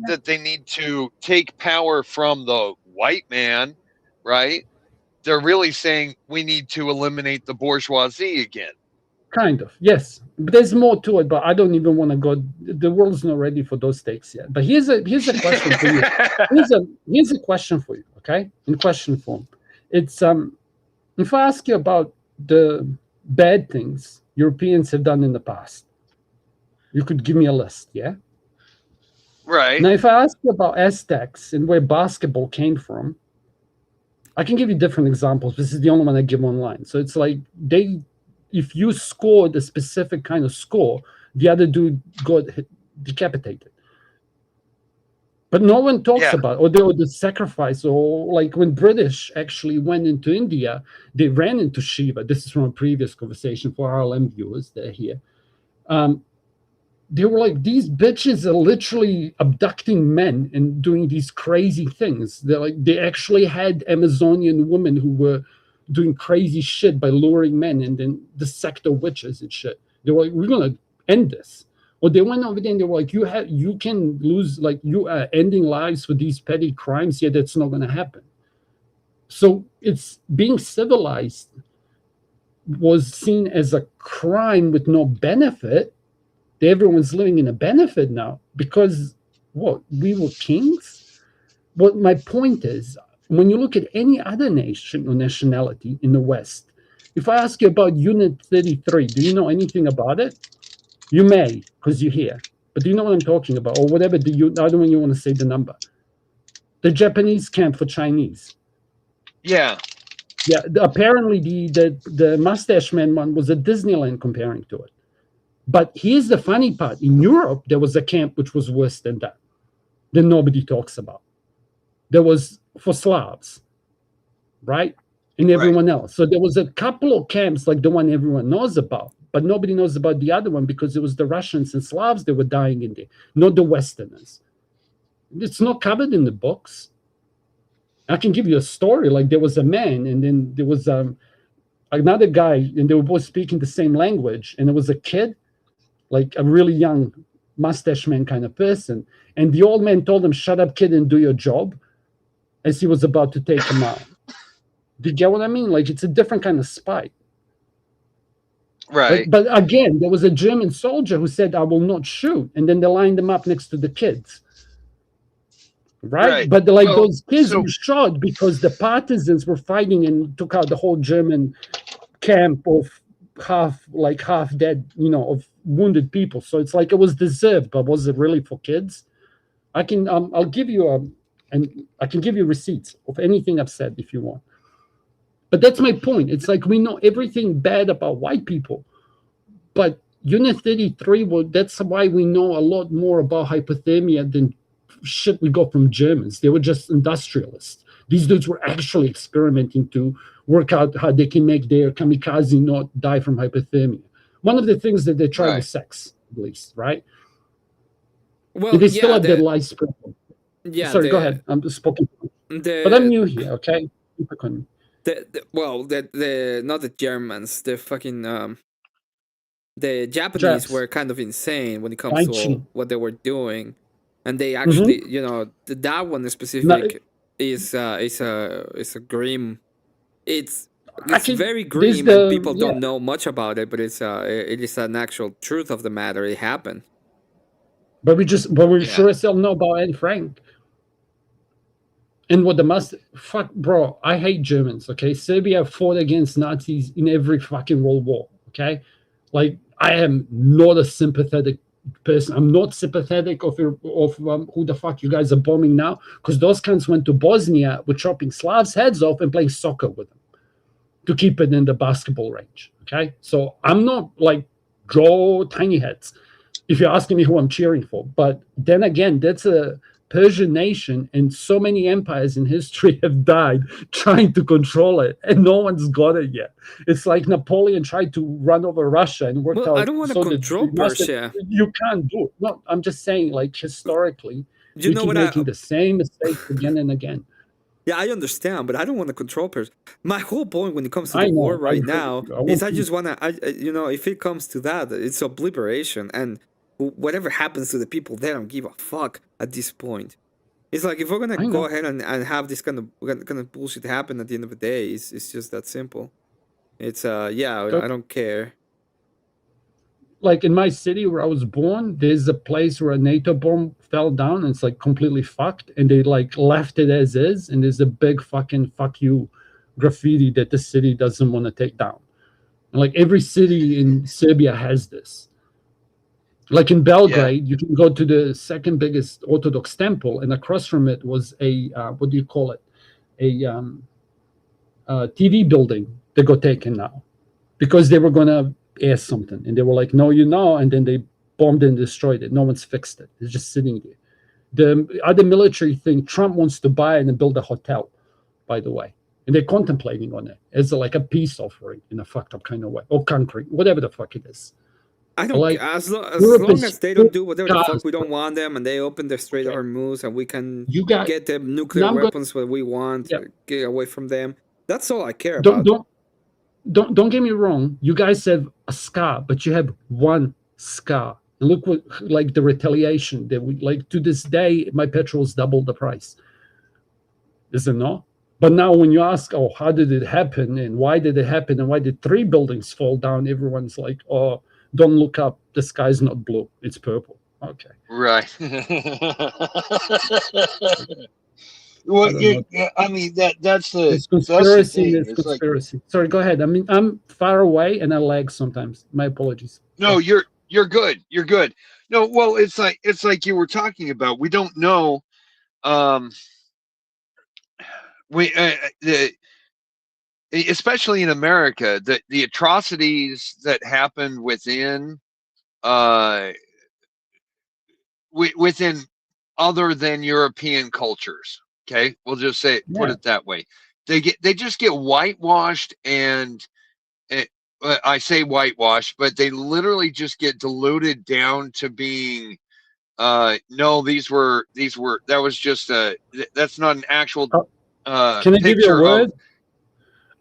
that they need to take power from the white man, right? They're really saying we need to eliminate the bourgeoisie again. Kind of, yes. But there's more to it, but I don't even want to go. The world's not ready for those takes yet. But here's a question for you. Here's a question for you, okay? In question form. It's if I ask you about the bad things Europeans have done in the past, you could give me a list, yeah? Right. Now, if I ask you about Aztecs and where basketball came from, I can give you different examples. This is the only one I give online. So it's like if you scored a specific kind of score, the other dude got decapitated. But no one talks about, or the sacrifice, or like when British actually went into India, they ran into Shiva. This is from a previous conversation for RLM viewers that are here. They were like, these bitches are literally abducting men and doing these crazy things. They actually had Amazonian women who were doing crazy shit by luring men and then the sector witches and shit. They were like, we're gonna end this. Or they went over there and they were like, you can lose, like you are ending lives for these petty crimes, yet that's not gonna happen. So it's being civilized was seen as a crime with no benefit. Everyone's living in a benefit now because we were kings. What my point is, when you look at any other nation or nationality in the West, if I ask you about Unit 33, do you know anything about it? You may, because you're here. But do you know what I'm talking about? Or whatever, I don't you want to say the number. The Japanese camp for Chinese. Yeah. Yeah, apparently the mustache man one was a Disneyland comparing to it. But here's the funny part. In Europe, there was a camp which was worse than that nobody talks about. There was for Slavs, right? and everyone else. So there was a couple of camps like the one everyone knows about, but nobody knows about the other one because it was the Russians and Slavs that were dying in there, not the Westerners. It's not covered in the books. I can give you a story. Like there was a man, and then there was another guy, and they were both speaking the same language, and it was a kid, like a really young mustache man kind of person, and the old man told him, "Shut up, kid, and do your job," as he was about to take him out. Do you get what I mean? Like it's a different kind of spite. Right. But again, there was a German soldier who said, "I will not shoot," and then they lined him up next to the kids. Right? But those kids were shot because the partisans were fighting and took out the whole German camp of half dead, of wounded people. So it's like it was deserved, but was it really for kids? I can I'll give you I can give you receipts of anything I've said if you want. But that's my point. It's like we know everything bad about white people, but Unit 33, well, that's why we know a lot more about hypothermia than shit we got from Germans. They were just industrialists. These dudes were actually experimenting to work out how they can make their kamikaze not die from hypothermia. One of the things that they tried was sex, at least, right? Well, they still have their life sprinkle. Yeah. Sorry, go ahead. I'm just spoken. But I'm new here, okay? The not the Germans, the fucking the Japanese were kind of insane when it comes to what they were doing. And they actually, that one specific is a grim. It's very grim, and people don't know much about it. But it is an actual truth of the matter. It happened. But we sure as hell know about Anne Frank. And what fuck, bro, I hate Germans. Okay, Serbia fought against Nazis in every fucking World War. Okay, like I am not a sympathetic person. I'm not sympathetic of who the fuck you guys are bombing now, because those cunts went to Bosnia with chopping Slavs' heads off and playing soccer with them to keep it in the basketball range. Okay, so I'm not like draw tiny heads if you're asking me who I'm cheering for. But then again, that's a Persian nation, and so many empires in history have died trying to control it, and no one's got it yet. It's like Napoleon tried to run over Russia and worked out. I don't want to control Persia. You can't do it. No, I'm just saying, like historically, we keep making the same mistakes again and again. Yeah, I understand, but I don't want to control Persia. My whole point when it comes to the war right now is I just want to, if it comes to that, it's obliteration, and whatever happens to the people there, I don't give a fuck at this point. It's like if we're gonna go ahead and have this kind of bullshit happen at the end of the day, it's just that simple. It's I don't care. Like in my city where I was born, there's a place where a NATO bomb fell down and it's like completely fucked, and they like left it as is, and there's a big fucking fuck you graffiti that the city doesn't want to take down. And like every city in Serbia has this. Like in Belgrade, you can go to the second biggest Orthodox temple, and across from it was a what do you call it? A TV building that got taken now because they were gonna air something, and they were like, "No, and then they bombed and destroyed it. No one's fixed it. It's just sitting there." The other military thing, Trump wants to buy it and build a hotel, by the way, and they're contemplating on it as like a peace offering in a fucked up kind of way, or country, whatever the fuck it is. I don't like as long as they don't do whatever the fuck we don't want them, and they open their Strait of Hormuz, and we can get them nuclear weapons when we want, get away from them. That's all I care about. Don't get me wrong. You guys have a scar, but you have one scar. And look what like the retaliation that we like to this day. My petrol's double the price. Is it not? But now when you ask, oh, how did it happen, and why did it happen, and why did 3 buildings fall down? Everyone's like, oh. Don't look up. The sky's not blue. It's purple. Okay. Right. Well, I mean that's the it's conspiracy. That's it's conspiracy. Sorry, go ahead. I mean, I'm far away and I lag sometimes. My apologies. No, you're good. You're good. No, well, it's like you were talking about. We don't know. Especially in America, the atrocities that happened within within other than European cultures. Okay, we'll just put it that way. they just get whitewashed, and I say whitewashed, but they literally just get diluted down to being no, that was just that's not an actual Can I give you a picture word? of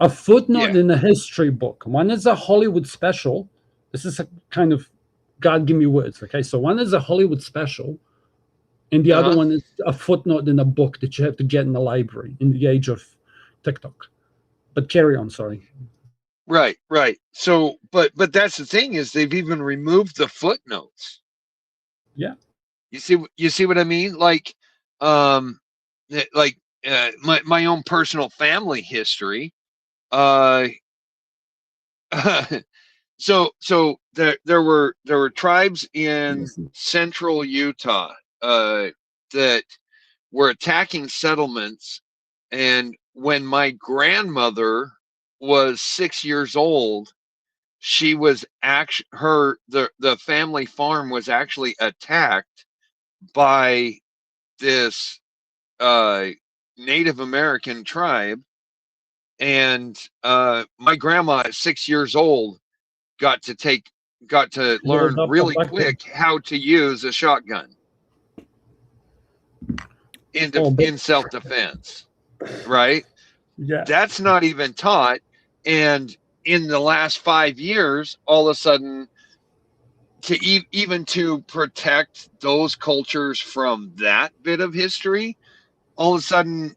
A footnote in a history book. One is a Hollywood special. This is a kind of God give me words. Okay, so one is a Hollywood special, and the other one is a footnote in a book that you have to get in the library in the age of TikTok. But carry on. Sorry. Right. So, but that's the thing, is they've even removed the footnotes. Yeah. You see what I mean? Like, my own personal family history. So there were tribes in central Utah that were attacking settlements, and when my grandmother was 6 years old, she was the family farm was actually attacked by this Native American tribe, and my grandma at 6 years old got to learn really quick how to use a shotgun in self-defense, right? Yeah. That's not even taught. And in the last 5 years, all of a sudden, even to protect those cultures from that bit of history, all of a sudden,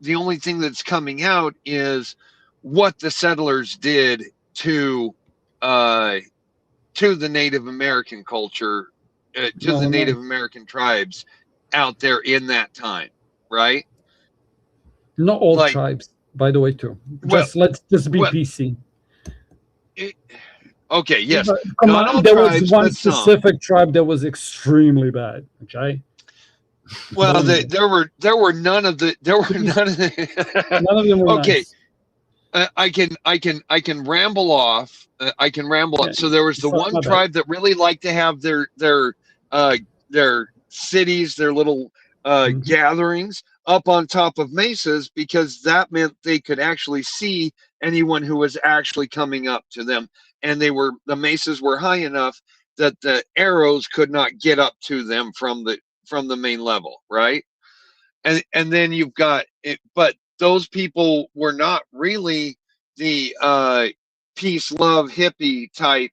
the only thing that's coming out is what the settlers did to the Native American culture, to the Native American tribes out there in that time, right? Not all tribes, by the way, too. Let's just be PC. Okay, yes. Come Not on, all there tribes, was one but some. specific tribe that was extremely bad. Okay. Well, there were none of the None of them were okay. nice. I can ramble off. I can ramble up. So there was the one tribe that really liked to have their cities, their little gatherings up on top of mesas, because that meant they could actually see anyone who was actually coming up to them, and the mesas were high enough that the arrows could not get up to them from the main level, right? And then you've got it, but those people were not really the peace, love, hippie type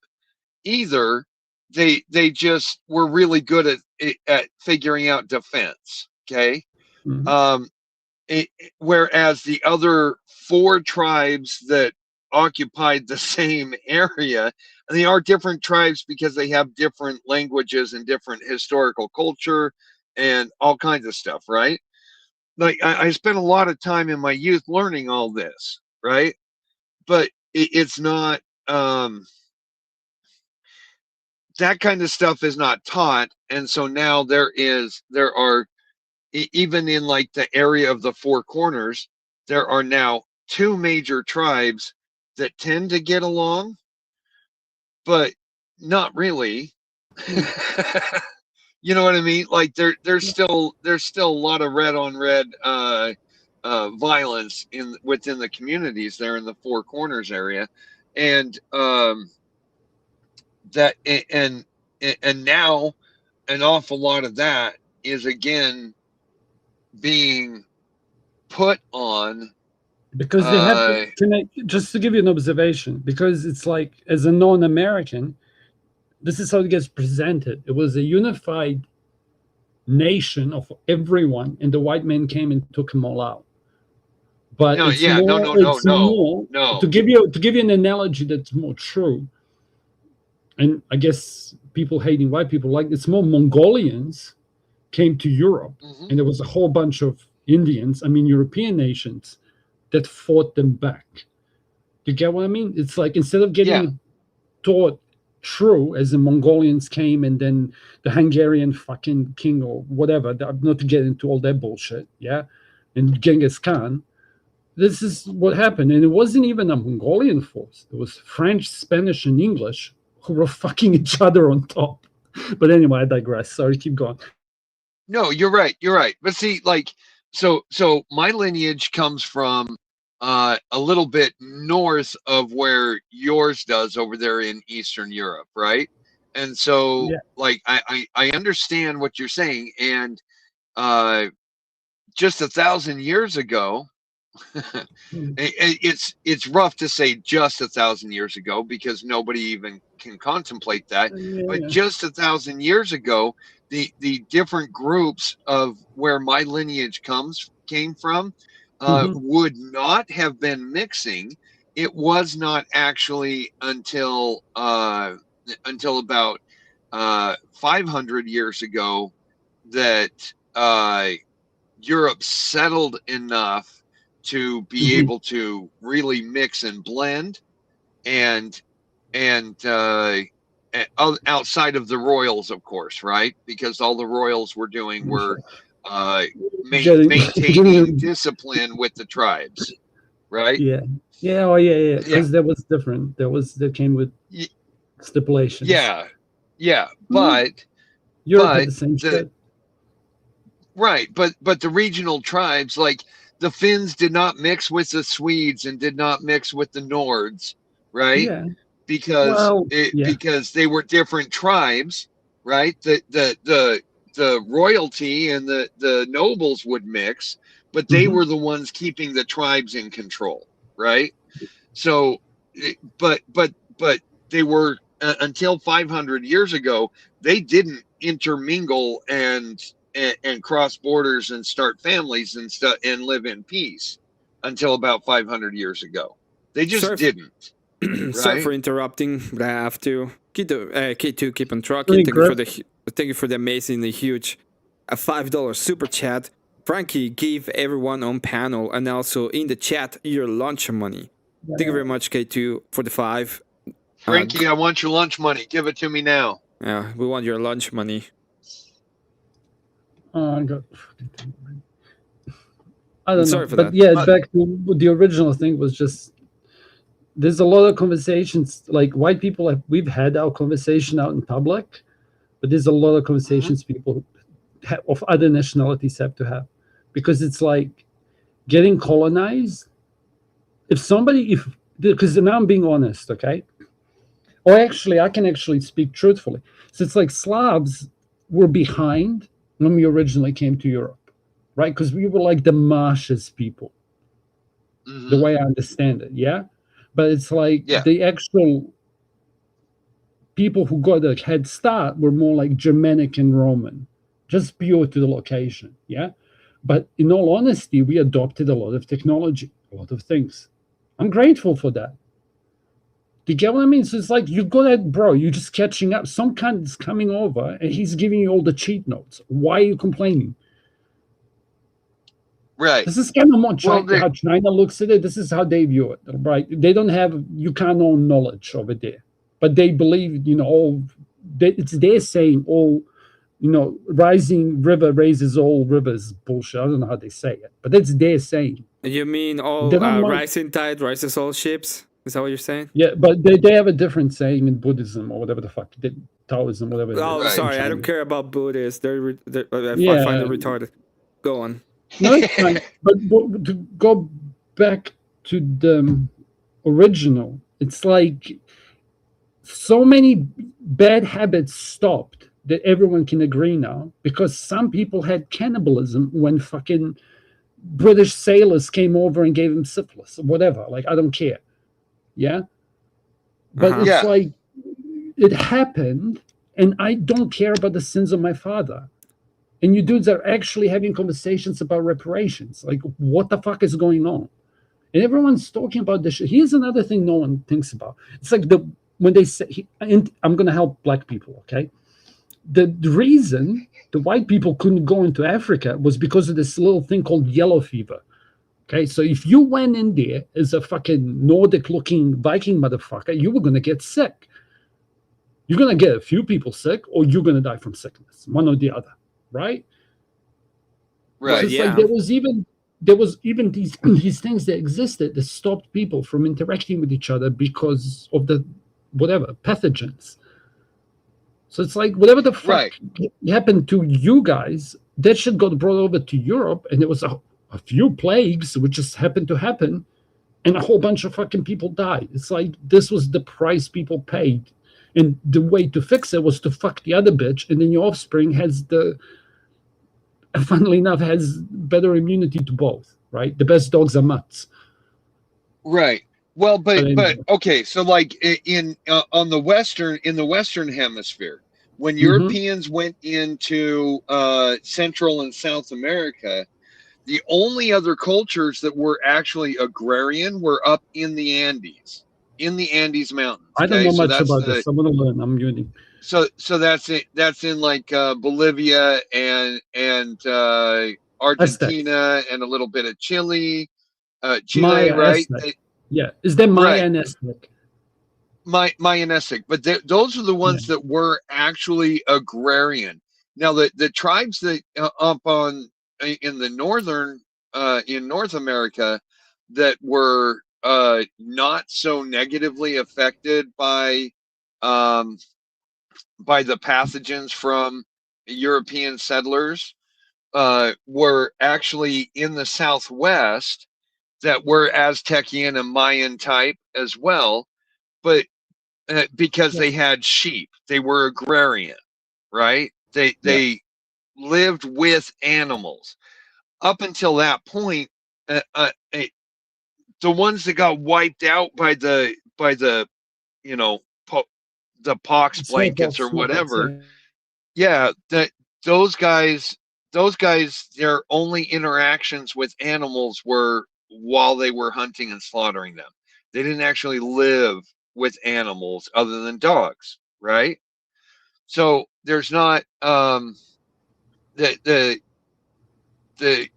either. They just were really good at figuring out defense. Okay. Whereas the other 4 tribes that occupied the same area, and they are different tribes because they have different languages and different historical culture and all kinds of stuff, right? Like I spent a lot of time in my youth learning all this, right? But it's not that kind of stuff is not taught, and so now there are even in like the area of the 4 corners, there are now 2 major tribes that tend to get along, but not really. You know what I mean? Like there's still a lot of red on red violence within the communities there in the 4 corners area, and that and now an awful lot of that is again being put on because they have to just to give you an observation, because it's like, as a non-American, this is how it gets presented. It was a unified nation of everyone, and the white man came and took them all out. But no, no. To give you an analogy that's more true, and I guess people hating white people, like, it's more Mongolians came to Europe, and there was a whole bunch of Indians, European nations, that fought them back. You get what I mean? It's like, instead of getting it taught true, as the Mongolians came and then the Hungarian fucking king or whatever, not to get into all that bullshit, and Genghis Khan, this is what happened. And it wasn't even a Mongolian force. It was French, Spanish, and English who were fucking each other on top. But anyway, I digress. Sorry, keep going. No, you're right. But see, like, so my lineage comes from a little bit north of where yours does over there in Eastern Europe, right? And so, like, I understand what you're saying, and just 1,000 years ago, it's rough to say just 1,000 years ago because nobody even can contemplate that. But just 1,000 years ago, the different groups of where my lineage came from would not have been mixing. It was not actually until about 500 years ago that Europe settled enough to be able to really mix and blend, and outside of the royals, of course, right? Because all the royals were doing were maintaining discipline with the tribes, right? Yeah. Because that was different. That came with stipulations. Yeah. But Europe had the same shit. Right, but the regional tribes, like the Finns, did not mix with the Swedes and did not mix with the Nords, right? Yeah. Because because they were different tribes, right? The royalty and the nobles would mix, but they were the ones keeping the tribes in control, right? So, but they were until 500 years ago, they didn't intermingle and cross borders and start families and stuff and live in peace until about 500 years ago. They just didn't. Sorry for interrupting, but I have to. K2, keep on trucking. Thank you for the amazingly huge $5 super chat. Frankie gave everyone on panel and also in the chat your lunch money. Thank you very much, K2, for the 5. Frankie, I want your lunch money. Give it to me now. Yeah, we want your lunch money. I don't know. Sorry for but that. Yeah, back to the original thing was just there's a lot of conversations like white people we've had our conversation out in public, but there's a lot of conversations people of other nationalities have to have, because it's like getting colonized. Because now I'm being honest, okay? Or actually, I can actually speak truthfully. So it's like Slavs were behind when we originally came to Europe, right? Because we were like the marshes people, the way I understand it, yeah? But it's like the actual people who got a head start were more like Germanic and Roman, just pure to the location, yeah? But in all honesty, we adopted a lot of technology, a lot of things. I'm grateful for that. Do you get what I mean? So it's like you got that, bro, you're just catching up. Some cunt is coming over and he's giving you all the cheat notes. Why are you complaining? Right. This is kind of more how China looks at it. This is how they view it, right? They don't have, you can't own knowledge over there. But they believe, it's their saying, rising river raises all rivers bullshit. I don't know how they say it, but that's their saying. You mean all rising tide rises all ships? Is that what you're saying? Yeah, but they have a different saying in Buddhism or whatever the fuck, Taoism, whatever. Oh, sorry, I don't care about Buddhists. I find it retarded. Go on. No, it's fine. But to go back to the original, it's like so many bad habits stopped that everyone can agree now, because some people had cannibalism when fucking British sailors came over and gave them syphilis or whatever. Like, I don't care. Yeah, but it's like it happened, and I don't care about the sins of my father. And you dudes are actually having conversations about reparations. Like, what the fuck is going on? And everyone's talking about this shit. Here's another thing no one thinks about. It's like when they say, I'm going to help black people, okay? The reason the white people couldn't go into Africa was because of this little thing called yellow fever. Okay, so if you went in there as a fucking Nordic-looking Viking motherfucker, you were going to get sick. You're going to get a few people sick, or you're going to die from sickness, one or the other, right? Right, so it's like there was even these things that existed that stopped people from interacting with each other because of the pathogens. So it's like whatever the fuck happened to you guys, that shit got brought over to Europe, and there was a few plagues which just happened to happen, and a whole bunch of fucking people died. It's like this was the price people paid, and the way to fix it was to fuck the other bitch, and then your offspring has funnily enough, has better immunity to both. Right, the best dogs are mutts. Right. Well, but anyway. Okay, so like in the Western hemisphere, when Mm-hmm. Europeans went into Central and South America, the only other cultures that were actually agrarian were up in the Andes Mountains. I don't Okay, know so much that's about this. I'm gonna learn. I'm muting. so that's it. That's in like Bolivia and Argentina and a little bit of Chile, Maya right? Aztec. Yeah, is there Maya and Aztec? Mayan Aztec, but those are the ones that were actually agrarian. Now the tribes that up on in the northern in North America that were not so negatively affected by the pathogens from European settlers were actually in the Southwest that were Aztecian and Mayan type as well, but because they had sheep, they were agrarian, right? They lived with animals. Up until that point, the ones that got wiped out by the the pox blankets or whatever, that those guys, their only interactions with animals were while they were hunting and slaughtering them. They didn't actually live with animals other than dogs, right? So there's not the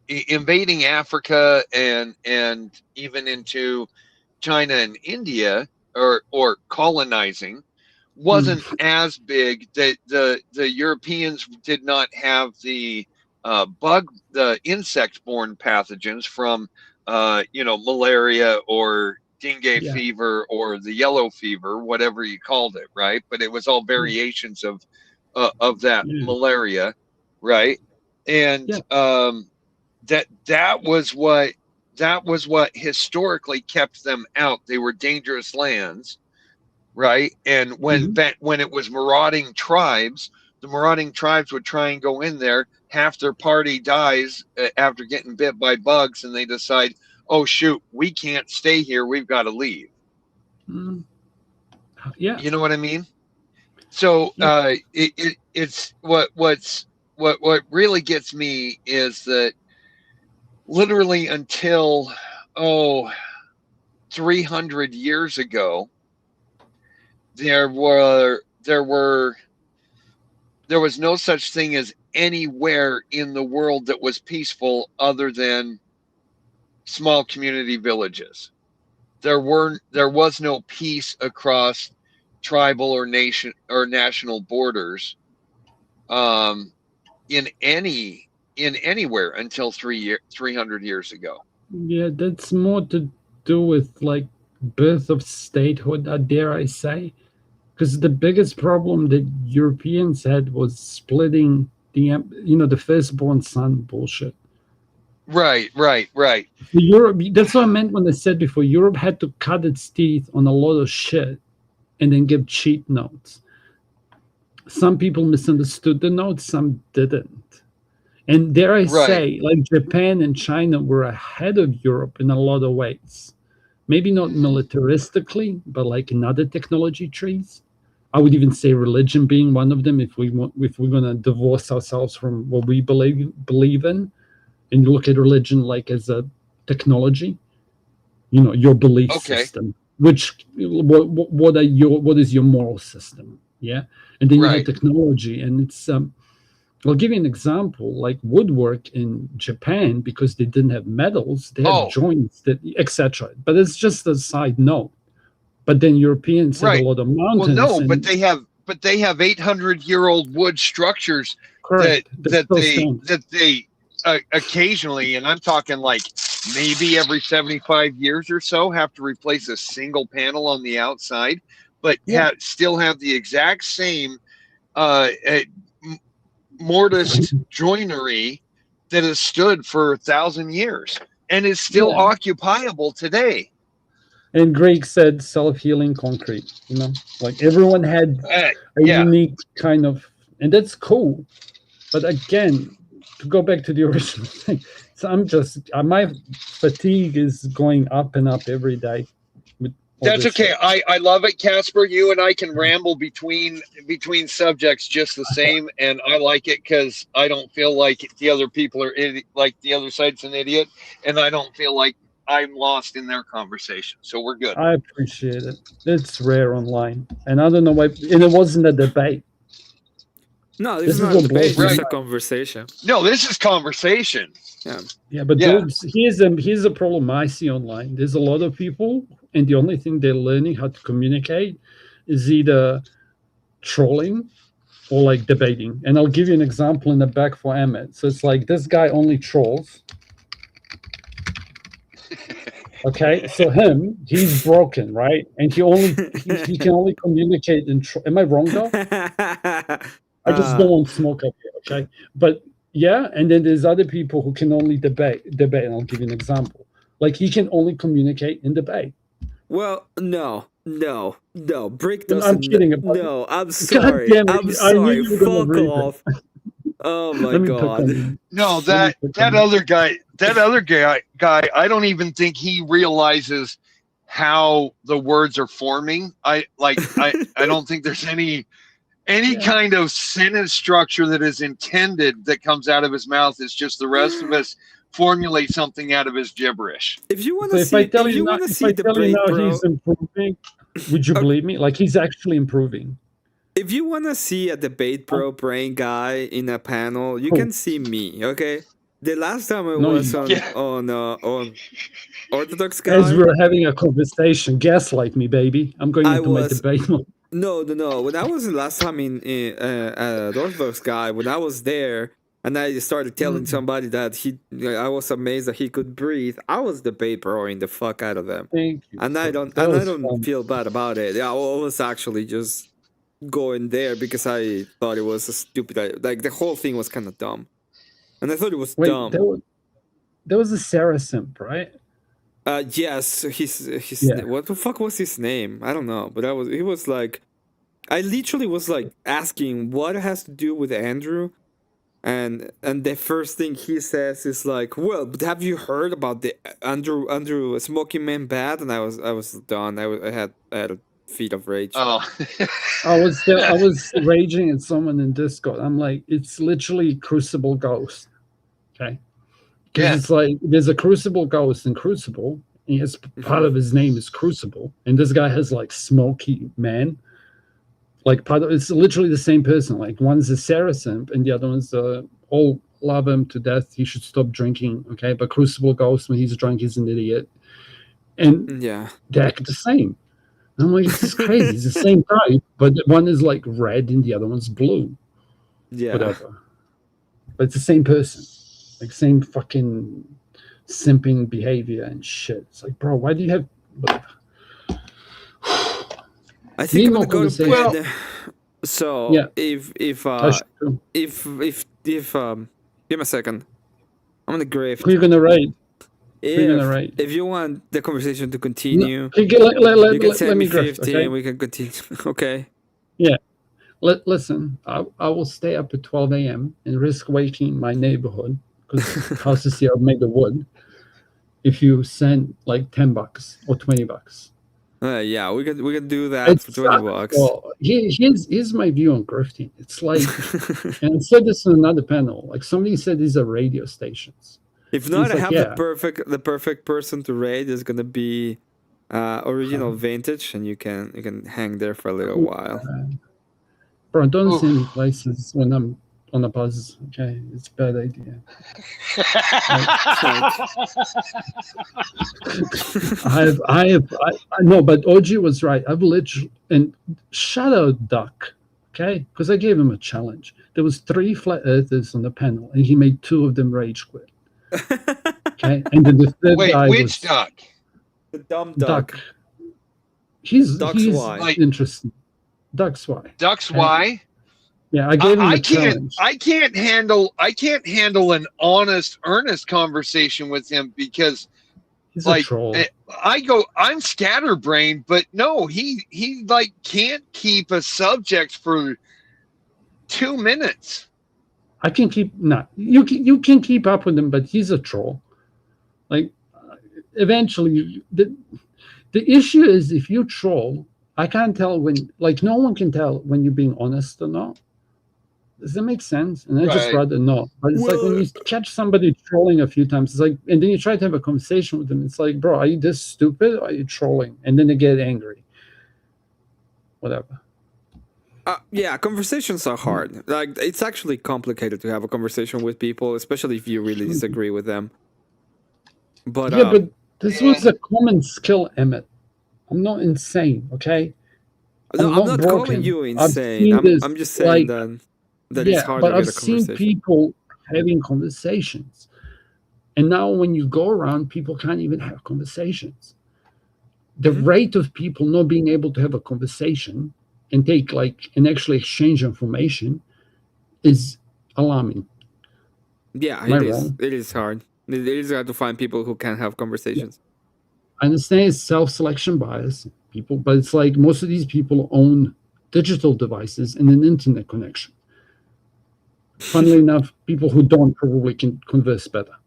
invading Africa and even into China and India or colonizing wasn't as big. That the Europeans did not have the insect-borne pathogens from malaria or dengue fever or the yellow fever, whatever you called it, right? But it was all variations of that malaria, right? And that was what historically kept them out. They were dangerous lands, right? And when it was marauding tribes, the marauding tribes would try and go in there. Half their party dies after getting bit by bugs, and they decide, oh shoot, we can't stay here, we've got to leave. Yeah, you know what I mean. So it's what really gets me is that literally until 300 years ago, there was no such thing as anywhere in the world that was peaceful other than small community villages. There was no peace across tribal or national borders in anywhere until 300 years ago. Yeah, that's more to do with like birth of statehood, dare I say, because the biggest problem that Europeans had was splitting the firstborn son bullshit. Right. For Europe, that's what I meant when I said before. Europe had to cut its teeth on a lot of shit and then give cheat notes. Some people misunderstood the notes, some didn't. And dare I say, like Japan and China were ahead of Europe in a lot of ways. Maybe not militaristically, but like in other technology trees. I would even say religion being one of them. If we're going to divorce ourselves from what we believe in, and you look at religion like as a technology, your belief system. Which what is your moral system? Yeah, and then you have technology, and it's. I'll give you an example, like woodwork in Japan, because they didn't have metals, they had joints, etc. But it's just a side note. But then Europeans had a lot of mountains. Well, no, but they have 800-year-old wood structures that they occasionally, and I'm talking like maybe every 75 years or so, have to replace a single panel on the outside, but still have the exact same mortise joinery that has stood for 1,000 years and is still occupiable today. And Greg said self-healing concrete. You know, like everyone had a yeah. unique kind of, and that's cool. But again, to go back to the original thing, so I'm just my fatigue is going up and up every day. With all That's this okay. stuff. I love it, Casper. You and I can ramble between subjects just the same, and I like it because I don't feel like the other people are like the other side's an idiot, and I don't feel like I'm lost in their conversation. So we're good. I appreciate it. It's rare online, and I don't know why. And it wasn't a debate. No, this is not a debate. It's just a conversation. No, this is conversation. Yeah. Yeah, but dudes, here's a problem I see online. There's a lot of people, and the only thing they're learning how to communicate is either trolling or like debating. And I'll give you an example in the back for Emmet. So it's like this guy only trolls. Okay, so he's broken, right? And he can only communicate in. Am I wrong though? I just don't want smoke up here, okay? But yeah, and then there's other people who can only debate, and I'll give you an example. Like he can only communicate in debate. Well, no. Brick I'm doesn't. kidding about No, it. I'm sorry. God damn it, I'm I sorry. knew you were gonna Fuck read it. off. Oh my Let me put god. that No, that other guy, I don't even think he realizes how the words are forming. I don't think there's any kind of sentence structure that is intended that comes out of his mouth. It's just the rest of us formulate something out of his gibberish. If you want So to if I see, tell if you you now, want to if see I the tell you braid, now bro. he's improving, would you believe me? Like he's actually improving. If you want to see a debate pro brain guy in a panel, you can see me, okay? The last time I No, was you on Orthodox guy, As we're having a conversation, gaslight me, baby. I'm going I into my was- debate mode. No. When I was the last time in Orthodox guy, when I was there, and I started telling somebody that I was amazed that he could breathe. I was debate broing the fuck out of them, Thank you. and I don't fun. feel bad about it. Yeah, I was actually just going there because I thought it was a stupid. Like the whole thing was kind of dumb, and I thought it was Wait, dumb. there was a Saracen, right? Yes, his Yeah. what the fuck was his name? I don't know, but he was like, I literally was like asking what it has to do with Andrew, and the first thing he says is like, well, but have you heard about the Andrew Smoking Man Bad? And I was done. I had a feat of rage. Oh, I was raging at someone in Discord. I'm like, it's literally Crucible Ghost. Okay. Because it's like there's a Crucible Ghost in Crucible. And it's part of his name is Crucible. And this guy has like Smoky Man. Like it's literally the same person. Like one's a Saracen and the other one's all love him to death. He should stop drinking. Okay. But Crucible Ghost, when he's drunk, he's an idiot. And they act the same. I'm like, this is crazy. It's the same type, but one is like red and the other one's blue. Yeah. Whatever. But it's the same person. Like same fucking simping behavior and shit. It's like, bro, why do you have whatever? I think I'm gonna go to Well, bed. So yeah. if give me a second. I'm gonna grift. Who are you gonna rate? Who are you gonna rate? If you want the conversation to continue, Okay, you can let send me me grift, 15. okay? We can continue. Okay. Yeah. Listen, I will stay up at 12 a.m. and risk waking my neighborhood because houses here are made of wood. If you send like $10 or $20. Yeah, we can do that for $20. Well, here's my view on grifting. It's like, and I said this in another panel. Like somebody said, these are radio stations. If not, It's I like, have yeah. the perfect person to raid is gonna be original vintage, and you can hang there for a little while. Bro, don't send me places when I'm on a buzz. Okay, it's a bad idea. I no, but OG was right. I've literally, and shout out Duck, okay, because I gave him a challenge. There was 3 flat earthers on the panel, and he made 2 of them rage quit. Okay, and then the third guy which was duck? The dumb duck. He's Duck's why. interesting. Duck's why. Duck's Okay? why? Yeah, I gave him a I can't. challenge. I can't handle an honest, earnest conversation with him because He's a troll. I'm scatterbrained, but no, he like can't keep a subject for 2 minutes. I can keep you can keep up with him, but he's a troll. Like eventually, the issue is if you troll, I can't tell when. Like no one can tell when you're being honest or not. Does that make sense? And I just rather not. But it's like when you catch somebody trolling a few times, it's like, and then you try to have a conversation with them. It's like, bro, are you this stupid? Or are you trolling? And then they get angry. Whatever. Yeah, conversations are hard. Like it's actually complicated to have a conversation with people, especially if you really disagree with them. But yeah, but this was a common skill, Emmett. I'm not insane, okay? No, I'm not calling you insane. I'm just saying that it's hard to get a conversation. I've seen people having conversations, and now when you go around, people can't even have conversations. The rate of people not being able to have a conversation and take and actually exchange information is alarming. Yeah, it is. It is hard. It is hard to find people who can have conversations. I understand it's self-selection bias, but it's like most of these people own digital devices and an internet connection. Funnily enough, people who don't probably can converse better.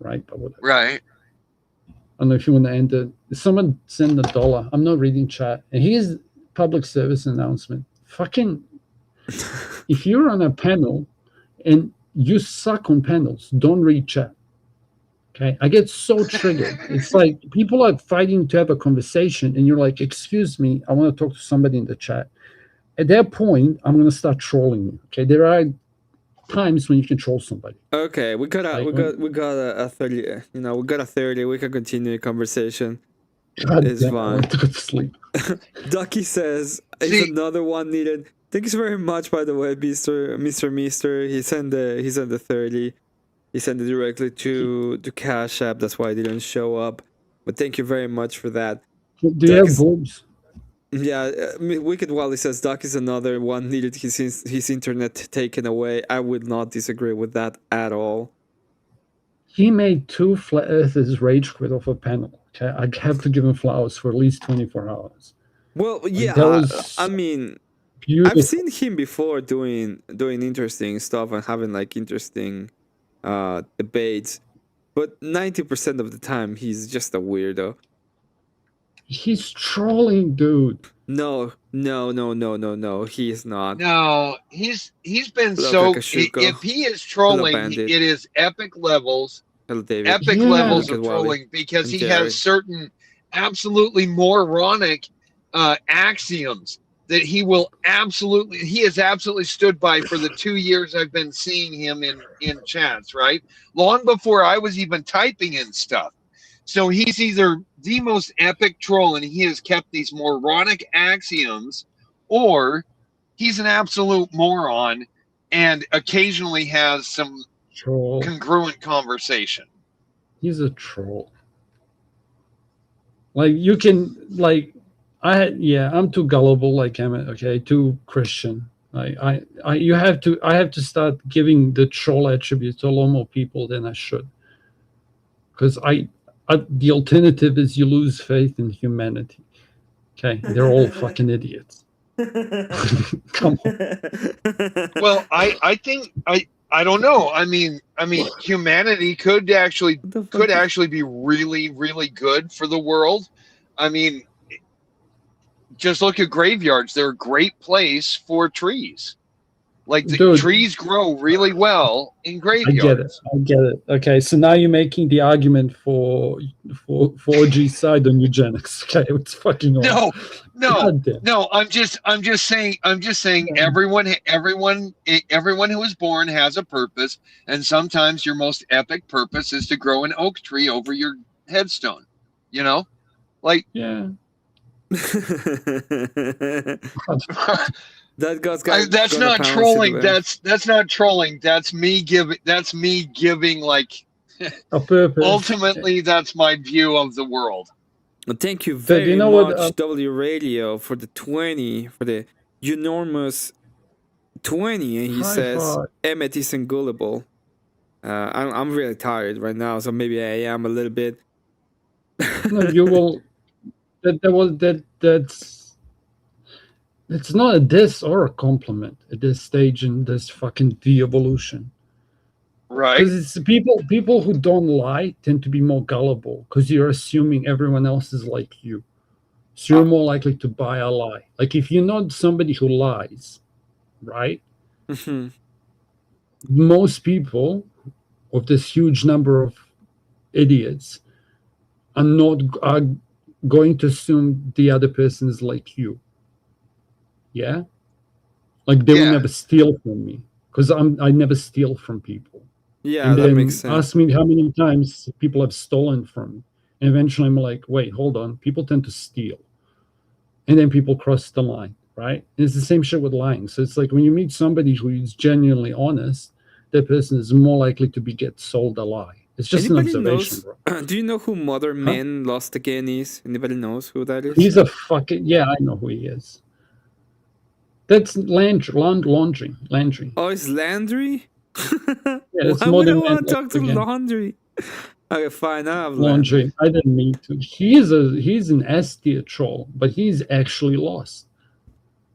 Right? But whatever. Right. I don't know if you want to end it. Someone send $1. I'm not reading chat. And here's public service announcement. Fucking, if you're on a panel and you suck on panels, don't read chat. Okay? I get so triggered. It's like people are fighting to have a conversation and you're like, excuse me, I want to talk to somebody in the chat. At that point, I'm going to start trolling you. Okay? There are times when you can troll somebody. Okay, we got a 30. You know, we got a 30. We can continue the conversation. It's fine. I want to go to sleep. Ducky says, "Is another one needed?" Thanks very much, by the way, Mister. He sent the 30. He sent it directly to Cash App. That's why I didn't show up. But thank you very much for that. Do you have boobs? Yeah, Wicked Wally says Duck is another one needed his internet taken away. I would not disagree with that at all. He made 2 flat earthers rage quit off a panel. Okay, I have to give him flowers for at least 24 hours. Well, yeah, I mean, beautiful. I've seen him before doing interesting stuff and having interesting debates, but 90% of the time he's just a weirdo. He's trolling, dude. No, he is not. No, he's been so. If he is trolling, it is epic levels. Epic levels of trolling because he has certain absolutely moronic axioms that he has absolutely stood by for the 2 years I've been seeing him in chats, right? Long before I was even typing in stuff. So he's either the most epic troll and he has kept these moronic axioms, or he's an absolute moron and occasionally has some congruent conversation. He's a troll. Like you can I'm too gullible like Emmett, okay, too Christian. I have to start giving the troll attribute to a lot more people than I should. Because the alternative is you lose faith in humanity. Okay, they're all fucking idiots. Come on. Well, I think I don't know. I mean, humanity could actually be really, really good for the world. I mean, just look at graveyards. They're a great place for trees. Like the trees grow really well in graveyards. I get it. Okay, so now you're making the argument for 4G side on eugenics. Okay, it's fucking no. I'm just saying. Everyone who is born has a purpose, and sometimes your most epic purpose is to grow an oak tree over your headstone. You know, like yeah. That's not trolling. That's not trolling. That's me giving like a purpose. Ultimately, that's my view of the world. Well, thank you very much, W Radio, for the 20, for the enormous 20. And he says, Emmet isn't gullible. I'm really tired right now, so maybe I am a little bit. No, you will. That's not a diss or a compliment at this stage in this fucking de-evolution. Right. Because it's people who don't lie tend to be more gullible because you're assuming everyone else is like you. So you're more likely to buy a lie. Like if you know somebody who lies, right? Most people of this huge number of idiots are going to assume the other person is like you. Yeah? Like they will never steal from me because I never steal from people. Yeah, And that then makes sense. ask me how many times people have stolen from me. And eventually I'm like, wait, hold on. People tend to steal. And then people cross the line, right? And it's the same shit with lying. So it's like when you meet somebody who is genuinely honest, that person is more likely to get sold a lie. It's just an observation, bro. Do you know who Mother Man Lost Again is? Anybody knows who that is? He's a fucking I know who he is. That's Landry. Oh, it's Landry? Yeah, it's Why would I Modern Man want to talk Lost to Again. Laundry? Okay, fine. I have Laundry. I didn't mean to. He's an S tier troll, but he's actually lost.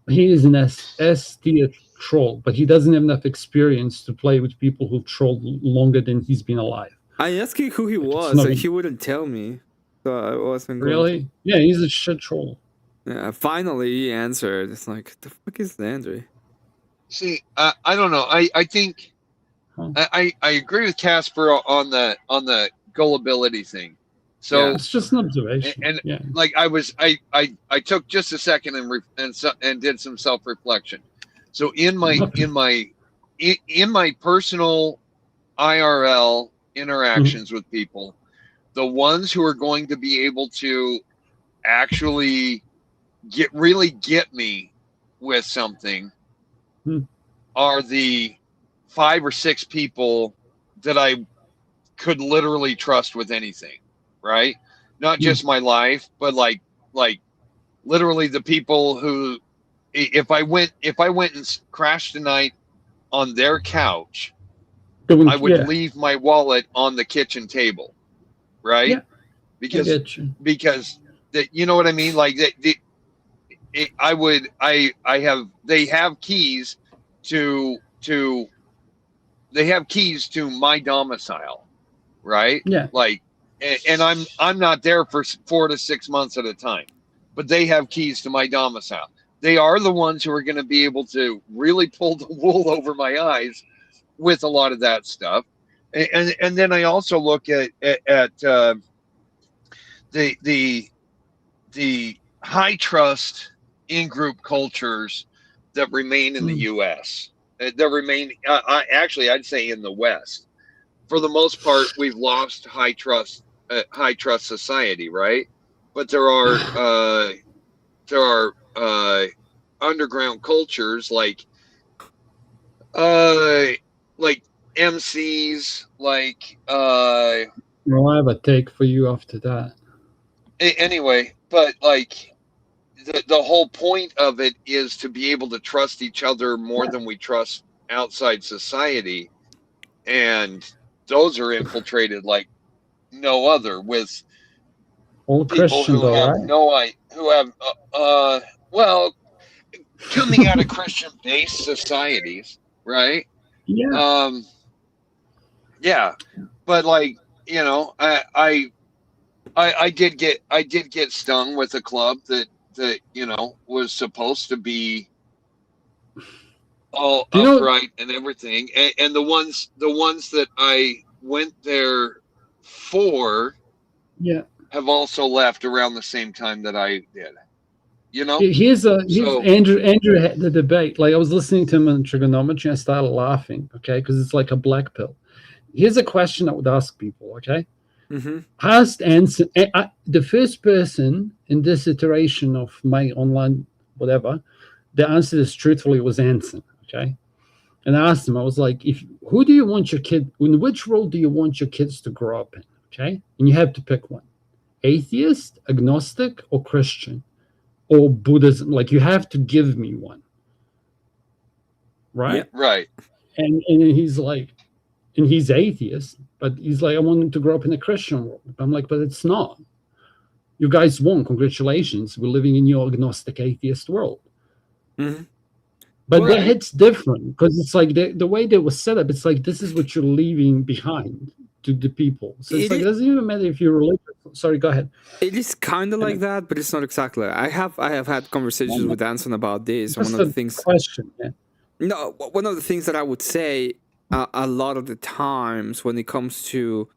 He is an S tier troll, but he doesn't have enough experience to play with people who trolled longer than he's been alive. I asked him who he was, not and a- he wouldn't tell me. So I wasn't going Really? Yeah, he's a shit troll. Yeah, finally he answered. It's like, the fuck is Landry? See, I don't know. I think I agree with Casper on the gullibility thing. So it's just an observation. And yeah. like I took just a second and did some self-reflection. So in my personal IRL interactions with people, the ones who are going to be able to actually get me with something are the 5 or 6 people that I could literally trust with anything, right? Not just my life, but like literally the people who, if I went and crashed tonight on their couch, I would leave my wallet on the kitchen table, right? Yeah, because I get you. You know what I mean? Like they have keys to my domicile, right? Yeah. Like, and I'm not there for 4 to 6 months at a time, but they have keys to my domicile. They are the ones who are going to be able to really pull the wool over my eyes with a lot of that stuff. And then I also look at the high trust in-group cultures that remain in the U.S. That remain, I'd say in the West. For the most part, we've lost high trust society, right? But there are underground cultures like MCs, like Well, I have a take for you after that. Anyway, but like the whole point of it is to be able to trust each other more than we trust outside society, and those are infiltrated like no other with All people Christians, who have well, coming out of Christian-based societies, right? Yeah. Yeah, but like, you know, I did get stung with a club that you know was supposed to be all upright and everything, and the ones that I went there for have also left around the same time that I did. You know, here's Andrew had the debate. Like I was listening to him on trigonometry, and I started laughing. Okay, because it's like a black pill. Here's a question I would ask people. Okay, asked Anson, the first person in this iteration of my online whatever, the answer this truthfully was Anson. Okay, and I asked him, I was like, who do you want your kid? In which role do you want your kids to grow up in? Okay, and you have to pick one: atheist, agnostic, or Christian. Or Buddhism, like you have to give me one, right? Yeah. Right. And he's like, and he's atheist, but he's like, I want him to grow up in a Christian world. I'm like, but it's not. You guys won. Congratulations. We're living in your agnostic atheist world. Mm-hmm. But the head's different because it's like the way they was set up. It's like this is what you're leaving behind to the people. So it's like it doesn't even matter if you're religious. Sorry, go ahead. It is kind of like that, but it's not exactly. I have had conversations with Anson about this. Just one of the a things. Question. Yeah. No, one of the things that I would say a lot of the times when it comes to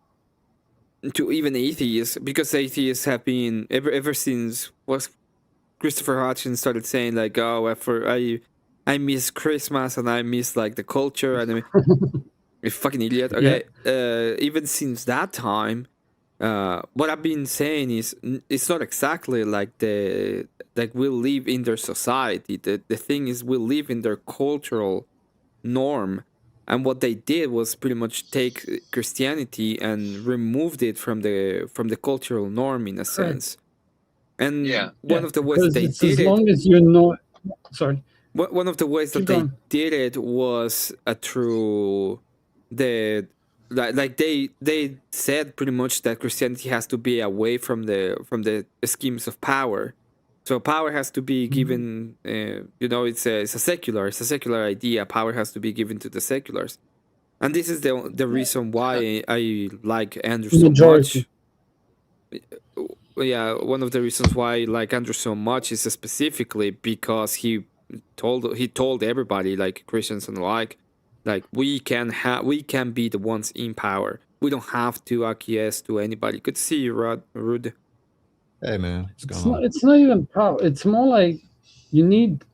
even atheists, because atheists have been ever since Christopher Hitchens started saying like, oh, I miss Christmas and I miss like the culture and I mean, you fucking idiot. Okay, even since that time, what I've been saying is it's not exactly like we live in their society. The thing is we live in their cultural norm. And what they did was pretty much take Christianity and removed it from the cultural norm in a sense. And one of the ways they did as long as you're not sorry. One of the ways that they did it was through the like they said pretty much that Christianity has to be away from the schemes of power. So power has to be given, it's a secular idea. Power has to be given to the seculars, and this is the reason why I like Andrew so much. Yeah, one of the reasons why I like Andrew so much is specifically because he told everybody, like Christians and the like we can be the ones in power. We don't have to acquiesce to anybody. Good to see you, Rude. Hey man, what's going on? It's not even power. It's more like you need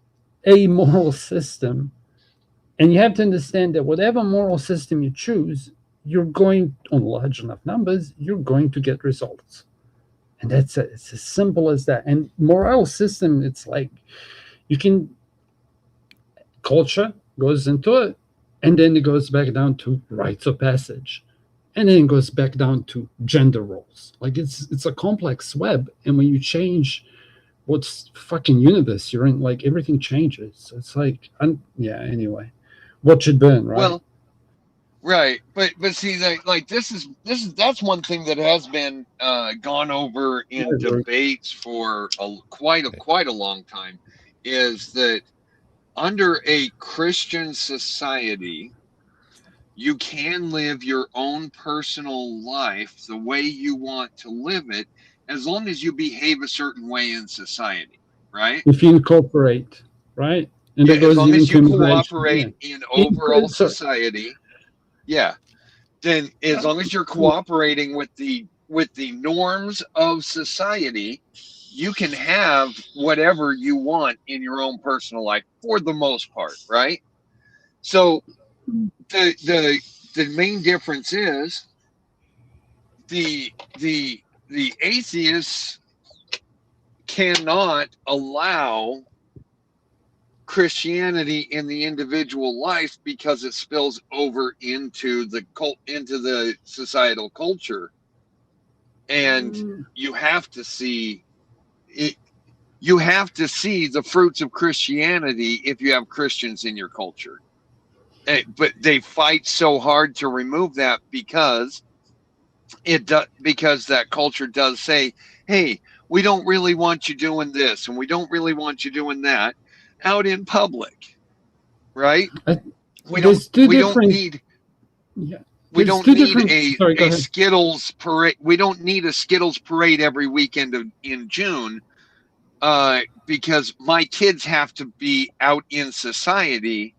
a moral system, and you have to understand that whatever moral system you choose, you're going on large enough numbers, you're going to get results, and it's as simple as that. And moral system, it's like you can culture goes into it, and then it goes back down to rites of passage. And then it goes back down to gender roles. Like it's a complex web, and when you change what's fucking universe you're in, like everything changes. It's like, anyway, watch it burn, right? Well, right, but see, like that's one thing that has been gone over in debates for quite a long time, is that under a Christian society, you can live your own personal life the way you want to live it, as long as you behave a certain way in society, right? If you incorporate, right? And as long as you cooperate in overall society, then as long as you're cooperating with the norms of society, you can have whatever you want in your own personal life for the most part, right? So the main difference is the atheists cannot allow Christianity in the individual life because it spills over into the societal culture, and you have to see it. You have to see the fruits of Christianity if you have Christians in your culture. But they fight so hard to remove that because that culture does say, hey, we don't really want you doing this and we don't really want you doing that out in public, right? We don't need a Skittles parade. We don't need a Skittles parade every weekend in June, because my kids have to be out in society,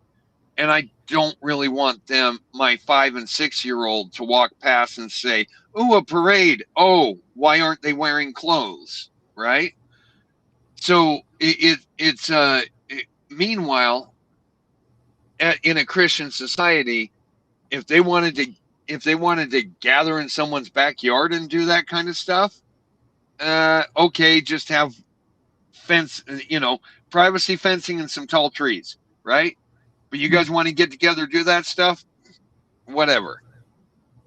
and I don't really want my 5 and 6 year old, to walk past and say, "Ooh, a parade! Oh, why aren't they wearing clothes?" Right? So meanwhile, in a Christian society, if they wanted to gather in someone's backyard and do that kind of stuff, okay, just have privacy fencing and some tall trees, right? But you guys want to get together, do that stuff, whatever.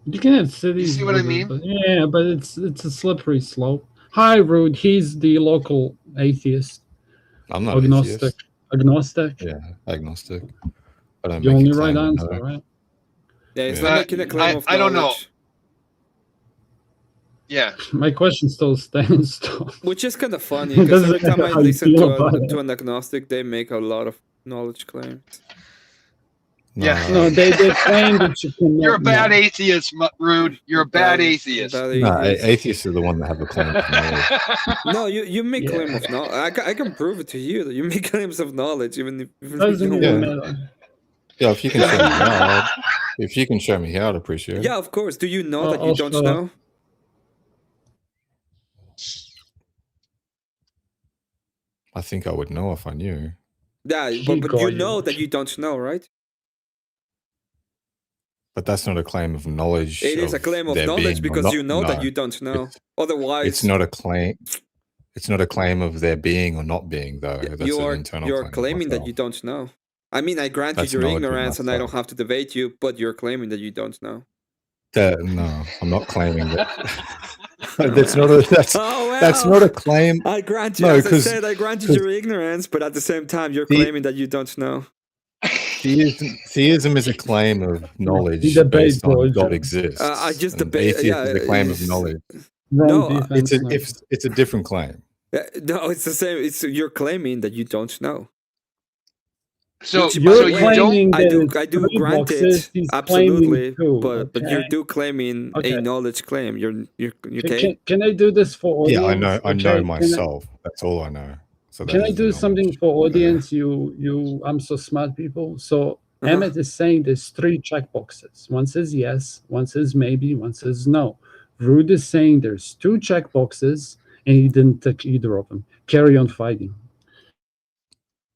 You can have cities. You see what I mean? But it's a slippery slope. Hi, Rude. He's the local atheist. I'm not agnostic. Agnostic. Yeah, agnostic. But I'm the only right answer, right? Yeah, it's not making a claim of knowledge. I don't know. Yeah. My question still stands. Though. Which is kind of funny because every time I listen to an agnostic, they make a lot of knowledge claims. Yeah. No, they claim that you can. You're a bad atheist, Rude. You're a bad atheist. No, atheists are the one that have a claim of knowledge. No, you make claim of knowledge. I can prove it to you that you make claims of knowledge, even if you Doesn't don't even want matter. Yeah, if you can show me how, if you can show me how, I'd appreciate it. Yeah, of course. Do you know that you I'll don't show know? I think I would know if I knew. Yeah, but you know that you don't know, right? But that's not a claim of knowledge. It is a claim of there knowledge being or because not- you know that no. you don't know. Otherwise, It's not a claim. It's not a claim of there being or not being, though. That's you're an internal you're claim of claiming that myself. you don't know. I mean, I grant That's you your knowledge of ignorance, and I don't myself. have to debate you. But you're claiming that you don't know. No, I'm not claiming that. That's not a. That's not a claim. I grant you, No, as I 'cause- said, I grant you your ignorance, but at the same time, you're claiming that you don't know. Theism is a claim of knowledge debate based on religion. God exists. I just And debate. atheist Yeah, is a claim of it's- knowledge. No, It's a different claim. no, it's the same. It's you're claiming that you don't know. So, Which, You're by the way, claiming I that do, it's I do three grant boxes, it he's absolutely, claiming two, but you're okay? do claiming Okay. a knowledge claim. You're okay. Can I do this for audience? Yeah, I know Okay, myself. That's all I know. So Can that I is the do knowledge. something for audience? You, I'm so smart people. So Emmet is saying there's three checkboxes. One says yes, one says maybe, one says no. Rude is saying there's two checkboxes, and he didn't take either of them. Carry on fighting.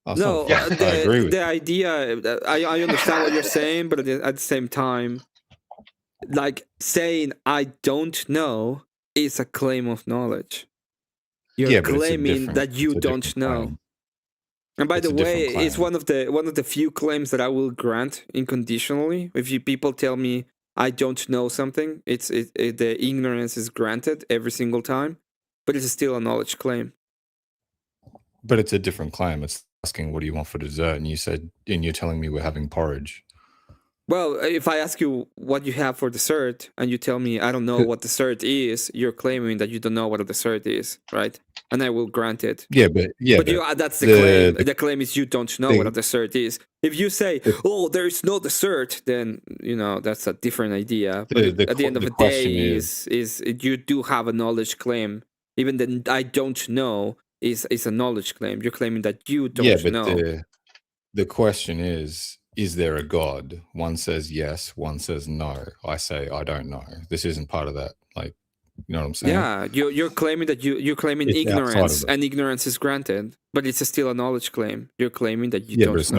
No, the idea. I understand what you're saying, but at the same time, like saying I don't know is a claim of knowledge. You're Yeah, but it's a claiming different- that you it's a don't different know. claim. And by It's the a way, different it's claim. one of the few claims that I will grant unconditionally. If you people tell me I don't know something, the ignorance is granted every single time, but it's still a knowledge claim. But it's a different claim. It's asking what do you want for dessert, and you're telling me we're having porridge. Well, if I ask you what you have for dessert and you tell me I don't know what dessert is, you're claiming that you don't know what a dessert is, right? And I will grant it. Yeah, but That's the claim. The claim is you don't know what a dessert is. If you say, "Oh, there is no dessert," then that's a different idea. But at the end of the day, is you do have a knowledge claim. Even the I don't know is a knowledge claim. You're claiming that you don't know. The question is there a God? One says yes, one says no. I say I don't know. This isn't part of that. Like, you know what I'm saying? Yeah, you're claiming that you're claiming It's outside ignorance, of it. and ignorance is granted, but it's still a knowledge claim. You're claiming that you Yeah, don't but it's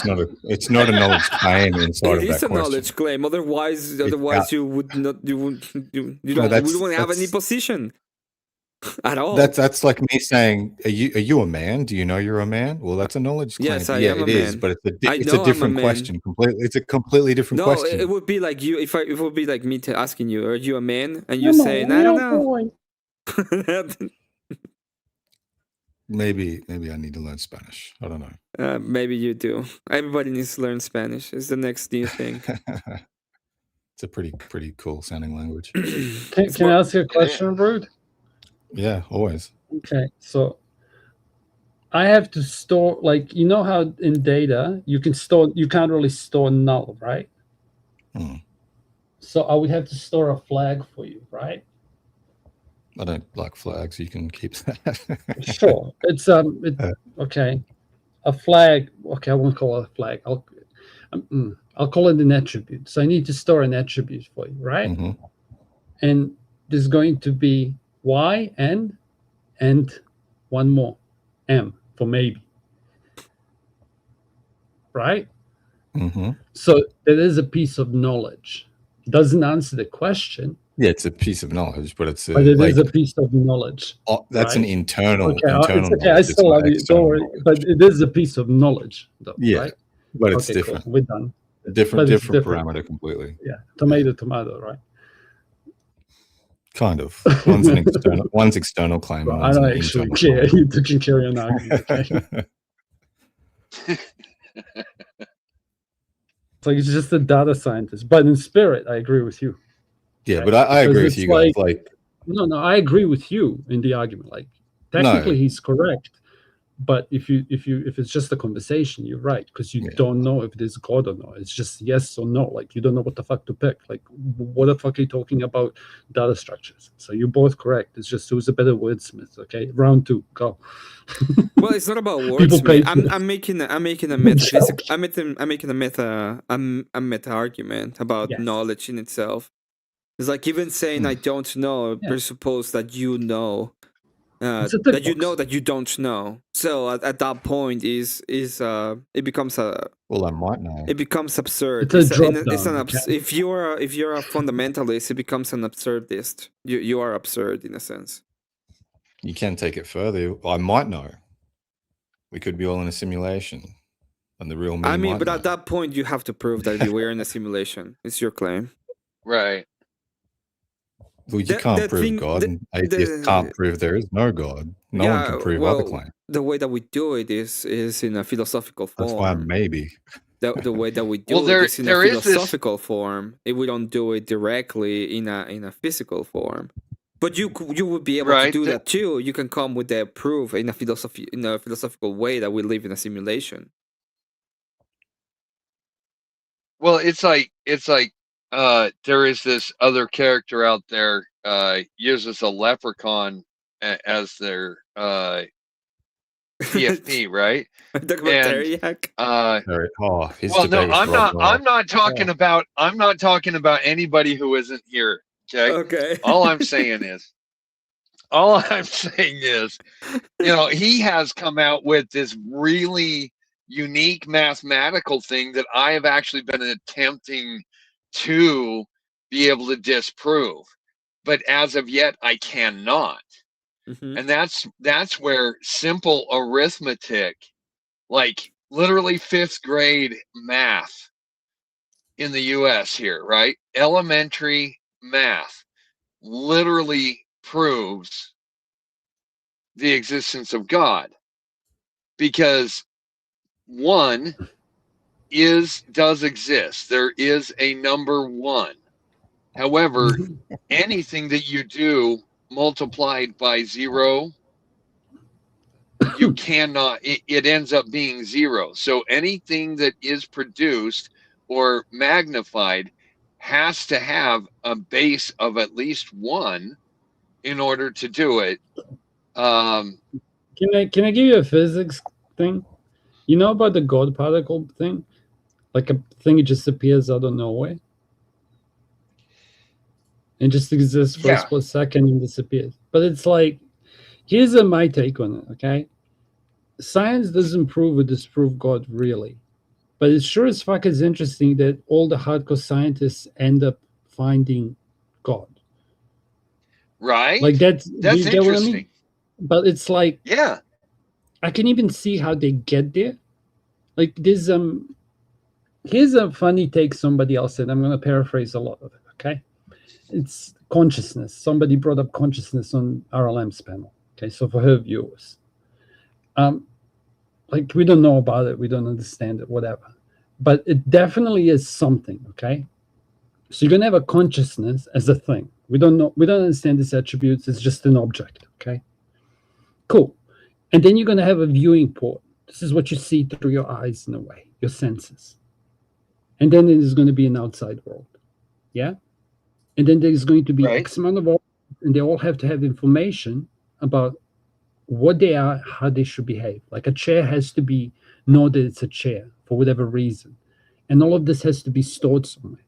know. it's not a knowledge claim inside It of is that a question. knowledge claim. Otherwise, you would not. You wouldn't have any position at all. That's like me saying, "Are you a man? Do you know you're a man?" Well, that's a knowledge claim. Yes, I yeah, am a it is, man. but I it's know a I'm a different man. question. Completely, it's a completely different No, question. it would be like you. If it would be like me asking you, "Are you a man?" and you I'm a saying, "I don't real know." boy. Maybe I need to learn Spanish. I don't know. Maybe you do. Everybody needs to learn Spanish. It's the next new thing. It's a pretty cool sounding language. Can I ask you a question, Rude? Yeah, always. Okay, so I have to store, like, you know how in data you can't really store null, right? So I would have to store a flag for you, right? I don't like flags. You can keep that. Sure. It's okay. A flag. Okay, I won't call it a flag. I'll call it an attribute. So I need to store an attribute for you, right? Mm-hmm. And there's going to be y and one more m for maybe, right? Mm-hmm. So it is a piece of knowledge. It doesn't answer the question. Yeah, it's a piece of knowledge, but it's But it is like, a piece of knowledge. that's right? an internal. Okay, internal it's okay. I knowledge. It's still not love you. external Don't worry. knowledge. But it is a piece of knowledge, though. Yeah, right? but it's Okay, different. Cool. We're done. A different But it's parameter completely. Yeah, tomato, right? Kind of. One's external claim. And I one's don't an actually internal care. claim. You can carry on arguing. Okay? It's like it's just a data scientist, but in spirit, I agree with you. Yeah, right? but I agree Because with you it's guys. Like No, I agree with you in the argument. Like, technically, he's correct. But if it's just a conversation, you're right, because you don't know if there's God or not. It's just yes or no. Like, you don't know what the fuck to pick. Like, what the fuck are you talking about data structures? So you're both correct. It's just who's a better wordsmith. Okay, round 2, go. Well, it's not about wordsmith. I'm making a metaphysical. I'm making a meta argument about knowledge in itself. It's like even saying I don't know presuppose that you know. That you know that you don't know. So at that point it becomes a Well, I might know. It becomes absurd. It's a drop down. If you're a fundamentalist, it becomes an absurdist. You are absurd in a sense. You can take it further. I might know. We could be all in a simulation, and the real me. I mean, might but know. at that point, you have to prove that you were in a simulation. It's your claim, right? Well, you can't prove God, and atheists can't prove there is no God. No one can prove other claims. The way that we do it is in a philosophical form. That's why maybe. The way that we do it is in a philosophical form. If we don't do it directly in a physical form. But you would be able to do that too. You can come with the proof in a philosophical way that we live in a simulation. Well, it's like there is this other character out there uses a leprechaun as their PFP, right? I'm not talking about anybody who isn't here. Okay. All I'm saying is, he has come out with this really unique mathematical thing that I have actually been attempting to be able to disprove, but as of yet I cannot. And that's where simple arithmetic, like literally 5th grade math in the US here, right? Elementary math literally proves the existence of God, because one does exist. There is a number 1. However, anything that you do multiplied by 0, you cannot, it ends up being 0. So anything that is produced or magnified has to have a base of at least 1 in order to do it. Can I give you a physics thing? You know about the God particle thing? Like a thing that just appears out of nowhere? It just exists for a split second and disappears. But it's like, here's my take on it, okay? Science doesn't prove or disprove God, really. But it sure as fuck is interesting that all the hardcore scientists end up finding God. Right? Like that's interesting. What I mean? But it's like, I can even see how they get there. Like there's here's a funny take somebody else said. I'm going to paraphrase a lot of it, okay? It's consciousness. Somebody brought up consciousness on RLM's panel. Okay, so for her viewers, like we don't know about it, we don't understand it, whatever, but it definitely is something. Okay, so you're gonna have a consciousness as a thing. We don't know, we don't understand its attributes. It's just an object. Okay, cool. And then you're gonna have a viewing port. This is what you see through your eyes in a way, your senses. And then there's going to be an outside world. Yeah. And then there's going to be X amount of all, and they all have to have information about what they are, how they should behave. Like a chair has to know that it's a chair for whatever reason. And all of this has to be stored somewhere,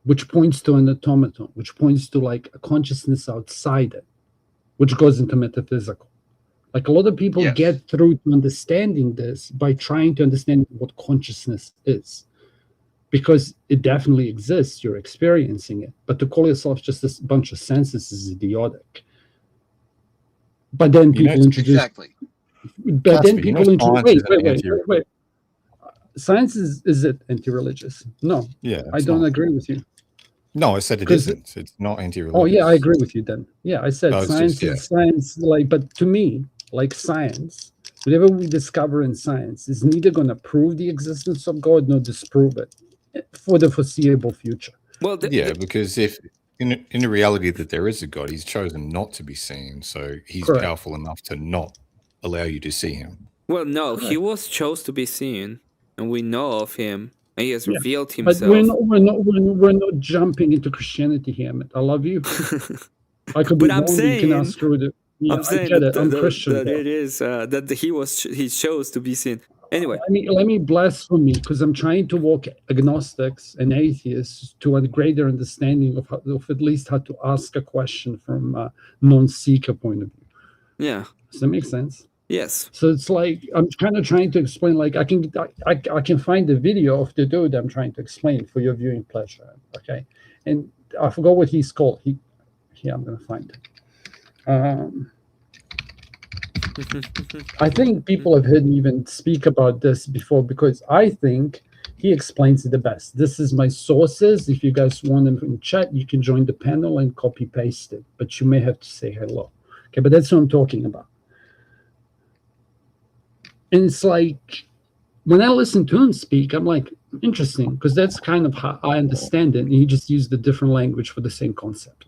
which points to an automaton, which points to like a consciousness outside it, which goes into metaphysical. Like a lot of people get through to understanding this by trying to understand what consciousness is. Because it definitely exists, you're experiencing it. But to call yourself just a bunch of senses is idiotic. But then people introduce... Exactly. But then people introduce... Wait. Science is it anti-religious? No. Yeah. I don't agree with you. No, I said it isn't. It's not anti-religious. Oh, yeah, I agree with you then. Yeah, I said science is science. Like, but to me, like science, whatever we discover in science is neither going to prove the existence of God nor disprove it for the foreseeable future. Well, because if in the reality that there is a God, he's chosen not to be seen, so he's Correct. powerful enough to not allow you to see him. Well, no, he Correct. was chose to be seen, and we know of him, and he has Yeah. revealed But himself. we're not jumping into Christianity here, Emmett. I love you. I could be But I'm wrong. You can saying, ask through the. Yeah, I'm I saying get that, it. I'm Christian. that though. it is that he chose to be seen. Anyway, Let me blaspheme because I'm trying to walk agnostics and atheists to a greater understanding of at least how to ask a question from a non-seeker point of view. yeah, Does that make sense? yes. So it's like I'm kind of trying to explain. Like I can find the video of the dude I'm trying to explain for your viewing pleasure. Okay, and I forgot what he's called. Here I'm gonna find it. I think people have heard me even speak about this before because I think he explains it the best. This is my sources. If you guys want them in chat, you can join the panel and copy paste it, but you may have to say hello. Okay, but that's what I'm talking about. And it's like when I listen to him speak, I'm like, interesting, because that's kind of how I understand it. And he just used a different language for the same concept.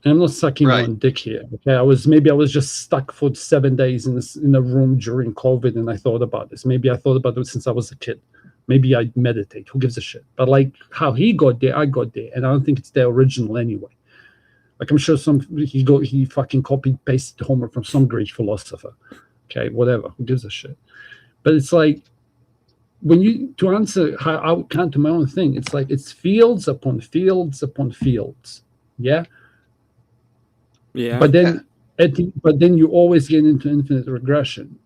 And I'm not sucking on dick here. Okay, I was just stuck for 7 days in a room during COVID, and I thought about this. Maybe I thought about it since I was a kid. Maybe I meditate. Who gives a shit? But like how he got there, I got there, and I don't think it's the original anyway. Like I'm sure he fucking copied pasted Homer from some Greek philosopher. Okay, whatever. Who gives a shit? But it's like to answer how I would counter my own thing, it's like it's fields upon fields upon fields. Yeah. Yeah. But then you always get into infinite regression.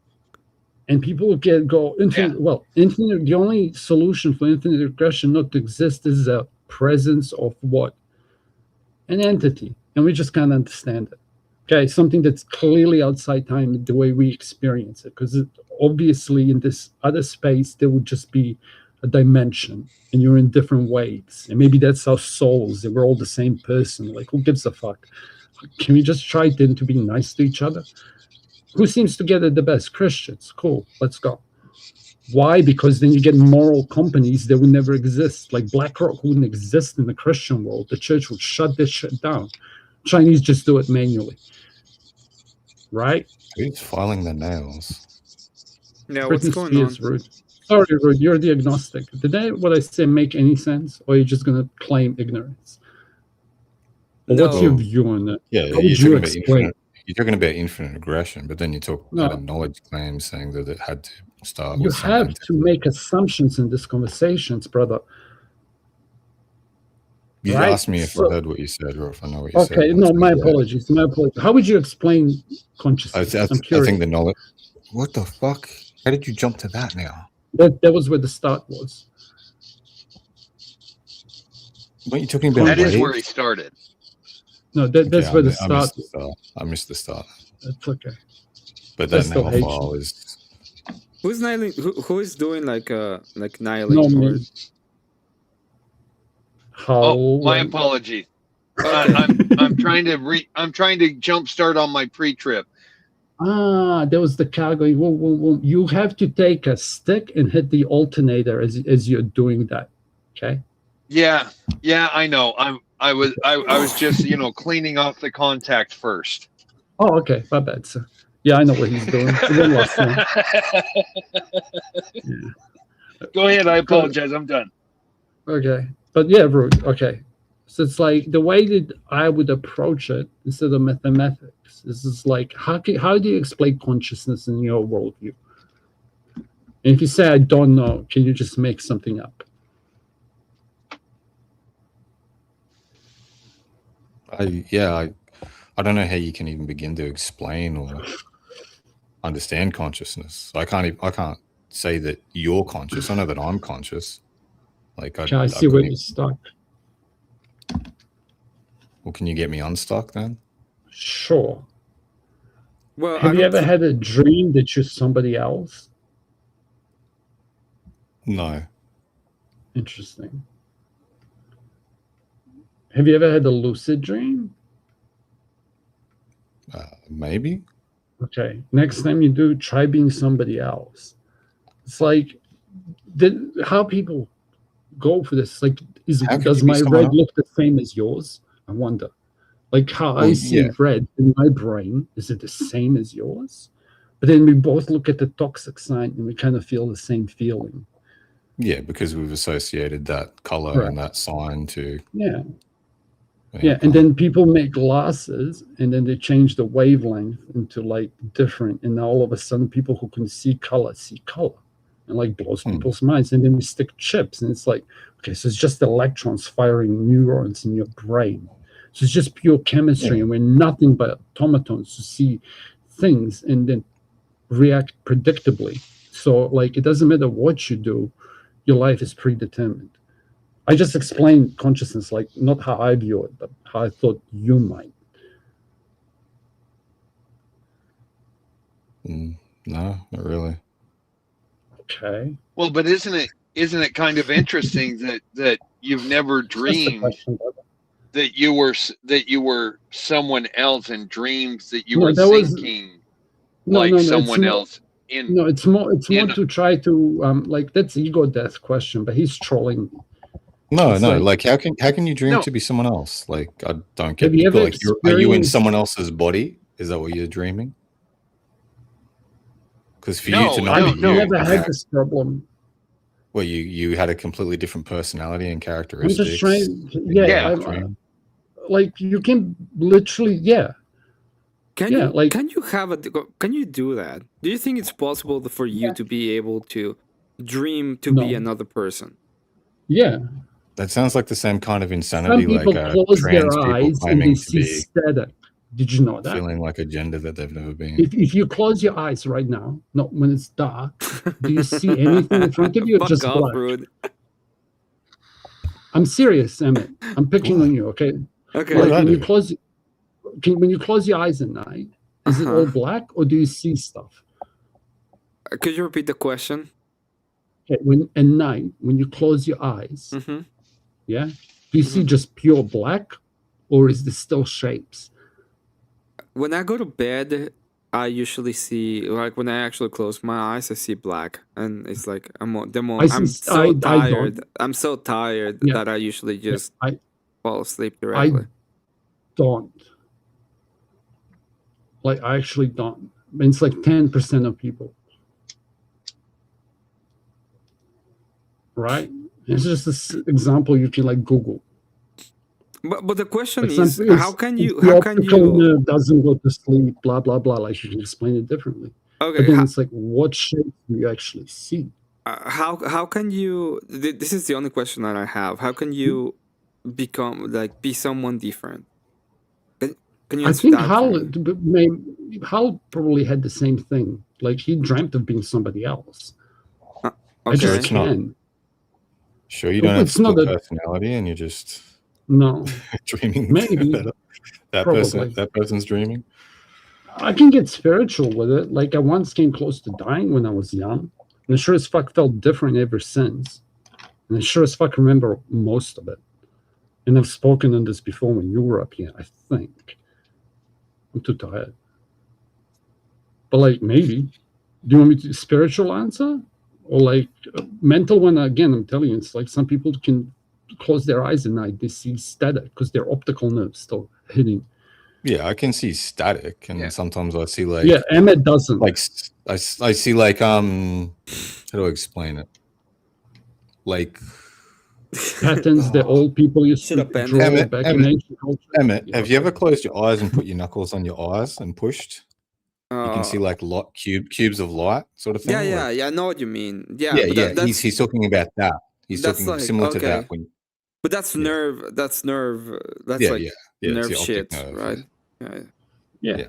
And people go infinite. Well, infinite. The only solution for infinite regression not to exist is the presence of what? An entity, and we just can't understand it. Okay, something that's clearly outside time, the way we experience it, because obviously in this other space there would just be a dimension, and you're in different waves, and maybe that's our souls. That we're all the same person. Like, who gives a fuck? Can we just try then to be nice to each other? Who seems to get it the best? Christians. Cool, let's go. Why? Because then you get moral companies that would never exist. Like BlackRock wouldn't exist in the Christian world. The church would shut this shit down. Chinese just do it manually. Right? Who's filing the nails? Yeah, Britney what's going Spears, on? Rude. Sorry, Rude, you're the agnostic. Did what I say make any sense? Or are you just going to claim ignorance? Or what's your view on that? Yeah, How would you explain? You're talking about infinite regression, but then you talk about a knowledge claim saying that it had to start You with have something. to make assumptions in these conversations, brother. You Right? asked me if I heard what you said or if I know what you said. Okay, no, my apologies. My apologies. How would you explain consciousness? I'm I curious. think the knowledge. What the fuck? How did you jump to that now? That was where the start was. What are you talking about? That is where waves? he started. No, that's where the start. I missed the start. That's okay. But I that still hate file you. is. Who's nailing? Who is doing like No, nailing? me. Oh, my apologies. I'm trying to jumpstart on my pre-trip. There was the car going. Whoa, whoa, whoa. You have to take a stick and hit the alternator as you're doing that. Okay. Yeah, I know. I was just cleaning off the contact first. Oh, okay. My bad, sir. Yeah, I know what he's doing. One last one. Yeah. Go ahead. I apologize. I'm done. Okay. But yeah, Rude. Okay. So it's like the way that I would approach it instead of mathematics. This is like how do you explain consciousness in your worldview? And if you say I don't know, can you just make something up? I don't know how you can even begin to explain or understand consciousness. I can't say that you're conscious. I know that I'm conscious. Like I see where you're stuck. Well, can you get me unstuck then? Sure. Well, have you ever had a dream that you're somebody else? No. Interesting. Have you ever had a lucid dream? Maybe. Okay. Next time you do, try being somebody else. It's like how people go for this. Like, How could does you be my someone red else? look the same as yours? I wonder. Like how Well, I see yeah. red in my brain, is it the same as yours? But then we both look at the toxic sign and we kind of feel the same feeling. Yeah, because we've associated that color Right. and that sign to. Yeah. Yeah, and then people make glasses and then they change the wavelength into like different, and now all of a sudden people who can see color, and like blows people's minds. And then we stick chips and it's like, okay, so it's just electrons firing neurons in your brain. So it's just pure chemistry, and we're nothing but automatons to see things and then react predictably. So like it doesn't matter what you do, your life is predetermined. I just explained consciousness, like not how I view it, but how I thought you might. No, not really. Okay. Well, but isn't it kind of interesting that you've never dreamed that you were someone else and dreams that you were thinking like someone else in. No, it's more to try to like that's ego death question, but he's trolling me. No, It's no. like- Like, how can you dream No. to be someone else? Like, I don't get. Have you ever Like, are you in experienced- someone else's body? Is that what you're dreaming? Because for you to not I've be you, never had this problem. well, you had a completely different personality and I'm characteristics. just trying. I'm, like you can literally, Can Yeah, you like- can you have a can you do that? Do you think it's possible for you to be able to dream to be No. another person? Yeah. That sounds like the same kind of Some insanity, people like close their trans people eyes and claiming they to see be static. Did you know that? feeling like a gender that they've never been. If you close your eyes right now, not when it's dark, do you see anything in front of you? Or Fuck just off, black? Rude. I'm serious, Emmett. I'm picking on you. Okay. Okay. Like when you close, when you close your eyes at night, is it all black or do you see stuff? Could you repeat the question? Okay, when at night, when you close your eyes, yeah, do you see just pure black, or is there still shapes? When I go to bed, I usually see, like when I actually close my eyes, I see black, and it's like I'm so tired. I'm so tired that I usually just fall asleep directly. I don't. Like I actually don't. It's like 10% of people. Right? It's just this example you can like Google. But the question Like is, some- how can you the optical nerve doesn't go to sleep, blah blah blah. Like you can explain it differently. Okay, But then it's like, what shape do you actually see? how can you? This is the only question that I have. How can you be someone different? Can you I answer think that for me? Hal probably had the same thing. Like he dreamt of being somebody else. I okay. just It's not- can. Sure, you don't have It's not split a- personality, and you're just No. dreaming. Maybe. that that person's dreaming. I can get spiritual with it. Like I once came close to dying when I was young. And I sure as fuck felt different ever since. And I sure as fuck remember most of it. And I've spoken on this before when you were up here, I think. I'm too tired. But like maybe. Do you want me to spiritual answer? Or like mental one? Again, I'm telling you, it's like some people can close their eyes at night, they see static because their optical nerves still hitting. Yeah, I can see static, and sometimes I see like Emmett doesn't. Like I see like how do I explain it? Like patterns that old people used to draw back in ancient culture. Emmett, have you ever closed your eyes and put your knuckles on your eyes and pushed? You can see like cubes of light, sort of thing. Yeah, like, I know what you mean. Yeah, yeah. but He's talking about that. He's that's talking like, similar to okay. that. When But that's nerve. That's nerve. That's Yeah, like yeah. Yeah, it's nerve the optic shit, nerve, right? Yeah.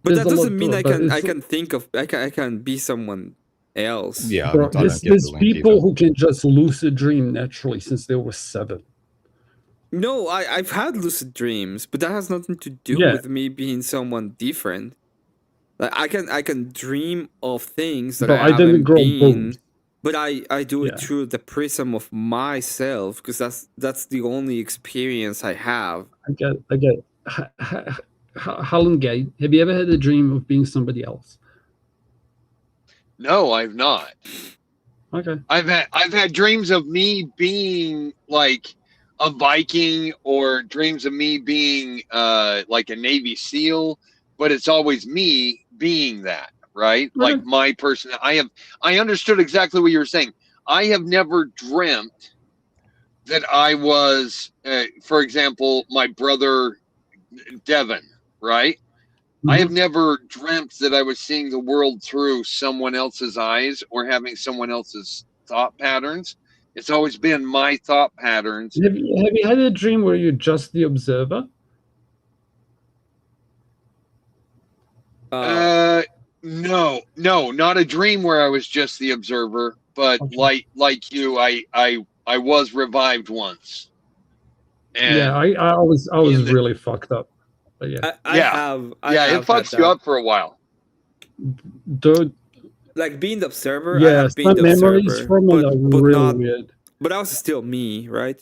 But There's that a lot doesn't mean to I it, but can. I it's- can think of. I can be someone else. Yeah, Bro, there's people who can just lucid dream naturally since they were 7. No, I've had lucid dreams, but that has nothing to do Yeah. with me being someone different. Like I can dream of things that But I I didn't haven't grow been, bones. but I do it Yeah. through the prism of myself because that's the only experience I have. I get it. Helen Gay, have you ever had a dream of being somebody else? No, I've not. Okay. I've had dreams of me being like a Viking, or dreams of me being like a Navy SEAL, but it's always me being that, right? Okay. Like my person. I understood exactly what you were saying. I have never dreamt that I was, for example, my brother Devin, right? I have never dreamt that I was seeing the world through someone else's eyes or having someone else's thought patterns. It's always been my thought patterns. Have you had a dream where you're just the observer? No, not a dream where I was just the observer, but like you, I was revived once. And Yeah, I was really fucked up. But yeah. I have it fucks you had up for a while. Dude, like being the observer. I yeah, have been some the memories observer, from it are but really not. weird. But I was still me, right?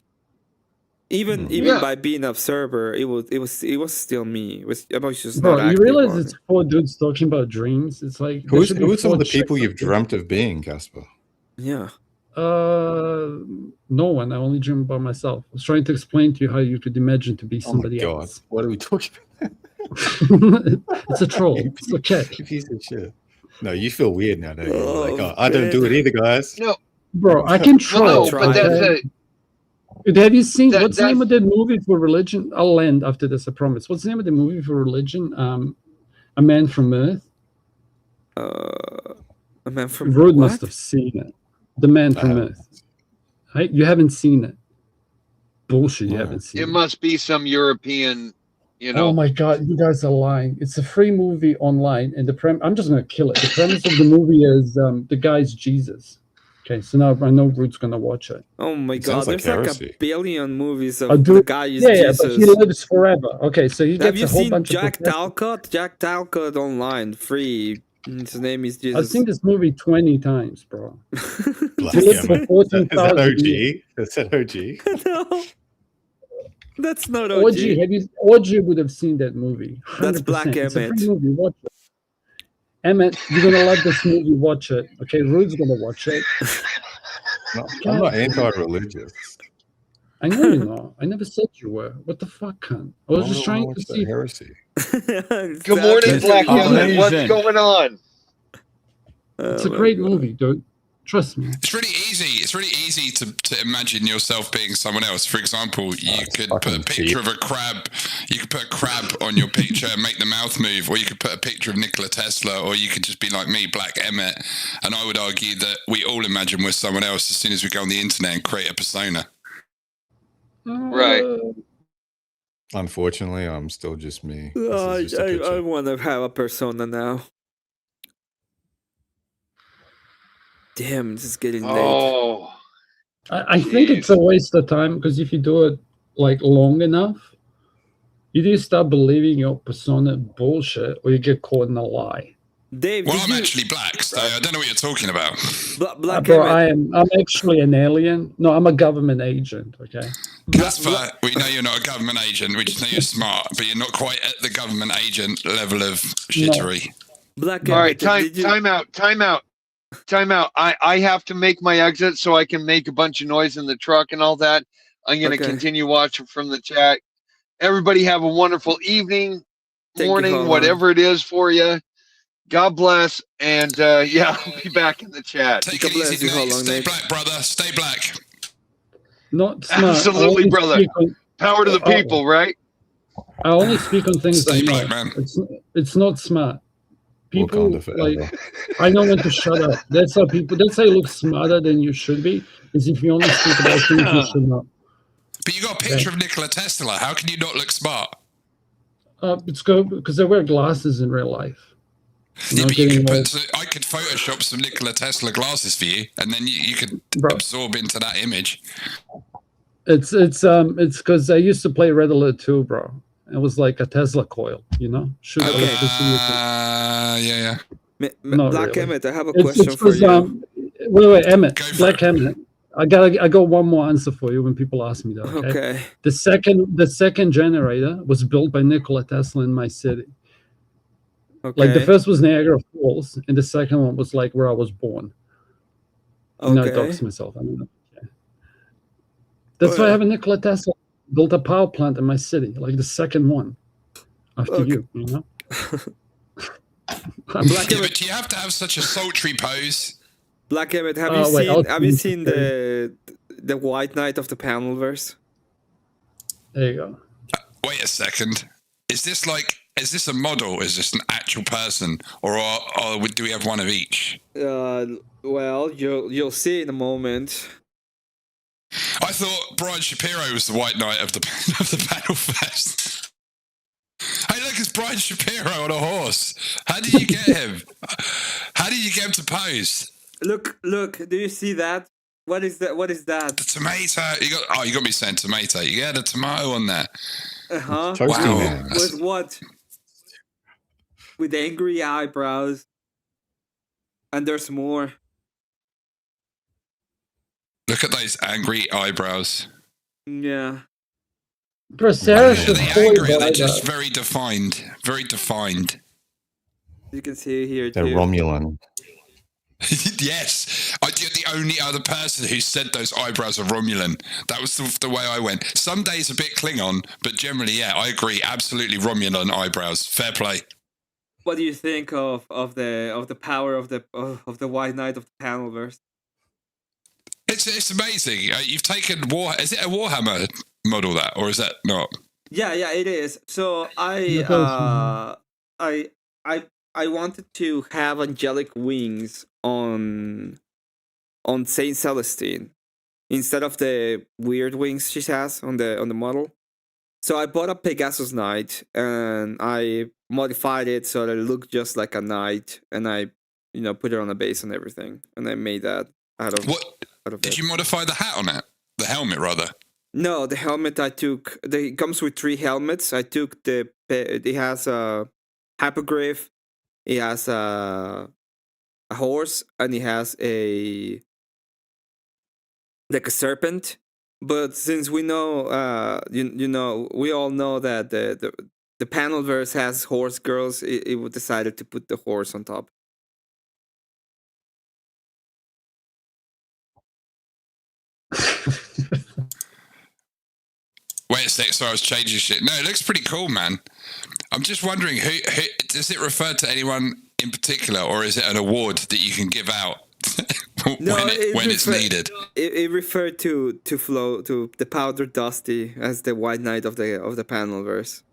Even Yeah. by being an observer, it was still me. I was just Bro, not you active realize on it's it. 4 dudes talking about dreams? It's like there Who should be are some of 4 the people chicks you've up there. dreamt of being, Casper? Yeah. No one. I only dream about myself. I was trying to explain to you how you could imagine to be somebody God, else. what are we talking about? It's a troll. It's okay. You piece of shit. No, you feel weird now, don't you? You're like, Oh, I don't do it either, guys. No, Bro, I can troll. but that's okay? Have you seen what's the name of that movie for religion? I'll end after this, I promise. What's the name of the movie for religion? A Man from Earth. A Man from Rude what? must have seen it. The Man from Earth. Right? You haven't seen it. Bullshit, you haven't seen It must be some European, you know. Oh my god, you guys are lying. It's a free movie online, and I'm just gonna kill it. The premise of the movie is the guy's Jesus. Okay, so now I know Rude's gonna watch it. Oh my It god, sounds like there's like heresy. a billion movies I'll of do the it. guy is Yeah, Jesus. but he lives forever. Okay, so he Have gets you a whole seen bunch of Jack professors. Talcott? Jack Talcott online, free. His name is I've Jesus. seen this movie 20 times, bro. Black He lived for Emmett. 14,000 Is that years. OG? Is that OG? No, that's not OG. OG would have seen that movie. 100%. That's Black It's a free Emmett. movie. Watch it. Emmett, you're gonna love this movie. Watch it. Okay, Rude's gonna watch it. No, I'm not anti-religious. I know you're not. I never said you were. What the fuck, cunt? I was just trying to see. Heresy. Good morning, Black Emmett. What's going on? It's a great movie, dude. Trust me. It's really easy. It's really easy to imagine yourself being someone else. For example, you could put a picture of a crab. You could put a crab on your picture and make the mouth move, or you could put a picture of Nikola Tesla, or you could just be like me, Black Emmett. And I would argue that we all imagine we're someone else as soon as we go on the internet and create a persona. Right. Unfortunately, I'm still just me. This is just a I picture. want to have a persona now. Damn, this is getting late. Oh, I think it's a waste of time because if you do it like long enough, you do start believing your persona bullshit, or you get caught in a lie. Dave, well, I'm actually black, so I don't know what you're talking about. Black Bro, Emmett. I'm actually an alien. No, I'm a government agent. Okay. Casper, we know you're not a government agent. We just know you're smart, but you're not quite at the government agent level of shittery. Black all right. Emmett, Time out. I have to make my exit so I can make a bunch of noise in the truck and all that. I'm going to Okay. continue watching from the chat. Everybody have a wonderful evening, Thank you, morning, Hohan. whatever it is for you. God bless. And yeah, I'll be back in the chat. Take it easy, mate. Stay black, brother. Stay black. Not smart. Absolutely, brother. Power to the people, right? I only speak on things I Stay know. black, man. It's not smart. People Wakanda forever. like I know when to shut up. That's how you look smarter than you should be. Is if you only speak about things you should not. But you got a picture of Nikola Tesla. How can you not look smart? It's good because I wear glasses in real life. Yeah, but you could I could Photoshop some Nikola Tesla glasses for you, and then you could absorb into that image. It's because I used to play Red Alert 2, bro. It was like a Tesla coil, you know. Shoot yeah. Not Black really. Emmett, I have a It's question for 'cause, you. Wait, Emmett, Black Emmett. I got one more answer for you when people ask me that. Okay. The second generator was built by Nikola Tesla in my city. Okay. Like the first was Niagara Falls, and the second one was like where I was born. Not Okay. dox myself. I mean, yeah. That's why I have a Nikola Tesla built a power plant in my city, like the second one after you know? Yeah, but do you have to have such a sultry pose? Black Emmet, have you seen the White Knight of the Panelverse? There you go. Wait a second. Is this a model? Is this an actual person, or do we have one of each? Well, you'll see in a moment. I thought Brian Shapiro was the White Knight of the panel fest. Hey, look, it's Brian Shapiro on a horse. How did you get him? How did you get him to pose? Look! Do you see that? What is that? The tomato. You got me saying tomato. You got a tomato on there. Uh-huh. Wow. With what? With angry eyebrows. And there's more. Look at those angry eyebrows. Yeah. Sarah should They're just very defined. Very defined. You can see here They're too. Romulan. Yes, you're the only other person who said those eyebrows are Romulan. That was the way I went. Some days a bit Klingon, but generally, yeah, I agree. Absolutely Romulan eyebrows. Fair play. What do you think of the power of the White Knight of the Panelverse? It's amazing. You've taken Is it a Warhammer model that, or is that not? Yeah, it is. So I wanted to have angelic wings on Saint Celestine instead of the weird wings she has on the model. So I bought a Pegasus Knight and I modified it so that it looked just like a knight, and I put it on a base and everything, and I made that out of Did you modify the hat on it? The helmet, rather. No, the helmet I took. It comes with 3 helmets. I took it has a hypogryph. It has a horse, and it has like a serpent. But since we know, we all know that the Panelverse has horse girls, it decided to put the horse on top. Wait a sec, so I was changing shit. No, it looks pretty cool, man. I'm just wondering, who does it refer to anyone in particular, or is it an award that you can give out when it's needed? It referred to the Powder Dusty as the White Knight of the Panelverse.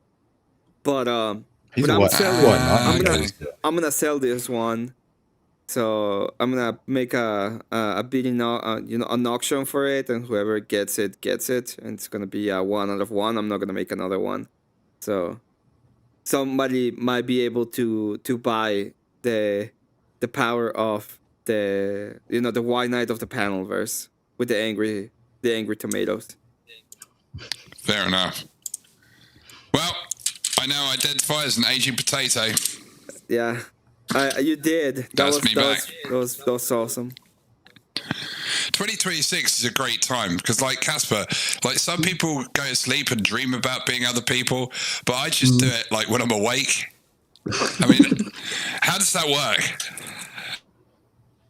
But I'm gonna sell this one. So I'm gonna make a bidding, an auction for it, and whoever gets it, and it's gonna be a 1 out of 1. I'm not gonna make another one. So somebody might be able to buy the power of the White Knight of the Panelverse with the angry tomatoes. Fair enough. Well, I now identify as an aging potato. Yeah. You did. That was awesome. 2026 is a great time because, like Casper, like some people go to sleep and dream about being other people, but I just do it like when I'm awake. I mean, how does that work?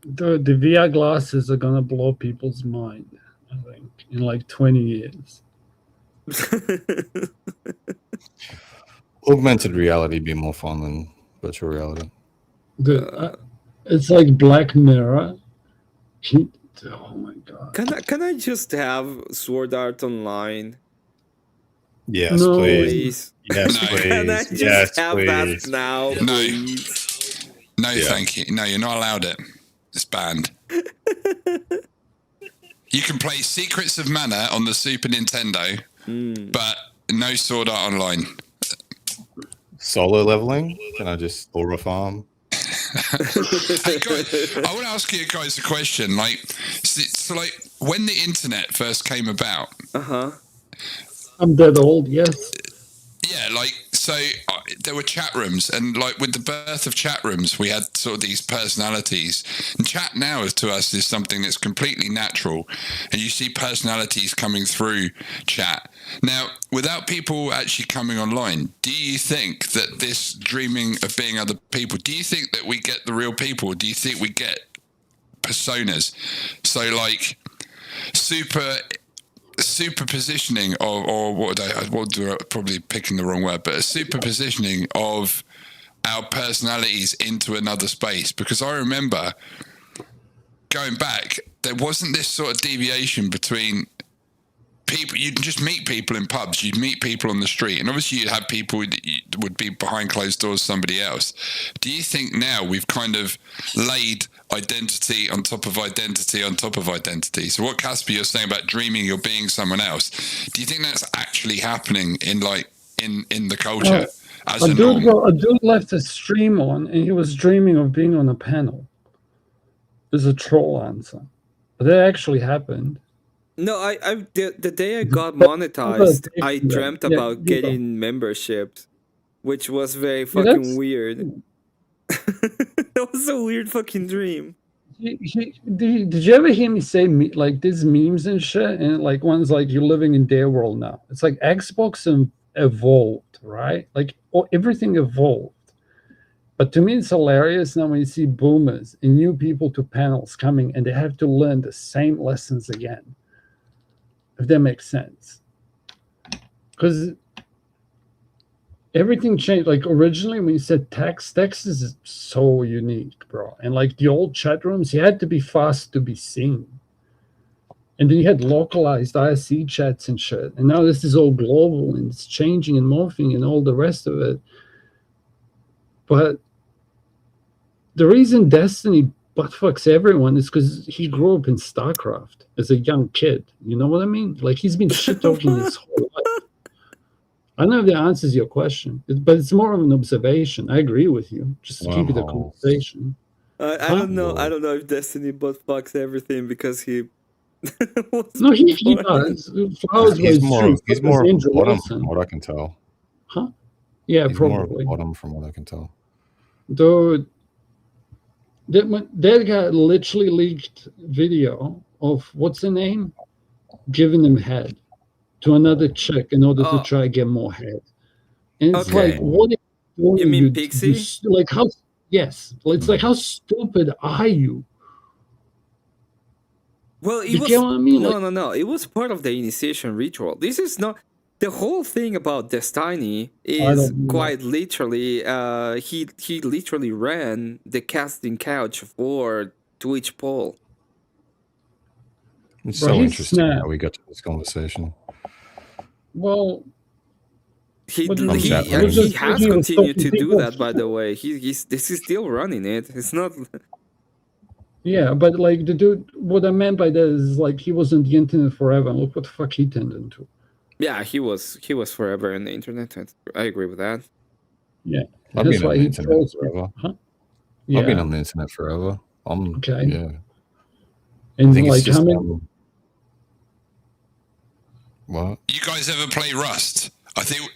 The VR glasses are gonna blow people's mind, I think, in like 20 years. Augmented reality be more fun than virtual reality. It's like Black Mirror. Oh my god! Can I just have Sword Art Online? Yes, please. Yes, please. Can I just have that now, please? No, thank you. No, you're not allowed it. It's banned. You can play Secrets of Mana on the Super Nintendo, but no Sword Art Online. Solo leveling? Can I just aura farm? Hey guys, I want to ask you guys a question. Like, so like when the internet first came about, I'm that old, yes. Yeah, like so there were chat rooms, and like with the birth of chat rooms, we had sort of these personalities. And chat now to us is something that's completely natural, and you see personalities coming through chat. Now, without people actually coming online, do you think that this dreaming of being other people, do you think that we get the real people? Or do you think we get personas. So like super positioning or what do I probably picking the wrong word, but a super positioning of our personalities into another space. Because I remember going back, there wasn't this sort of deviation between people. You'd just meet people in pubs, you'd meet people on the street, and obviously you'd have people that would be behind closed doors, somebody else. Do you think now we've kind of laid identity on top of identity on top of identity? So what, Casper, you're saying about dreaming you're being someone else, do you think that's actually happening in like in the culture as a norm? A dude left a stream on, and he was dreaming of being on a panel. There's a troll answer, but that actually happened. No, the day I got monetized, I dreamt about getting memberships, which was very fucking weird. That was a weird fucking dream. Did you ever hear me say like these memes and shit? And like one's like, you're living in their world now. It's like Xbox evolved, right? Like everything evolved. But to me, it's hilarious now when you see boomers and new people to panels coming and they have to learn the same lessons again. If that makes sense. Because everything changed. Like originally when you said text is so unique, bro. And like the old chat rooms, you had to be fast to be seen. And then you had localized IRC chats and shit. And now this is all global and it's changing and morphing and all the rest of it. But the reason Destiny buttfucks everyone is because he grew up in StarCraft as a young kid. You know what I mean? Like he's been shit-talking his whole life. I don't know if that answers your question, but it's more of an observation. I agree with you. Just to keep it a conversation. I don't know. I don't know if Destiny buttfucks everything because he. No, he does. He's more bottom from what I can tell. Huh? Yeah, he's probably. More bottom from what I can tell. Dude, that guy literally leaked video of what's the name? Giving him head to another chick in order to try to get more head. And it's like, what are you doing? You mean Pixie? Like how? Yes. It's like, how stupid are you? Well, it You was get what I mean? no. It was part of the initiation ritual. This is not the whole thing about Destiny. Is quite literally, he literally ran the casting couch for Twitch poll. It's so interesting how we got to this conversation. Well, he has continued to do that. By the way, he's still running it. It's not. Yeah, but like the dude, what I meant by that is like he was on the internet forever. And look what the fuck he turned into. Yeah, he was forever in the internet. I agree with that. Yeah, I've been on the internet forever. Huh? I've been on the internet forever. Okay. Yeah. And I think like it's just, how many? What? You guys ever play Rust? I think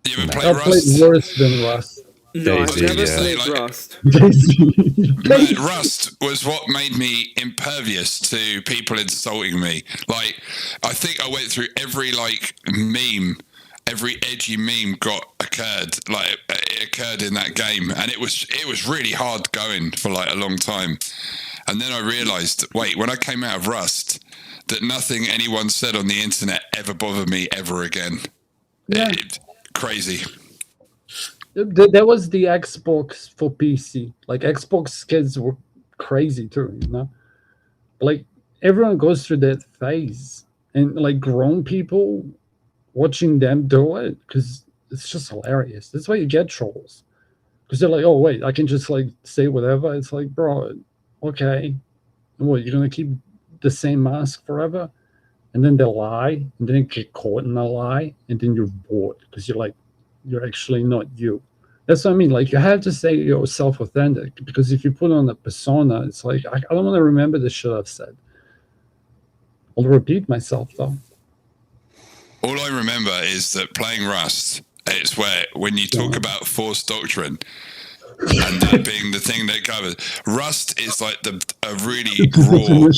you ever play I Rust? played worse than Rust. No, I've never played Rust. Man, Rust was what made me impervious to people insulting me. Like, I think I went through every like meme, every edgy meme occurred in that game, and it was really hard going for like a long time. And then I realized, wait, when I came out of Rust, that nothing anyone said on the internet ever bothered me ever again. Yeah. Crazy. That was the Xbox for PC. Like Xbox kids were crazy too, you know. Like everyone goes through that phase, and like grown people watching them do it because it's just hilarious. That's why you get trolls, because they're like, "Oh wait, I can just like say whatever." It's like, bro, okay, and what, you're gonna keep the same mask forever? And then they lie, and then get caught in a lie, and then you're bored because you're like, you're actually not you. That's what I mean. Like you have to say you're self-authentic, because if you put on a persona, it's like I don't want to remember the shit I've said. I'll repeat myself though. All I remember is that playing Rust, it's where when you talk about force doctrine and that being the thing that covers, Rust is like a really raw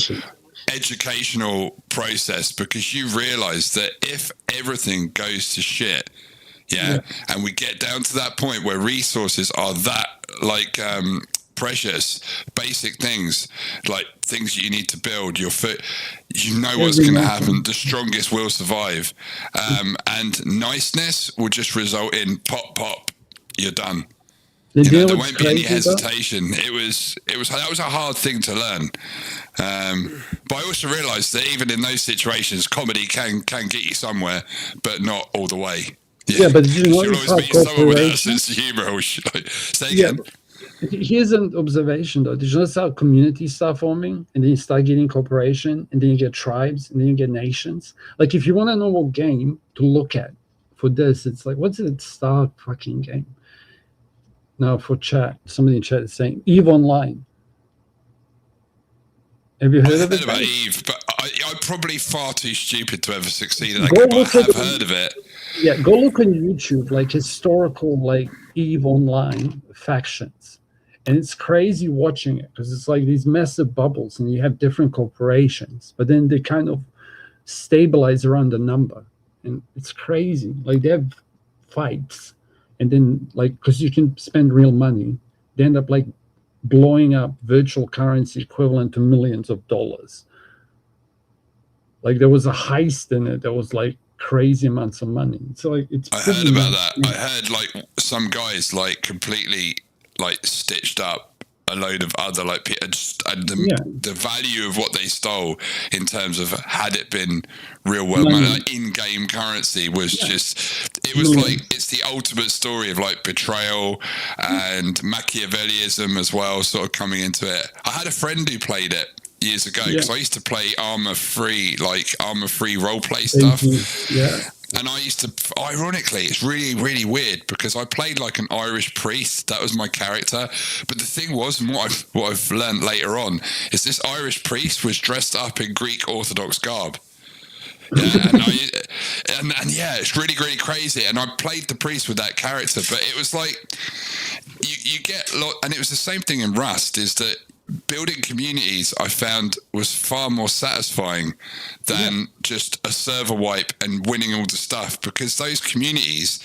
educational process, because you realize that if everything goes to shit, and we get down to that point where resources are that like precious, basic things, like things you need to build your foot. You know what's going to happen. The strongest will survive. And niceness will just result in pop, you're done. There won't be any hesitation. That was a hard thing to learn. But I also realised that even in those situations, comedy can get you somewhere, but not all the way. Yeah, but you know, you'll always meet someone with a sense of humour. Say again. Here's an observation though. Did you notice how communities start forming, and then you start getting cooperation, and then you get tribes, and then you get nations? Like, if you want to know what game to look at for this, it's like, what's the Star fucking game? Now for chat, somebody in chat is saying EVE Online. Have you heard of it? About EVE, but I'm probably far too stupid to ever succeed at that, but I have heard of it. Yeah, go look on YouTube, like historical, like EVE Online factions, and it's crazy watching it because it's like these massive bubbles, and you have different corporations, but then they kind of stabilize around the number, and it's crazy. Like they have fights, and then like because you can spend real money, they end up like blowing up virtual currency equivalent to millions of dollars. Like there was a heist in it that was like crazy amounts of money. So like it's I heard about that. I heard like some guys like completely like stitched up a load of other like the value of what they stole in terms of had it been real world money, like in-game currency was just it was like it's the ultimate story of like betrayal and Machiavellism as well, sort of coming into it. I had a friend who played it years ago because I used to play armor free role play stuff. And I used to, ironically, it's really, really weird because I played like an Irish priest. That was my character. But the thing was, and what I've learned later on, is this Irish priest was dressed up in Greek Orthodox garb. Yeah, and yeah, it's really, really crazy. And I played the priest with that character, but it was like, you get a lot, and it was the same thing in Rust, is that building communities I found was far more satisfying than just a server wipe and winning all the stuff, because those communities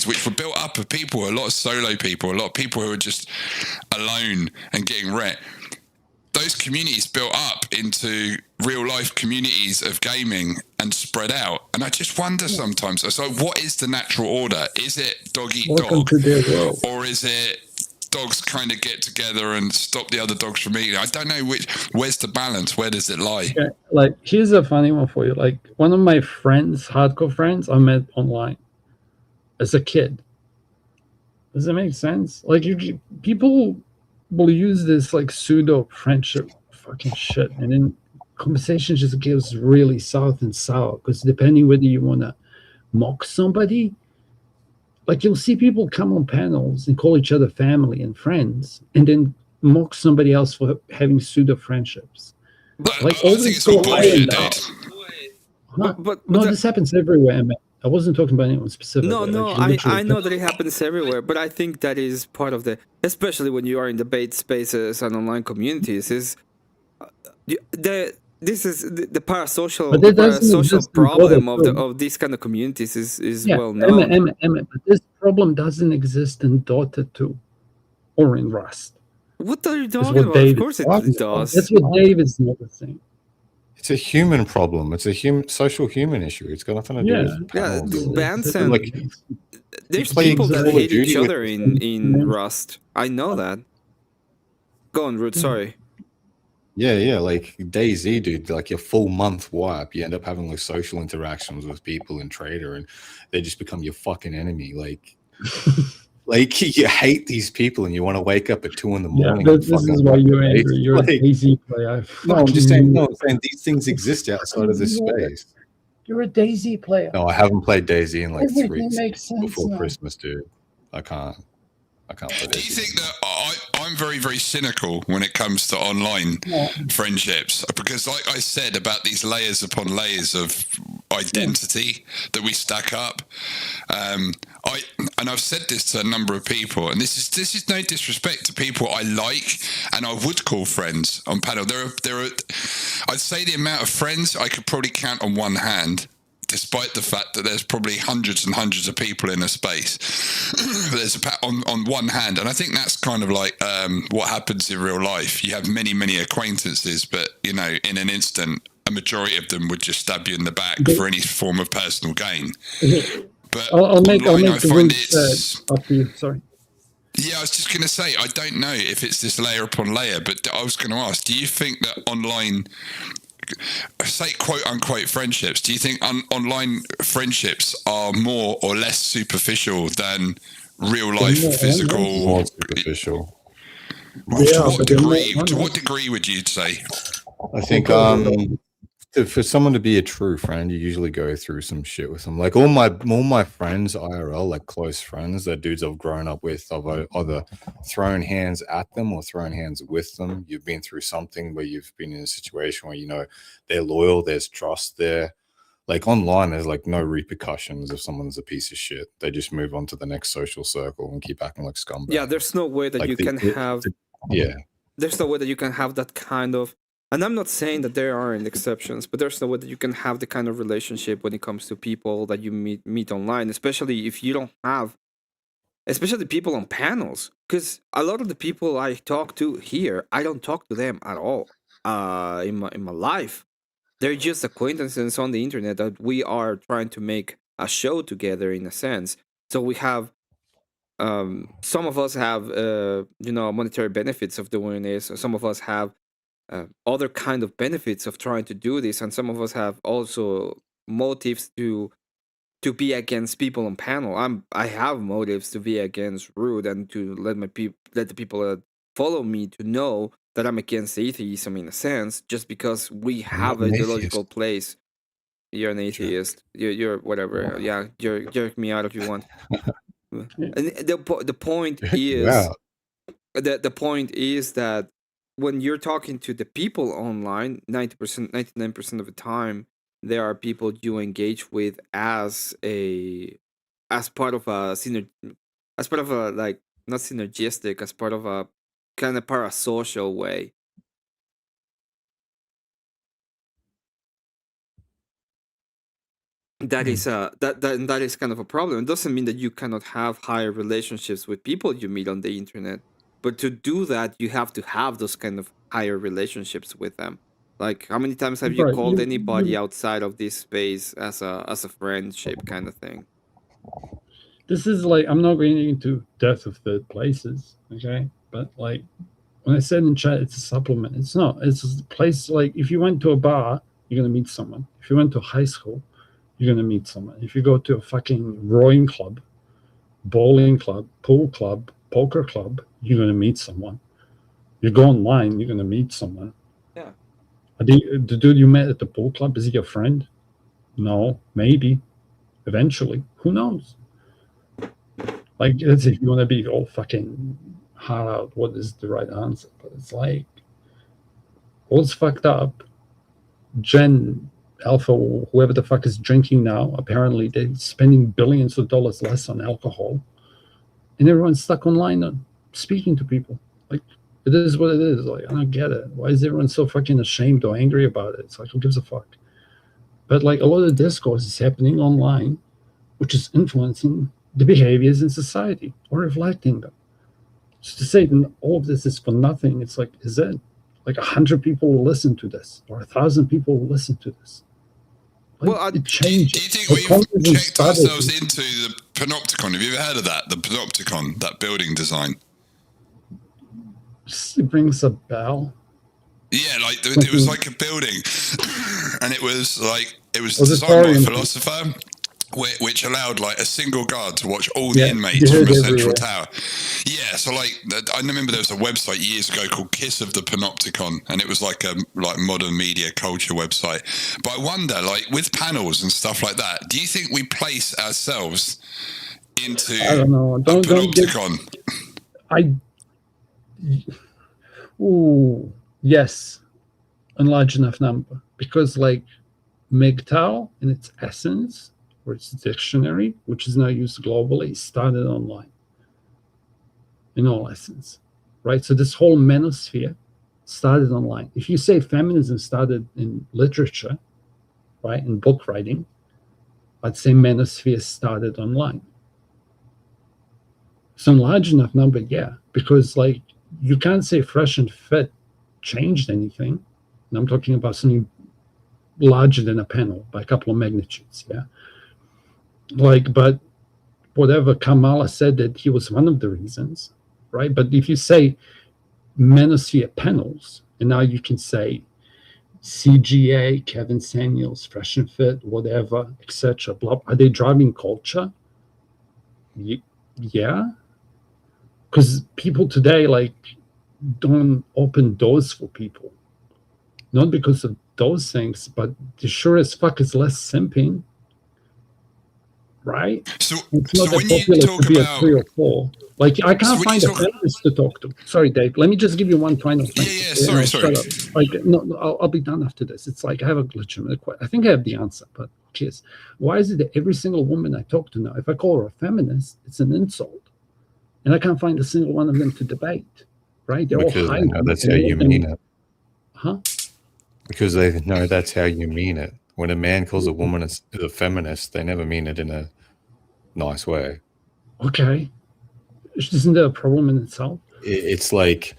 which were built up of people, a lot of solo people, a lot of people who were just alone and getting wrecked, those communities built up into real life communities of gaming and spread out. And I just wonder sometimes, so what is the natural order? Is it dog eat dog, or is it dogs kind of get together and stop the other dogs from eating? I don't know where's the balance. Where does it lie? Yeah, like here's a funny one for you. Like one of my friends, hardcore friends, I met online as a kid. Does that make sense? Like people will use this like pseudo friendship fucking shit, and then conversation just goes really south and sour because depending whether you want to mock somebody. Like you'll see people come on panels and call each other family and friends, and then mock somebody else for having pseudo friendships. Like I think it's all bullshit, dude. But this happens everywhere. I wasn't talking about anyone specific. No, I know that it happens everywhere, but I think that is part of especially when you are in debate spaces and online communities, this is the parasocial problem of these kind of communities is well known. But this problem doesn't exist in Dota 2 or in Rust. What are you talking about? Of course it does. That's what David's noticing. It's a human problem. It's a social human issue. It's got nothing to do with bands and there's people that hate each other in Rust. I know that. Go on, Root. Sorry. Yeah, like DayZ, dude, like your full month wipe, you end up having like social interactions with people in Trader, and they just become your fucking enemy. Like you hate these people, and you want to wake up at 2 a.m. Yeah, this is why you're angry. You're a DayZ player. No, I'm just saying. No, I'm saying these things exist outside of this space. You're a DayZ player. No, I haven't played DayZ in like Everything 3 makes sense before now. Christmas, dude. I can't play DayZ. Do you think that I'm very, very cynical when it comes to online friendships? Because like I said about these layers upon layers of identity that we stack up, I've said this to a number of people, and this is no disrespect to people I like and I would call friends on panel. There are I'd say the amount of friends I could probably count on one hand despite the fact that there's probably hundreds and hundreds of people in a space. There's on one hand, and I think that's kind of like what happens in real life. You have many acquaintances, but in an instant, a majority of them would just stab you in the back for any form of personal gain. But I'll make I find the up to you. Sorry. Yeah, I was just going to say, I don't know if it's this layer upon layer, but I was going to ask, do you think that online, say quote unquote friendships, do you think online friendships are more or less superficial than real life physical? More superficial. To what degree would you say? I think for someone to be a true friend, you usually go through some shit with them. Like all my friends IRL, like close friends, that dudes I've grown up with, I've either thrown hands at them or thrown hands with them. You've been through something where you've been in a situation where they're loyal, there's trust there. Like online, there's like no repercussions if someone's a piece of shit. They just move on to the next social circle and keep acting like scumbags. Yeah, there's no way that you can have. Yeah. There's no way that you can have that kind of. And I'm not saying that there aren't exceptions, but there's no way that you can have the kind of relationship when it comes to people that you meet online, especially if you don't have, especially people on panels. Because a lot of the people I talk to here, I don't talk to them at all in my life. They're just acquaintances on the internet that we are trying to make a show together in a sense. So we have, some of us have, monetary benefits of doing this. Some of us have other kind of benefits of trying to do this, and some of us have also motives to be against people on panel. I have motives to be against Rude and to let the people that follow me to know that I'm against atheism in a sense, just because we have an ideological place. You're an atheist. You're whatever. Yeah, jerk me out if you want. And the point is, the point is that when you're talking to the people online, 90%, 99% of the time, there are people you engage with as part of a like, not synergistic, as part of a kind of parasocial way. That is that is kind of a problem. It doesn't mean that you cannot have higher relationships with people you meet on the internet, but to do that, you have to have those kind of higher relationships with them. Like, how many times have you Right, called you- anybody you- outside of this space as a friendship kind of thing? This is like, I'm not going into death of third places, okay? But like, when I said in chat, it's a supplement. It's not. It's a place like, if you went to a bar, you're gonna meet someone. If you went to high school, you're gonna meet someone. If you go to a fucking rowing club, bowling club, pool club, poker club, you're gonna meet someone. You go online, you're gonna meet someone. Yeah. The dude you met at the pool club, is he your friend? No, maybe. Eventually, who knows? Like, let's say if you want to be all fucking hard out, what is the right answer? But it's like, what's fucked up? Gen Alpha, whoever the fuck is drinking now, apparently they're spending billions of dollars less on alcohol, and everyone's stuck online speaking to people. Like, it is what it is. Like, I don't get it. Why is everyone so fucking ashamed or angry about it? It's like, who gives a fuck? But like, a lot of discourse is happening online, which is influencing the behaviors in society or reflecting them. So to say that all of this is for nothing, it's like, is it like 100 people will listen to this or 1,000 people will listen to this? Like, it changes. Do you think we've checked ourselves into the Panopticon? Have you ever heard of that? The Panopticon, that building design? It rings a bell. Yeah, like it was like a building, and it was designed by a philosopher, which allowed like a single guard to watch all the inmates from a central tower. Yeah, so like I remember there was a website years ago called Kiss of the Panopticon, and it was like a modern media culture website. But I wonder, like with panels and stuff like that, do you think we place ourselves into I don't know. Don't Panopticon? Ooh, yes, a large enough number, because like MGTOW in its essence, or its dictionary, which is now used globally, started online in all essence, right? So this whole manosphere started online. If you say feminism started in literature, right, in book writing, I'd say manosphere started online. Some large enough number, yeah, because like you can't say Fresh and Fit changed anything. And I'm talking about something larger than a panel by a couple of magnitudes, yeah. Like, but whatever Kamala said that he was one of the reasons, right? But if you say manosphere panels, and now you can say CGA, Kevin Samuels, Fresh and Fit, whatever, etc. Are they driving culture? Yeah, because people today like don't open doors for people, not because of those things, but the sure as fuck is less simping, right? So, it's not that popular to be a 3 or 4. Like I can't find a feminist to talk to. Sorry, Dave. Let me just give you one final thing. Yeah. Sorry. Like no, I'll be done after this. It's like I have a legitimate question. I think I have the answer, but cheers. Why is it that every single woman I talk to now, if I call her a feminist, it's an insult, and I can't find a single one of them to debate? Right? They're because all they know that's how you mean it. Huh? Because they know that's how you mean it. When a man calls a woman a feminist, they never mean it in a nice way. Okay. Isn't there a problem in itself? It's like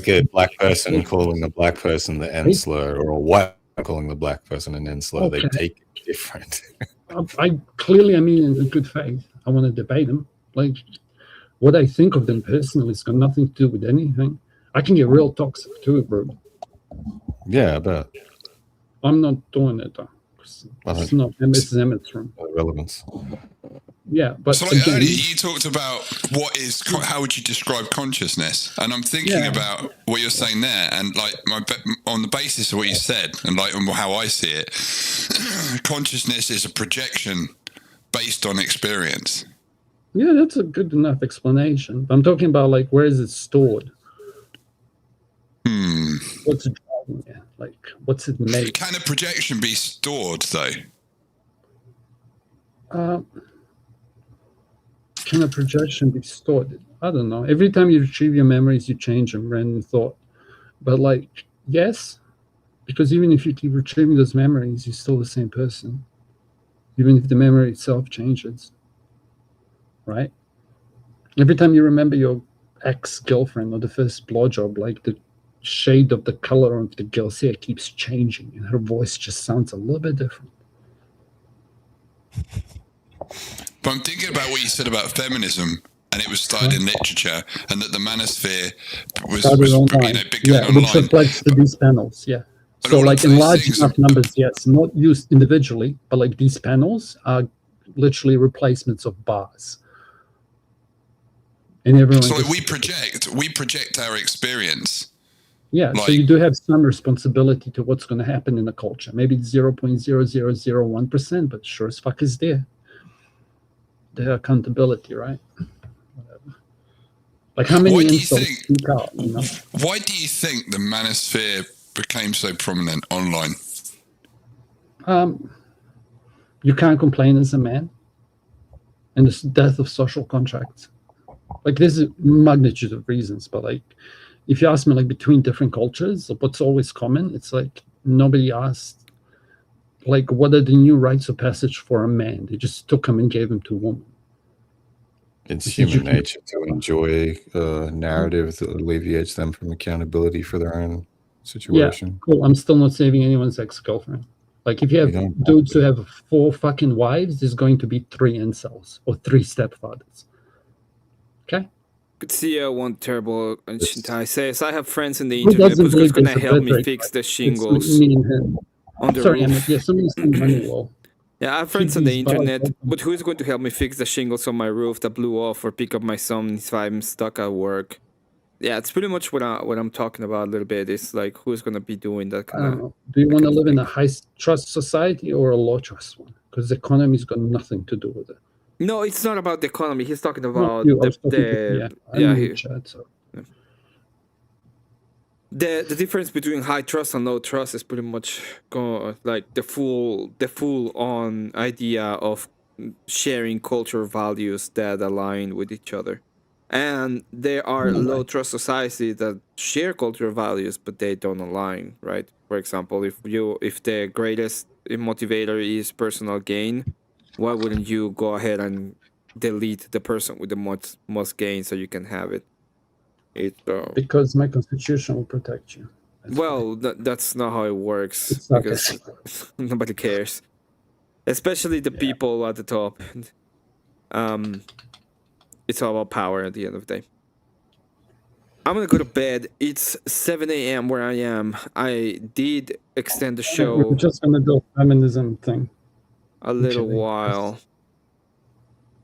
a black person calling a black person the N slur, or a white calling the black person an N slur. Okay. They take it different. I mean in good faith. I want to debate them. Like what I think of them personally has got nothing to do with anything. I can get real toxic too, bro. Yeah, I bet. I'm not doing it though. It's not Emmet's room. Relevance. Yeah, but so like earlier you talked about how would you describe consciousness, and I'm thinking about what you're saying there, and like on the basis of what you said, and like on how I see it, consciousness is a projection based on experience. Yeah, that's a good enough explanation. I'm talking about like where is it stored? What's it driving at? Like what's it made? Can a projection be stored though? Can a projection be stored? I don't know. Every time you retrieve your memories, you change them, random thought. But like, yes, because even if you keep retrieving those memories, you're still the same person. Even if the memory itself changes. Right? Every time you remember your ex-girlfriend or the first blowjob, like the shade of the color of the girl's hair keeps changing and her voice just sounds a little bit different. But I'm thinking about what you said about feminism, and it was started in literature, and that the manosphere was began online. Which reflects to these panels, yeah. So like in large enough numbers, yes, not used individually, but like these panels are literally replacements of bars. And everyone so like we project our experience. Yeah, so you do have some responsibility to what's going to happen in the culture. Maybe 0.0001%, but sure as fuck is there. The accountability, right? Whatever. Like how many insults speak out, you know? Why do you think the manosphere became so prominent online? You can't complain as a man. And the death of social contracts. Like there's a magnitude of reasons, but like if you ask me like between different cultures, what's always common, it's like nobody asked like what are the new rites of passage for a man? They just took them and gave them to a woman. It's human nature to enjoy a narrative that alleviates them from accountability for their own situation. Yeah, cool. I'm still not saving anyone's ex-girlfriend. Like if you have dudes who have 4 fucking wives, there's going to be 3 incels or 3 stepfathers. Okay? Could see one terrible Shintai says, I have friends in the internet who's going to help me fix the shingles on the roof. Yeah, somebody's saying Honeywell. Yeah, I have friends on the internet, but who's going to help me fix the shingles on my roof that blew off, or pick up my son if I'm stuck at work? Yeah, it's pretty much what I'm talking about a little bit. It's like who's going to be doing that kind of... Do you want to live in a high trust society or a low trust one? Because the economy's got nothing to do with it. No, it's not about the economy. He's talking about the difference between high trust and low trust is pretty much like the full on idea of sharing cultural values that align with each other. And there are low trust societies that share cultural values, but they don't align, right? For example, if the greatest motivator is personal gain, why wouldn't you go ahead and delete the person with the most gain so you can have it? Because my constitution will protect you. That's not how it works. It's not Because nobody cares, especially the people at the top. It's all about power at the end of the day. I'm gonna go to bed. It's 7 a.m. where I am. I did extend the show. We're just gonna do a feminism thing. A little while.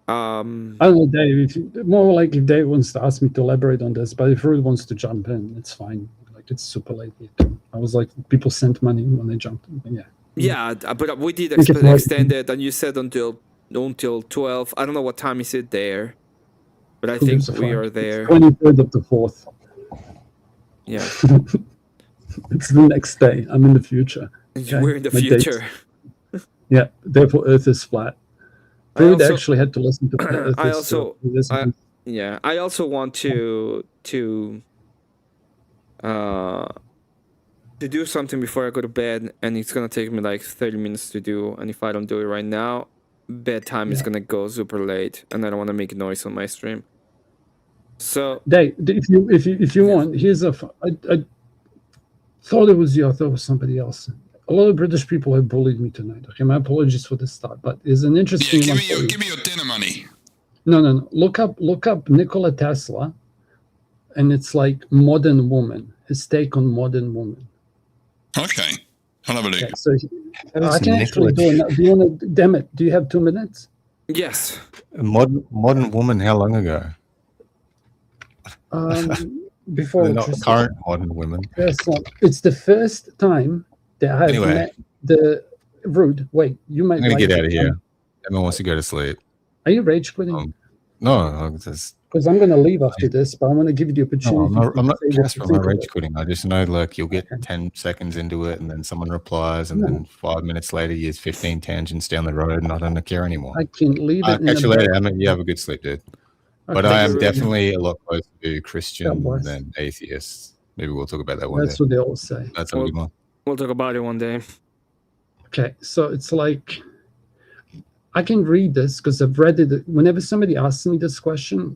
I don't know, Dave. More like if Dave wants to ask me to elaborate on this, but if Rude wants to jump in, it's fine. Like it's super late. I was like, people sent money when they jumped in. Yeah. Yeah, but we did extend it, and you said until 12. I don't know what time is it there, but I think we are there. 23rd of the 4th. Yeah. It's the next day. I'm in the future. Okay? We're in the My future. Yeah, therefore Earth is flat. Rude actually had to listen to Earth I is also, I also want to do something before I go to bed, and it's gonna take me like 30 minutes to do. And if I don't do it right now, bedtime is gonna go super late, and I don't want to make noise on my stream. So, Dave, if you want, here's I thought it was you. I thought it was somebody else. A lot of British people have bullied me tonight. Okay, my apologies for the start, but it's an interesting. Give me your dinner money. No. Look up Nikola Tesla, and it's like modern woman. His take on modern woman. Okay, I'll have a look. Okay, so I can actually do it. Do you want to? Damn it! Do you have 2 minutes? Yes. Modern woman. How long ago? Before They're not current modern women. It's the first time that I have met the Rude. Wait, you might. I'm gonna get out of here. Everyone wants to go to sleep. Are you rage quitting? No, just because I'm going to leave after this, but I want to give you the opportunity. No, I'm not Casper. I'm not rage quitting. I just know, like, you'll get 10 seconds into it, and then someone replies, and then 5 minutes later, you're 15 tangents down the road, and I don't care anymore. I can leave it. Catch you later. You have a good sleep, dude. But I am definitely a lot closer to Christian than atheist. Maybe we'll talk about that one day. That's what they all say. That's a good one. We'll talk about it one day. Okay, so it's like I can read this because I've read it. Whenever somebody asks me this question,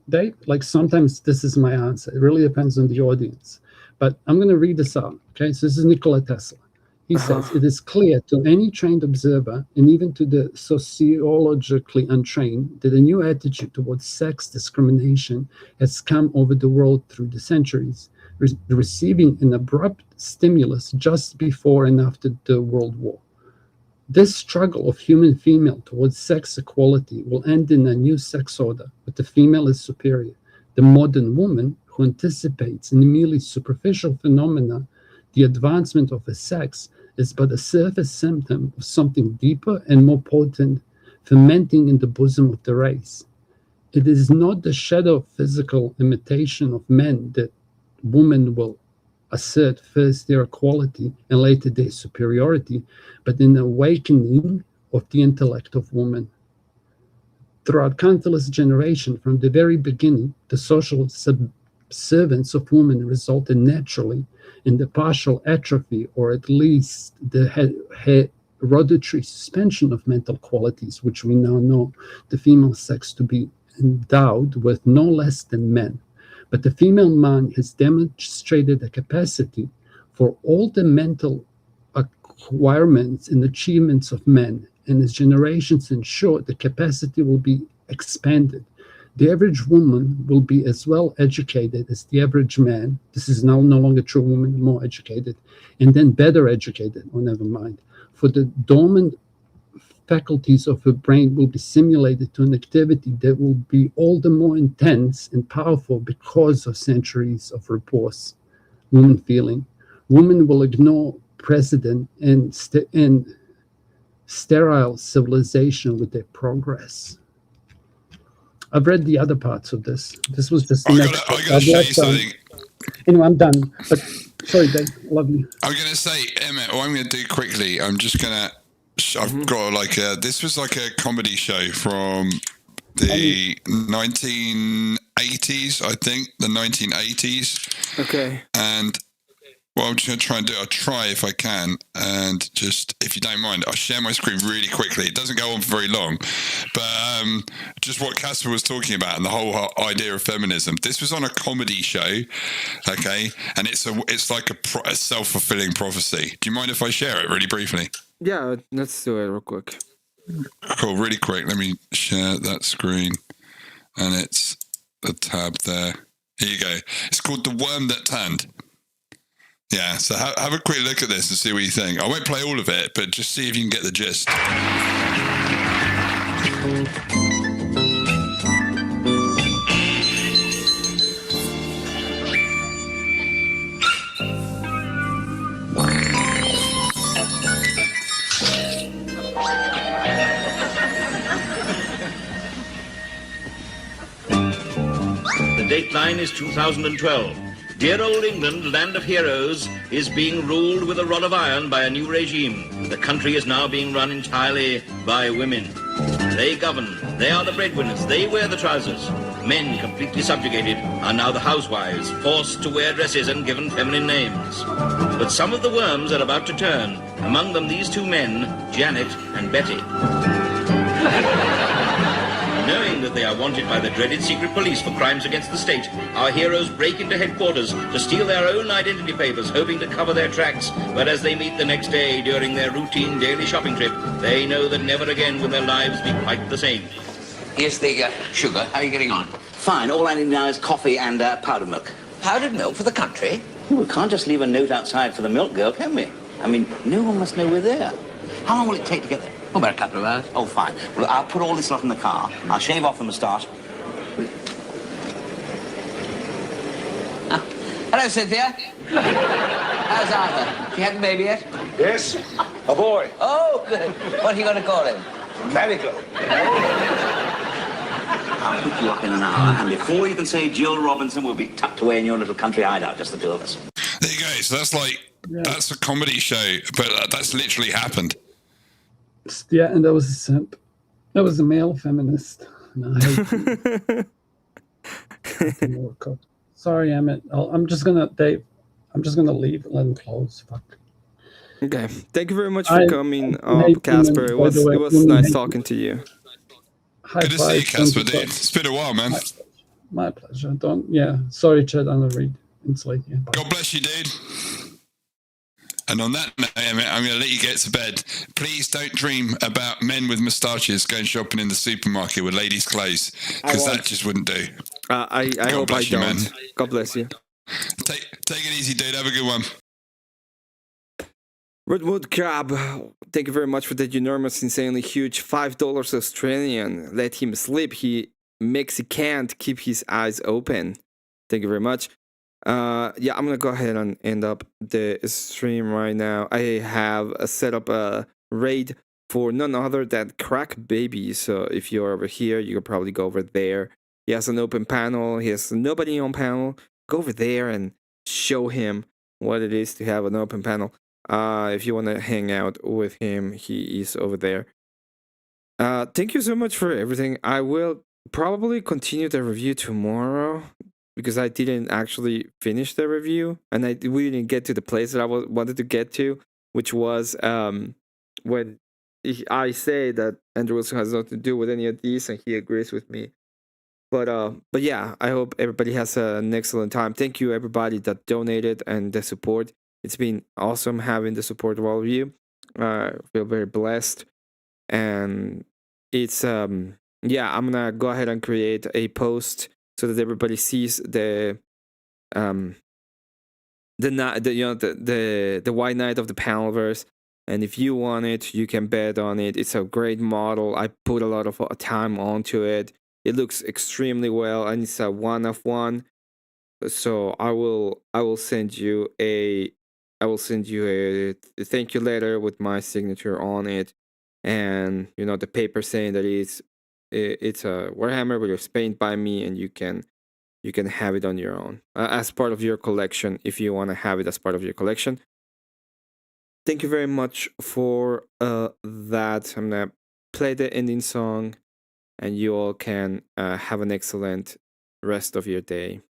sometimes this is my answer. It really depends on the audience. But I'm going to read this out. Okay, so this is Nikola Tesla. He says, it is clear to any trained observer, and even to the sociologically untrained, that a new attitude towards sex discrimination has come over the world through the centuries, receiving an abrupt stimulus just before and after the World War. This struggle of human female towards sex equality will end in a new sex order, but the female is superior. The modern woman, who anticipates in a merely superficial phenomena the advancement of a sex, is but a surface symptom of something deeper and more potent fermenting in the bosom of the race. It is not the shadow of physical imitation of men that women will assert first their equality and later their superiority, but an awakening of the intellect of woman. Throughout countless generations, from the very beginning, the social subservience of women resulted naturally in the partial atrophy, or at least the hereditary suspension of mental qualities, which we now know the female sex to be endowed with no less than men. But the female man has demonstrated a capacity for all the mental acquirements and achievements of men, and as generations ensure, the capacity will be expanded. The average woman will be as well educated as the average man. This is now no longer true. Women more educated, and then better educated, or never mind. For the dormant faculties of her brain will be simulated to an activity that will be all the more intense and powerful because of centuries of repose. Woman feeling. Women will ignore precedent and sterile civilization with their progress. I've read the other parts of this. This was just the next. I gotta show you something. Anyway, I'm done. But sorry, Dave. Love you. I'm gonna say, Emmett. What I'm gonna do quickly. I'm just gonna. I've got this was like a comedy show from the 1980s, I think, the 1980s. Okay. And What I'm just going to try and do, I'll try if I can, and just, if you don't mind, I'll share my screen really quickly. It doesn't go on for very long, but just what Casper was talking about and the whole idea of feminism. This was on a comedy show, okay, and it's like a self-fulfilling prophecy. Do you mind if I share it really briefly? Yeah, let's do it real quick. Cool, really quick. Let me share that screen, and it's the tab there. Here you go. It's called The Worm That Turned. Yeah, so have a quick look at this and see what you think. I won't play all of it, but just see if you can get the gist. The dateline is 2012. Dear old England, land of heroes, is being ruled with a rod of iron by a new regime. The country is now being run entirely by women. They govern. They are the breadwinners. They wear the trousers. Men, completely subjugated, are now the housewives, forced to wear dresses and given feminine names. But some of the worms are about to turn. Among them, these two men, Janet and Betty. Knowing that they are wanted by the dreaded secret police for crimes against the state, our heroes break into headquarters to steal their own identity papers, hoping to cover their tracks. But as they meet the next day during their routine daily shopping trip, they know that never again will their lives be quite the same. Here's the sugar. How are you getting on? Fine. All I need now is coffee and powdered milk. Powdered milk for the country? We can't just leave a note outside for the milk girl, can we? I mean, no one must know we're there. How long will it take to get there? Oh, about a couple of hours. Oh, fine. Well, I'll put all this lot in the car. I'll shave off the moustache. Hello, Cynthia. How's Arthur? She had the baby yet? Yes, a boy. Oh, good. What are you going to call him? Medical. I'll pick you up in an hour, and before you can say Jill Robinson, we'll be tucked away in your little country hideout, just the two of us. There you go. So that's a comedy show, but that's literally happened. Yeah, and that was a simp. That was a male feminist. No, I hate Sorry, Emmett. I'm just gonna leave and let him close. Fuck. Okay. Thank you very much for coming up, Casper. It was nice talking to you. Good to see you, Casper, dude. It's been a while, man. My pleasure. Sorry, Chad. I'm gonna read. It's late. Yeah, God bless you, dude. And on that note, I'm going to let you get to bed. Please don't dream about men with moustaches going shopping in the supermarket with ladies' clothes, because that just wouldn't do. I hope I don't. Man. God bless you. Take it easy, dude. Have a good one. Redwood Crab, thank you very much for that enormous, insanely huge $5 Australian. Let him sleep. He can't keep his eyes open. Thank you very much. Yeah, I'm gonna go ahead and end up the stream right now. I have set up a raid for none other than Crack Baby. So if you're over here, you can probably go over there. He has an open panel. He has nobody on panel. Go over there and show him what it is to have an open panel. If you want to hang out with him, he is over there. Thank you so much for everything. I will probably continue the review tomorrow, because I didn't actually finish the review, and we didn't get to the place that I wanted to get to, which was when I say that Andrew Wilson has nothing to do with any of these, and he agrees with me. But yeah, I hope everybody has an excellent time. Thank you, everybody that donated and the support. It's been awesome having the support of all of you. I feel very blessed, and it's yeah, I'm gonna go ahead and create a post so that everybody sees the White Knight of the Panelverse. And if you want it, you can bet on it. It's a great model. I put a lot of time onto it. It looks extremely well, and it's a 1-of-1. So I will send you a thank you letter with my signature on it, and the paper saying that it's a Warhammer, but it's painted by me, and you can have it on your own as part of your collection if you want to have it as part of your collection. Thank you very much for that. I'm gonna play the ending song, and you all can have an excellent rest of your day.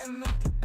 Emmet.